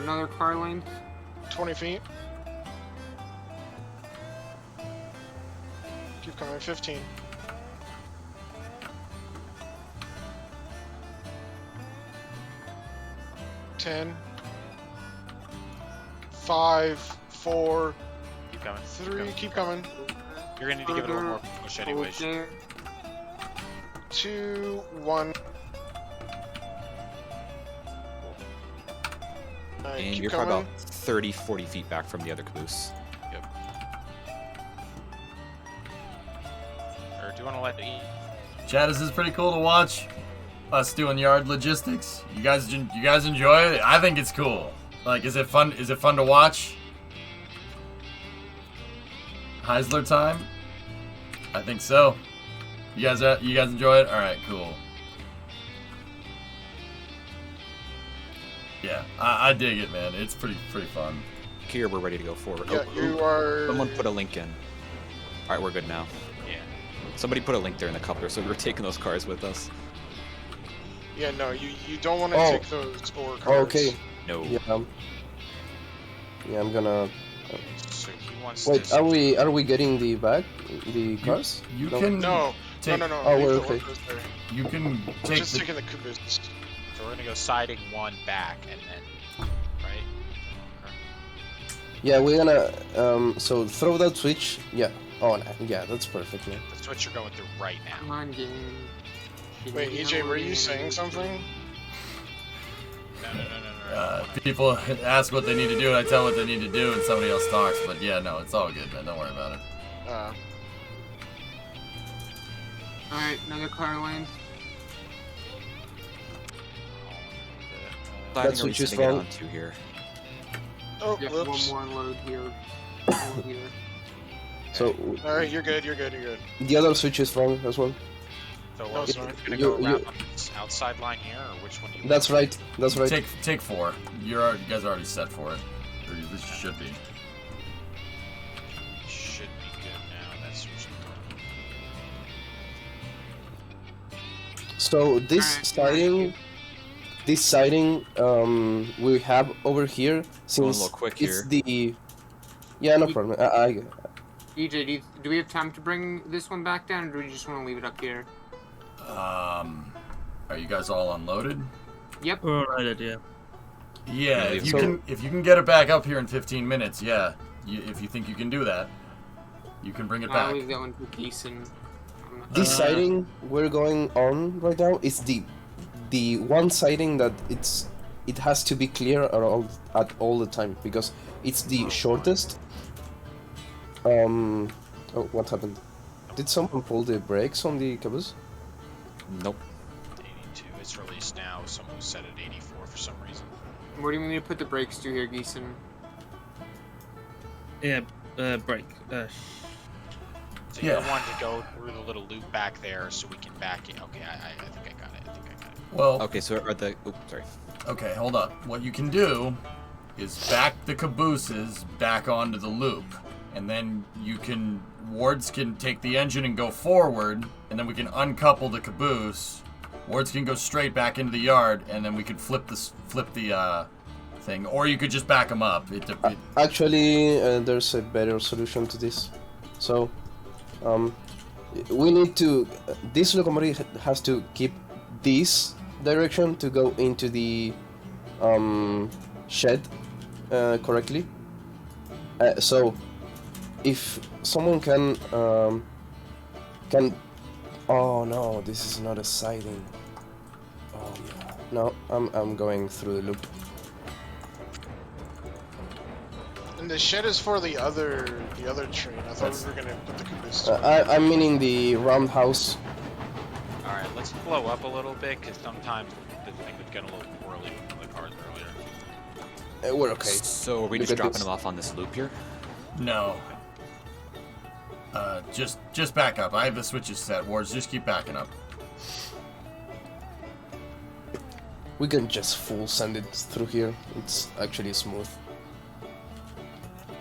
another car lane. 20 feet. Keep coming. 15. $10, 5, 4, Keep coming. 3. Keep coming. You're gonna need to give it a little more push anyways. 2, 1. And keep you're probably coming. about 30, 40 feet back from the other caboose. Yep. Or do you want to let me? Chad, this is pretty cool to watch. Us doing yard logistics. You guys enjoy it? I think it's cool. Like, is it fun? Is it fun to watch? Heisler time? I think so. You guys enjoy it? All right, cool. Yeah, I dig it, man. It's pretty fun. Here, we're ready to go forward. Yeah, you are. Someone put a link in. All right, we're good now. Yeah. Somebody put a link there in the coupler, so we were taking those cars with us. Yeah, no, you don't want to Oh. take those ore Oh, cards. okay. No. Yeah. Yeah, I'm gonna. So he wants Wait, to. are we getting the cars? You No. can No, take, no. Oh, leave we're the okay. workers there. You can We're take just the, taking the caboose. So we're gonna go siding one back and then, right? Yeah, we're gonna. So throw that switch. Yeah. Oh, no. Yeah, that's perfect, man. That's what you're going through right Come now. on, game. Wait, EJ, were you saying something? No. people ask what they need to do, and I tell what they need to do, and somebody else talks. But yeah, no, it's all good, man. Don't worry about it. Alright, another car lane. Siding are we switch is sitting it wrong. onto here? Oh, Yeah, whoops. one more load here. One here. So Alright, you're good. the other switch is wrong as well. So No, we're it's gonna fine. go You- around on this outside line here, or which one do you That's right. That's right. Take 4. You guys are already set for it, or at least you should be. should be good now. That's usually So this siding we have over here since little quick it's here. the yeah, no problem. EJ, do we have time to bring this one back down, or do we just want to leave it up here? Are you guys all unloaded? Yep. We're all loaded, yeah. Yeah, Yeah, if you can get it back up here in 15 minutes, yeah. If you think you can do that, you can bring it I'll back. leave that one for Geeson. This siding we're going on right now is the one siding that it has to be clear at all the time because it's the shortest. Oh, what happened? Did someone pull the brakes on the caboose? Nope. 82. It's released now. Someone was set at 84 for some reason. Where do you want me to put the brakes to here, Geeson? Yeah, break. So you want to go through the little loop back there so we can back it. Okay, I think I got it. Well, Okay, so are the... Oops, sorry. okay, hold up. What you can do is back the cabooses back onto the loop, and then Wards can take the engine and go forward, and then we can uncouple the caboose. Wards can go straight back into the yard, and then we could flip the thing, or you could just back them up. Actually, there's a better solution to this. So, we need to. This locomotive has to keep this direction to go into the shed correctly. So, if someone can. Oh no, this is not a siding. Oh no, I'm going through the loop. And the shed is for the other train. I thought we were gonna put the caboose. I'm meaning the roundhouse. Alright, let's blow up a little bit, because sometimes the thing would get a little whirly from the cars earlier. We're okay. So are we just dropping them off on this loop here? No. Just back up. I have the switches set. Wards, just keep backing up. We can just full send it through here. It's actually smooth.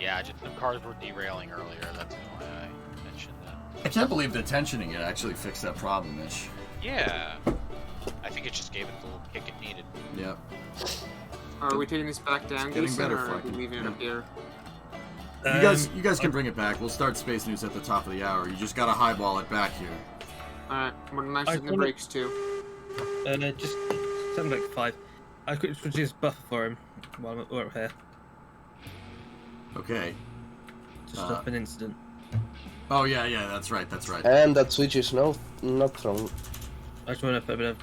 Yeah, just, the cars were derailing earlier. That's why I mentioned that. I can't believe the tensioning it actually fixed that problem, Ish. Yeah. I think it just gave it the little kick it needed. Yep. Are we taking this back down, getting Gleason, better, or are we fucking- leaving it up here? You guys can bring it back. We'll start Space News at the top of the hour. You just gotta highball it back here. Alright, what am I setting the brakes to? Just something like 5. I could produce buffer for him while we're up here. Okay. To stop an incident. Oh yeah, that's right. And that switch is not thrown. I just want to put a bit of...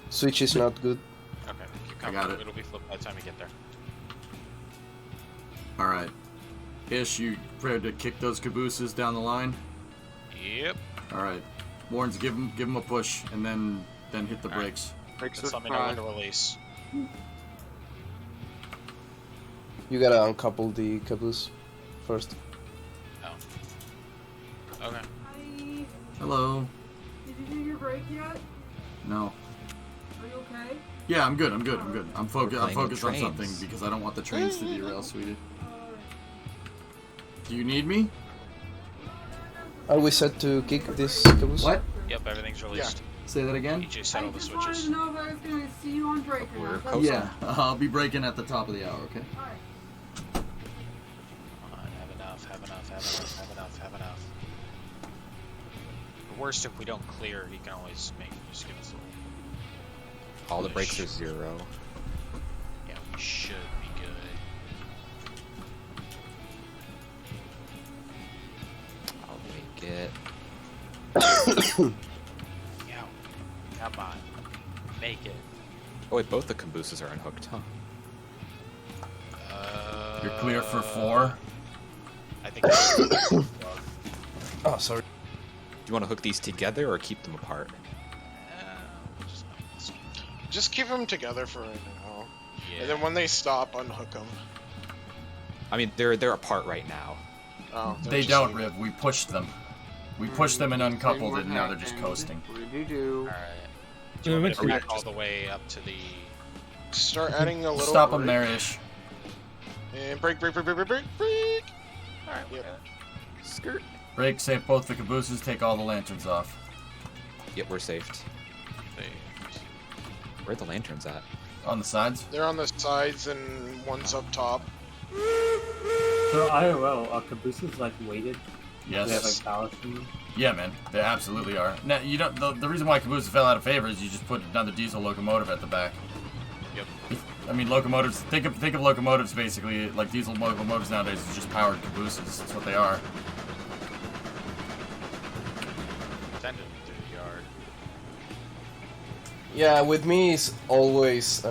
Switch is not good. Okay, keep coming. got it. It'll be flipped by the time we get there. All right. Ish, you prepared to kick those cabooses down the line? Yep. All right. Warrens, give him a push, and then hit the brakes. Brakes Just at let me know when 5. to release. You gotta uncouple the caboose first. Oh. Okay. Hi. Hello. Did you do your break yet? No. Are you okay? Yeah, I'm good. I'm focused playing on with something trains. because I don't want the trains to derail, sweetie. Do you need me? Are we set to kick this caboose? What? Yep, everything's released. Say that again? EJ set all the I just wanted switches. to know if I was going to see you on break or not. That's Yeah, I'll be breaking at the top of the hour, okay? all. Alright. Come on, have enough. The worst, if we don't clear, he can always just give us a little... All the push. brakes are 0. Yeah, we should be good. I'll make it. Yeah, come on. Make it. Oh wait, both the cabooses are unhooked, huh? You're clear for 4? I think... Oh, sorry. Do you want to hook these together or keep them apart? Just keep them together for right now. Yeah. And then when they stop, unhook them. I mean, they're apart right now. Oh, They don't, Riv. We pushed them. We pushed them and uncoupled it, and now they're just coasting. What did you do? Alright. Do you want me to back all the way up to the... Start adding a little. Stop them brake. there, Ish. And brake. Alright, Yep. Skirt. Brake, save both the cabooses, take all the lanterns off. Yep, we're saved. Where are the lanterns at? On the sides? They're on the sides and one's up top. So IOL, are cabooses like weighted? Yes. They have like ballast in them? Yeah, man, they absolutely are. Now, you don't. The reason why cabooses fell out of favor is you just put another diesel locomotive at the back. Yep. I mean, locomotives. Think of locomotives basically like diesel locomotives nowadays is just powered cabooses. That's what they are. Send it through the yard. Yeah, with me it's always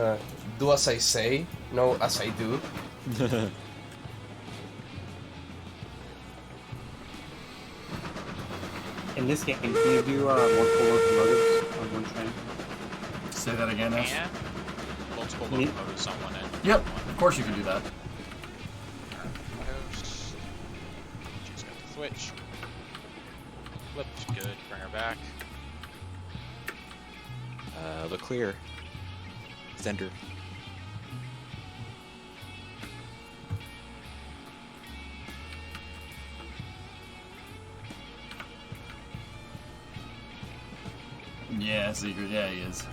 do as I say, no as I do. In this game, can you do multiple locomotives on one train? Say that again, Ash. And multiple Me- locomotives on one end. Yep, of course you can do that. She's got the switch. Flipped, good. Bring her back. Look clear. Zender. Yeah, secret. Yeah, he is.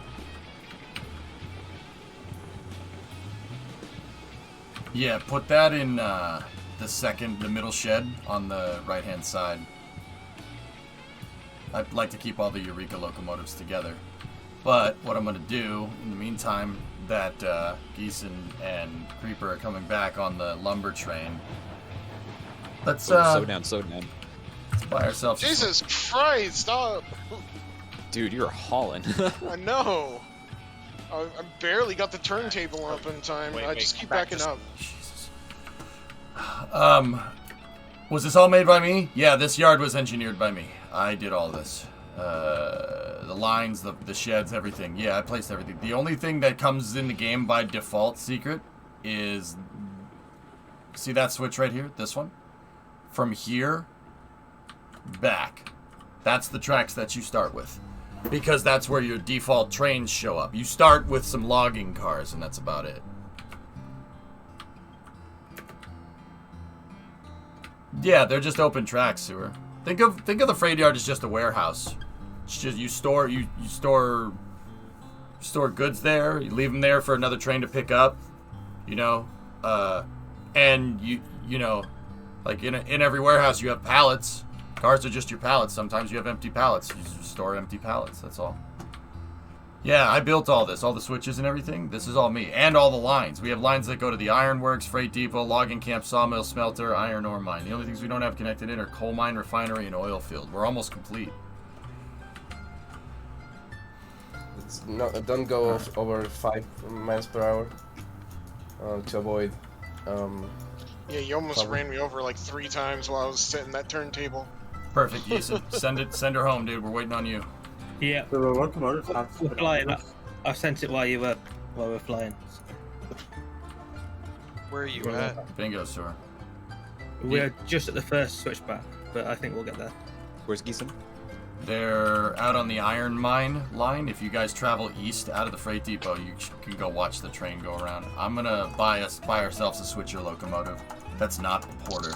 Yeah, put that in the middle shed on the right-hand side. I'd like to keep all the Eureka locomotives together. But what I'm going to do, in the meantime, that Geeson and Creeper are coming back on the lumber train. Let's, slow down. let's buy ourselves Jesus Christ! Stop! Dude, you're hauling. I know. I barely got the turntable up in time. I just keep backing up. Was this all made by me? Yeah, this yard was engineered by me. I did all this. The lines, the sheds, everything. Yeah, I placed everything. The only thing that comes in the game by default secret is See that switch right here? This one? From here, back. That's the tracks that you start with. Because that's where your default trains show up. You start with some logging cars, and that's about it. Yeah, they're just open tracks, Sewer. Think of the freight yard as just a warehouse. It's just you store goods there. You leave them there for another train to pick up. You know, and you know, like in every warehouse you have pallets. Cars are just your pallets. Sometimes you have empty pallets. You just store empty pallets. That's all. Yeah, I built all this, all the switches and everything. This is all me, and all the lines. We have lines that go to the ironworks, freight depot, logging camp, sawmill, smelter, iron ore mine. The only things we don't have connected in are coal mine, refinery, and oil field. We're almost complete. Don't go over 5 miles per hour to avoid. Yeah, you almost ran me over like 3 times while I was sitting that turntable. Perfect, Ethan. Send her home, dude. We're waiting on you. Yeah. So the locomotive has We're flying. I sent it while we're flying. Where are you at? Bingo, sir. We're just at the first switchback, but I think we'll get there. Where's Geeson? They're out on the iron mine line. If you guys travel east out of the freight depot, you can go watch the train go around. I'm gonna buy ourselves a switcher locomotive. That's not a porter.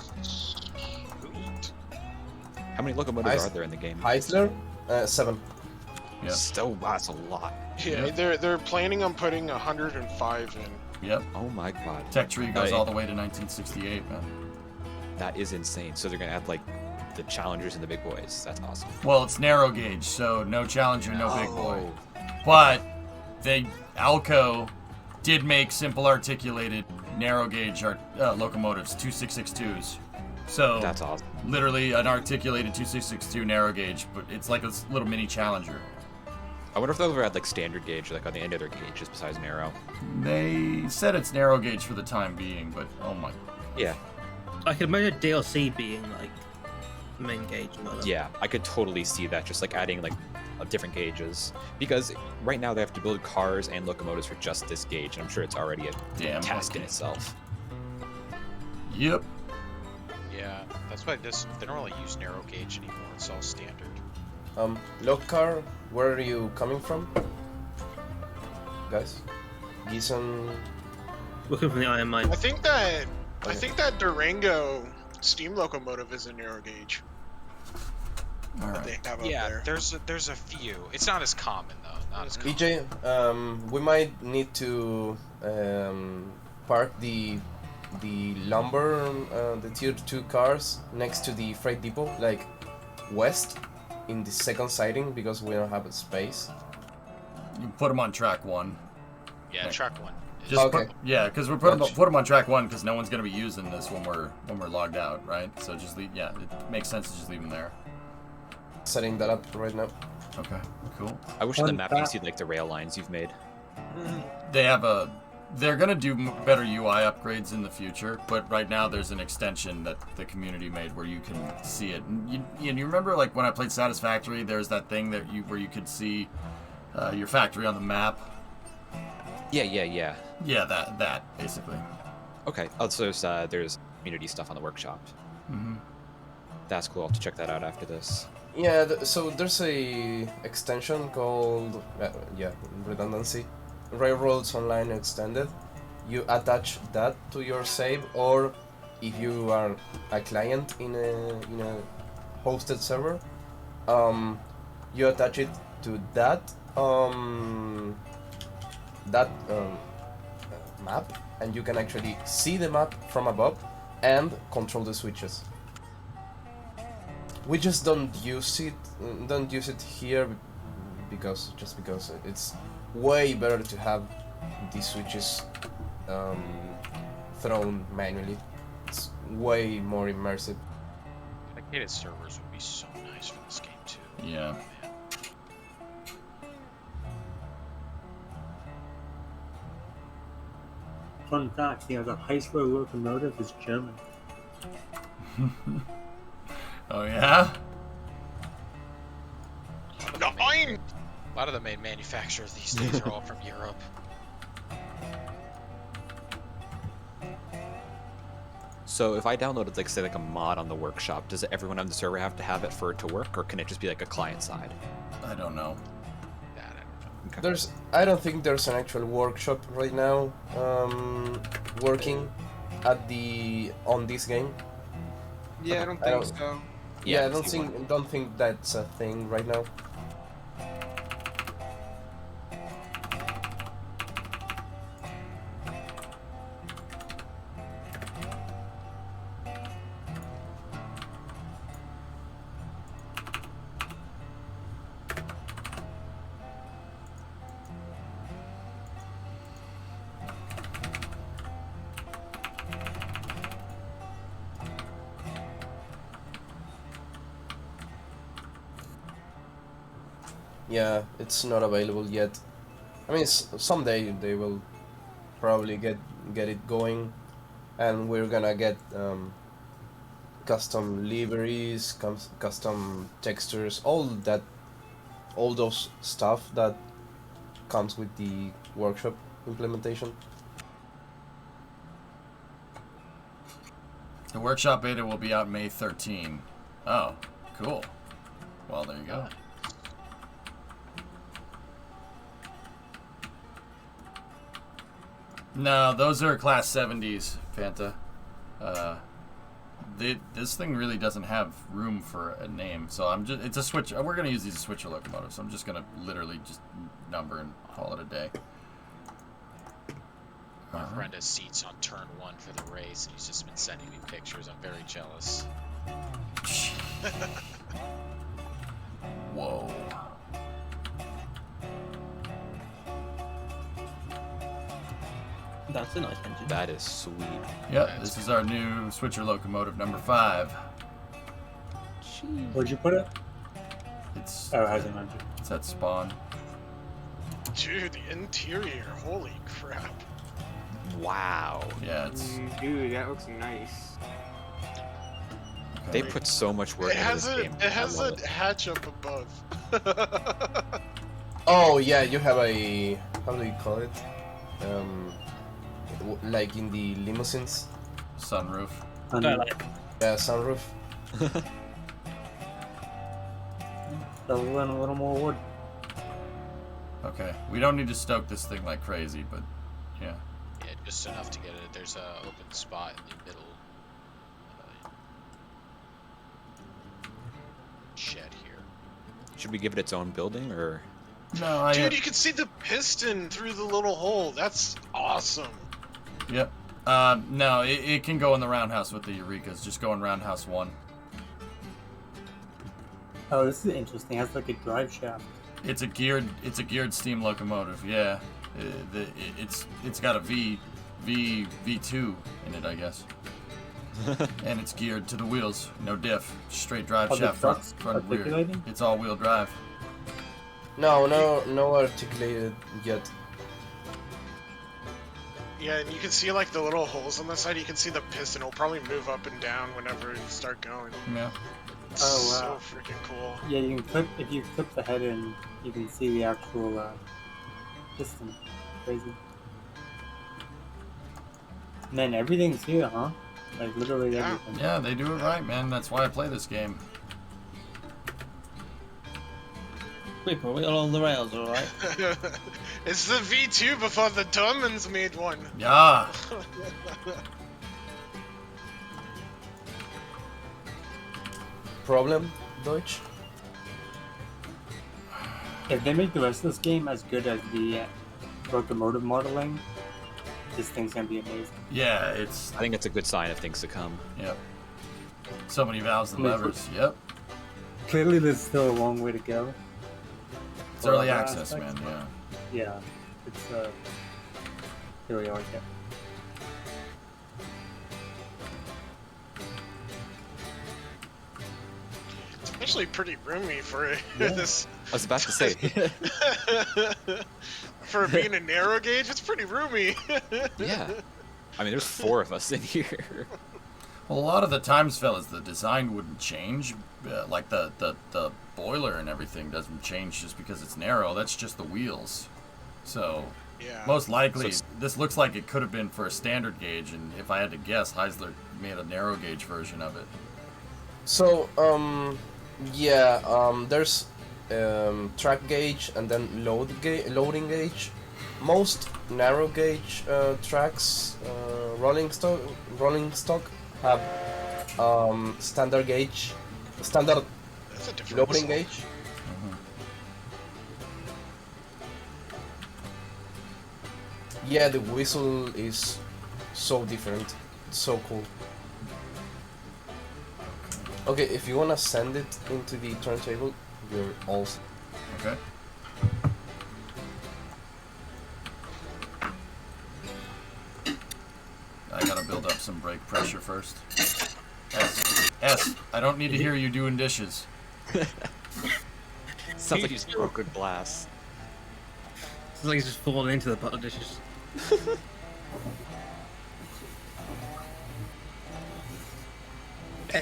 How many locomotives are there in the game? Heisler, 7. Yep. Still, that's a lot. Yeah, they're planning on putting 105 in. Yep. Oh my god. Tech tree goes all the way to 1968, man. That is insane. So they're gonna add like the challengers and the big boys. That's awesome. Well, it's narrow gauge, so no challenger, no big boy. But Alco did make simple articulated narrow gauge locomotives, 2662s. So that's awesome. Literally an articulated 2662 narrow gauge, but it's like a little mini challenger. I wonder if they'll ever add like standard gauge, like on the end of their gauges besides narrow. They said it's narrow gauge for the time being, but oh my. Yeah. I could imagine DLC being like main gauge. Yeah, I could totally see that, just like adding like different gauges, because right now they have to build cars and locomotives for just this gauge, and I'm sure it's already a task in itself. Yep. Yeah, that's why they don't really use narrow gauge anymore. It's all standard. Lokar, where are you coming from? Guys? Geeson? Looking from the iron mine. I think that Durango steam locomotive is a narrow gauge. All right. They have up Yeah, there. there's a few. It's not as common though. Not as common. EJ, we might need to park the lumber, the tier 2 cars next to the freight depot, like west in the second siding, because we don't have a space. You put them on track 1. Yeah, track 1. Just because we're put them on track 1 because no one's gonna be using this when we're logged out, right? So just leave. Yeah, it makes sense to just leave them there. Setting that up right now. Okay, cool. I wish in the map you could see like the rail lines you've made. They have they're gonna do better UI upgrades in the future, but right now there's an extension that the community made where you can see it. And you remember like when I played Satisfactory, there's that thing where you could see your factory on the map. Yeah. Yeah, that basically. Okay. Oh, so there's community stuff on the workshop. Mm-hmm. That's cool. I'll have to check that out after this. Yeah, so there's a extension called redundancy, Railroads Online Extended. You attach that to your save, or if you are a client in a hosted server, you attach it to that map, and you can actually see the map from above and control the switches. We just don't use it here because it's way better to have these switches thrown manually. It's way more immersive. Dedicated servers would be so nice for this game too. Yeah. Fun fact, the Heisler locomotive is German. Oh yeah? A lot of the main manufacturers these days are all from Europe. So if I downloaded, like, say, like a mod on the workshop, does everyone on the server have to have it for it to work, or can it just be like a client side? I don't know. I don't think there's an actual workshop right now working on this game. Yeah, I don't think so. Yeah, I don't think that's a thing right now. Yeah, it's not available yet. I mean, someday they will probably get it going, and we're gonna get custom liveries, custom textures, all those stuff that comes with the workshop implementation. The workshop beta will be out May 13. Oh, cool. Well, there you go. No, those are class 70s, Fanta. This thing really doesn't have room for a name, so it's a switch. We're gonna use these as switcher locomotives, so I'm just gonna literally just number and call it a day. My friend has seats on turn 1 for the race, and he's just been sending me pictures. I'm very jealous. Whoa. That's a nice engine. That is sweet. Yep, this is our new switcher locomotive number 5. Where'd you put it? It's housing engine. It's at spawn. Dude, the interior, holy crap. Wow. Yeah, it's... Dude, that looks nice. They put so much work into this game. It has a hatch up above. Oh yeah, you have a, how do you call it? Like in the limousines? Sunroof. Yeah, sunroof. A little more wood. Okay, we don't need to stoke this thing like crazy, but yeah. Yeah, just enough to get it. There's a open spot in the middle shed here. Should we give it its own building, or? No, Dude, you can see the piston through the little hole. That's awesome. Yep. No, it can go in the roundhouse with the Eureka's. Just go in roundhouse 1. Oh, this is interesting. It has like a drive shaft. It's a geared steam locomotive. Yeah. It's got a V2 in it, I guess. And it's geared to the wheels. No diff. Straight drive shaft front rear. It's all-wheel drive. No articulated yet. Yeah, and you can see like the little holes on the side. You can see the piston. It'll probably move up and down whenever you start going. Yeah. It's so freaking cool. Yeah, you can clip, if you clip the head in, you can see the actual piston. Crazy. Man, everything's here, huh? Like literally everything. Yeah, they do it right, man. That's why I play this game. Wait, are we all on the rails, alright? It's the V2 before the Germans made one. Yeah. Problem, Deutsch? If they make the rest of this game as good as the locomotive modeling, this thing's gonna be amazing. Yeah, it's... I think it's a good sign of things to come. Yep. So many valves and levers. Yep. Clearly there's still a long way to go. It's early access, man, yeah. Yeah. It's, here we are, yeah. It's actually pretty roomy for this. I was about to say. For being a narrow gauge, it's pretty roomy. Yeah. I mean, there's 4 of us in here. Well, a lot of the times, fellas, the design wouldn't change. Like the boiler and everything doesn't change just because it's narrow. That's just the wheels. So, most likely, this looks like it could have been for a standard gauge. And if I had to guess, Heisler made a narrow gauge version of it. So, there's track gauge and then loading gauge. Most narrow gauge tracks, rolling stock have standard gauge, standard loading gauge. Yeah, the whistle is so different, so cool. Okay, if you wanna send it into the turntable, you're all set. Okay. I gotta build up some brake pressure first. S, I don't need to hear you doing dishes. Sounds like you just broken glass. Sounds like he's just falling into the pot of dishes. Okay,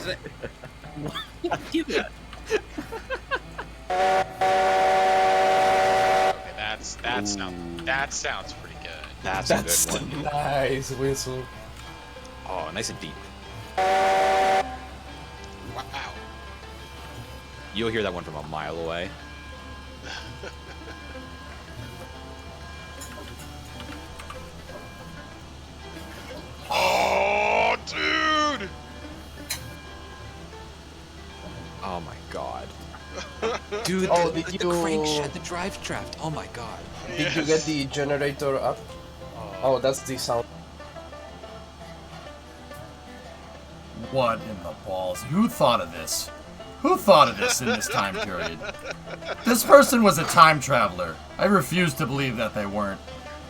that sounds pretty good. That's a good one. Nice whistle. Oh, nice and deep. Wow. You'll hear that one from a mile away. Oh, dude! Oh my god. Dude, Oh, the crankshaft, the drive shaft. Oh my god. Did you get the generator up? Oh, that's the sound. What in the balls? Who thought of this? Who thought of this in this time period? This person was a time traveler. I refuse to believe that they weren't.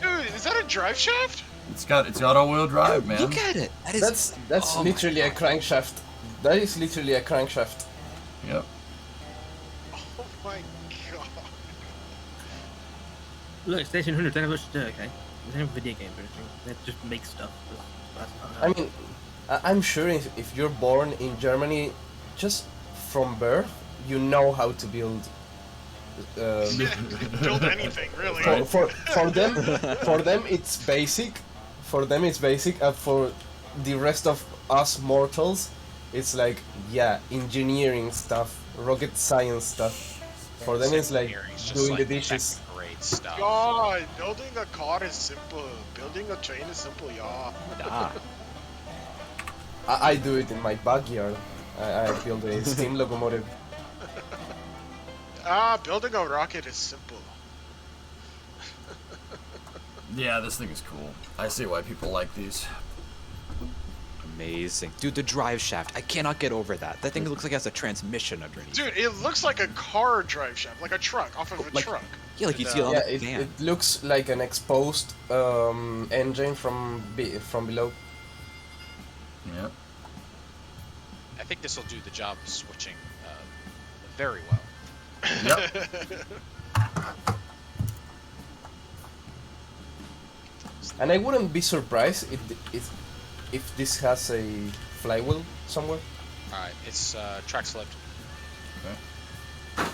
Dude, is that a drive shaft? It's got all-wheel drive, man. Look at it. That's literally a crankshaft. That is literally a crankshaft. Yep. Oh my god. Look, Station 100 don't have much to do, okay? They don't have video games or anything. They just make stuff. I mean, I'm sure if you're born in Germany, just from birth, you know how to build. Build anything, really. For them, it's basic. For them, it's basic. And for the rest of us mortals, it's like, yeah, engineering stuff, rocket science stuff. For them, it's like doing the dishes. Great stuff. God, building a car is simple. Building a train is simple, yeah. I do it in my backyard. I build a steam locomotive. Building a rocket is simple. Yeah, this thing is cool. I see why people like these. Amazing. Dude, the drive shaft. I cannot get over that. That thing looks like it has a transmission underneath. Dude, it looks like a car drive shaft, like a truck, off of a truck. Yeah, like you see on the van. It looks like an exposed engine from below. Yeah. I think this will do the job of switching very well. Yep. And I wouldn't be surprised if this has a flywheel somewhere. Alright, it's track flipped. Okay.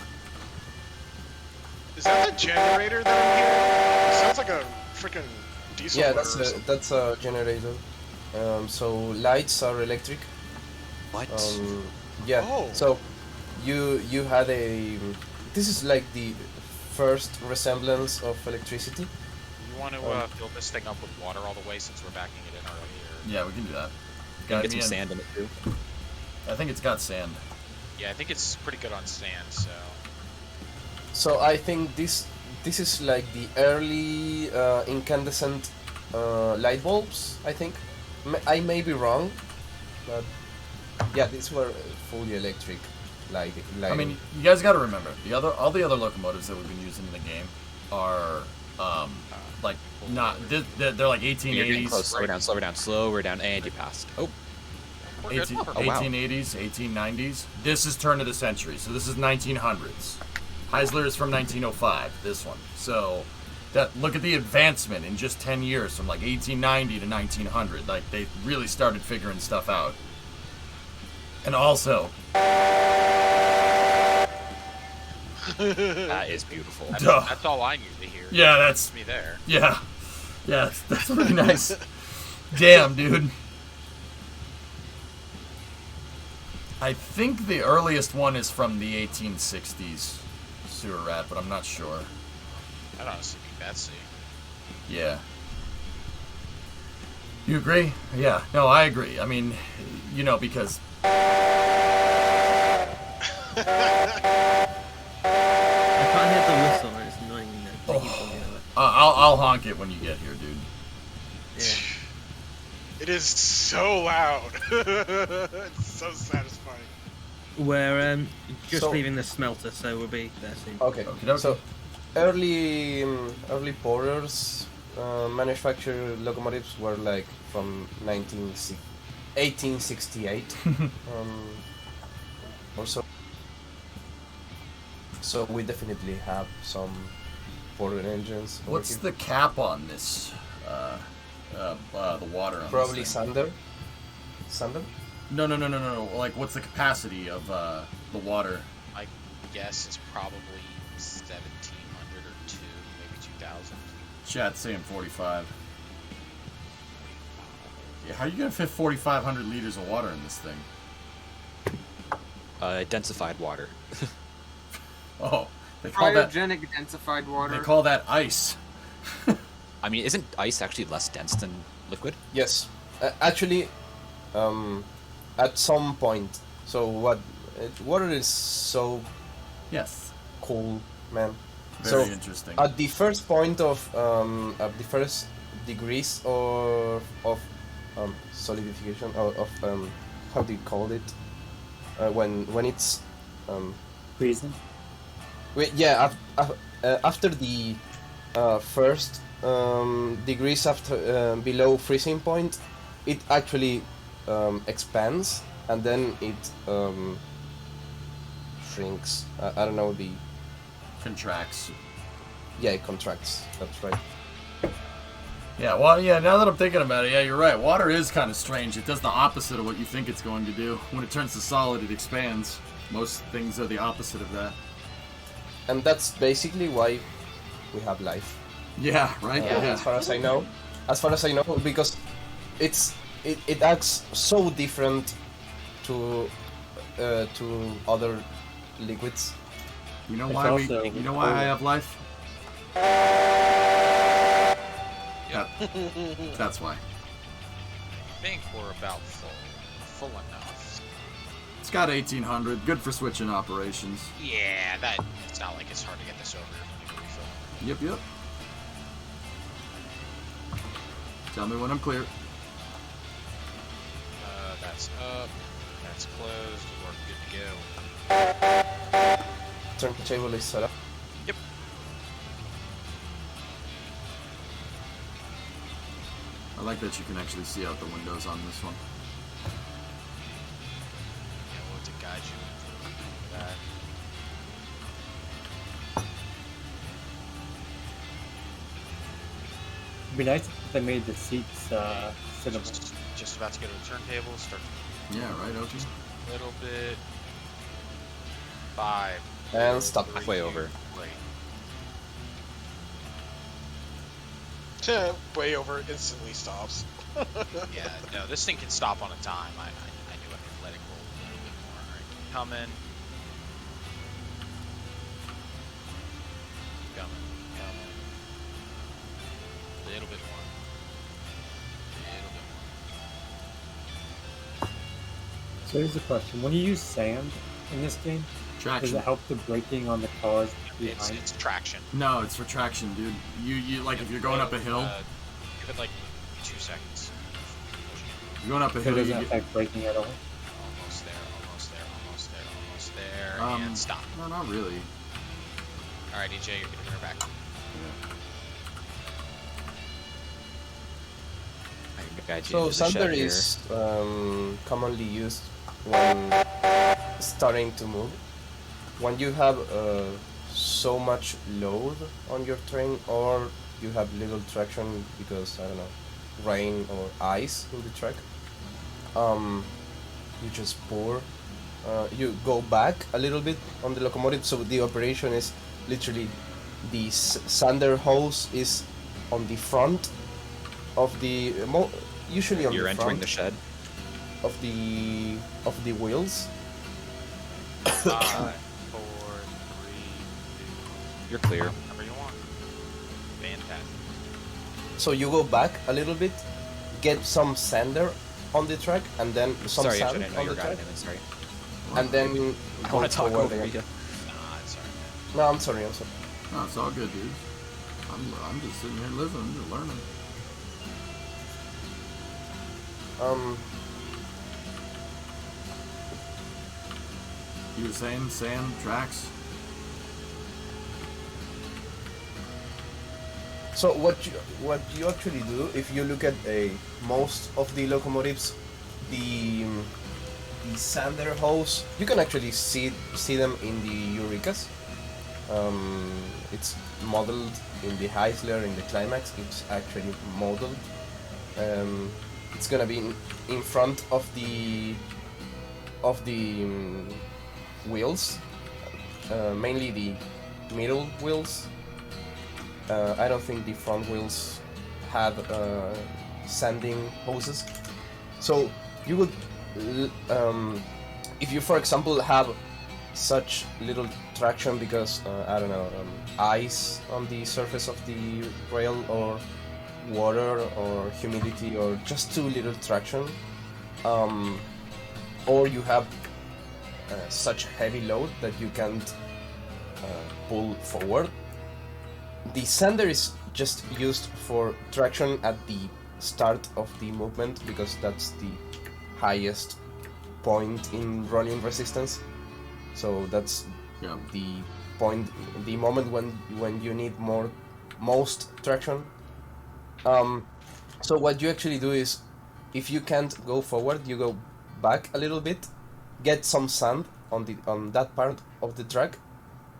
Is that the generator that I'm hearing? It sounds like a freaking diesel Yeah, motor that's a generator. So lights are electric. What? Yeah. Oh. So you had a. This is like the first resemblance of electricity. You want to fill this thing up with water all the way since we're backing it in already? Or... Yeah, we can do that. Get some sand in it too. I think it's got sand. Yeah, I think it's pretty good on sand, so... So I think this is like the early incandescent light bulbs, I think. I may be wrong, but yeah, these were fully electric lighting. I mean, you guys got to remember all the other locomotives that we've been using in the game are like not they're like 1880s. You're getting close. Slower down, and you passed. Oh. 1880s, 1890s. This is turn of the century, so this is 1900s. Heisler is from 1905. This one. So look at the advancement in just 10 years from like 1890 to 1900. Like they really started figuring stuff out. And also, that is beautiful. That's all I need to hear. Yeah, that's me there. Yeah, that's pretty nice. Damn, dude. I think the earliest one is from the 1860s sewer rat, but I'm not sure. I'd honestly be Betsy. Yeah. You agree? Yeah. No, I agree. I mean, you know, because... I can't hear the whistle, and it's annoying. I'll honk it when you get here, dude. Yeah. It is so loud. It's so satisfying. We're just So- leaving the smelter, so we'll be there soon. Okay. Okey-dokey. So early porters manufactured locomotives were like from 1868 or so. So we definitely have some porter engines. over What's here. the cap on this? The water on Probably this thing? Sander. Sander? No. Like, what's the capacity of the water? I guess it's probably 1,700 or 2, maybe 2,000. Chat's saying 45. Yeah, how are you gonna fit 4,500 liters of water in this thing? Densified water. Oh, they call that. Cryogenic densified water. They call that ice. I mean, isn't ice actually less dense than liquid? Yes. Actually, at some point. So water is so Yes. cool, man. Very So interesting. at the first point of at the first degrees of solidification of how do you call it when it's Freezing. yeah after the first degrees after below freezing point, it actually expands and then it shrinks. I don't know the Contracts. yeah, it contracts. That's right. Yeah, well, yeah, now that I'm thinking about it, yeah, you're right. Water is kind of strange. It does the opposite of what you think it's going to do. When it turns to solid, it expands. Most things are the opposite of that. And that's basically why we have life. Yeah, right? As far as I know. As far as I know, because it acts so different to other liquids. You know It's why also- you know why I have life? Yep. That's why. I think we're about full enough. It's got 1,800. Good for switching operations. Yeah, it's not like it's hard to get this over when you refill. Yep. Tell me when I'm clear. That's up. That's closed. We're good to go. Turntable is set up. Yep. I like that you can actually see out the windows on this one. Yeah, we'll have to guide you for that. It'd be nice if they made the seats sittable. Just about to go to the turntable. Start Yeah, right, Oki? a little bit. 5. And stop. Halfway over. Right. Way over, instantly stops. Yeah, no, this thing can stop on a dime. I knew I could let it roll a little bit more. Alright, coming. Coming. A little bit more. So here's the question: when you use sand in this game, does Traction. it help the braking on the cars behind? It's traction. No, it's for traction, dude. You like if you're going up a hill, Give it like 2 seconds. you're going up a So hill, it you doesn't get, affect braking at all? Almost there, and stop. No, not really. Alright, DJ, you're gonna bring her back. I can guide you So into the shed Sander here. is commonly used when starting to move. When you have so much load on your train, or you have little traction because, I don't know, rain or ice in the track, you just pour. You go back a little bit on the locomotive, so the operation is literally the sander hose is on the front of the usually on You're the entering front the shed. of the wheels, 5, 4, 3, 2. You're clear. Whatever you want. Fantastic. So you go back a little bit, get some sander on the track, and then some Sorry, sand I didn't know on you the were track, guiding him. Sorry. and then I go want to talk forward over again. you. Nah, it's alright, man. No, I'm sorry. No, it's all good, dude. I'm just sitting here listening, just learning. You were saying sand tracks? So what you actually do, if you look at most of the locomotives, the sander hose, you can actually see them in the Eurekas. It's modeled in the Heisler, in the Climax. It's actually modeled. It's gonna be in front of the wheels, mainly the middle wheels. I don't think the front wheels have sanding hoses. So you would, if you, for example, have such little traction because I don't know, ice on the surface of the rail, or water, or humidity, or just too little traction, or you have such heavy load that you can't pull forward. The sander is just used for traction at the start of the movement because that's the highest point in rolling resistance. So that's the point, the moment when you need most traction. So what you actually do is, if you can't go forward, you go back a little bit, get some sand on that part of the track,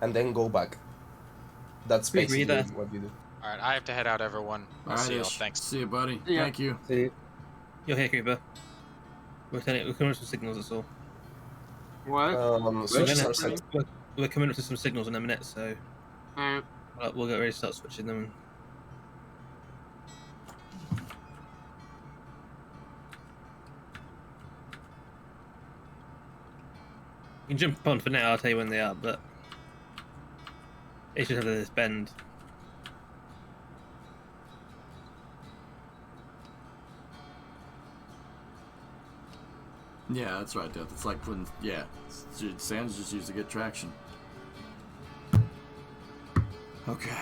and then go back. That's basically what you do. Alright, I have to head out, everyone. I'll see you all. Thanks. See you, buddy. Yeah. Thank you. See you. You're here, Creeper. We're coming up with some signals, that's all. What? We're coming up to some signals in a minute, so we'll get ready to start switching them. You can jump on for now, I'll tell you when they are, but it's just under this bend. Yeah, that's right, Death. It's like putting, sand's just used to get traction. Okay.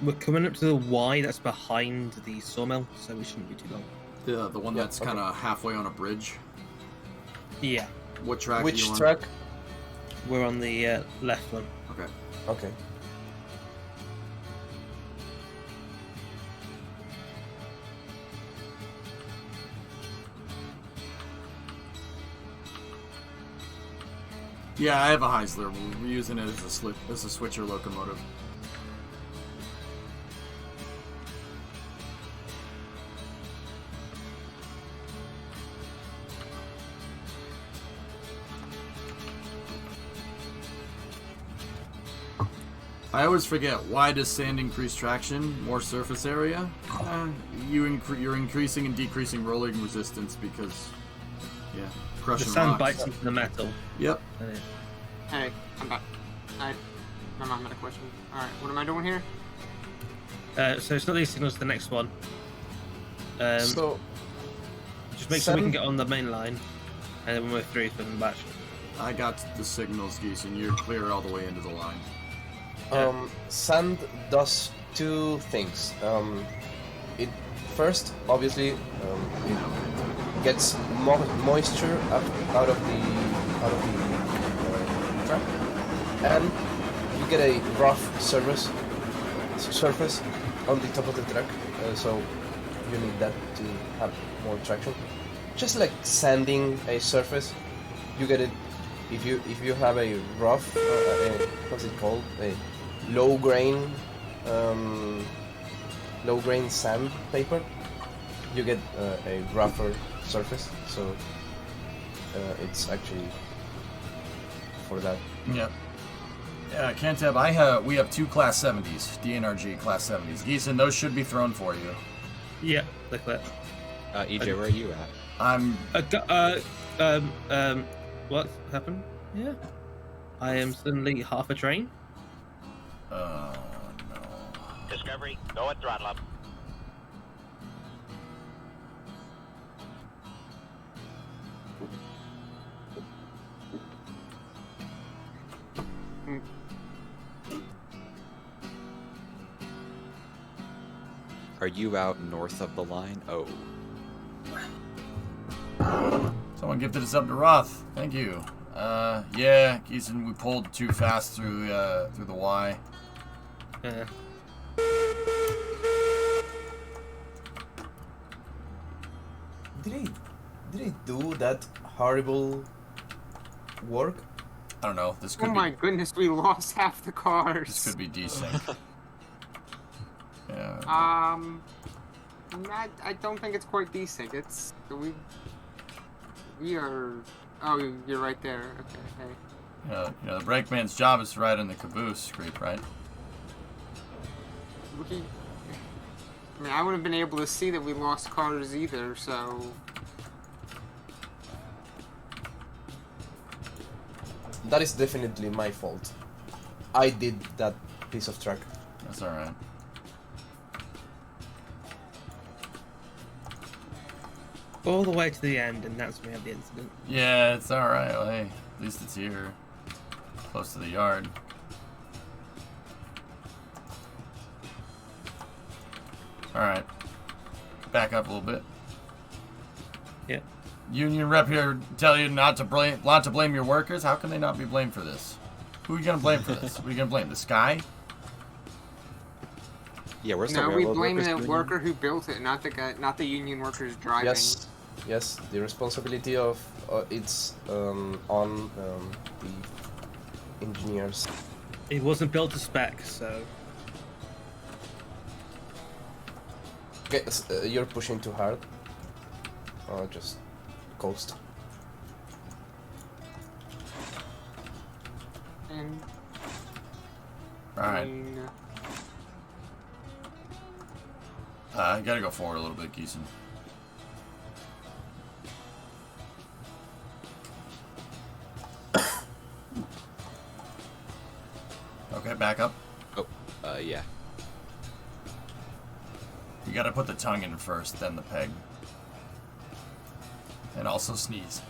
We're coming up to the Y that's behind the sawmill, so we shouldn't be too long. The one that's kind of halfway on a bridge? Yeah. What track Which are you on? track? We're on the left one. Okay. Okay. Yeah, I have a Heisler. We're using it as a switcher locomotive. I always forget, why does sand increase traction? More surface area? You're increasing and decreasing rolling resistance because, crushing the sand rocks. bites into the metal. Yep. Hey, I'm back. My mom had a question. Alright, what am I doing here? So it's not these signals to the next one. So just make sure we can get on the main line, and then when we're through, put them back. I got the signals, Geese, and you're clear all the way into the line. Sand does two things. It first, obviously, it gets moisture out of the track, and you get a rough surface on the top of the track. So you need that to have more traction. Just like sanding a surface, you get it if you have a rough, what's it called? A low grain sandpaper, you get a rougher surface, so it's actually for that. Yep. Yeah, Cantab, we have two Class 70s, DNRG Class 70s. Geeson, those should be thrown for you. Yeah, they're clear. EJ, where are you at? I'm... What happened? Yeah. I am suddenly half a train. Oh no. Discovery, go at throttle up. Are you out north of the line? Oh. Someone gifted us up to Roth. Thank you. Yeah, Geeson, we pulled too fast through the Y. Yeah. Did he do that horrible work? I don't know. This could Oh my goodness, we lost half the cars. This could be desync. Yeah. I don't think it's quite desync. It's we are. Oh, you're right there. Okay. Hey. You know, the brakeman's job is to ride in the caboose, Creep, right? I mean, I wouldn't have been able to see that we lost cars either, so. That is definitely my fault. I did that piece of track. That's alright. All the way to the end, and that's when we have the incident. Yeah, it's alright. Well, hey, at least it's here. Close to the yard. Alright. Back up a little bit. Yeah. Union rep here tell you not to blame your workers. How can they not be blamed for this? Who are you gonna blame for this? Who are you gonna blame? The sky? Yeah, where's no, the we railroad blame workers the union? worker who built it, not the guy, not the union workers driving. Yes, the responsibility of it's on the engineers. It wasn't built to spec, so. Okay, you're pushing too hard. Just coast. And Alright. I gotta go forward a little bit, Geeson. Okay, back up. Oh, yeah. You gotta put the tongue in first, then the peg. And also sneeze.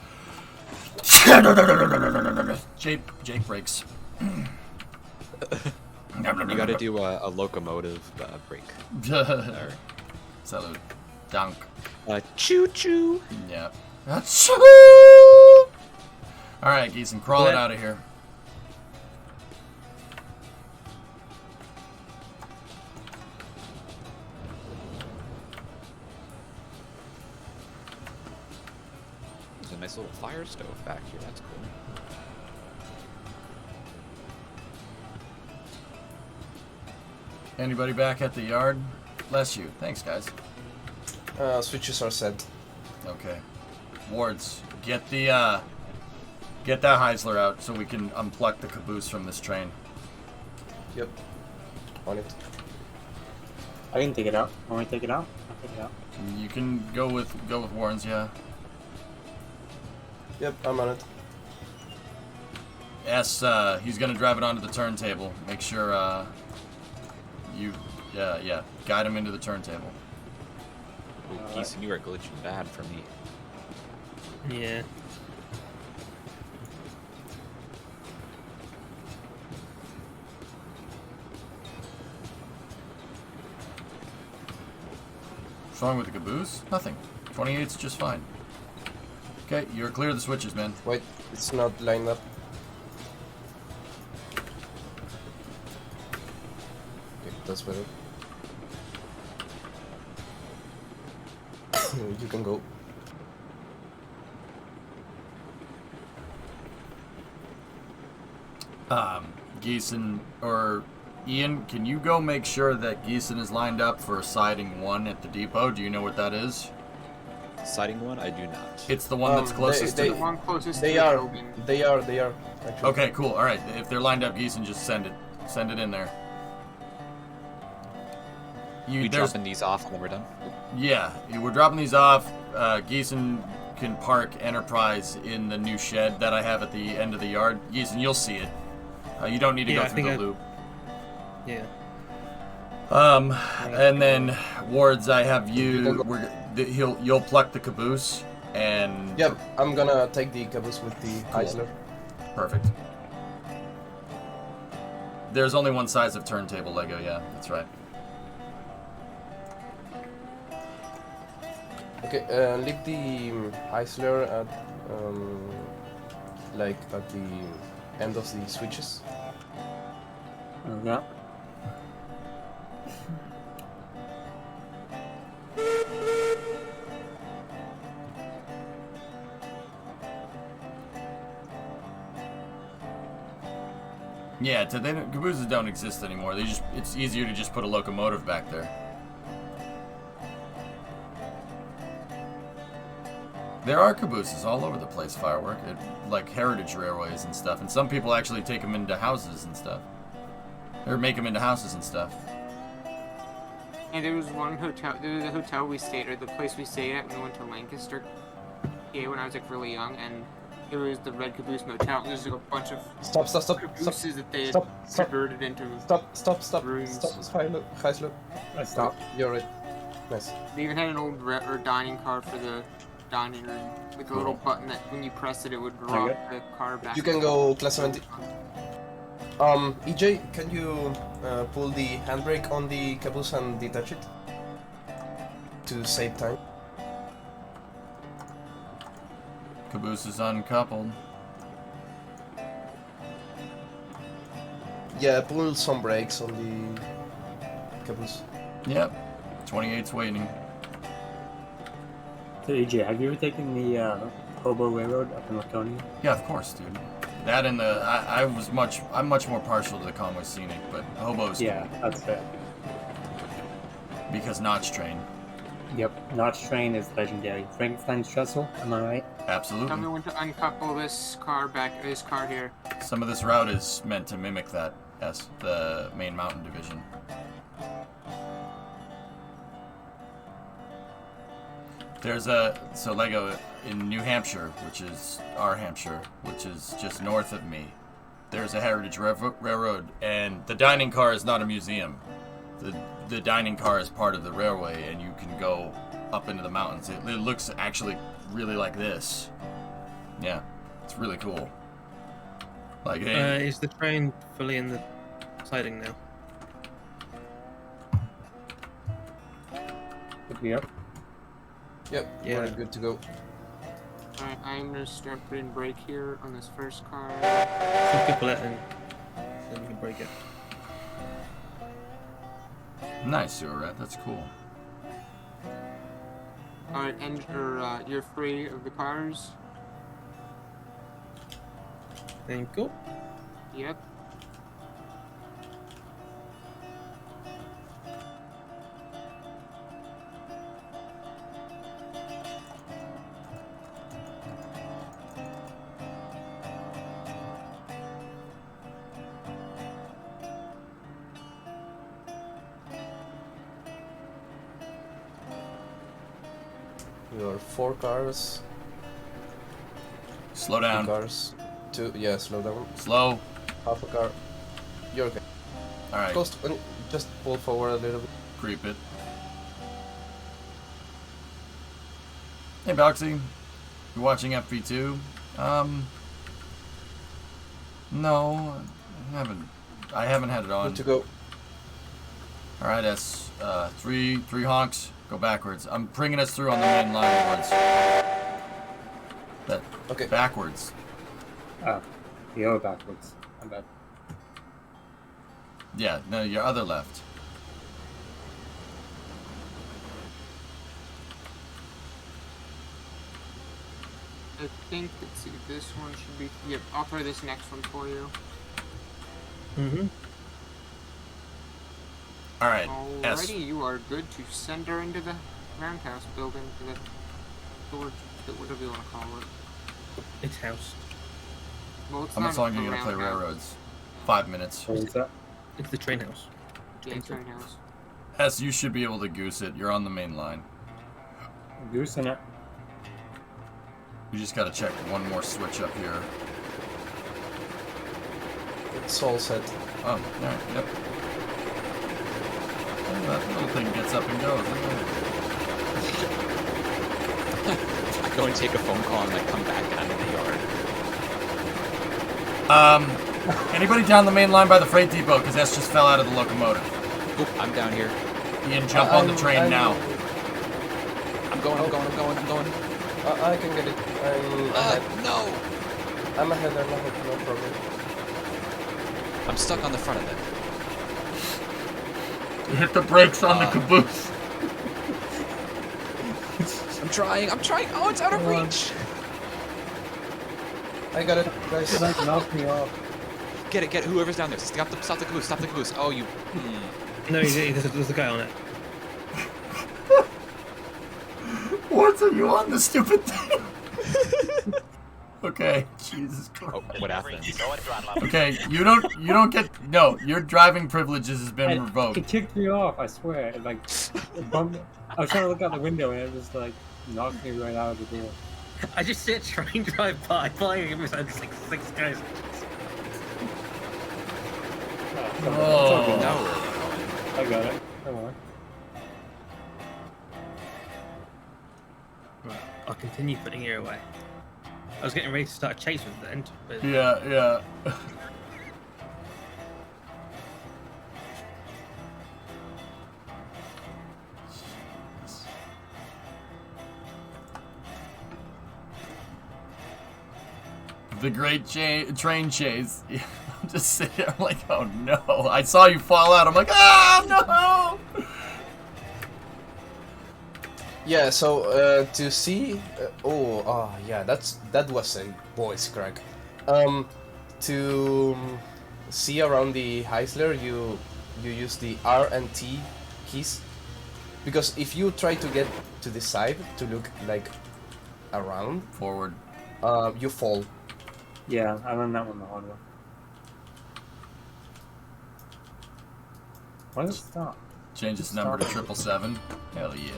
Jake breaks. You gotta do a locomotive break. Alright. Salute. Dunk. Choo choo. Yeah. Choo! Alright, Geeson, crawl it out of here. There's a nice little fire stove back here. That's cool. Anybody back at the yard? Bless you. Thanks, guys. Switches are set. Okay. Wards, get that Heisler out so we can unplug the caboose from this train. Yep. On it. I can take it out. Want me to take it out? I'll take it out. You can go with Warren's, yeah. Yep, I'm on it. Yes, he's gonna drive it onto the turntable. Make sure yeah, guide him into the turntable. Ooh, Geeson, you are glitching bad for me. Yeah. What's wrong with the caboose? Nothing. 28's just fine. Okay, you're clear of the switches, man. Wait, it's not lined up. Okay, that's better. You can go. Geeson or Ian, can you go make sure that Geeson is lined up for siding 1 at the depot? Do you know what that is? Siding 1? I do not. It's the one that's closest to the one closest They to the are. building. They are. Actually. Okay, cool. All right. If they're lined up, Geeson, just send it. Send it in there. We dropping these off and then we're done? Yeah, we're dropping these off. Geeson, can park Enterprise in the new shed that I have at the end of the yard. Yes, and you'll see it. You don't need to go through the loop. Yeah. And then Wards, I have you. You'll pluck the caboose, and Yep, I'm gonna take the caboose with the Heisler. Perfect. There's only one size of turntable Lego. Yeah, that's right. Okay, leave the Heisler at like at the end of the switches. Yeah. Yeah, cabooses don't exist anymore. It's easier to just put a locomotive back there. There are cabooses all over the place, Firework, like heritage railways and stuff. And some people actually take them into houses and stuff. Or make them into houses and stuff. And there was one hotel, there was a hotel we stayed, or the place we stayed at when we went to Lancaster, yeah, when I was like really young, and it was the Red Caboose Motel. There's like a bunch of cabooses that they had converted into rooms. Heisler. Stop. You're right. Nice. They even had an old dining car for the dining room, with a little button that when you press it, it would drop the car back. You can go class 70. EJ, can you pull the handbrake on the caboose and detach it to save time? Caboose is uncoupled. Yeah, pull some brakes on the caboose. Yep. 28's waiting. So EJ, have you ever taken the Hobo Railroad up in Laconia? Yeah, of course, dude. That and the I'm much more partial to the Conway Scenic, but Hobo's yeah, that's fair. Because Notch Train. Yep, Notch Train is legendary. Frankenstein's Trestle, am I right? Absolutely. Tell me when to uncouple this car here. Some of this route is meant to mimic that, yes, the main mountain division. There's so Lego in New Hampshire, which is our Hampshire, which is just north of me. There's a heritage railroad, and the dining car is not a museum. The dining car is part of the railway, and you can go up into the mountains. It looks actually really like this. Yeah, it's really cool. Like, hey, is the train fully in the siding now? Pick me up. Yep, yeah, we're good to go. Alright, I'm gonna start putting brake here on this first car. Some people let in, then you can break it. Nice, Sewer Rat. That's cool. Alright, and you're free of the cars. Thank you. Yep. There are 4 cars. Slow down. 2 cars. 2, yeah, slow down. Slow. Half a car. You're okay. Alright. Just pull forward a little bit. Creep it. Hey, Boxy. You watching FP2? No, I haven't had it on. Good to go. Alright, S. Three honks. Go backwards. I'm bringing us through on the main line once. Okay. Backwards. Oh, you're backwards. I'm bad. Yeah, no, your other left. I think, let's see, this one should be, yep, I'll try this next one for you. Mm-hmm. Alright, Alrighty, you are good to send her into the roundhouse building, the storage, whatever you want to call it. It's house. Well, it's How much not longer are you a going to play roundhouse. railroads? 5 minutes. What is that? It's the train house. Yeah, train house. S, you should be able to goose it. You're on the main line. Goosing it. We just gotta check one more switch up here. It's all set. Oh, alright, yep. Oh, that little thing gets up and goes. I go and take a phone call and like come back and I'm in the yard. Anybody down the main line by the freight depot? Because S just fell out of the locomotive. Oop, I'm down here. Ian, jump on the train now. I'm going. I can get it. I'm ahead. No! I'm ahead, no problem. I'm stuck on the front of it. You hit the brakes on the caboose. I'm trying. Oh, it's out of reach. I got it, guys. Like, knock me off. Get it. Whoever's down there. Stop the caboose. Oh, you. No, there's a guy on it. What are you on the stupid thing? Okay, Jesus Christ. Oh, what happened? Okay, you don't get your driving privileges has been revoked. It kicked me off, I swear. It, like, it bumped me. I was trying to look out the window and it just like knocked me right out of the door. I just see a train drive by, flying him beside like 6 guys. Oh, no. I got it. Come on. Right, I'll continue putting it away. I was getting ready to start a chase with it then, but... Yeah. The great train chase. I'm just sitting here, I'm like, oh no. I saw you fall out. I'm like, no! Yeah, so to see, yeah, that was a voice crack. To see around the Heisler, you use the R and T keys, because if you try to get to the side to look like around forward, you fall. Yeah, I learned that one the hard way. Why does it stop? Change its number to 777. Hell yeah.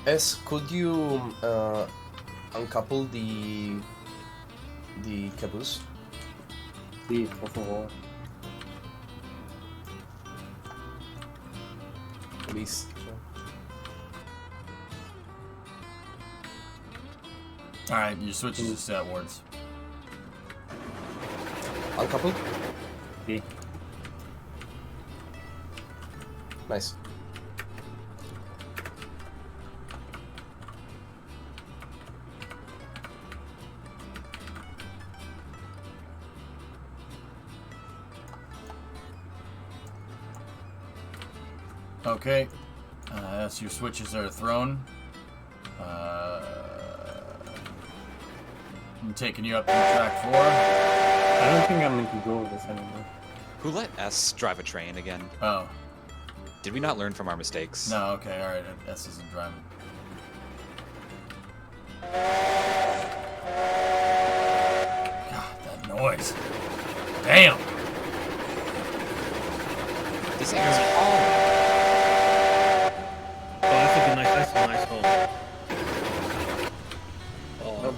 S, could you uncouple the caboose? Sí, por favor. Please. Alright, your switches to set words. Uncoupled? Sí. Nice. Okay, as your switches are thrown, I'm taking you up to track 4. I don't think I'm in control of this anymore. Who let S drive a train again? Oh. Did we not learn from our mistakes? No, okay, alright, S isn't driving. God, that noise. Damn! This thing is all. That's a nice hole. Oh.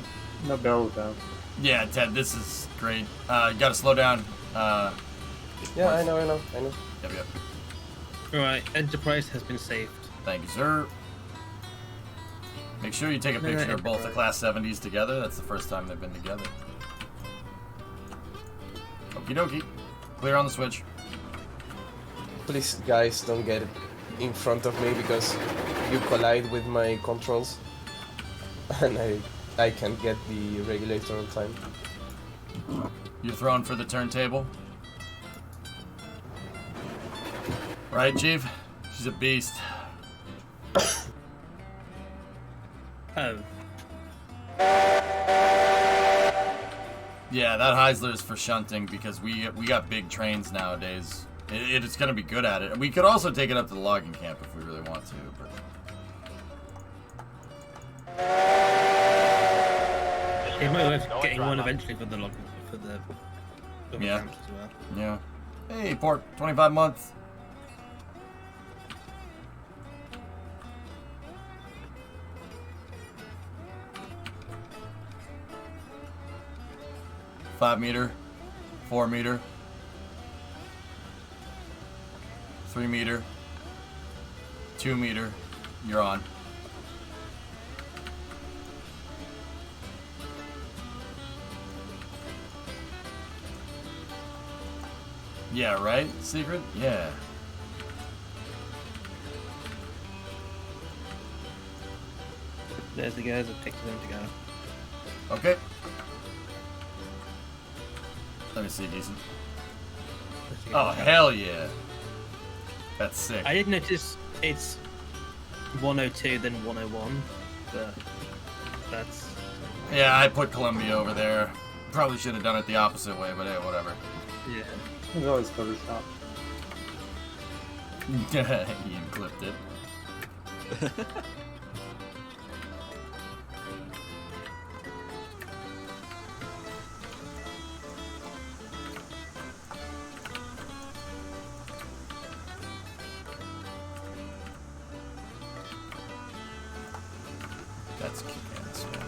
No bells though. Yeah, Ted, this is great. You gotta slow down. Yeah, I know. Yep. Alright, Enterprise has been saved. Thank you, sir. Make sure you take a picture of both the Class 70s together. That's the first time they've been together. Okie dokie. Clear on the switch. Please, guys, don't get in front of me because you collide with my controls, and I can't get the regulator on time. You're thrown for the turntable. Right, Chief? She's a beast. Oh. Yeah, that Heisler is for shunting because we got big trains nowadays. It's going to be good at it. We could also take it up to the logging camp if we really want to. But... It might be worth getting one eventually for the logging Yeah. camps as well. Yeah. Hey, Port, 25 months. $5 meter, 4 meter, 3 meter, 2 meter. You're on. Yeah, right? Secret? Yeah. There's the guys that picked them together. Okay. Let me see, decent. Oh, hell yeah. That's sick. I did notice it's 102 then 101, but that's... Yeah, I put Columbia over there. Probably should have done it the opposite way, but hey, whatever. Yeah. It's always Photoshop. Ian clipped it. That's kick-ass, man.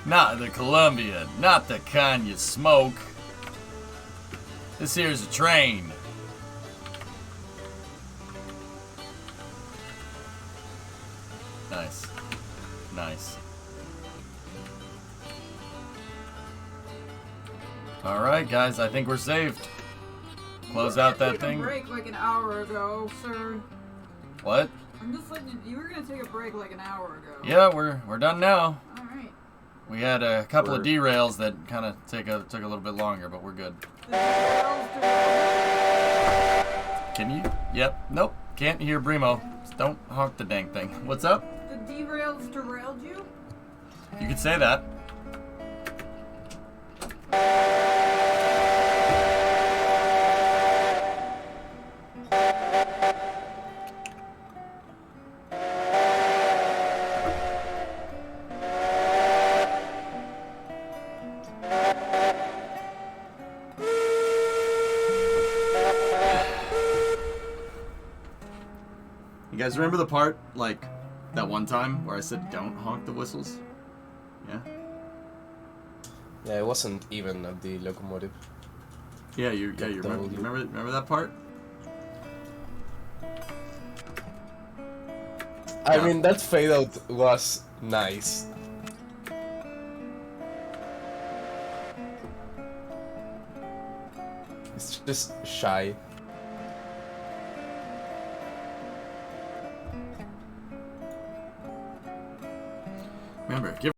Not the Columbia, not the kind you smoke. This here's a train. Nice. Nice. Alright, guys, I think we're saved. Close out that thing. You were gonna take a break like an hour ago, sir. What? I'm just letting you were gonna take a break like an hour ago. Yeah, we're done now. Alright. We had a couple of derails that kind of took a little bit longer, but we're good. Can you? Yep. Nope. Can't hear Brimo. Just don't honk the dang thing. What's up? The derails derailed you? You could say that. You guys remember the part, like, that one time where I said don't honk the whistles? Yeah? Yeah, it wasn't even at the locomotive. Yeah, you remember that part? I mean, that fade out was nice. It's just shy. Remember, give